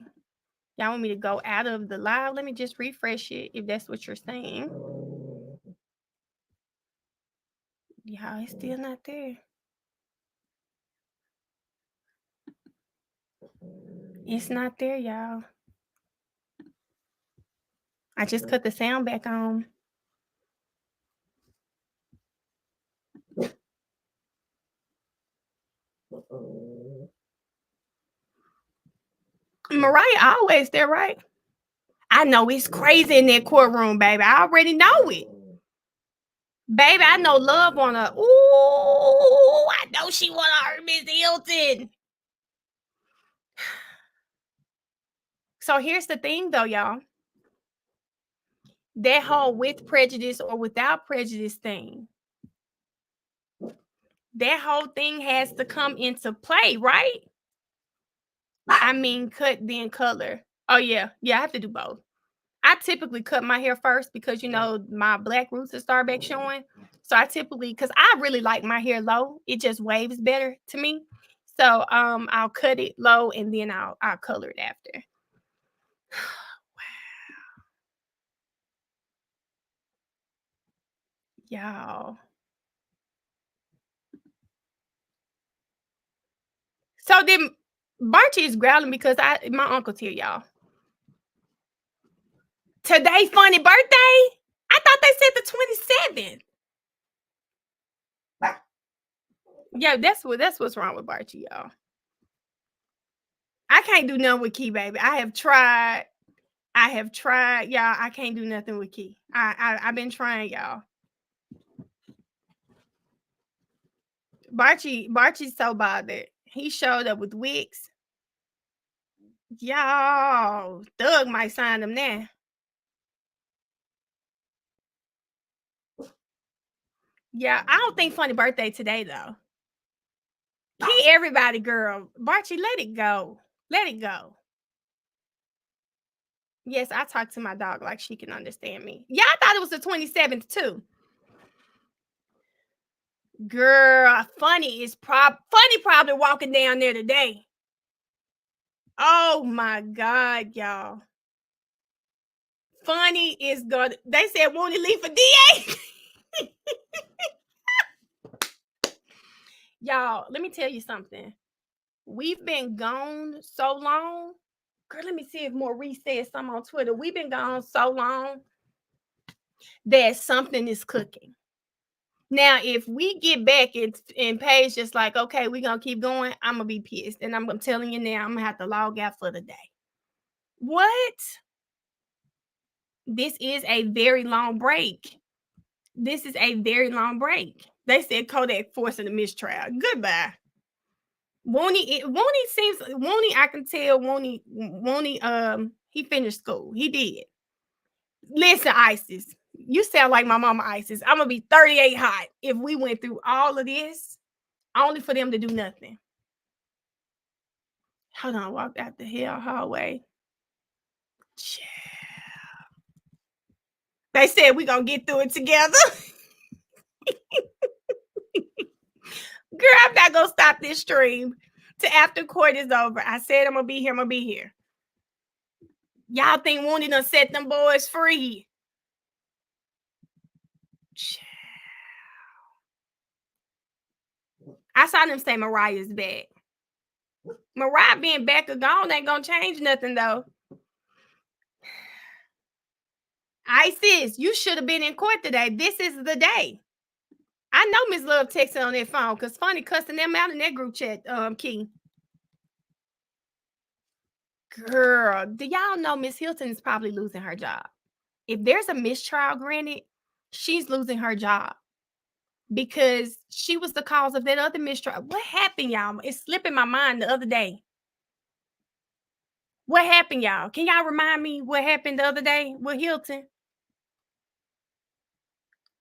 Y'all want me to go out of the live? Let me just refresh it if that's what you're saying. Y'all, it's still not there. It's not there, y'all. I just cut the sound back on. Mariah always there, right? I know it's crazy in that courtroom, baby. I already know it. Baby, I know Love wanna. Ooh, I know she wanna hurt Miss Hilton. So here's the thing, though, y'all. That whole with prejudice or without prejudice thing. That whole thing has to come into play, right? I mean, cut then color. Oh yeah, I have to do both. I typically cut my hair first because my black roots have started back showing. So I typically, because I really like my hair low, it just waves better to me. So I'll cut it low and then I'll color it after. Y'all. So then Barchi is growling because my uncle's here, y'all. Today, funny birthday? I thought they said the 27th. Yeah, that's what's wrong with Barchi, y'all. I can't do nothing with Key, baby. I have tried, y'all. I can't do nothing with Key. I've been trying, y'all. Barchi's so bothered. He showed up with wigs. Y'all, Thug might sign them now. Yeah, I don't think funny birthday today, though. Key everybody, girl. Barchi, let it go. Let it go. Yes, I talk to my dog like she can understand me. Yeah, I thought it was the 27th, too. Girl, Funny probably walking down there today. Oh my God, y'all. Funny is gonna. They said won't he leave for DA? Y'all, let me tell you something. We've been gone so long. Girl, let me see if Maurice said something on Twitter. We've been gone so long that something is cooking. Now, if we get back and Paige just like, okay, we're going to keep going, I'm going to be pissed. And I'm telling you now, I'm going to have to log out for the day. What? This is a very long break. This is a very long break. They said Kodak forcing the mistrial. Goodbye. Won't I can tell he finished school. He did. Listen, Isis, you sound like my mama Isis. I'm gonna be 38 hot if we went through all of this only for them to do nothing. Hold on, walk out the hallway. Yeah. They said we're gonna get through it together. Girl, I'm not gonna stop this stream till after court is over. I said I'm gonna be here. Y'all think Wooney done set them boys free? I saw them say Mariah's back. Mariah being back or gone ain't gonna change nothing though. Isis, you should have been in court today. This is the day. I know Miss Love texting on that phone because funny cussing them out in that group chat, Key. Girl, do y'all know Miss Hilton is probably losing her job? If there's a mistrial granted, she's losing her job because she was the cause of that other mistrial. What happened, y'all? It's slipping my mind the other day. What happened, y'all? Can y'all remind me what happened the other day with Hilton?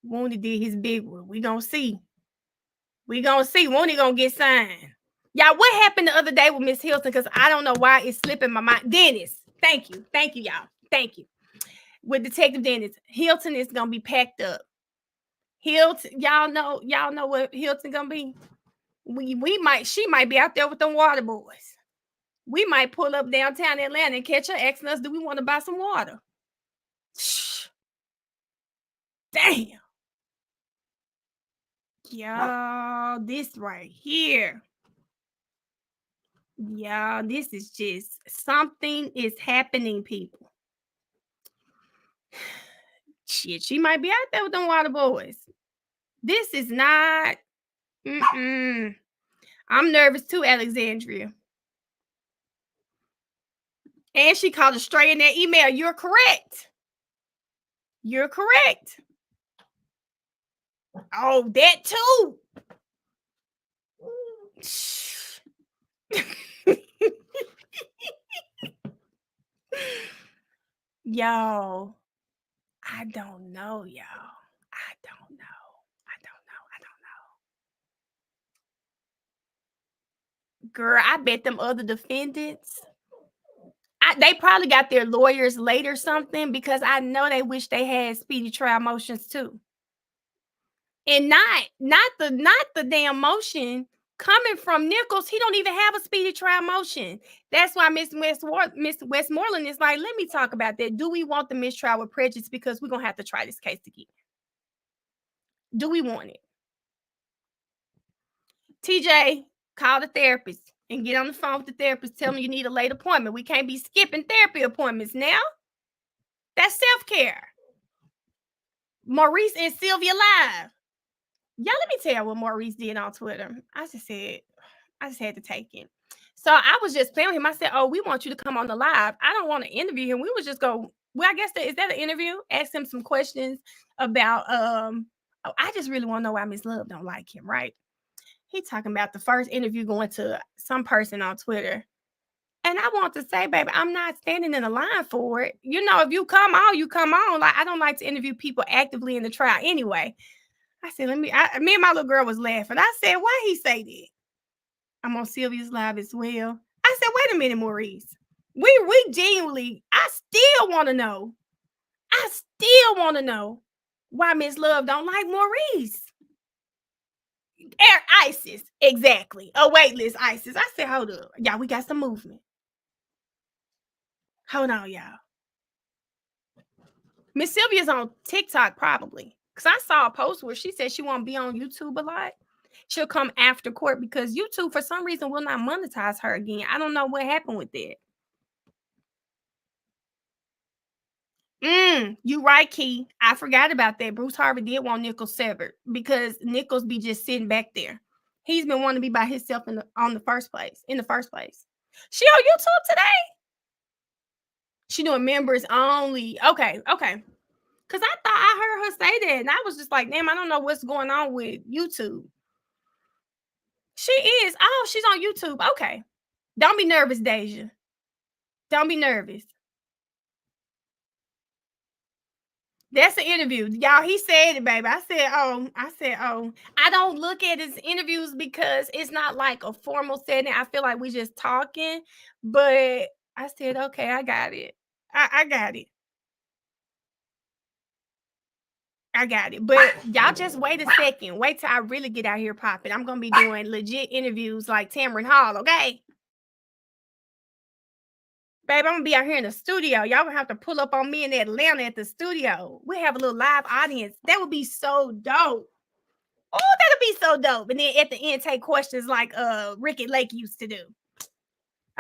Wooney did his big one. We gonna see. We gonna see. Wooney gonna get signed. Y'all, what happened the other day with Miss Hilton? Because I don't know why it's slipping my mind. Dennis, thank you. Thank you, y'all. Thank you. With Detective Dennis, Hilton is gonna be packed up. Hilton, y'all know what Hilton gonna be? She might be out there with them water boys. We might pull up downtown Atlanta and catch her asking us, do we want to buy some water? Damn. Y'all, this right here. Y'all, this is just something is happening, people. Shit, she might be out there with them water boys. This is not. I'm nervous too, Alexandria. And she called it straight in that email. You're correct. You're correct. Oh, that too. Yo, I don't know, y'all. I don't know. Girl, I bet them other defendants, they probably got their lawyers late or something because I know they wish they had speedy trial motions too. And not the damn motion coming from Nichols. He don't even have a speedy trial motion. That's why Miss Westmoreland is like, let me talk about that. Do we want the mistrial with prejudice? Because we're gonna have to try this case again. Do we want it? TJ, call the therapist and get on the phone with the therapist. Tell them you need a late appointment. We can't be skipping therapy appointments now. That's self-care. Maurice and Sylvia live. Y'all, let me tell you what Maurice did on Twitter. I just had to take it. So I was just playing with him. I said, oh, we want you to come on the live. I don't want to interview him. We would just go, well, I guess is that an interview? Ask him some questions about, I just really want to know why Miss Love don't like him, right? He talking about the first interview going to some person on Twitter. And I want to say, baby, I'm not standing in the line for it. You know, if you come on, you come on. Like, I don't like to interview people actively in the trial anyway. I said, me and my little girl was laughing. I said, why he say that? I'm on Sylvia's live as well. I said, wait a minute, Maurice. We genuinely, I still want to know why Miss Love don't like Maurice. ISIS, exactly. A waitlist ISIS. I said, hold up. Y'all, we got some movement. Hold on, y'all. Miss Sylvia's on TikTok probably. Because I saw a post where she said she won't be on YouTube a lot. She'll come after court because YouTube, for some reason, will not monetize her again. I don't know what happened with that. You right, Key. I forgot about that. Bruce Harvey did want Nichols severed because Nichols be just sitting back there. He's been wanting to be by himself in the first place. She on YouTube today? She doing members only. Okay. Because I thought I heard her say that. And I was just like, damn, I don't know what's going on with YouTube. She is. Oh, she's on YouTube. Okay. Don't be nervous, Deja. Don't be nervous. That's an interview. Y'all, he said it, baby. I said, oh. I don't look at his interviews because it's not like a formal setting. I feel like we just talking. But I said, okay, I got it. I got it. I got it. But y'all just wait a second. Wait till I really get out here popping. I'm going to be doing legit interviews like Tamron Hall, okay? Babe, I'm going to be out here in the studio. Y'all going to have to pull up on me in Atlanta at the studio. We have a little live audience. That would be so dope. Oh, that'll be so dope. And then at the end, take questions like Ricky Lake used to do.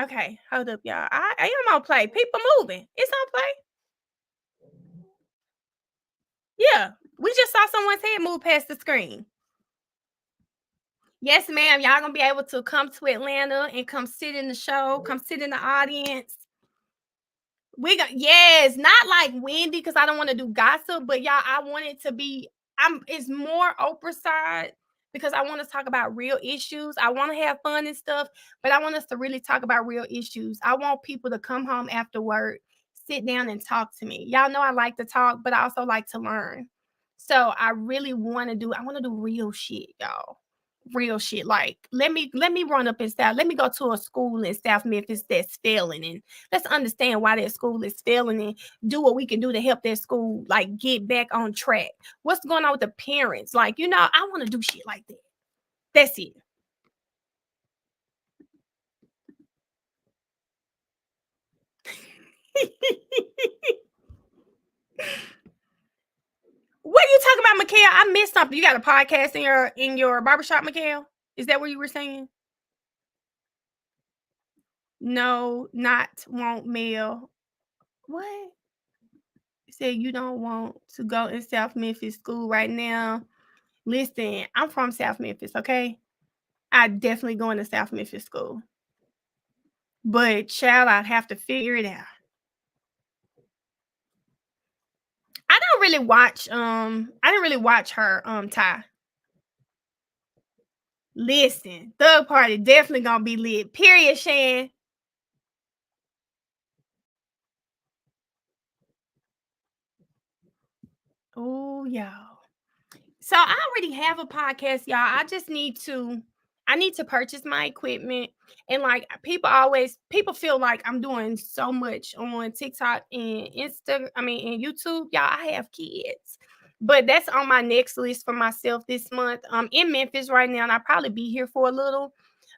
Okay, hold up, y'all. I am on play. People moving. It's on play. Yeah, we just saw someone's head move past the screen. Yes, ma'am. Y'all gonna be able to come to Atlanta and come sit in the show, come sit in the audience. We got, yes, not like Wendy, because I don't want to do gossip, but y'all, I want it to be, it's more Oprah side, because I want to talk about real issues. I want to have fun and stuff, but I want us to really talk about real issues. I want people to come home after work, sit down and talk to me. Y'all know I like to talk, but I also like to learn. So I really want to do real shit, y'all. Real shit. Like, let me run up in South. Let me go to a school in South Memphis that's failing, and let's understand why that school is failing and do what we can do to help that school like get back on track. What's going on with the parents? Like, I want to do shit like that. That's it. What are you talking about, Mikhail? I missed something. You got a podcast in your barbershop, Mikhail? Is that what you were saying? No, not want mail. What? You said you don't want to go in South Memphis school right now. Listen, I'm from South Memphis, okay? I definitely going to South Memphis school. But child, I'd have to figure it out. I didn't really watch her Ty. Listen, third party definitely gonna be lit. Period, Shan. Oh, y'all. So I already have a podcast, y'all. I need to purchase my equipment. And like people feel like I'm doing so much on TikTok and and YouTube. Y'all, I have kids. But that's on my next list for myself this month. I'm in Memphis right now, and I'll probably be here for a little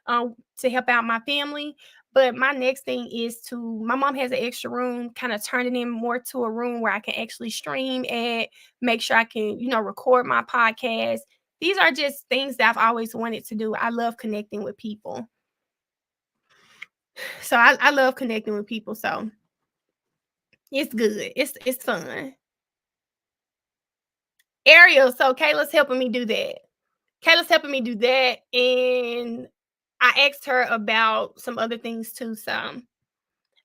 to help out my family. But my next thing is my mom has an extra room, kind of turning it more to a room where I can actually stream at, make sure I can, record my podcast. These are just things that I've always wanted to do. I love connecting with people. So I love connecting with people. So it's good. It's fun. Ariel, so Kayla's helping me do that. And I asked her about some other things too. So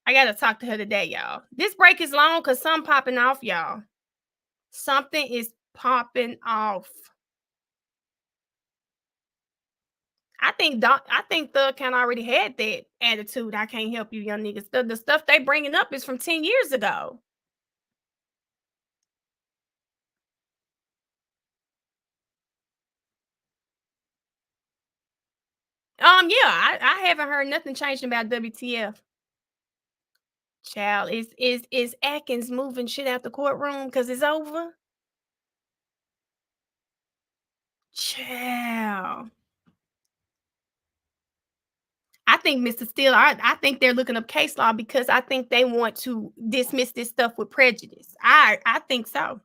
I got to talk to her today, y'all. This break is long because something popping off, y'all. Something is popping off. I think Thug kind of already had that attitude. I can't help you, young niggas. The stuff they bringing up is from 10 years ago. Yeah, I haven't heard nothing changing about WTF. Child, is Atkins moving shit out the courtroom because it's over? Child. I think Mr. Steele, I think they're looking up case law because I think they want to dismiss this stuff with prejudice. I think so.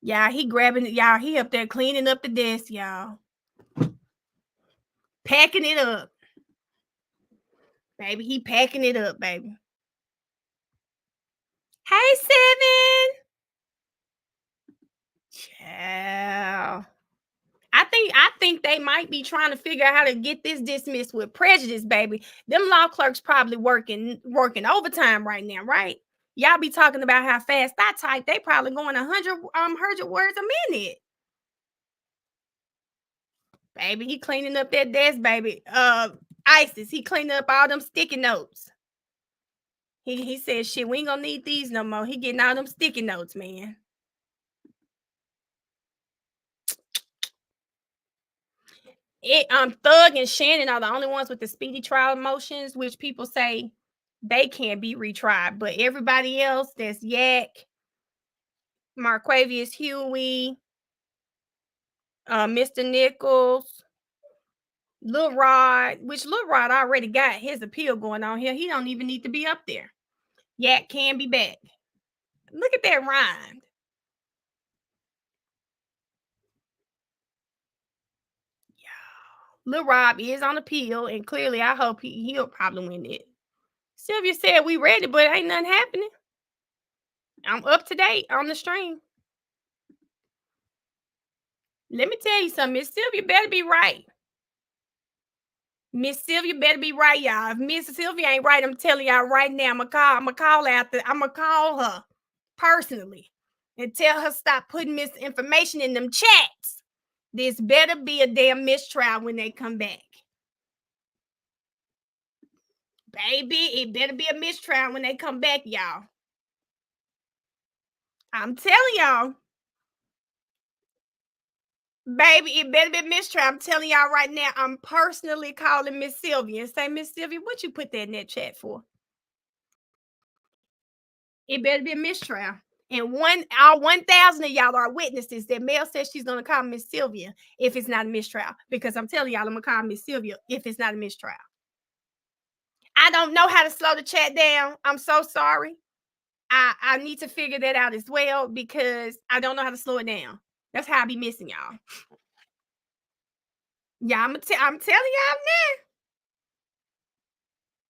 Yeah, he grabbing it, y'all. He up there cleaning up the desk, y'all. Packing it up. Baby, he packing it up, baby. Hey, Seven. Child. I think they might be trying to figure out how to get this dismissed with prejudice, baby. Them law clerks probably working overtime right now, right? Y'all be talking about how fast I type. They probably going 100 words a minute. Baby, he cleaning up that desk, baby. ISIS, he cleaning up all them sticky notes. He said, shit, we ain't gonna need these no more. He getting all them sticky notes, man. Thug and Shannon are the only ones with the speedy trial motions, which people say they can't be retried. But everybody else, that's Yak, Marquavius Huey, Mr. Nichols, Lil Rod, which Lil Rod already got his appeal going on here. He don't even need to be up there. Yak can be back. Look at that rhyme. Lil Rob is on appeal, and clearly I hope he'll probably win it. Sylvia said we ready, but ain't nothing happening. I'm up to date on the stream. Let me tell you something. Miss Sylvia better be right. Miss Sylvia better be right, y'all. If Miss Sylvia ain't right, I'm telling y'all right now, I'm gonna call her personally and tell her stop putting misinformation in them chats. This better be a damn mistrial when they come back. Baby, it better be a mistrial when they come back, y'all. I'm telling y'all. Baby, it better be a mistrial. I'm telling y'all right now, I'm personally calling Miss Sylvia and say, Miss Sylvia, what you put that in that chat for? It better be a mistrial. And all 1,000 of y'all are witnesses that Mel says she's going to call Miss Sylvia if it's not a mistrial. Because I'm telling y'all, I'm going to call Miss Sylvia if it's not a mistrial. I don't know how to slow the chat down. I'm so sorry. I need to figure that out as well because I don't know how to slow it down. That's how I be missing y'all. Yeah, I'm telling y'all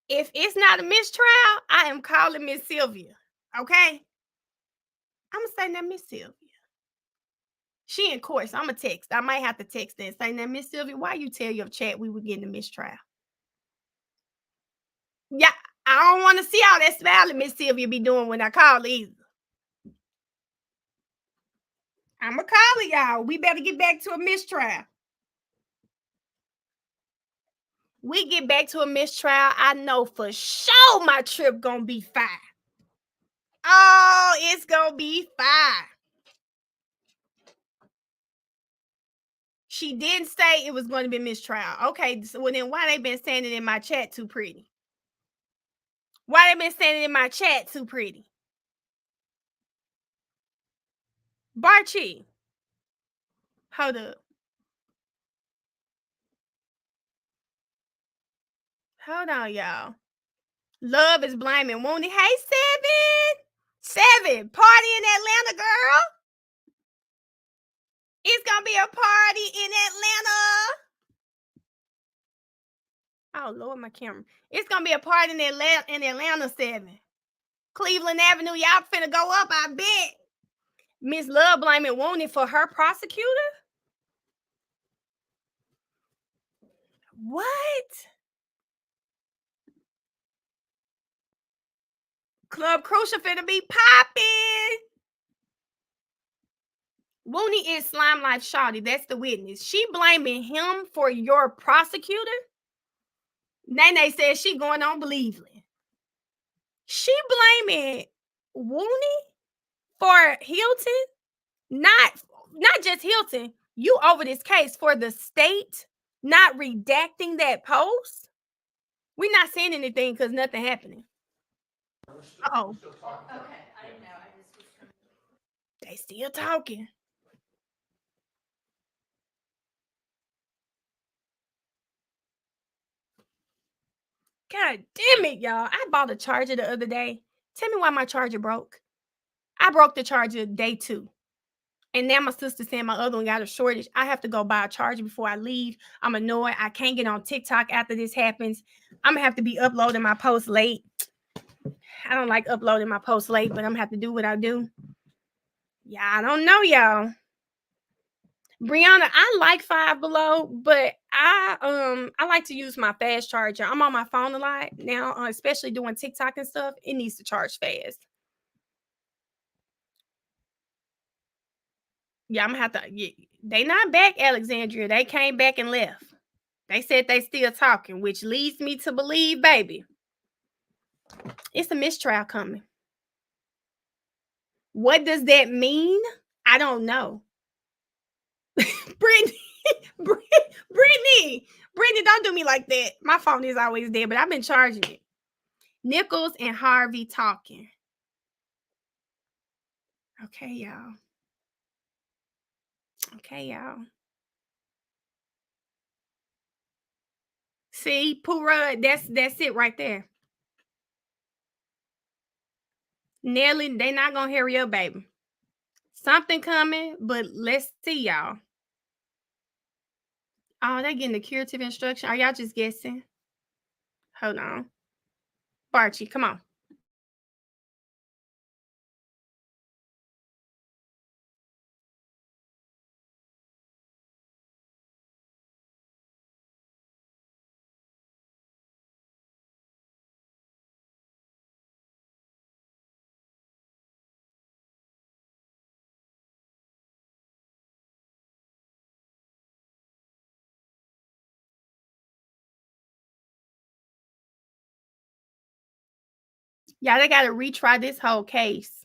now. If it's not a mistrial, I am calling Miss Sylvia. Okay? I'm going to say that Miss Sylvia. She in court, so I'm going to text. I might have to text her and say, now, Miss Sylvia, why you tell your chat we were getting a mistrial? Yeah, I don't want to see all that smiling Miss Sylvia be doing when I call either. I'm going to call her, y'all. We better get back to a mistrial. We get back to a mistrial, I know for sure my trip going to be fine. Oh, it's going to be fine. She didn't say it was going to be mistrial. Okay, so well, then why they been saying it in my chat too pretty? Why they been saying it in my chat too pretty? Barchi, hold up. Hold on, y'all. Love is blaming Wooney. Hey, Seven, party in Atlanta, girl. It's gonna be a party in Atlanta. Oh Lord, my camera. It's gonna be a party in Atlanta, 7. Cleveland Avenue. Y'all finna go up, I bet. Miss Love blaming Wooney for her prosecutor. What? Club Crucial finna be popping. Wooney is Slime Life Shawty. That's the witness. She blaming him for your prosecutor. Nene says she going on Believeland. She blaming Wooney for Hilton. Not just Hilton. You over this case for the state not redacting that post. We're not saying anything because nothing happening. Oh. Okay, I didn't know. They still talking. God damn it, y'all. I bought a charger the other day. Tell me why my charger broke. I broke the charger day 2. And now my sister saying my other one got a shortage. I have to go buy a charger before I leave. I'm annoyed. I can't get on TikTok after this happens. I'm going to have to be uploading my post late. I don't like uploading my post late, but I'm going to have to do what I do. Yeah, I don't know, y'all. Brianna, I like Five Below, but I like to use my fast charger. I'm on my phone a lot now, especially doing TikTok and stuff. It needs to charge fast. Yeah, I'm gonna have to. Yeah, they not back, Alexandria. They came back and left. They said they still talking, which leads me to believe, baby, it's a mistrial coming. What does that mean? I don't know. Brittany, don't do me like that. My phone is always dead, but I've been charging it. Nichols and Harvey talking. Okay, y'all. See, Pooh, that's it right there. Nelly, they not gonna hurry up, baby. Something coming, but let's see, y'all. Oh, they getting the curative instruction. Are y'all just guessing? Hold on. Barchi, come on. Yeah, they got to retry this whole case.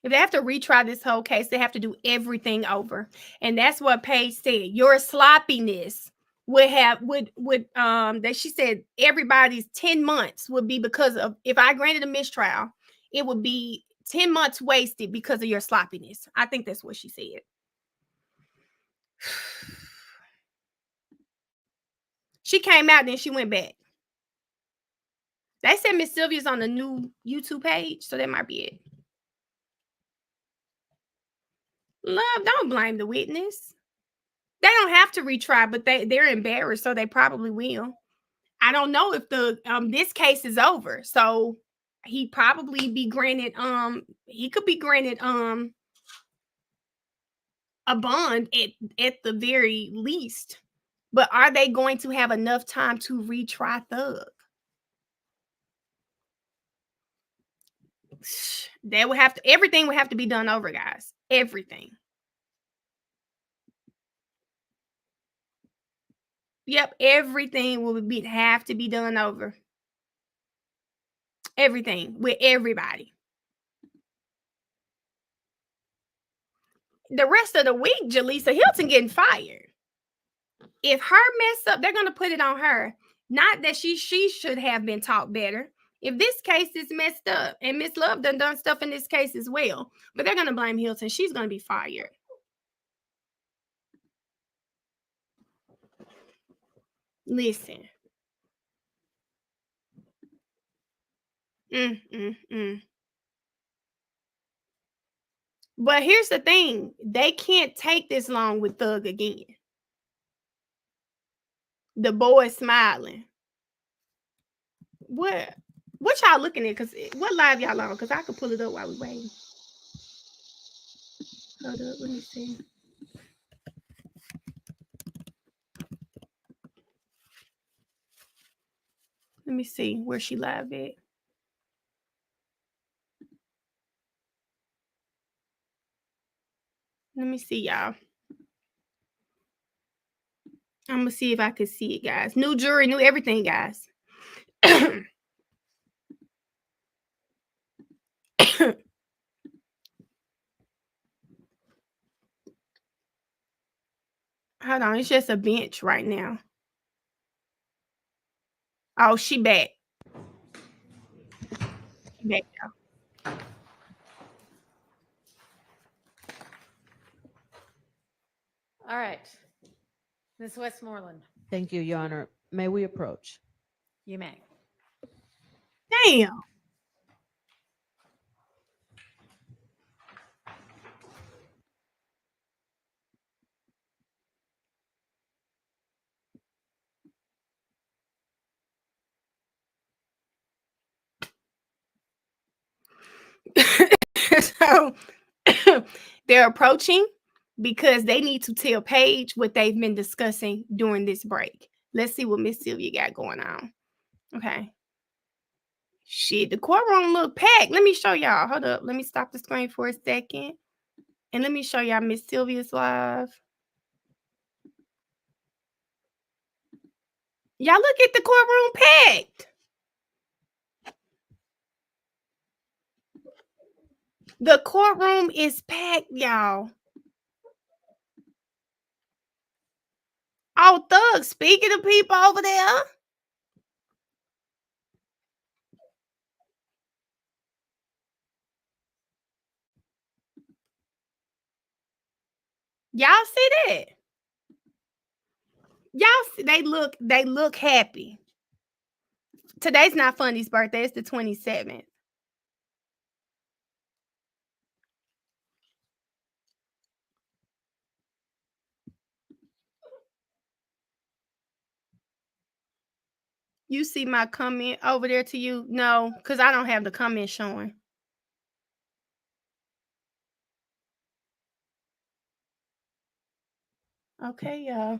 If they have to retry this whole case, they have to do everything over. And that's what Paige said. Your sloppiness that she said everybody's 10 months would be because of, if I granted a mistrial, it would be 10 months wasted because of your sloppiness. I think that's what she said. She came out, then she went back. They said Miss Sylvia's on the new YouTube page, so that might be it. Love, don't blame the witness. They don't have to retry, but they're embarrassed, so they probably will. I don't know if the this case is over, so he probably be granted he could be granted a bond at the very least. But are they going to have enough time to retry Thug? They would have to, everything would have to be done over, guys. Everything. Yep, everything will have to be done over. Everything with everybody. The rest of the week, Jaleesa Hilton getting fired. If her mess up, they're gonna put it on her. Not that she should have been taught better. If this case is messed up, and Miss Love done stuff in this case as well, but they're gonna blame Hilton. She's gonna be fired. Listen. But here's the thing. They can't take this long with Thug again. The boy smiling. What y'all looking at? Because what live y'all on? Because I could pull it up while we waiting. Hold up, let me see. Let me see where she live at. Let me see, y'all. I'm gonna see if I can see it, guys. New jury, new everything, guys. Hold on, it's just a bench right now. Oh, she back. Back now. All right. Ms. Westmoreland, Thank you, Your Honor. May we approach? you may. Damn. So they're approaching because they need to tell Paige what they've been discussing during this break. Let's see what Miss Sylvia got going on. Okay. Shit, the courtroom look packed. Let me show y'all. Hold up. Let me stop the screen for a second. And let me show y'all Miss Sylvia's live. Y'all look at the courtroom packed. The courtroom is packed, y'all. Oh, Thug, speaking of people over there. Y'all see that? Y'all see, they look happy. Today's not Funny's birthday, it's the 27th. You see my comment over there to you? No, because I don't have the comment showing. Okay, y'all.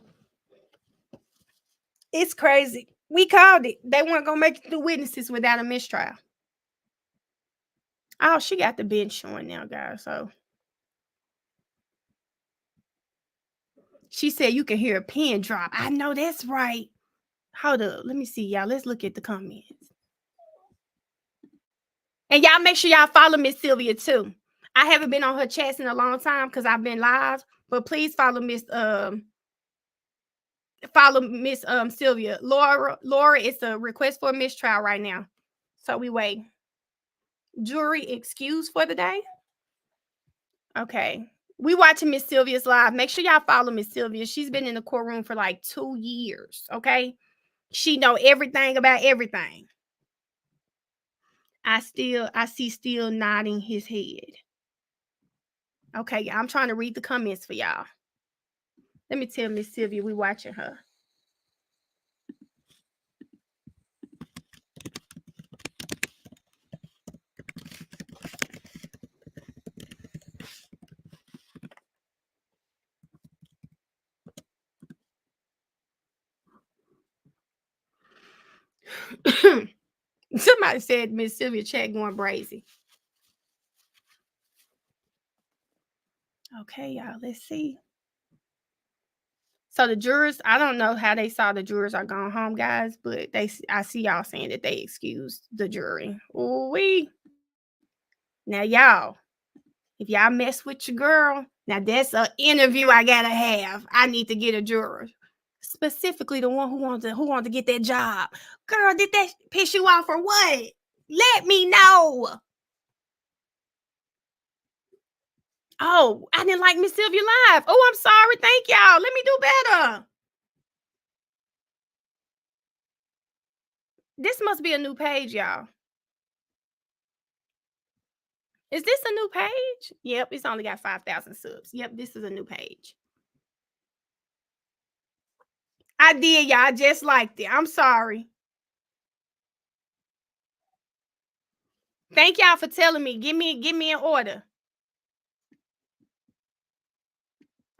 It's crazy. We called it. They weren't gonna make it through witnesses without a mistrial. Oh, she got the bench showing now, guys. So she said you can hear a pin drop. I know that's right. Hold up. Let me see, y'all. Let's look at the comments. And y'all make sure y'all follow Miss Sylvia too. I haven't been on her chats in a long time because I've been live, but please follow Miss Sylvia. Laura, it's a request for a mistrial right now. So we wait. Jury excused for the day. Okay. We watching Miss Sylvia's live. Make sure y'all follow Miss Sylvia. She's been in the courtroom for like 2 years. Okay. She know everything about everything. I see still nodding his head. Okay, I'm trying to read the comments for y'all. Let me tell Miss Sylvia we watching her. Somebody said Miss Sylvia chat going crazy. Okay, y'all, let's see. So the jurors, I don't know how they saw the jurors are gone home, guys, but I see y'all saying that they excused the jury. Ooh-wee. Now, y'all, if y'all mess with your girl, now that's an interview I gotta have. I need to get a juror. Specifically the one who wanted to get that job. Girl, did that piss you off or what? Let me know. Oh, I didn't like Miss Sylvia live. Oh, I'm sorry. Thank y'all. Let me do better. This must be a new page, y'all. Is this a new page? Yep, it's only got 5,000 subs. Yep, this is a new page. I did, y'all. I just liked it. I'm sorry. Thank y'all for telling me. Give me an order.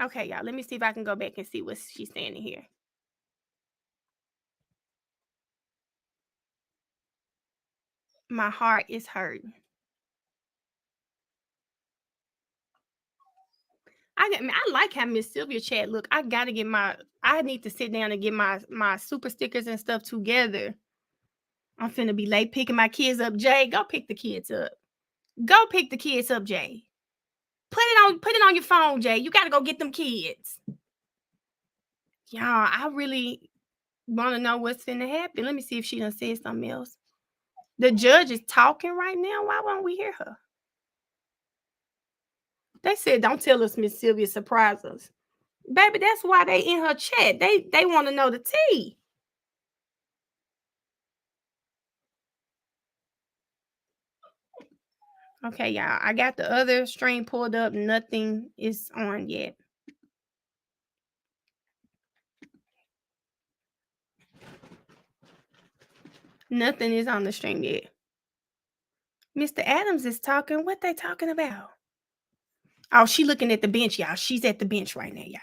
Okay, y'all. Let me see if I can go back and see what she's saying in here. My heart is hurting. I like how Miss Sylvia chat look. I need to sit down and get my super stickers and stuff together. I'm finna be late picking my kids up. Jay, go pick the kids up. Go pick the kids up, Jay. Put it on your phone, Jay. You gotta go get them kids. Y'all, I really want to know what's finna happen. Let me see if she done said something else. The judge is talking right now. Why won't we hear her? They said, don't tell us Miss Sylvia surprised us. Baby, that's why they in her chat. They want to know the tea. Okay, y'all. I got the other stream pulled up. Nothing is on yet. Nothing is on the stream yet. Mr. Adams is talking. What they talking about? Oh, she looking at the bench, y'all. She's at the bench right now, y'all.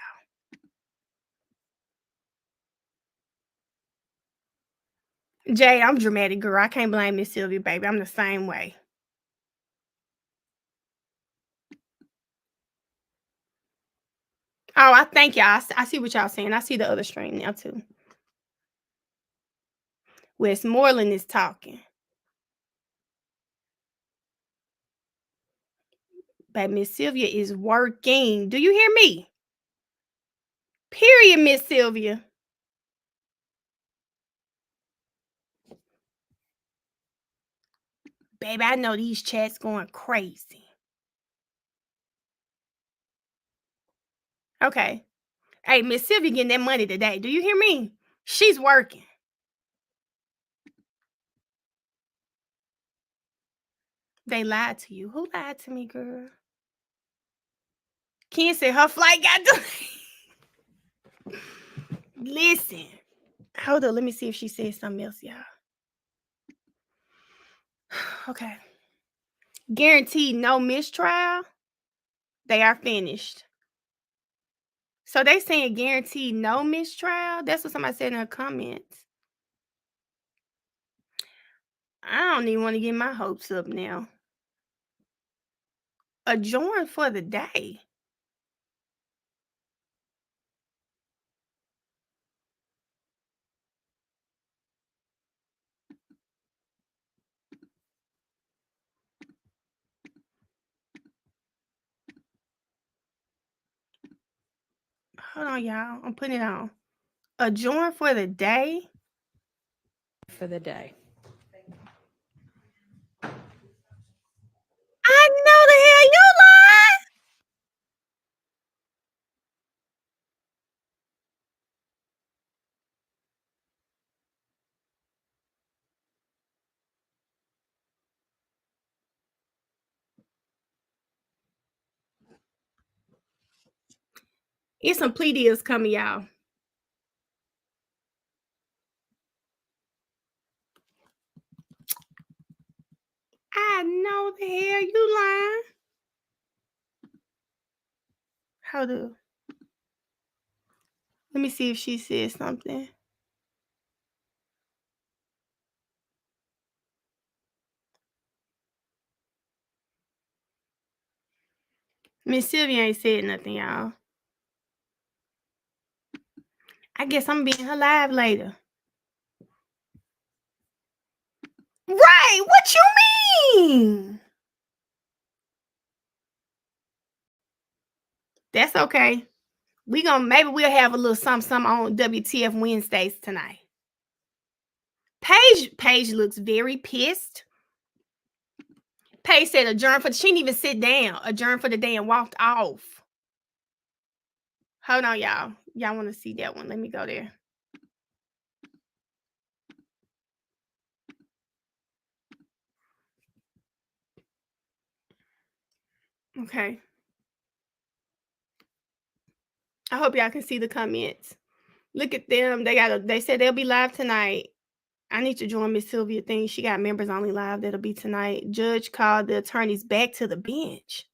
Jay, I'm dramatic, girl. I can't blame Miss Sylvia, baby. I'm the same way. Oh, I thank y'all. I see what y'all saying. I see the other stream now, too. Westmoreland is talking. But Miss Sylvia is working. Do you hear me? Period, Miss Sylvia. Baby, I know these chats going crazy. Okay. Hey, Miss Sylvia getting that money today. Do you hear me? She's working. They lied to you. Who lied to me, girl? Ken said her flight got delayed. Listen, Hold on, let me see if she said something else, y'all. Okay. Guaranteed no mistrial. They are finished. So they saying guaranteed no mistrial. That's what somebody said in her comments. I don't even want to get my hopes up now. Adjourn for the day. Hold on, y'all. I'm putting it on. Adjourn for the day. For the day. I know the hell you lying. It's some plea deals coming, y'all. I know the hell you lying. Hold up. Let me see if she said something. Miss Sylvia ain't said nothing, y'all. I guess I'm being her live later. Right, what you mean? That's okay. Maybe we'll have a little something on WTF Wednesdays tonight. Paige looks very pissed. Paige said adjourn for, she didn't even sit down. Adjourn for the day and walked off. Hold on, y'all. Y'all want to see that one? Let me go there. Okay. I hope y'all can see the comments. Look at them. They said they'll be live tonight. I need to join Miss Sylvia thing. She got members only live that'll be tonight. Judge called the attorneys back to the bench.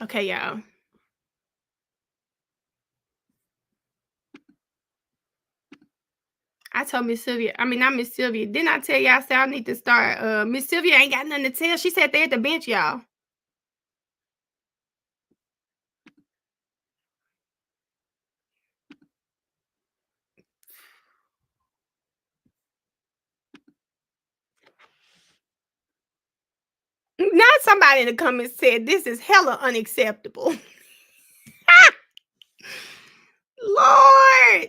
Okay, y'all. I told Miss Sylvia, not Miss Sylvia. Didn't I tell y'all, I need to start? Miss Sylvia ain't got nothing to tell. She said they're at the bench, y'all. Now somebody in the comments said this is hella unacceptable. Lord.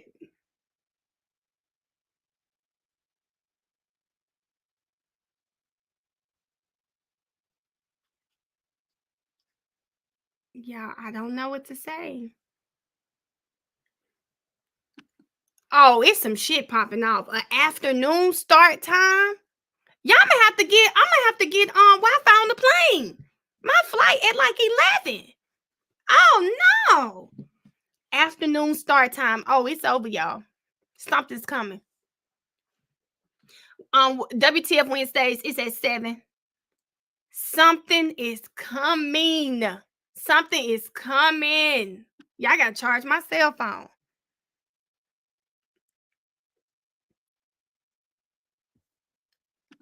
Yeah, I don't know what to say. Oh, it's some shit popping off. An afternoon start time. Y'all I'm gonna have to get Wi-Fi on the plane. My flight at like 11. Oh no. Afternoon start time. Oh, it's over, y'all. Something's coming. WTF Wednesdays is at 7. Something is coming. Something is coming. Y'all gotta charge my cell phone.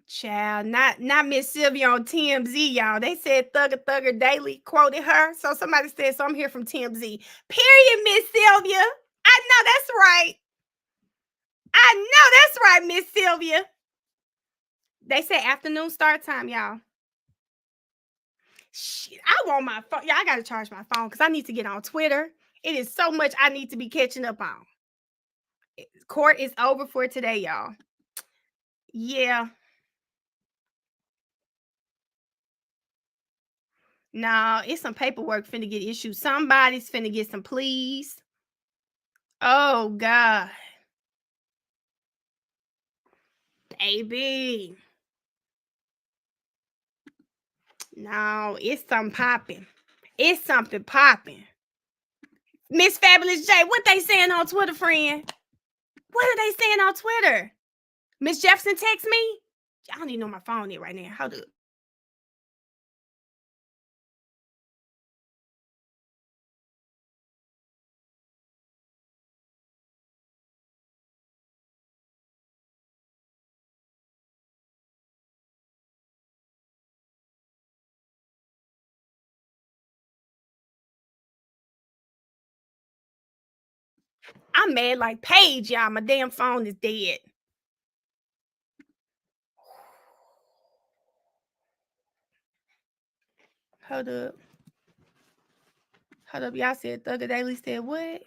Child, not Miss Sylvia on TMZ, y'all. They said Thugger Daily quoted her. So somebody said, so I'm here from TMZ. Period, Miss Sylvia. I know that's right. I know that's right, Miss Sylvia. They said afternoon start time, y'all. Shit, I want my phone. Yeah, I gotta charge my phone because I need to get on Twitter. It is so much I need to be catching up on. Court is over for today, y'all. Yeah. No, it's some paperwork finna get issued. Somebody's finna get some pleas. Oh, God. Baby. No, it's something popping. It's something popping. Miss Fabulous J, what they saying on Twitter, friend? What are they saying on Twitter? Miss Jefferson text me. I don't even know my phone is right now. Hold up. I'm mad like Paige, y'all. My damn phone is dead. Hold up. Hold up. Y'all said Thugger Daily said what?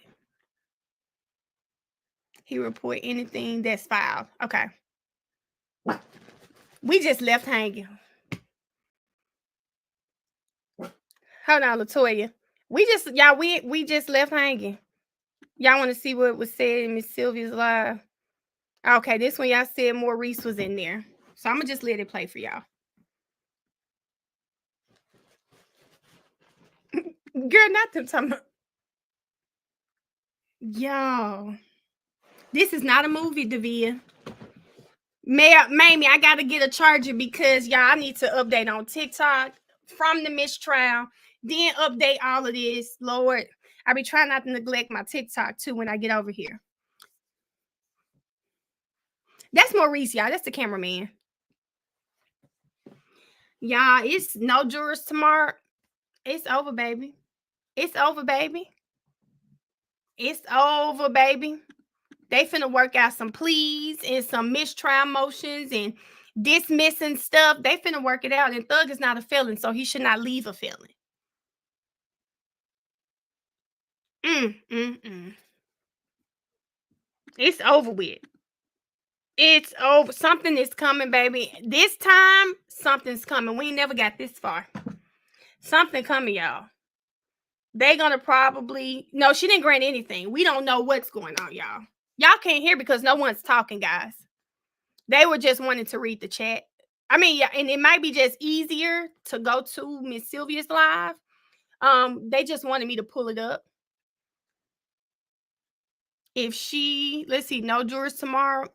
He report anything that's filed. Okay. We just left hanging. Hold on, Latoya. We just left hanging. Y'all want to see what was said in Miss Sylvia's live? Okay, this one y'all said Maurice was in there. So I'm gonna just let it play for y'all. Girl, not them talking about. Y'all. This is not a movie, Davia. Mamie, I gotta get a charger because y'all, I need to update on TikTok from the mistrial, then update all of this. Lord, I be trying not to neglect my TikTok too when I get over here. That's Maurice, y'all. That's the cameraman. Y'all, it's no jurors tomorrow. It's over, baby. It's over, baby. It's over, baby. They finna work out some pleas and some mistrial motions and dismissing stuff. They finna work it out. And Thug is not a felon, so he should not leave a felon. It's over with. It's over. Something is coming, baby. This time, something's coming. We ain't never got this far. Something coming, y'all. They gonna probably... No, she didn't grant anything. We don't know what's going on, y'all. Y'all can't hear because no one's talking, guys. They were just wanting to read the chat. I mean, yeah, and it might be just easier to go to Miss Sylvia's live. They just wanted me to pull it up. If she... Let's see, no jurors tomorrow.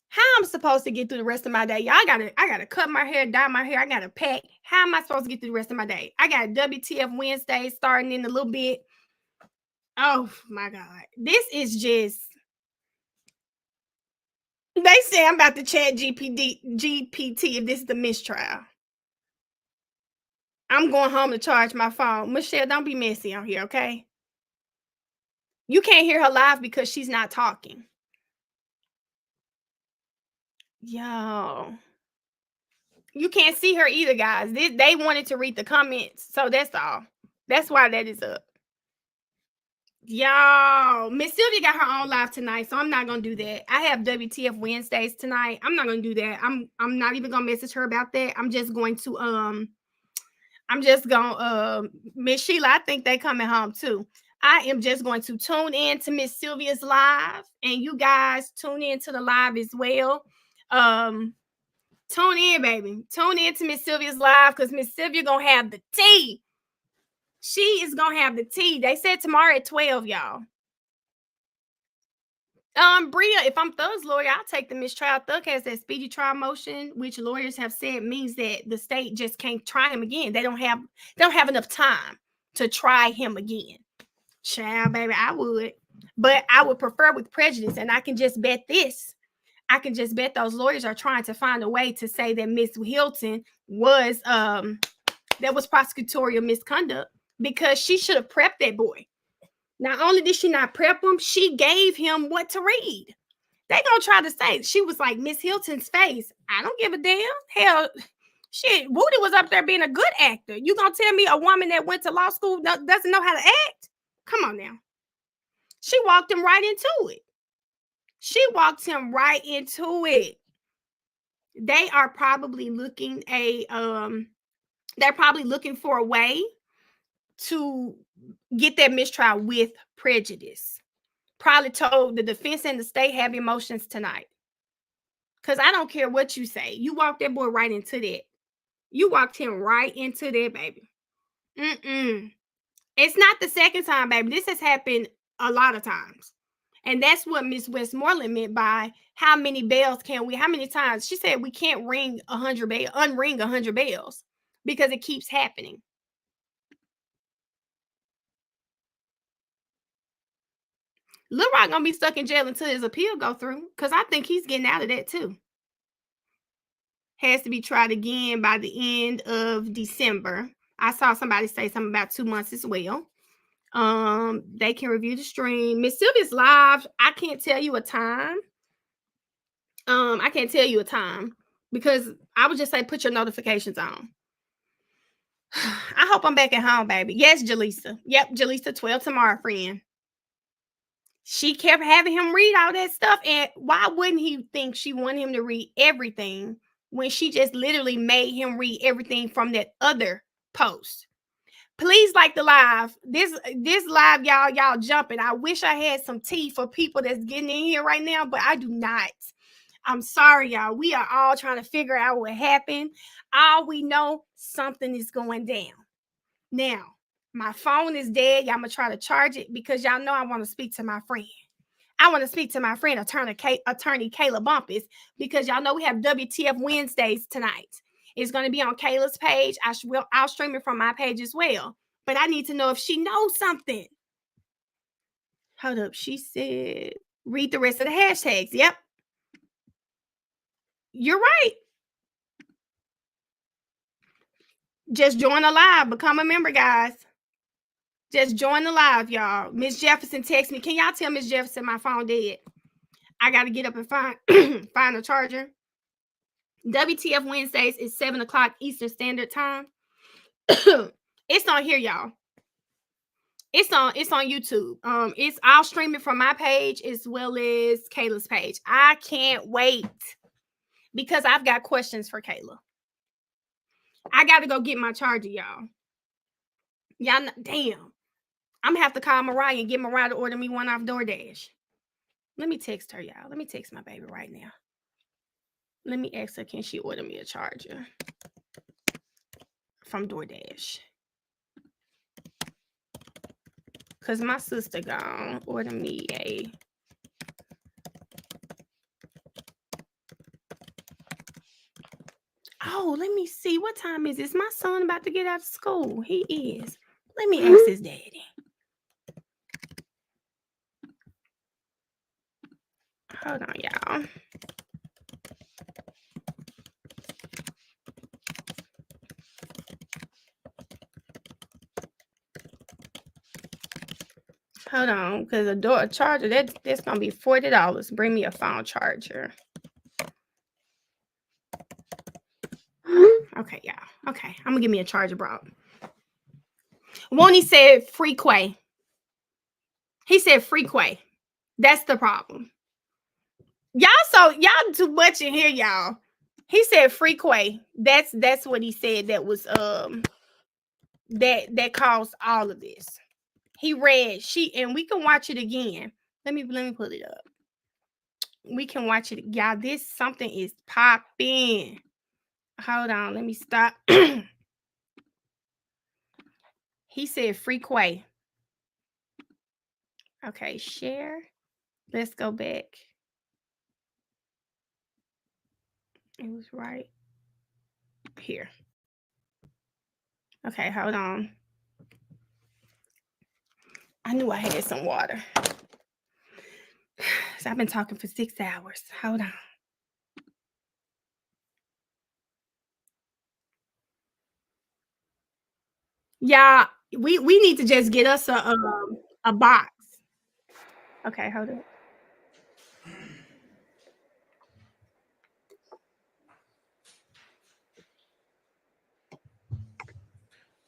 How I'm supposed to get through the rest of my day? Y'all, I gotta cut my hair, dye my hair. I gotta pack. How am I supposed to get through the rest of my day? I got WTF Wednesday starting in a little bit. Oh my God. This is just... They say I'm about to chat GPT if this is the mistrial. I'm going home to charge my phone. Michelle, don't be messy on here, okay? You can't hear her live because she's not talking. Yo. You can't see her either, guys. They wanted to read the comments, so that's all. That's why that is up. Y'all, Miss Sylvia got her own live tonight, so I'm not gonna do that. I have WTF Wednesdays tonight. I'm not gonna do that. I'm not even gonna message her about that. I'm just going to Miss Sheila, I think they coming home too. I am just going to tune in to Miss Sylvia's live, and you guys tune in to the live as well. Tune in, baby. Tune in to Miss Sylvia's live because Miss Sylvia gonna have the tea. She is gonna have the tea. They said tomorrow at 12, y'all. Bria, if I'm Thug's lawyer, I'll take the mistrial. Thug has that speedy trial motion, which lawyers have said means that the state just can't try him again. They don't have enough time to try him again. Child, baby, I would. But I would prefer with prejudice, and I can just bet this. I can just bet those lawyers are trying to find a way to say that Miss Hilton was that was prosecutorial misconduct because she should have prepped that boy. Not only did she not prep him, she gave him what to read. They gonna try to say she was like Miss Hilton's face. I don't give a damn. Hell, shit, Woody was up there being a good actor. You gonna tell me a woman that went to law school doesn't know how to act? Come on now. She walked him right into it. She walked him right into it. They are probably looking they're probably looking for a way to get that mistrial with prejudice. Probably told the defense and the state have emotions tonight. Because I don't care what you say. You walked that boy right into that. You walked him right into that, baby. It's not the second time, baby. This has happened a lot of times. And that's what Miss Westmoreland meant by how many bells can we, how many times? She said we can't ring 100 bells, unring 100 bells because it keeps happening. Lil Rock gonna be stuck in jail until his appeal go through, because I think he's getting out of that too. Has to be tried again by the end of December. I saw somebody say something about 2 months as well. They can review the stream. Miss Sylvia's live. I can't tell you a time. I can't tell you a time because I would just say put your notifications on. I hope I'm back at home, baby. Yes, Jaleesa. Yep, Jaleesa, 12 tomorrow, friend. She kept having him read all that stuff. And why wouldn't he think she wanted him to read everything when she just literally made him read everything from that other post? Please like the live. This live, y'all jumping. I wish I had some tea for people that's getting in here right now, but I do not. I'm sorry, y'all. We are all trying to figure out what happened. All we know, something is going down. Now, my phone is dead. Y'all gonna try to charge it because y'all know I want to speak to my friend. I want to speak to my friend, Attorney Kayla Bumpus, because y'all know we have WTF Wednesdays tonight. It's going to be on Kayla's page. I'll stream it from my page as well. But I need to know if she knows something. Hold up. She said, read the rest of the hashtags. Yep. You're right. Just join the live. Become a member, guys. Just join the live, y'all. Miss Jefferson text me. Can y'all tell Miss Jefferson my phone dead? I got to get up and find a charger. WTF Wednesdays is 7 o'clock Eastern Standard Time. It's on here, y'all. It's on YouTube. I'll stream it from my page as well as Kayla's page. I can't wait because I've got questions for Kayla. I got to go get my charger, y'all. Y'all, damn. I'm gonna have to call Mariah and get Mariah to order me one off DoorDash. Let me text her, y'all. Let me text my baby right now. Let me ask her, can she order me a charger from DoorDash? Because my sister gone order me a... Oh, let me see. What time is this? My son about to get out of school. He is. Let me ask his daddy. Hold on, y'all. Hold on, because a charger, that's going to be $40. Bring me a phone charger. Okay, y'all. Okay, I'm going to give me a charger, bro. Won't said free Quay. He said free Quay. That's the problem. Y'all too much in here, y'all. He said free Quay. That's what he said that was that caused all of this. He read and we can watch it again. Let me pull it up. We can watch it. Y'all, something is popping. Hold on, let me stop. He said free Quay. Okay, share. Let's go back. It was right here. Okay, hold on. I knew I had some water. So I've been talking for 6 hours. Hold on. Yeah, we need to just get us a box. Okay, hold on.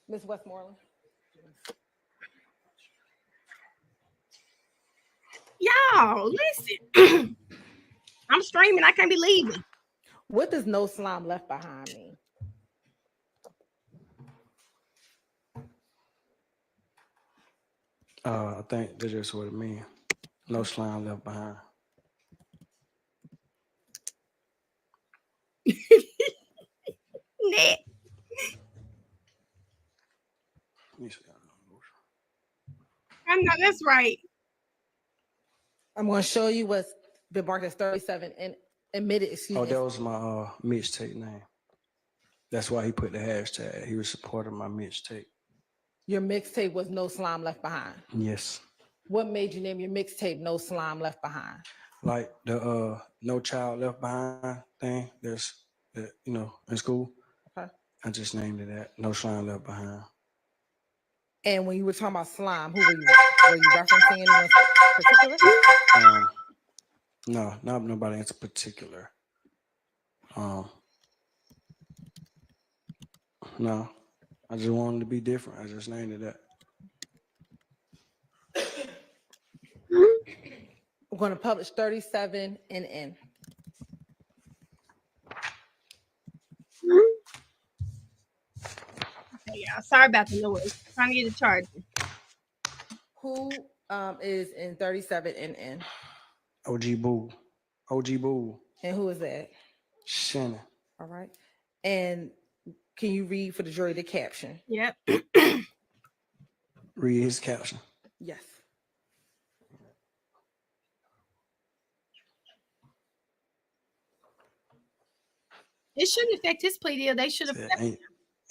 Ms. Westmoreland. Y'all, listen. I'm streaming. I can't be leaving. What does no slime left behind mean? I think that's just what it means. No slime left behind. Net. I know that's right. I'm going to show you what's been marked as 37 and admitted, excuse Oh, me. that was my mixtape name. That's why he put the hashtag. He was supporting my mixtape. Your mixtape was No Slime Left Behind. Yes. What made you name your mixtape No Slime Left Behind? Like the No Child Left Behind thing that's in school. Okay. I just named it that. No Slime Left Behind. And when you were talking about slime, who were you referencing anyone particular? No, not nobody in particular. No, I just wanted to be different. I just named it that. I'm going to publish 37 NN. Okay, y'all. Sorry about the noise. Trying to get a charger. Who is in 37 NN? OG Boo. OG Boo. And who is that? Shannon. All right. And can you read for the jury the caption? Yep. Read his caption. Yes. It shouldn't affect his plea deal. They should have.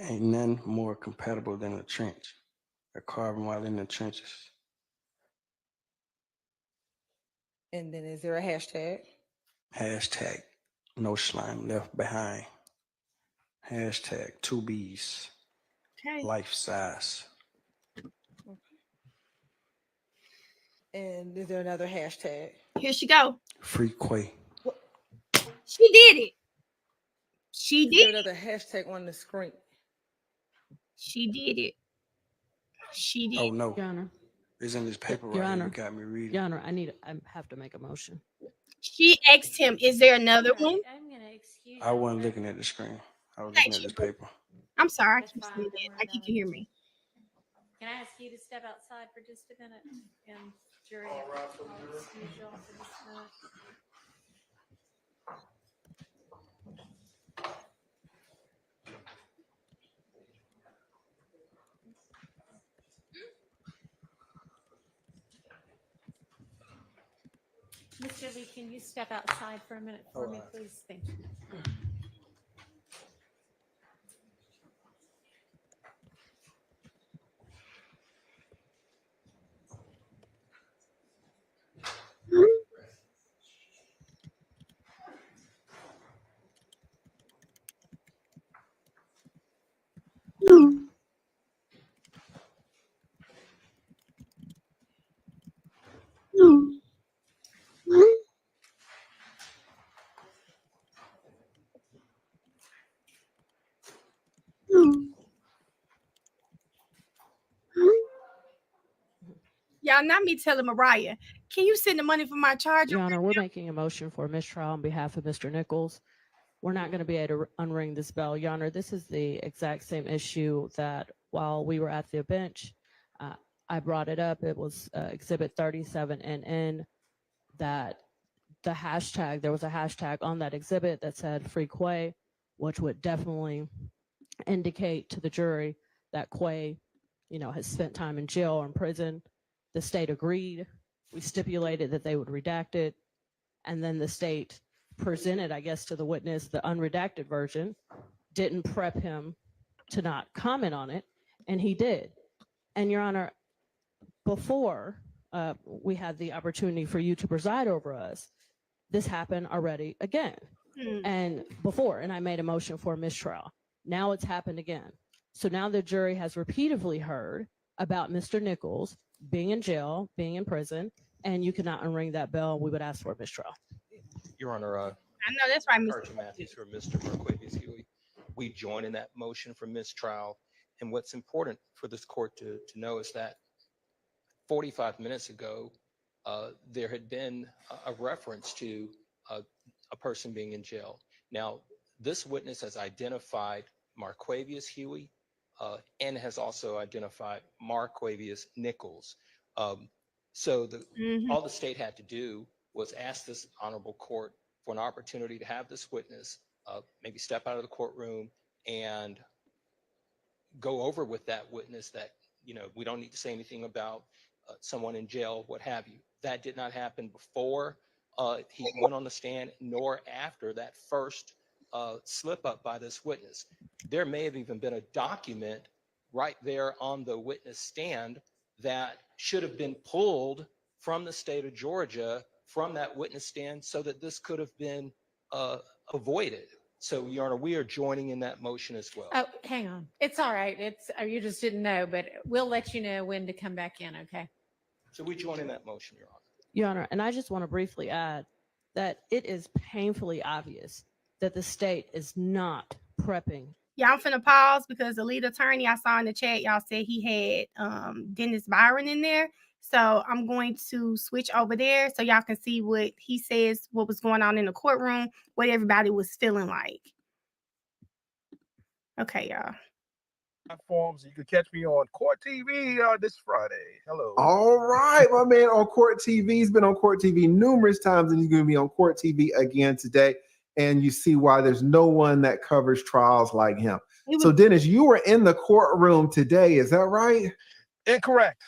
Ain't nothing more compatible than a trench. A carbon while in the trenches. And then is there a hashtag? Hashtag no slime left behind. Hashtag 2Bs. Okay. Life size. And is there another hashtag? Here she go. Free Quay. She did it. She Is there did. another hashtag on the screen? She did it. She did. Oh no. Your Honor. It's in this paper Your right here. Honor. You got me reading. Your Honor, I have to make a motion. She asked him, "Is there another one?" I'm gonna excuse. I wasn't looking at the screen. I was looking at this paper. I'm sorry. I That's keep fine, saying don't that. worry Like you about can it. hear me. Can I ask you to step outside for just a minute? And jury, All right, so I'll jury. excuse y'all for just a minute. Mr. Lee, can you step outside for a minute for me, please? Thank you. Y'all, not me telling Mariah, can you send the money for my charger? Your Honor, we're making a motion for mistrial on behalf of Mr. Nichols. We're not going to be able to unring this bell. Your Honor, this is the exact same issue that while we were at the bench, I brought it up. It was Exhibit 37NN that there was a hashtag on that exhibit that said Free Quay, which would definitely indicate to the jury that Quay, has spent time in jail or in prison. The state agreed. We stipulated that they would redact it. And then the state presented, I guess, to the witness the unredacted version, didn't prep him to not comment on it, and he did. And Your Honor, before we had the opportunity for you to preside over us, this happened already again. And I made a motion for mistrial. Now it's happened again. So now the jury has repeatedly heard about Mr. Nichols being in jail, being in prison, and you cannot unring that bell. We would ask for a mistrial. Your Honor, I know that's right, Mr. Sergeant Matthews or Mr. Marquez Huey, we join in that motion for mistrial. And what's important for this court to know is that 45 minutes ago, there had been a reference to a person being in jail. Now, this witness has identified Marquavius Huey and has also identified Marquavius Nichols. So all the state had to do was ask this honorable court for an opportunity to have this witness maybe step out of the courtroom and go over with that witness that, we don't need to say anything about someone in jail, what have you. That did not happen before he went on the stand, nor after that first slip up by this witness. There may have even been a document right there on the witness stand that should have been pulled from the state of Georgia from that witness stand so that this could have been avoided. So, Your Honor, we are joining in that motion as well. Oh, hang on. It's all right. You just didn't know, but we'll let you know when to come back in, okay? So we join in that motion, Your Honor. Your Honor, and I just want to briefly add that it is painfully obvious that the state is not prepping. Yeah, I'm finna pause because the lead attorney I saw in the chat, y'all said he had Dennis Byron in there. So I'm going to switch over there so y'all can see what he says, what was going on in the courtroom, what everybody was feeling like. Okay, y'all. Platforms. You can catch me on Court TV this Friday. Hello. All right, my man on Court TV. He's been on Court TV numerous times, and he's going to be on Court TV again today. And you see why there's no one that covers trials like him. So, Dennis, you were in the courtroom today. Is that right? Incorrect.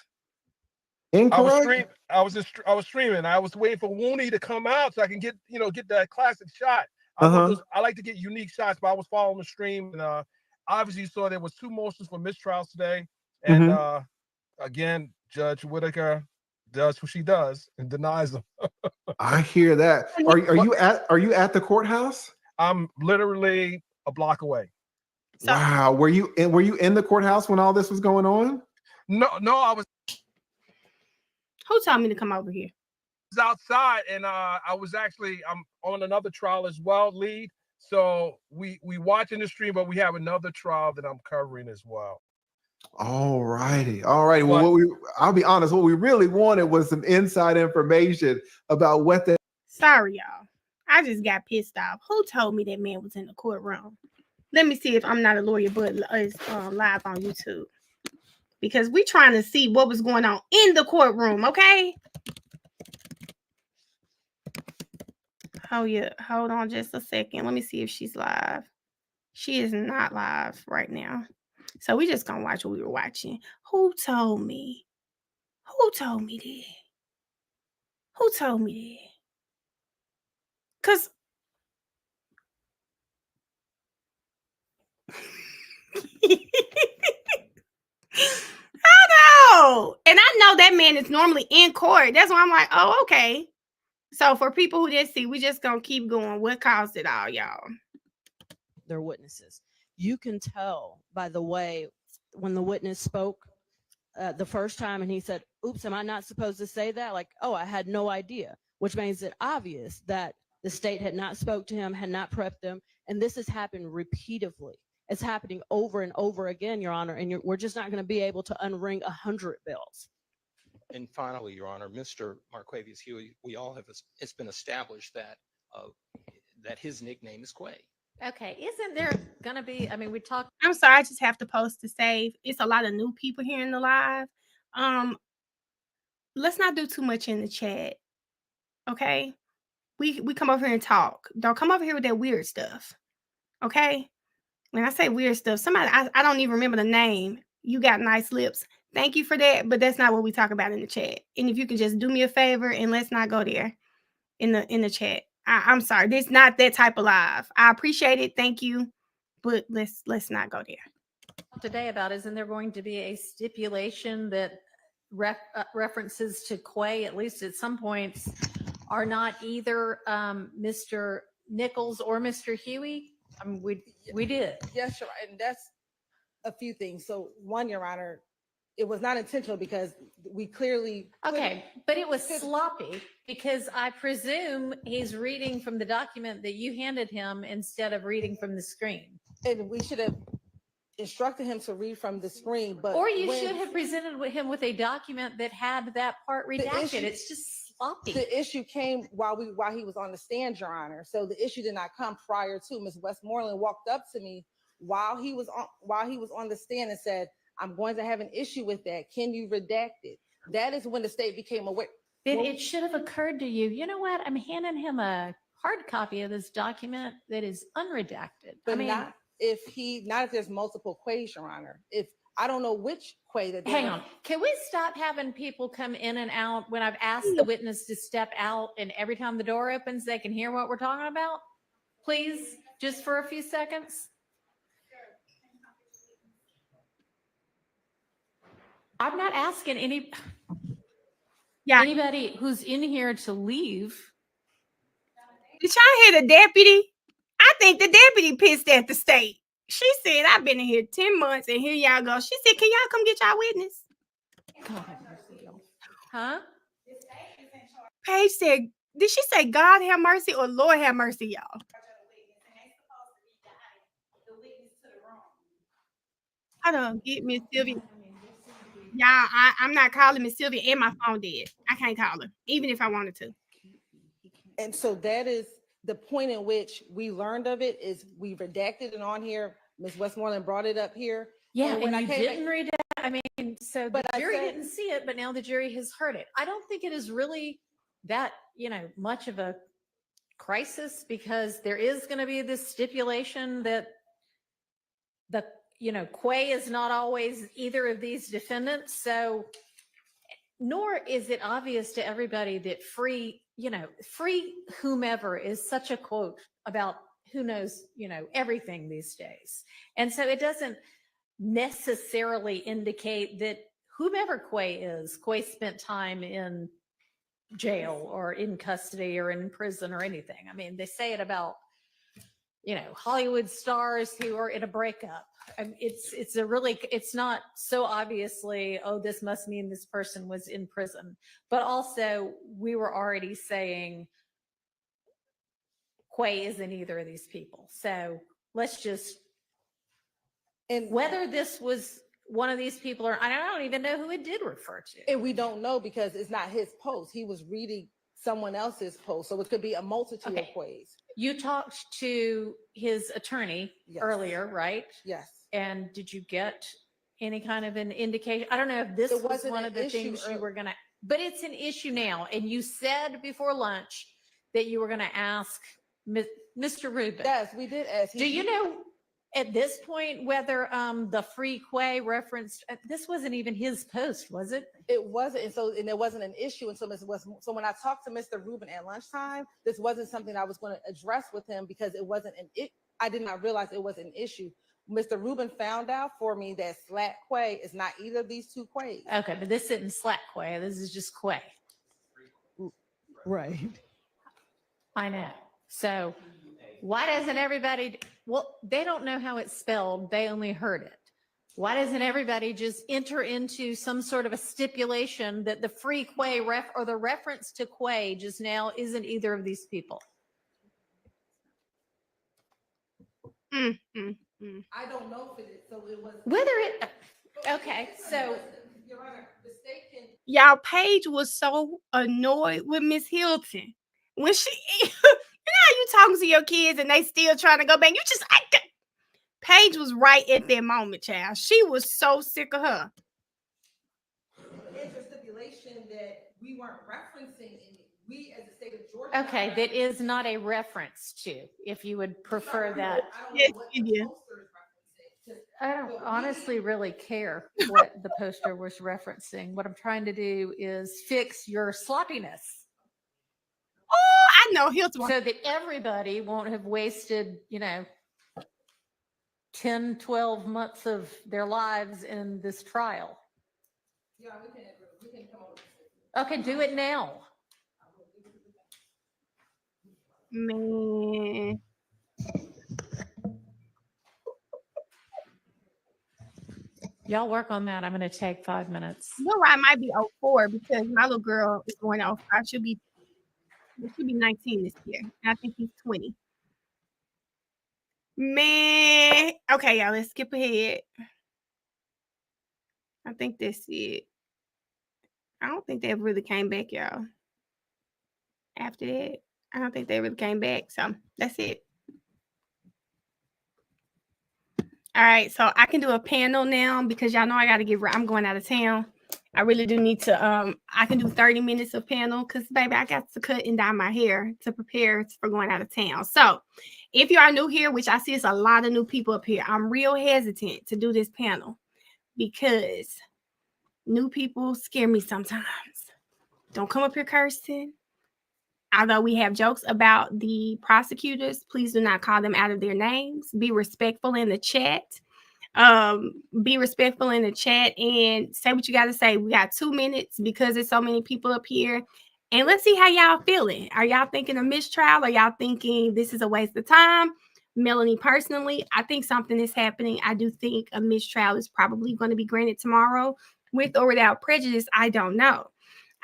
Incorrect. I was streaming. I was waiting for Wooney to come out so I can get that classic shot. I like to get unique shots, but I was following the stream, and obviously you saw there was 2 motions for mistrials today. And again, Judge Whitaker does what she does and denies them. I hear that. Are you at the courthouse? I'm literally a block away. Wow. Were you in the courthouse when all this was going on? No, I was Who told me to come over here? outside, and I'm on another trial as well, lead. So we watching the stream, but we have another trial that I'm covering as well. All righty. Well, I'll be honest, what we really wanted was some inside information about what the Sorry, y'all. I just got pissed off. Who told me that man was in the courtroom? Let me see if I'm not a lawyer, but it's live on YouTube. Because we trying to see what was going on in the courtroom, okay? Oh, yeah. Hold on just a second. Let me see if she's live. She is not live right now. So we just gonna watch what we were watching. Who told me? Who told me that? Who told me that? Because I know. And I know that man is normally in court. That's why I'm like, oh, okay. So for people who didn't see, we just gonna keep going. What caused it all, y'all? Their witnesses. You can tell by the way when the witness spoke the first time and he said, oops, am I not supposed to say that? Like, oh, I had no idea, which makes it obvious that the state had not spoke to him, had not prepped him. And this has happened repeatedly. It's happening over and over again, Your Honor, and we're just not going to be able to unring 100 bells. And finally, Your Honor, Mr. Marquavius Huey, it's been established that that his nickname is Quay. Okay, isn't there going to be, we talked. I'm sorry, I just have to post to save. It's a lot of new people here in the live. Let's not do too much in the chat, okay? We come over here and talk. Don't come over here with that weird stuff, okay? When I say weird stuff, somebody, I don't even remember the name. You got nice lips. Thank you for that, but that's not what we talk about in the chat. And if you could just do me a favor and let's not go there in the chat. I'm sorry, this is not that type of live. I appreciate it, thank you, but let's not go there. Today about, isn't there going to be a stipulation that references to Quay, at least at some points, are not either Mr. Nichols or Mr. Huey? We did. Yes, Your Honor, and that's a few things. So one, Your Honor, it was not intentional because we clearly. Okay, but it was sloppy because I presume he's reading from the document that you handed him instead of reading from the screen. And we should have instructed him to read from the screen, but. Or you should have presented him with a document that had that part redacted. It's just sloppy. The issue came while he was on the stand, Your Honor. So the issue did not come prior to. Ms. Westmoreland walked up to me while he was on the stand and said, I'm going to have an issue with that. Can you redact it? That is when the state became aware. Then it should have occurred to you, you know what? I'm handing him a hard copy of this document that is unredacted. But not if there's multiple Quays, Your Honor. If I don't know which Quay that. Hang on. Can we stop having people come in and out when I've asked the witness to step out and every time the door opens, they can hear what we're talking about? Please, just for a few seconds. I'm not asking anybody who's in here to leave. Did y'all hear the deputy? I think the deputy pissed at the state. She said, I've been in here 10 months and here y'all go. She said, can y'all come get y'all witness? Huh? Paige said, did she say God have mercy or Lord have mercy, y'all? I don't get Miss Sylvia. Y'all, I'm not calling Miss Sylvia and my phone dead. I can't call her, even if I wanted to. And so that is the point in which we learned of it is we redacted it on here. Ms. Westmoreland brought it up here. Yeah, and when and I you came didn't read it. I mean, so the jury didn't see it, but now the jury has heard it. I don't think it is really that, much of a crisis because there is going to be this stipulation that Quay is not always either of these defendants. So, nor is it obvious to everybody that free whomever is such a quote about who knows, everything these days. And so it doesn't necessarily indicate that whomever Quay spent time in jail or in custody or in prison or anything. I mean, they say it about, Hollywood stars who are in a breakup. It's not so obviously, oh, this must mean this person was in prison. But also we were already saying Quay isn't either of these people. So let's just, and whether this was one of these people or I don't even know who it did refer to. And we don't know because it's not his post. He was reading someone else's post. So it could be a multitude of Quays. You talked to his attorney earlier, right? Yes. And did you get any kind of an indication? I don't know if this was one of the things you were going to, but it's an issue now. And you said before lunch that you were going to ask Mr. Rubin. Yes, we did ask. Do you know at this point whether the free Quay referenced, this wasn't even his post, was it? It wasn't. And there wasn't an issue. And so when I talked to Mr. Rubin at lunchtime, this wasn't something I was going to address with him because it wasn't I did not realize it was an issue. Mr. Rubin found out for me that Slat Quay is not either of these two Quays. Okay, but this isn't Slat Quay. This is just Quay. Right. I know. So why doesn't everybody, well, they don't know how it's spelled. They only heard it. Why doesn't everybody just enter into some sort of a stipulation that the free Quay or the reference to Quay just now isn't either of these people? I don't know if it is. So it was. Okay, so. Your Honor, the state can. Y'all, Paige was so annoyed with Miss Hilton when she, how you talking to your kids and they still trying to go back. Paige was right at that moment, child. She was so sick of her. It's a stipulation that we weren't referencing we as the state of Georgia. Okay, that is not a reference to, if you would prefer that. Yes, you do. I don't honestly really care what the poster was referencing. What I'm trying to do is fix your sloppiness. Oh, I know. So that everybody won't have wasted, 10, 12 months of their lives in this trial. Yeah, we can come over. Okay, do it now. Man. Y'all work on that. I'm going to take 5 minutes. You're right. Might be 04 because my little girl is going off. She'll be 19 this year. And I think he's 20. Man. Okay, y'all, let's skip ahead. I think that's it. I don't think they really came back, y'all. After that, I don't think they really came back. So that's it. All right, so I can do a panel now because y'all know I got to I'm going out of town. I really do need to, I can do 30 minutes of panel because, baby, I got to cut and dye my hair to prepare for going out of town. So if you are new here, which I see is a lot of new people up here, I'm real hesitant to do this panel because new people scare me sometimes. Don't come up here cursing. Although we have jokes about the prosecutors, please do not call them out of their names. Be respectful in the chat. Be respectful in the chat and say what you got to say. We got 2 minutes because there's so many people up here. And let's see how y'all feeling. Are y'all thinking a mistrial? Are y'all thinking this is a waste of time? Melanie, personally, I think something is happening. I do think a mistrial is probably going to be granted tomorrow with or without prejudice. I don't know.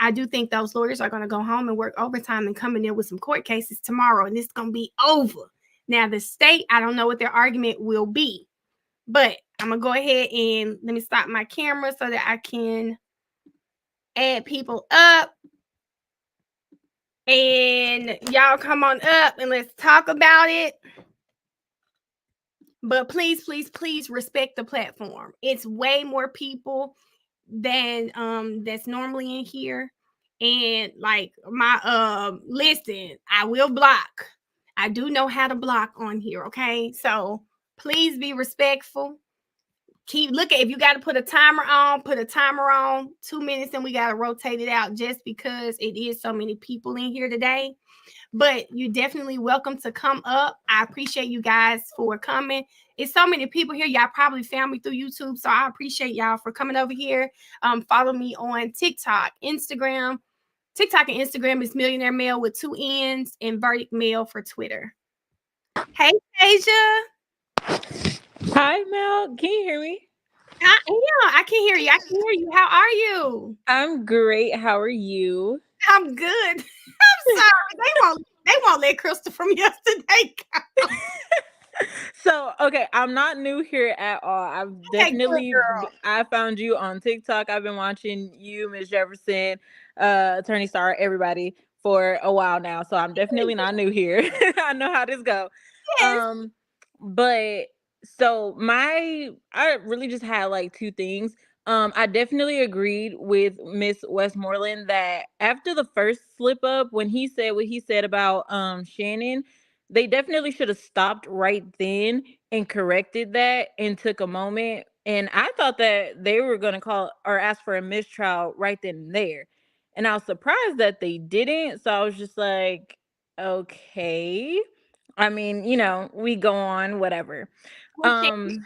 I do think those lawyers are going to go home and work overtime and come in there with some court cases tomorrow, and it's going to be over. Now, the state, I don't know what their argument will be, but I'm going to go ahead and let me stop my camera so that I can add people up. And y'all come on up and let's talk about it. But please, please, please respect the platform. It's way more people than that's normally in here. And like my listen, I will block. I do know how to block on here, okay? So please be respectful. Keep looking. If you got to put a timer on, put a timer on. 2 minutes, and we got to rotate it out just because it is so many people in here today. But you're definitely welcome to come up. I appreciate you guys for coming. It's so many people here. Y'all probably found me through YouTube, so I appreciate y'all for coming over here. Follow me on TikTok, Instagram. TikTok and Instagram is Millionaire Mail with 2 N's and Verdict Mail for Twitter. Hey, Asia. Hi, Mel. Can you hear me? Yeah, I can hear you. I can hear you. How are you? I'm great. How are you? I'm good. I'm sorry. They won't let Crystal from yesterday go. So, okay, I'm not new here at all. I've definitely, I found you on TikTok. I've been watching you, Ms. Jefferson, Attorney Star, everybody for a while now. So I'm definitely not new here. I know how this go. Yes. But so I really just had like 2 things. I definitely agreed with Miss Westmoreland that after the first slip up, when he said what he said about Shannon, they definitely should have stopped right then and corrected that and took a moment. And I thought that they were going to call or ask for a mistrial right then and there. And I was surprised that they didn't. So I was just like, okay. I mean, we go on, whatever. Well,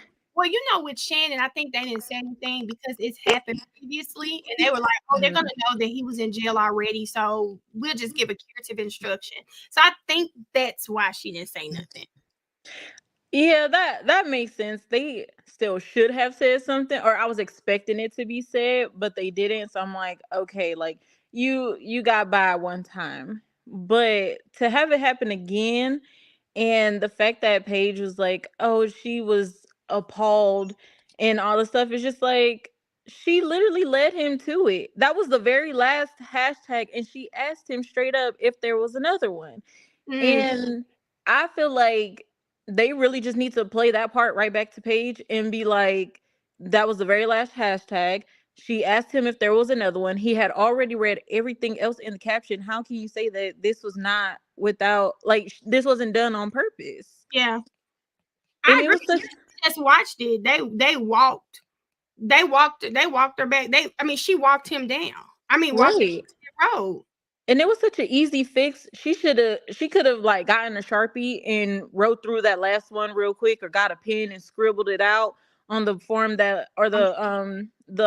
with Shannon, I think they didn't say anything because it's happened previously, and they were like, "Oh, they're gonna know that he was in jail already, so we'll just give a curative instruction." So I think that's why she didn't say nothing. Yeah, that makes sense. They still should have said something, or I was expecting it to be said, but they didn't. So I'm like, okay, like you got by one time, but to have it happen again, and the fact that Paige was like, oh, she was appalled and all the stuff is just like she literally led him to it. That was the very last hashtag, and she asked him straight up if there was another one. And I feel like they really just need to play that part right back to Paige and be like, that was the very last hashtag. She asked him if there was another one. He had already read everything else in the caption. How can you say that this was not without, like, this wasn't done on purpose? Yeah. And I agree. Just watched it. They walked her back. She walked him down. Walked him to the road. And it was such an easy fix. She could have like gotten a Sharpie and wrote through that last one real quick, or got a pen and scribbled it out on the form the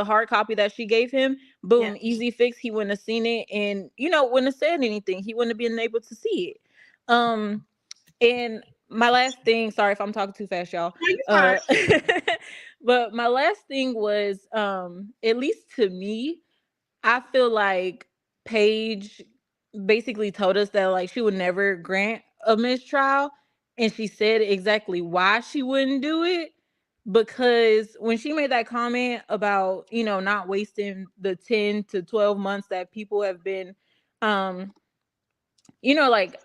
hard copy that she gave him. Boom, easy fix. He wouldn't have seen it and wouldn't have said anything. He wouldn't have been able to see it. And my last thing, sorry if I'm talking too fast, y'all. But my last thing was, at least to me, I feel like Paige basically told us that like she would never grant a mistrial, and she said exactly why she wouldn't do it, because when she made that comment about not wasting the 10 to 12 months that people have been like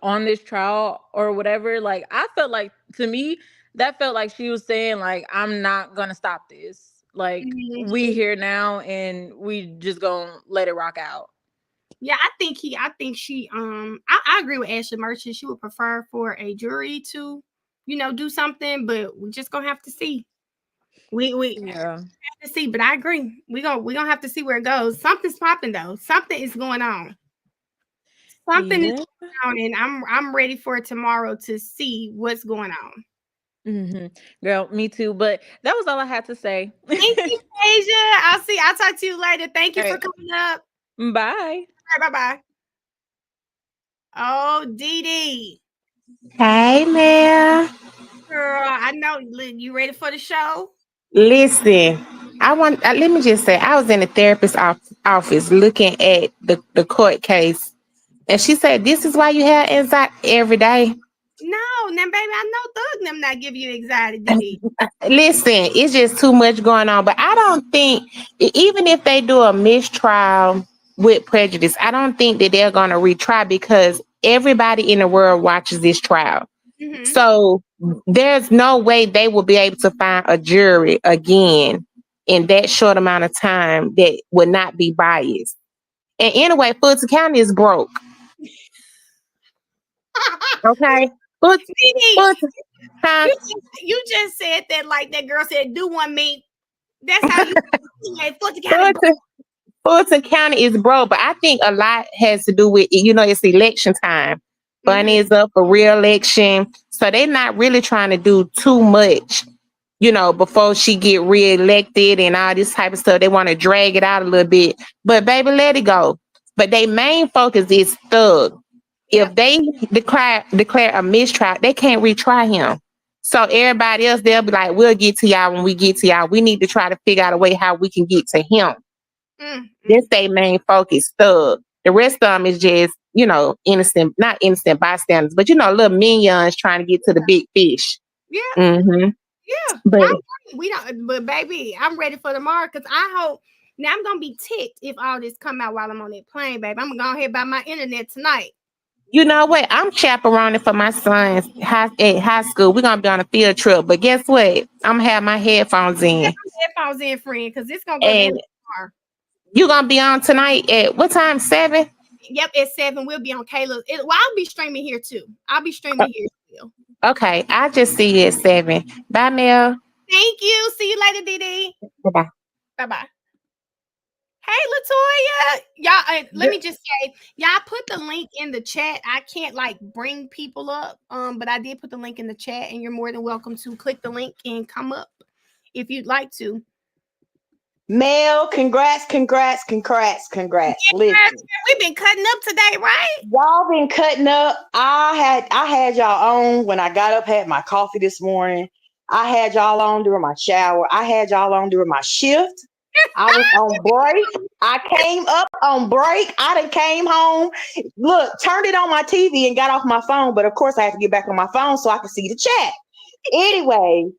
on this trial or whatever, like I felt like, to me, that felt like she was saying like, I'm not gonna stop this. Like we here now and we just gonna let it rock out. Yeah, I think she I agree with Ashley Merchant. She would prefer for a jury to, do something, but we're just gonna have to see. We Yeah. have to see, but I agree. We gonna have to see where it goes. Something's popping though. Something is going on. Something is Yeah. going on, and I'm ready for tomorrow to see what's going on. Girl, me too. But that was all I had to say. Thank you, Asia. I'll talk to you later. Thank you All for right. coming up. Bye. All right, bye-bye. Oh, Dee Dee. Hey, Mel. Girl, I know you ready for the show? Listen, let me just say, I was in the therapist's office looking at the court case, and she said, "This is why you have anxiety every day." No, now, baby, I know Thug them not give you anxiety, Dee Dee. Listen, it's just too much going on. But I don't think, even if they do a mistrial with prejudice, I don't think that they're going to retry because everybody in the world watches this trial. Mm-hmm. So there's no way they will be able to find a jury again in that short amount of time that would not be biased. And anyway, Fulton County is broke. Okay. Fulton, Dee Dee, huh? you just said that like that girl said, do one me. That's how you Fulton County. Fulton County is broke, but I think a lot has to do with, it's election time. Bunny is up for re-election. So they're not really trying to do too much, before she get re-elected and all this type of stuff. They want to drag it out a little bit. But baby, let it go. But their main focus is Thug. If they declare a mistrial, they can't retry him. So everybody else, they'll be like, we'll get to y'all when we get to y'all. We need to try to figure out a way how we can get to him. That's their main focus, Thug. The rest of them is just, innocent, not innocent bystanders, but little minions trying to get to the big fish. Yeah. Mm-hmm. Yeah. But we don't, but baby, I'm ready for tomorrow because I hope now I'm gonna be ticked if all this come out while I'm on that plane, baby. I'm gonna go ahead and buy my internet tonight. you know what? I'm chaperoning for my son's high school. We're gonna be on a field trip, but guess what? I'm gonna have my headphones in. Yeah, headphones in, friend, because it's gonna go And down tomorrow. You gonna be on tonight at what time? 7? Yep, at 7. We'll be on Kayla's. I'll be streaming here too. I'll be streaming here still. Okay, I'll just see you at 7. Bye, Mel. Thank you. See you later, Dee Dee. Bye-bye. Bye-bye. Hey, Latoya. Y'all, let me just say, y'all put the link in the chat. I can't bring people up, but I did put the link in the chat, and you're more than welcome to click the link and come up if you'd like to. Mel, congrats. Yeah, Listen, we've been cutting up today, right? y'all been cutting up. I had y'all on when I got up, had my coffee this morning. I had y'all on during my shower. I had y'all on during my shift. I was on break. I came up on break. I done came home. Look, turned it on my TV and got off my phone. But of course, I had to get back on my phone so I could see the chat. Anyway,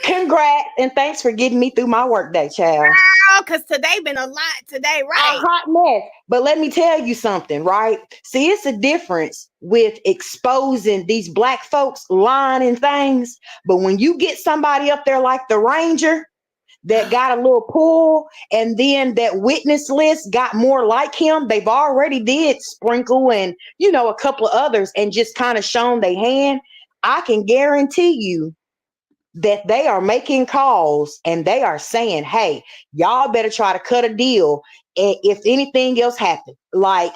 congrats and thanks for getting me through my workday, child. Because today been a lot today, A right? hot mess. But let me tell you something, right? See, it's a difference with exposing these black folks lying and things. But when you get somebody up there like the Ranger that got a little pull, and then that witness list got more like him, they've already did Sprinkle and, a couple of others and just kind of shown their hand. I can guarantee you that they are making calls and they are saying, hey, y'all better try to cut a deal if anything else happens. Like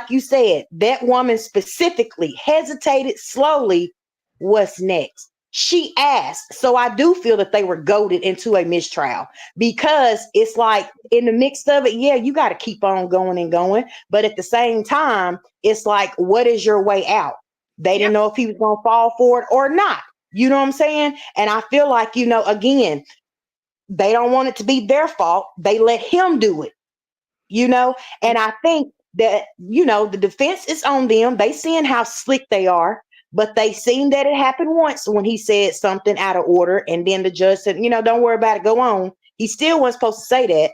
you said, that woman specifically hesitated slowly. What's next? She asked. So I do feel that they were goaded into a mistrial because it's like in the mix of it, yeah, you got to keep on going and going. But at the same time, it's like, what is your way out? They didn't know if he was going to fall for it or not. You know what I'm saying? And I feel like, again, they don't want it to be their fault. They let him do it, And I think that, the defense is on them. They seeing how slick they are, but they seen that it happened once when he said something out of order. And then the judge said, don't worry about it. Go on. He still wasn't supposed to say that.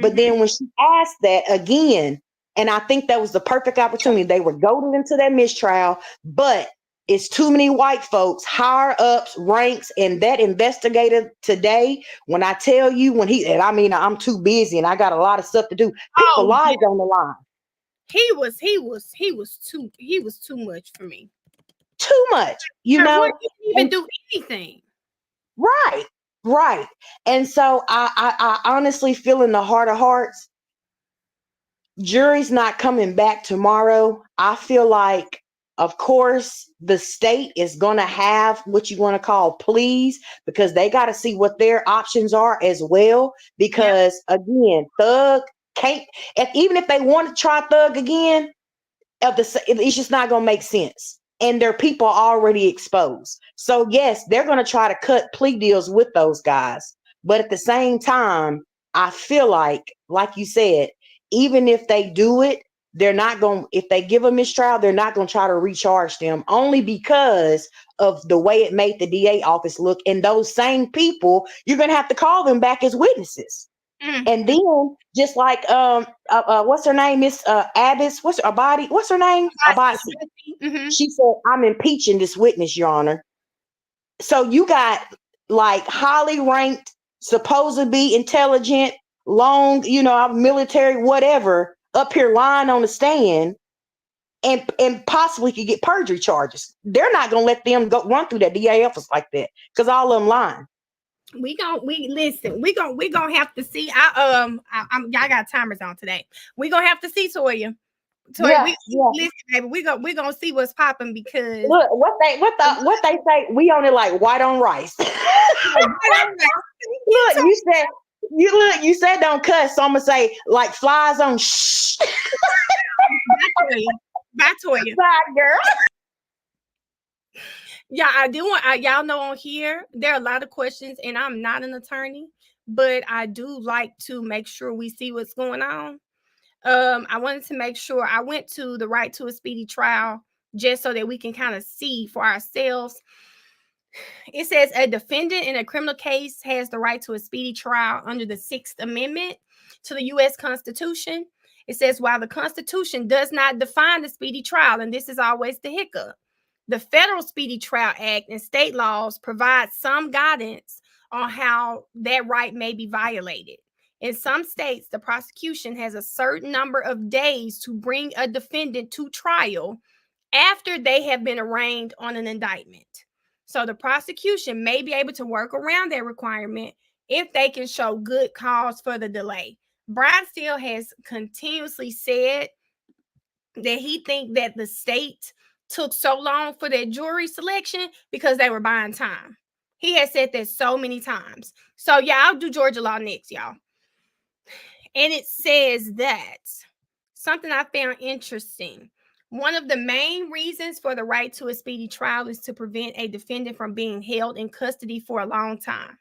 But then when she asked that again, and I think that was the perfect opportunity, they were goaded into that mistrial, but it's too many white folks, higher ups, ranks, and that investigator today, when I tell you, I'm too busy and I got a lot of stuff to do. People lives on the line. He was too much for me. Too much, He didn't even do anything. Right. Right. And so I honestly feel in the heart of hearts, jury's not coming back tomorrow. I feel like, of course, the state is going to have what you want to call pleas, because they got to see what their options are as well. Because again, Thug can't, even if they want to try Thug again, it's just not going to make sense. And their people are already exposed. So yes, they're going to try to cut plea deals with those guys. But at the same time, I feel like you said, even if they do it, they're not going, if they give a mistrial, they're not going to try to recharge them, only because of the way it made the DA office look. And those same people, you're going to have to call them back as witnesses. And then, just like what's her name, Miss Abbas, what's her name? Abasi. She said, I'm impeaching this witness, Your Honor. So you got like highly ranked, supposed to be intelligent, long, military, whatever, up here lying on the stand, and possibly could get perjury charges. They're not gonna let them go run through that DA office like that, because all of them lying. We gonna have to see. Y'all got timers on today. We gonna have to see, Toya. Listen, baby, we gonna see what's popping, because look what they say. We on it like white on rice. Look, you said don't cuss, so I'm gonna say like flies on shh. Bye, Toya. Bye, girl. Yeah, I do want y'all know on here there are a lot of questions, and I'm not an attorney, but I do like to make sure we see what's going on. I wanted to make sure I went to the right to a speedy trial just so that we can kind of see for ourselves. It says a defendant in a criminal case has the right to a speedy trial under the 6th Amendment to the U.S. Constitution. It says while the Constitution does not define the speedy trial, and this is always the hiccup, the Federal Speedy Trial Act and state laws provide some guidance on how that right may be violated. In some states, the prosecution has a certain number of days to bring a defendant to trial after they have been arraigned on an indictment. So the prosecution may be able to work around that requirement if they can show good cause for the delay. Brian Steele has continuously said that he thinks that the state took so long for their jury selection because they were buying time. He has said that so many times. So yeah, I'll do Georgia law next, y'all. And it says that something I found interesting. One of the main reasons for the right to a speedy trial is to prevent a defendant from being held in custody for a long time,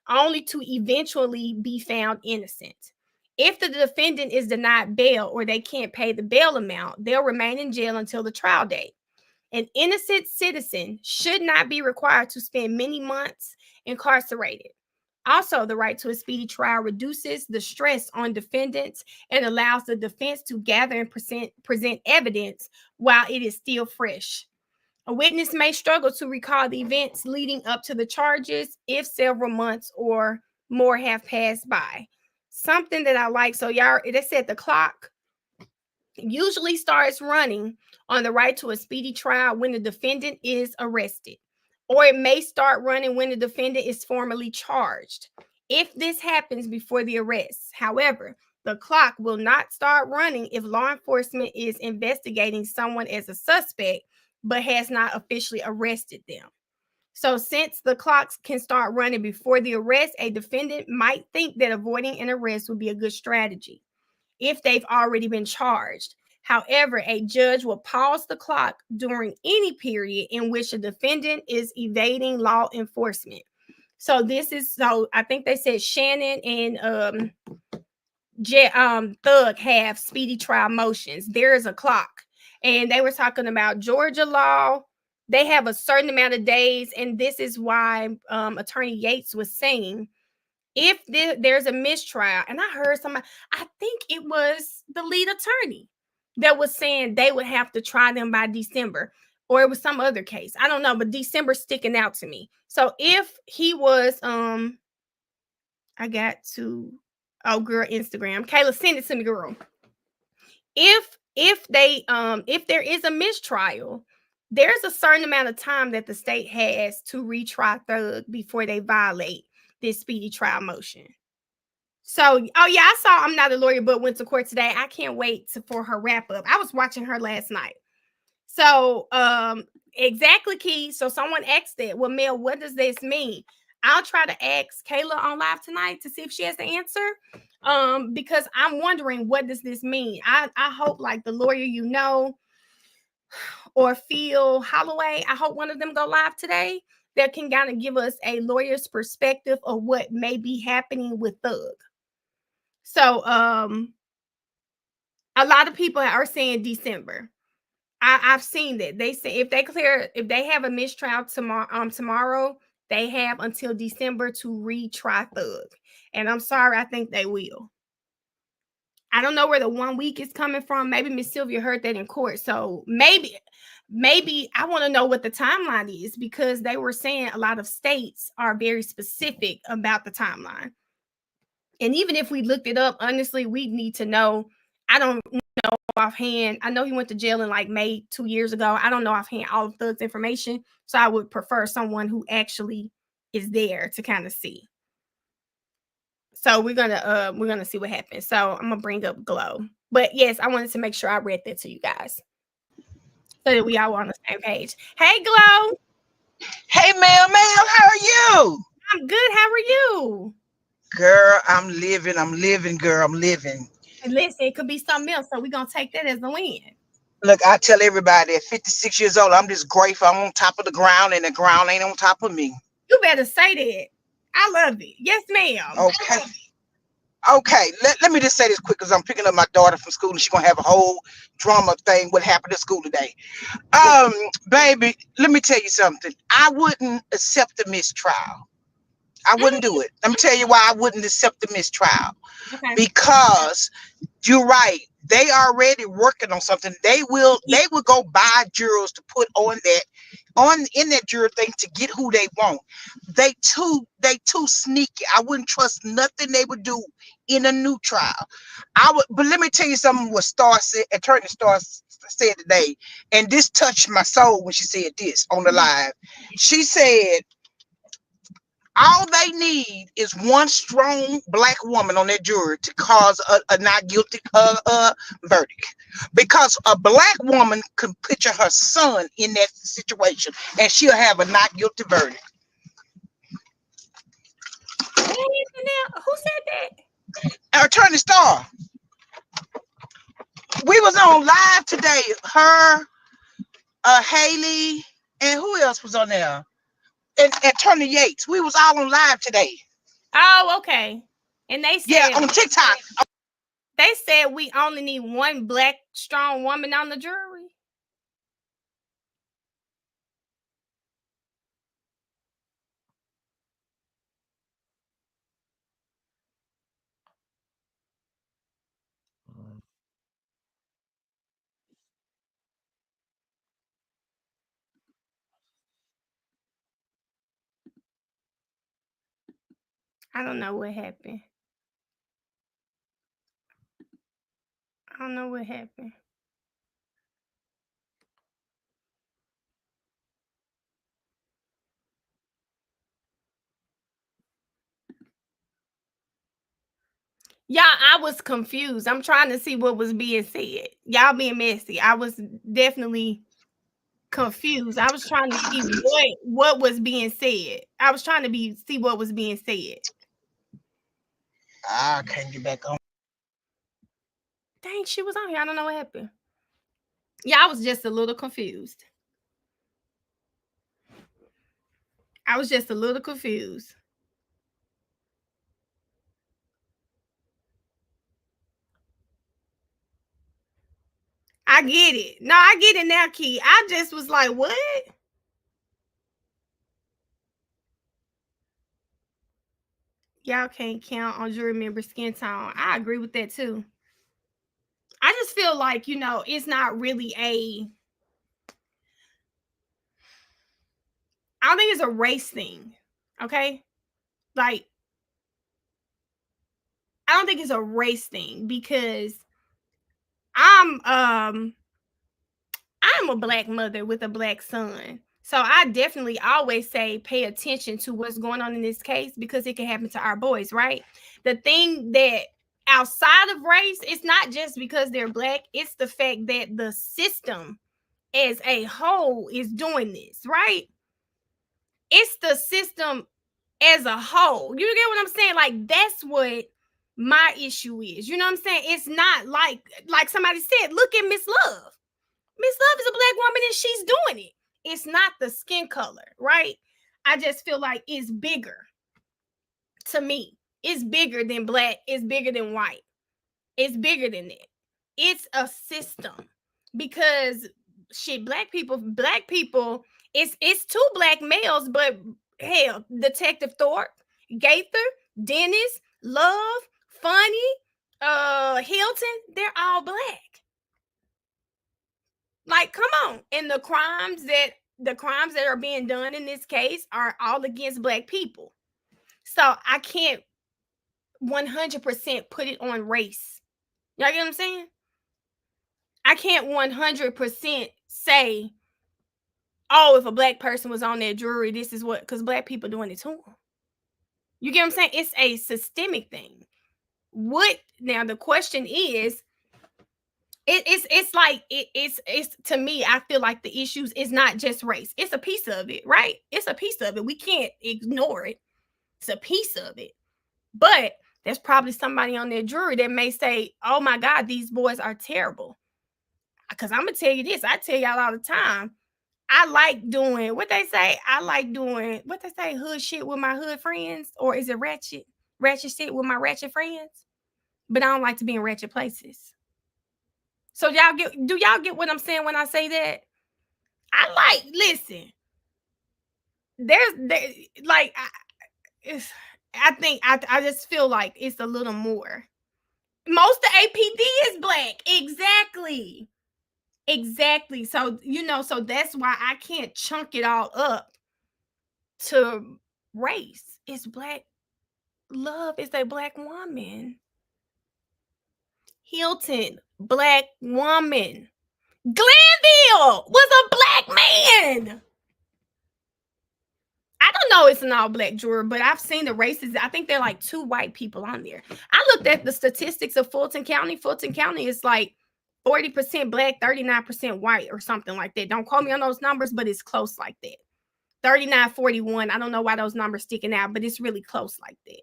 only to eventually be found innocent. If the defendant is denied bail or they can't pay the bail amount, they'll remain in jail until the trial date. An innocent citizen should not be required to spend many months incarcerated. Also, the right to a speedy trial reduces the stress on defendants and allows the defense to gather and present evidence while it is still fresh. A witness may struggle to recall the events leading up to the charges if several months or more have passed by. Something that I like, so y'all, they said the clock usually starts running on the right to a speedy trial when the defendant is arrested, or it may start running when the defendant is formally charged. If this happens before the arrest, however, the clock will not start running if law enforcement is investigating someone as a suspect but has not officially arrested them. So since the clocks can start running before the arrest, a defendant might think that avoiding an arrest would be a good strategy if they've already been charged. However, a judge will pause the clock during any period in which a defendant is evading law enforcement. So I think they said Shannon and Thug have speedy trial motions. There is a clock. And they were talking about Georgia law. They have a certain amount of days. And this is why Attorney Yates was saying, if there's a mistrial, and I heard somebody, I think it was the lead attorney that was saying they would have to try them by December, or it was some other case. I don't know, but December's sticking out to me. So if he was, I got to, girl, Instagram. Kayla, send it to me, girl. If there is a mistrial, there's a certain amount of time that the state has to retry Thug before they violate this speedy trial motion. So, oh yeah, I saw I'm Not a Lawyer but went to court today. I can't wait for her wrap up. I was watching her last night. So, exactly, Key. So someone asked that. Well, Mel, what does this mean? I'll try to ask Kayla on live tonight to see if she has the answer. Because I'm wondering, what does this mean? I hope like the lawyer, you know, or Phil Holloway, I hope one of them go live today that can kind of give us a lawyer's perspective of what may be happening with Thug. So, a lot of people are saying December. I've seen that. They say if they have a mistrial tomorrow, they have until December to retry Thug. And I'm sorry, I think they will. I don't know where the 1 week is coming from. Maybe Miss Sylvia heard that in court. So maybe I want to know what the timeline is, because they were saying a lot of states are very specific about the timeline. And even if we looked it up, honestly, we need to know. I don't know offhand. I know he went to jail in like May 2 years ago. I don't know offhand all of Thug's information. So I would prefer someone who actually is there to kind of see. So we're gonna see what happens. So I'm gonna bring up Glow. But yes, I wanted to make sure I read that to you guys so that we all were on the same page. Hey, Glow. Hey, Mel, how are you? I'm good. How are you? Girl, I'm living, girl, I'm living. And listen, it could be something else, so we're gonna take that as a win. Look, I tell everybody at 56 years old, I'm just grateful I'm on top of the ground and the ground ain't on top of me. You better say that. I love it. Yes, ma'am. Okay, let me just say this quick, because I'm picking up my daughter from school and she's gonna have a whole drama thing what happened at school today. Baby, let me tell you something. I wouldn't accept the mistrial. I wouldn't do it. Let me tell you why I wouldn't accept the mistrial. Okay. Because you're right. They already working on something. They will go buy jurors to put in that juror thing to get who they want. They too sneaky. I wouldn't trust nothing they would do in a new trial. But let me tell you something what Attorney Starr said today, and this touched my soul when she said this on the live. She said, all they need is one strong Black woman on that jury to cause a not guilty verdict. Because a Black woman can picture her son in that situation and she'll have a not guilty verdict. Who said that? Attorney Starr. We was on live today. Her, Haley, and who else was on there? And Attorney Yates. We was all on live today. Oh, okay. And they said, yeah, on TikTok. They said we only need one Black strong woman on the jury. I don't know what happened. I don't know what happened. Y'all, I was confused. I'm trying to see what was being said. Y'all being messy. I was definitely confused. I was trying to see what was being said. I was trying to see what was being said. I can't get back on. Dang, she was on here. I don't know what happened. Yeah, I was just a little confused. I was just a little confused. I get it. No, I get it now, Key. I just was like, what? Y'all can't count on jury member skin tone. I agree with that too. I just feel like, it's not really I don't think it's a race thing. Okay? Like, I don't think it's a race thing because I'm a Black mother with a Black son. So I definitely always say pay attention to what's going on in this case because it can happen to our boys, right? The thing that outside of race, it's not just because they're black, it's the fact that the system as a whole is doing this, right? It's the system as a whole. You get what I'm saying? Like, that's what my issue is. You know what I'm saying? It's not like somebody said, look at Miss Love. Miss Love is a black woman and she's doing it. It's not the skin color, right? I just feel like it's bigger to me. It's bigger than black. It's bigger than white. It's bigger than that. It's a system because shit, black people, it's two black males, but hell, Detective Thorpe, Gaither, Dennis, Love, Funny, Hilton, they're all black. Like, come on. And the crimes that are being done in this case are all against black people. So I can't 100% put it on race. Y'all get what I'm saying? I can't 100% say, oh, if a black person was on that jury, this is what, because black people doing it to them. You get what I'm saying? It's a systemic thing. Now the question is, it's to me, I feel like the issues is not just race. It's a piece of it, right? It's a piece of it. We can't ignore it. It's a piece of it. But there's probably somebody on that jury that may say, oh my God, these boys are terrible. Because I'm going to tell you this. I tell y'all all the time. I like doing what they say. I like doing what they say, hood shit with my hood friends. Or is it ratchet shit with my ratchet friends? But I don't like to be in ratchet places. So do y'all get what I'm saying when I say that? Listen, I just feel like it's a little more. Most of APD is black. Exactly. So, so that's why I can't chunk it all up to race. It's black. Love is a black woman. Hilton, black woman. Glanville was a black man. I don't know it's an all black juror, but I've seen the races. I think they're like 2 white people on there. I looked at the statistics of Fulton County. Fulton County is like 40% black, 39% white or something like that. Don't quote me on those numbers, but it's close like that. 39-41. I don't know why those numbers sticking out, but it's really close like that.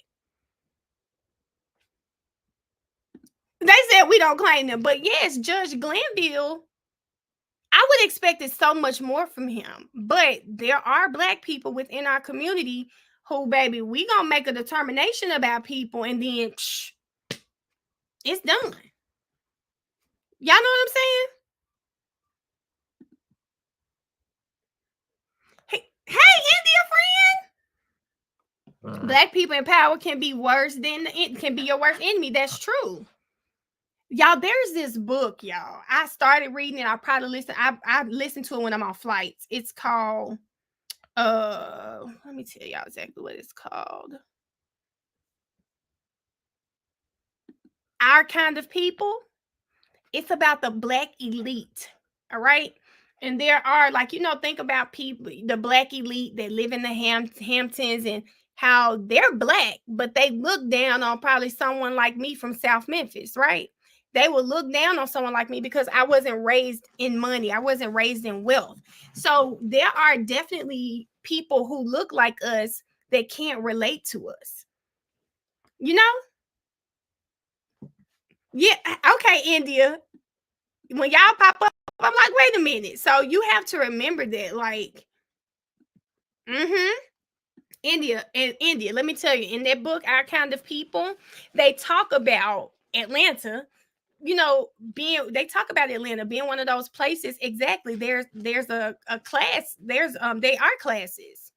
They said we don't claim them, but yes, Judge Glanville, I would expect it so much more from him. But there are black people within our community who, baby, we gonna make a determination about people and then it's done. Y'all know what I'm saying? Hey, India friend. Black people in power can be worse than it can be your worst enemy. That's true. Y'all, there's this book, y'all. I started reading it. I probably listen. I listen to it when I'm on flights. It's called let me tell y'all exactly what it's called. Our Kind of People. It's about the black elite. All right. And there are, like, think about people, the black elite that live in the Hamptons and how they're black, but they look down on probably someone like me from South Memphis, right? They will look down on someone like me because I wasn't raised in money. I wasn't raised in wealth. So there are definitely people who look like us that can't relate to us. Yeah. Okay, India. When y'all pop up, I'm like, wait a minute. So you have to remember that, like, India, let me tell you, in that book, Our Kind of People, they talk about Atlanta, they talk about Atlanta being one of those places. Exactly. There's a class, they are classes.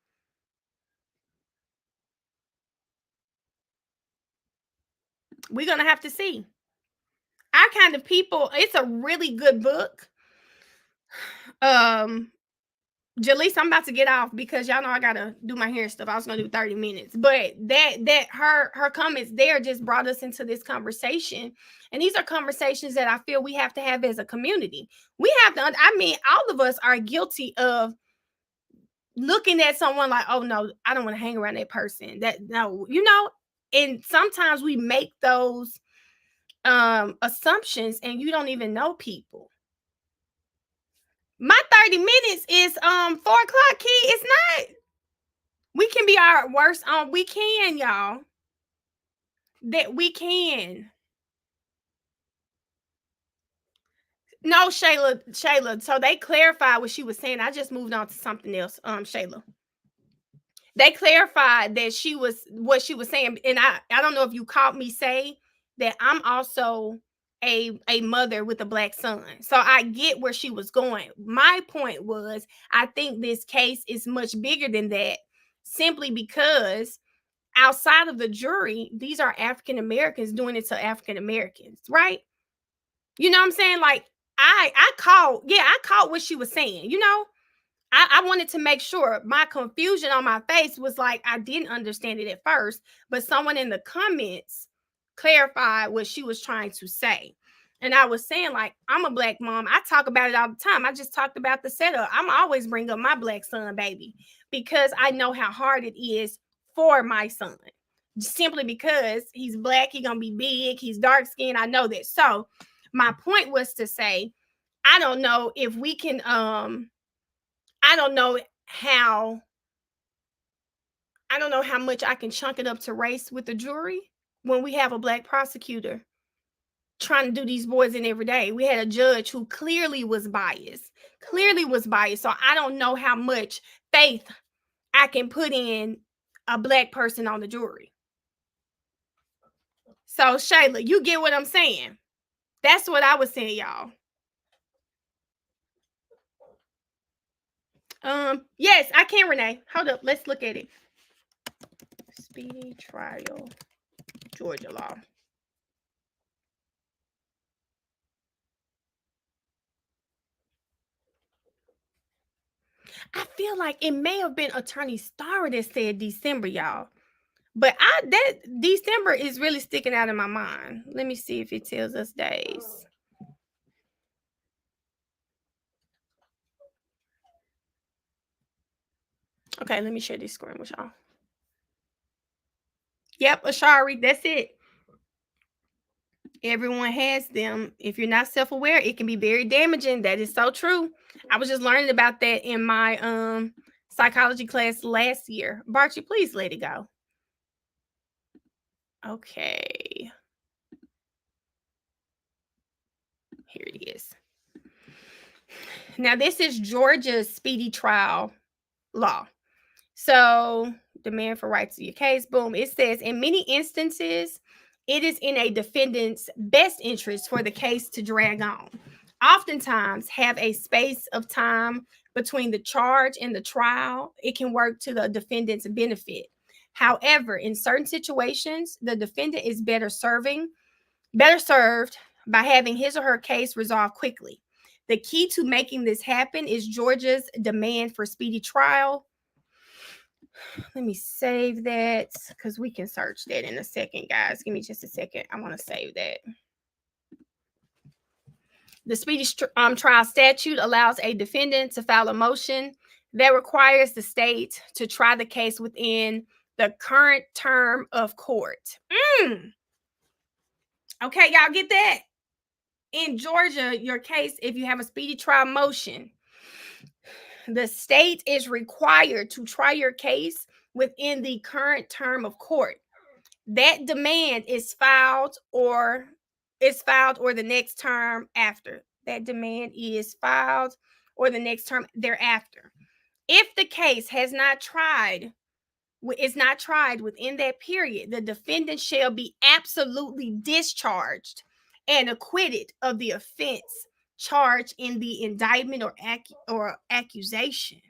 We're gonna have to see. Our Kind of People, it's a really good book. Jaleesa, I'm about to get off because y'all know I gotta do my hair stuff. I was gonna do 30 minutes, but her comments there just brought us into this conversation, and these are conversations that I feel we have to have as a community. We have to. I mean, all of us are guilty of looking at someone like, oh no, I don't want to hang around that person. That no, you know, and sometimes we make those assumptions and you don't even know people. My 30 minutes is 4 o'clock, key. It's not. We can be our worst we can, y'all. That we can. No, Shayla. So they clarified what she was saying. I just moved on to something else. Shayla. They clarified that what she was saying, and I don't know if you caught me say that I'm also a mother with a black son. So I get where she was going. My point was, I think this case is much bigger than that, simply because outside of the jury, these are African Americans doing it to African Americans, right? You know what I'm saying? Like I caught what she was saying, you know. I wanted to make sure. My confusion on my face was like, I didn't understand it at first, but someone in the comments clarified what she was trying to say. And I was saying, like, I'm a black mom. I talk about it all the time. I just talked about the setup. I'm always bring up my black son, baby, because I know how hard it is for my son. Simply because he's black, he's gonna be big, he's dark skinned. I know that. So my point was to say, I don't know if we can I don't know how much I can chunk it up to race with the jury when we have a black prosecutor trying to do these boys in every day. We had a judge who clearly was biased. So I don't know how much faith I can put in a black person on the jury. So Shayla, you get what I'm saying? That's what I was saying, y'all. Yes, I can, Renee. Hold up. Let's look at it. Speedy trial, Georgia law. I feel like it may have been Attorney Starr that said December, y'all. But that December is really sticking out in my mind. Let me see if it tells us days. Okay, let me share this screen with y'all. Yep, Ashari, that's it. Everyone has them. If you're not self-aware, it can be very damaging. That is so true. I was just learning about that in my psychology class last year. Barchi, please let it go. Okay. Here it is. Now, this is Georgia's speedy trial law. So, demand for rights to your case, boom. It says, in many instances, it is in a defendant's best interest for the case to drag on. Oftentimes, have a space of time between the charge and the trial. It can work to the defendant's benefit. However, in certain situations, the defendant is better served by having his or her case resolved quickly. The key to making this happen is Georgia's demand for speedy trial. Let me save that because we can search that in a second, guys. Give me just a second. I want to save that. The speedy trial statute allows a defendant to file a motion that requires the state to try the case within the current term of court. Okay, y'all get that? In Georgia, your case, if you have a speedy trial motion, the state is required to try your case within the current term of court. That demand is filed or the next term after. That demand is filed or the next term thereafter. If the case is not tried within that period, the defendant shall be absolutely discharged and acquitted of the offense charged in the indictment or accusation.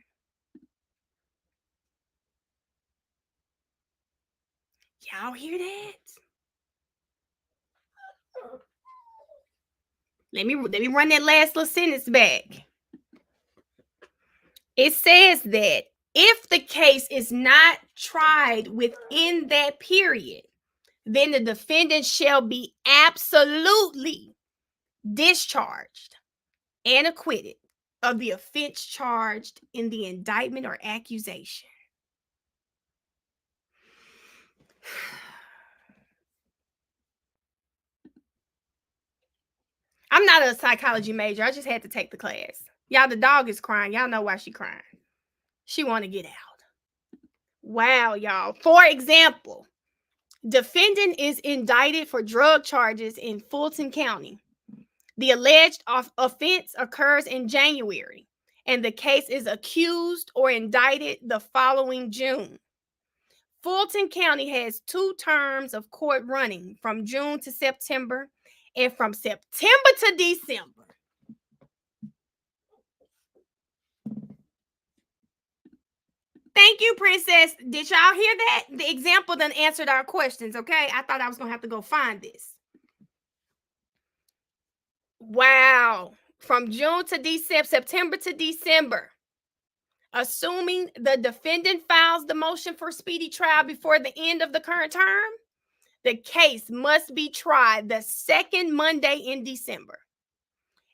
Y'all hear that? Let me run that last little sentence back. It says that if the case is not tried within that period, then the defendant shall be absolutely discharged and acquitted of the offense charged in the indictment or accusation. I'm not a psychology major. I just had to take the class. Y'all, the dog is crying. Y'all know why she crying. She want to get out. Wow, y'all. For example, defendant is indicted for drug charges in Fulton County. The alleged offense occurs in January, and the case is accused or indicted the following June. Fulton County has 2 terms of court running from June to September and from September to December. Thank you, Princess. Did y'all hear that? The example done answered our questions, okay? I thought I was going to have to go find this. Wow. From June to December, September to December. Assuming the defendant files the motion for speedy trial before the end of the current term, the case must be tried the second Monday in December.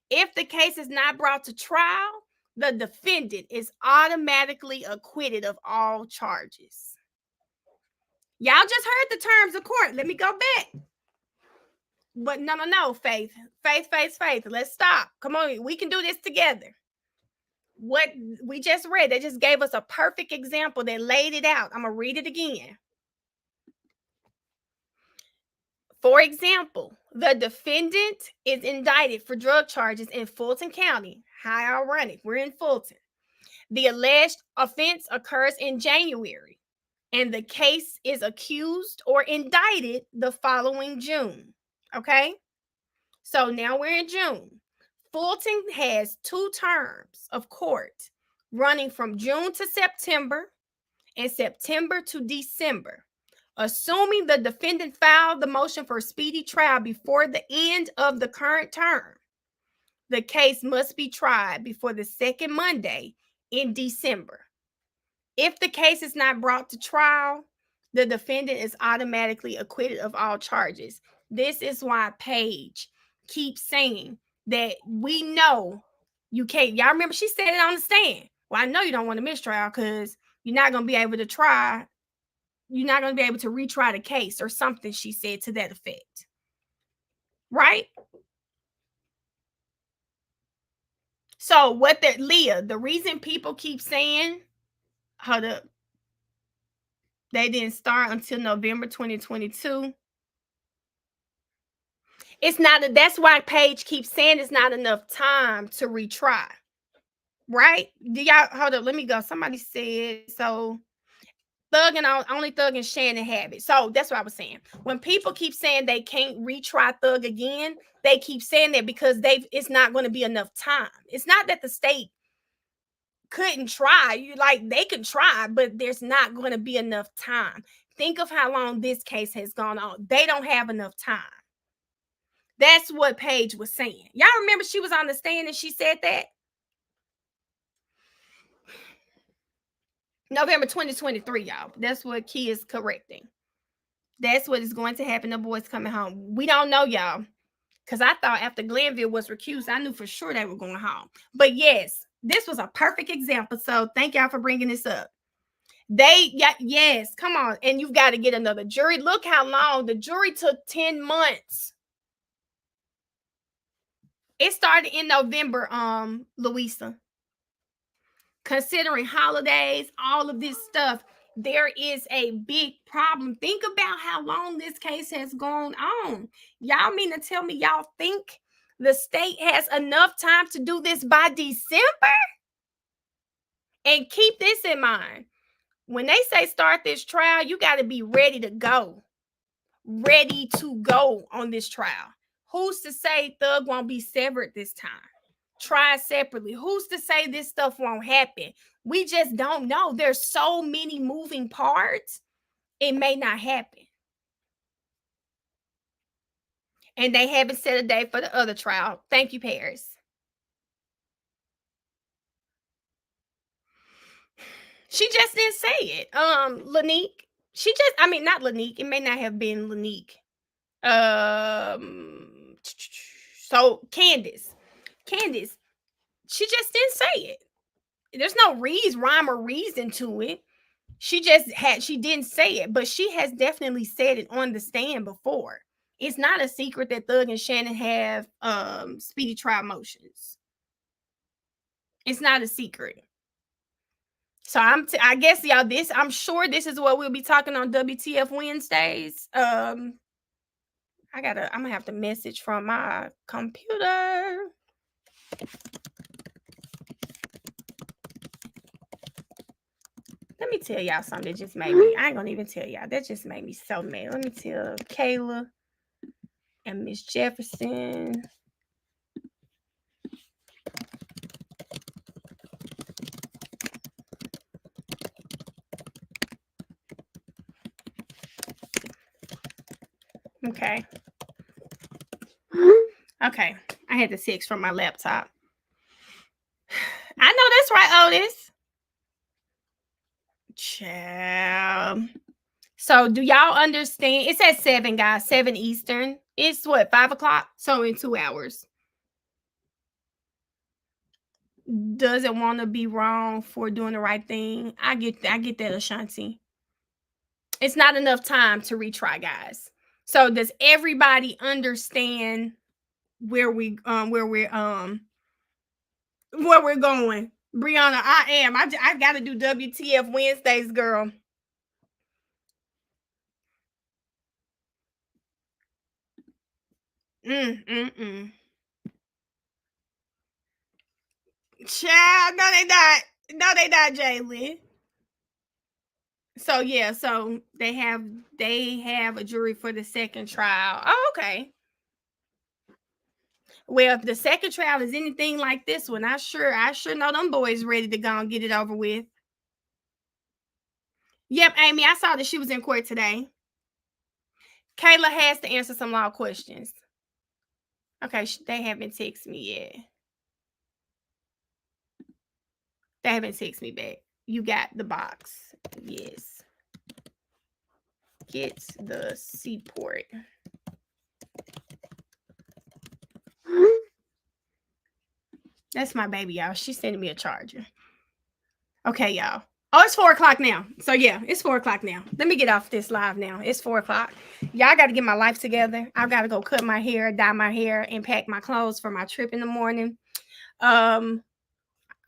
If the case is not brought to trial, the defendant is automatically acquitted of all charges. Y'all just heard the terms of court. Let me go back. But no, Faith. Faith. Let's stop. Come on, we can do this together. What we just read, they just gave us a perfect example. They laid it out. I'm going to read it again. For example, the defendant is indicted for drug charges in Fulton County. How ironic. We're in Fulton. The alleged offense occurs in January, and the case is accused or indicted the following June. Okay? So now we're in June. Fulton has 2 terms of court running from June to September and September to December. Assuming the defendant filed the motion for speedy trial before the end of the current term, the case must be tried before the second Monday in December. If the case is not brought to trial, the defendant is automatically acquitted of all charges. This is why Paige keeps saying that we know you can't. Y'all remember she said it on the stand. Well, I know you don't want a mistrial because you're not going to be able to try. You're not going to be able to retry the case or something she said to that effect. Right? So what that, Leah, the reason people keep saying, hold up, they didn't start until November 2022. It's not, that's why Paige keeps saying it's not enough time to retry. Right? Do y'all, hold up, let me go. Somebody said, so Thug and only Thug and Shannon have it. So that's what I was saying. When people keep saying they can't retry Thug again, they keep saying that because it's not going to be enough time. It's not that the state couldn't try. They can try, but there's not going to be enough time. Think of how long this case has gone on. They don't have enough time. That's what Paige was saying. Y'all remember she was on the stand and she said that? November 2023, y'all. That's what Key is correcting. That's what is going to happen. The boys coming home. We don't know, y'all. Because I thought after Glenville was recused, I knew for sure they were going home. But yes, this was a perfect example. So thank y'all for bringing this up. Yes, come on. And you've got to get another jury. Look how long. The jury took 10 months. It started in November, Louisa. Considering holidays, all of this stuff, there is a big problem. Think about how long this case has gone on. Y'all mean to tell me y'all think the state has enough time to do this by December? And keep this in mind. When they say start this trial, you got to be ready to go. Ready to go on this trial. Who's to say Thug won't be severed this time? Try separately. Who's to say this stuff won't happen? We just don't know. There's so many moving parts. It may not happen. And they haven't set a date for the other trial. Thank you, Paris. She just didn't say it. Lanique. Not Lanique. It may not have been Lanique. So Candace, She just didn't say it. There's no rhyme or reason to it. She didn't say it, but she has definitely said it on the stand before. It's not a secret that Thug and Shannon have speedy trial motions. It's not a secret. So I guess y'all, I'm sure this is what we'll be talking on WTF Wednesdays. I'm gonna have to message from my computer. Let me tell y'all something that just made me, I ain't gonna even tell y'all. That just made me so mad. Let me tell Kayla and Miss Jefferson. Okay. Okay. I had the text from my laptop. I know that's right, Otis. Child. So do y'all understand? It's at 7, guys, 7 Eastern. It's what, 5 o'clock? So in 2 hours. Doesn't want to be wrong for doing the right thing. I get that, Ashanti. It's not enough time to retry, guys. So does everybody understand where we're going? Brianna, I am. I've got to do WTF Wednesdays, girl. Child, no, they not. No, they not, Jalen. So yeah, so they have a jury for the second trial. Oh, okay. Well, if the second trial is anything like this one, I sure know them boys ready to go and get it over with. Yep, Amy, I saw that she was in court today. Kayla has to answer some law questions. Okay, they haven't texted me yet. They haven't texted me back. You got the box. Yes. Get the seaport. That's my baby, y'all. She's sending me a charger. Okay, y'all. Oh, it's 4 o'clock now. So yeah, it's 4 o'clock now. Let me get off this live now. It's 4 o'clock. Y'all got to get my life together. I've got to go cut my hair, dye my hair, and pack my clothes for my trip in the morning. I'm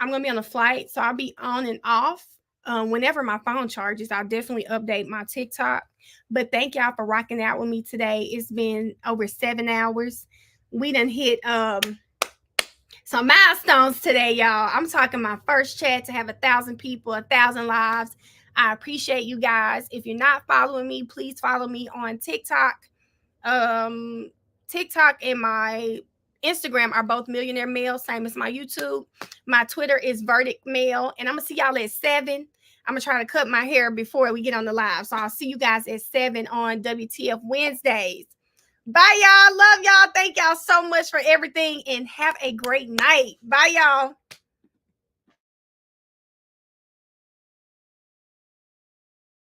going to be on a flight, so I'll be on and off. Whenever my phone charges, I'll definitely update my TikTok. But thank y'all for rocking out with me today. It's been over 7 hours. We done hit some milestones today, y'all. I'm talking my first chat to have 1,000 people, 1,000 lives. I appreciate you guys. If you're not following me, please follow me on TikTok. TikTok and my Instagram are both Millionaire Mail, same as my YouTube. My Twitter is Verdict Mail, and I'm gonna see y'all at 7. I'm gonna try to cut my hair before we get on the live. So I'll see you guys at 7 on WTF Wednesdays. Bye, y'all. Love y'all. Thank y'all so much for everything, and have a great night. Bye, y'all.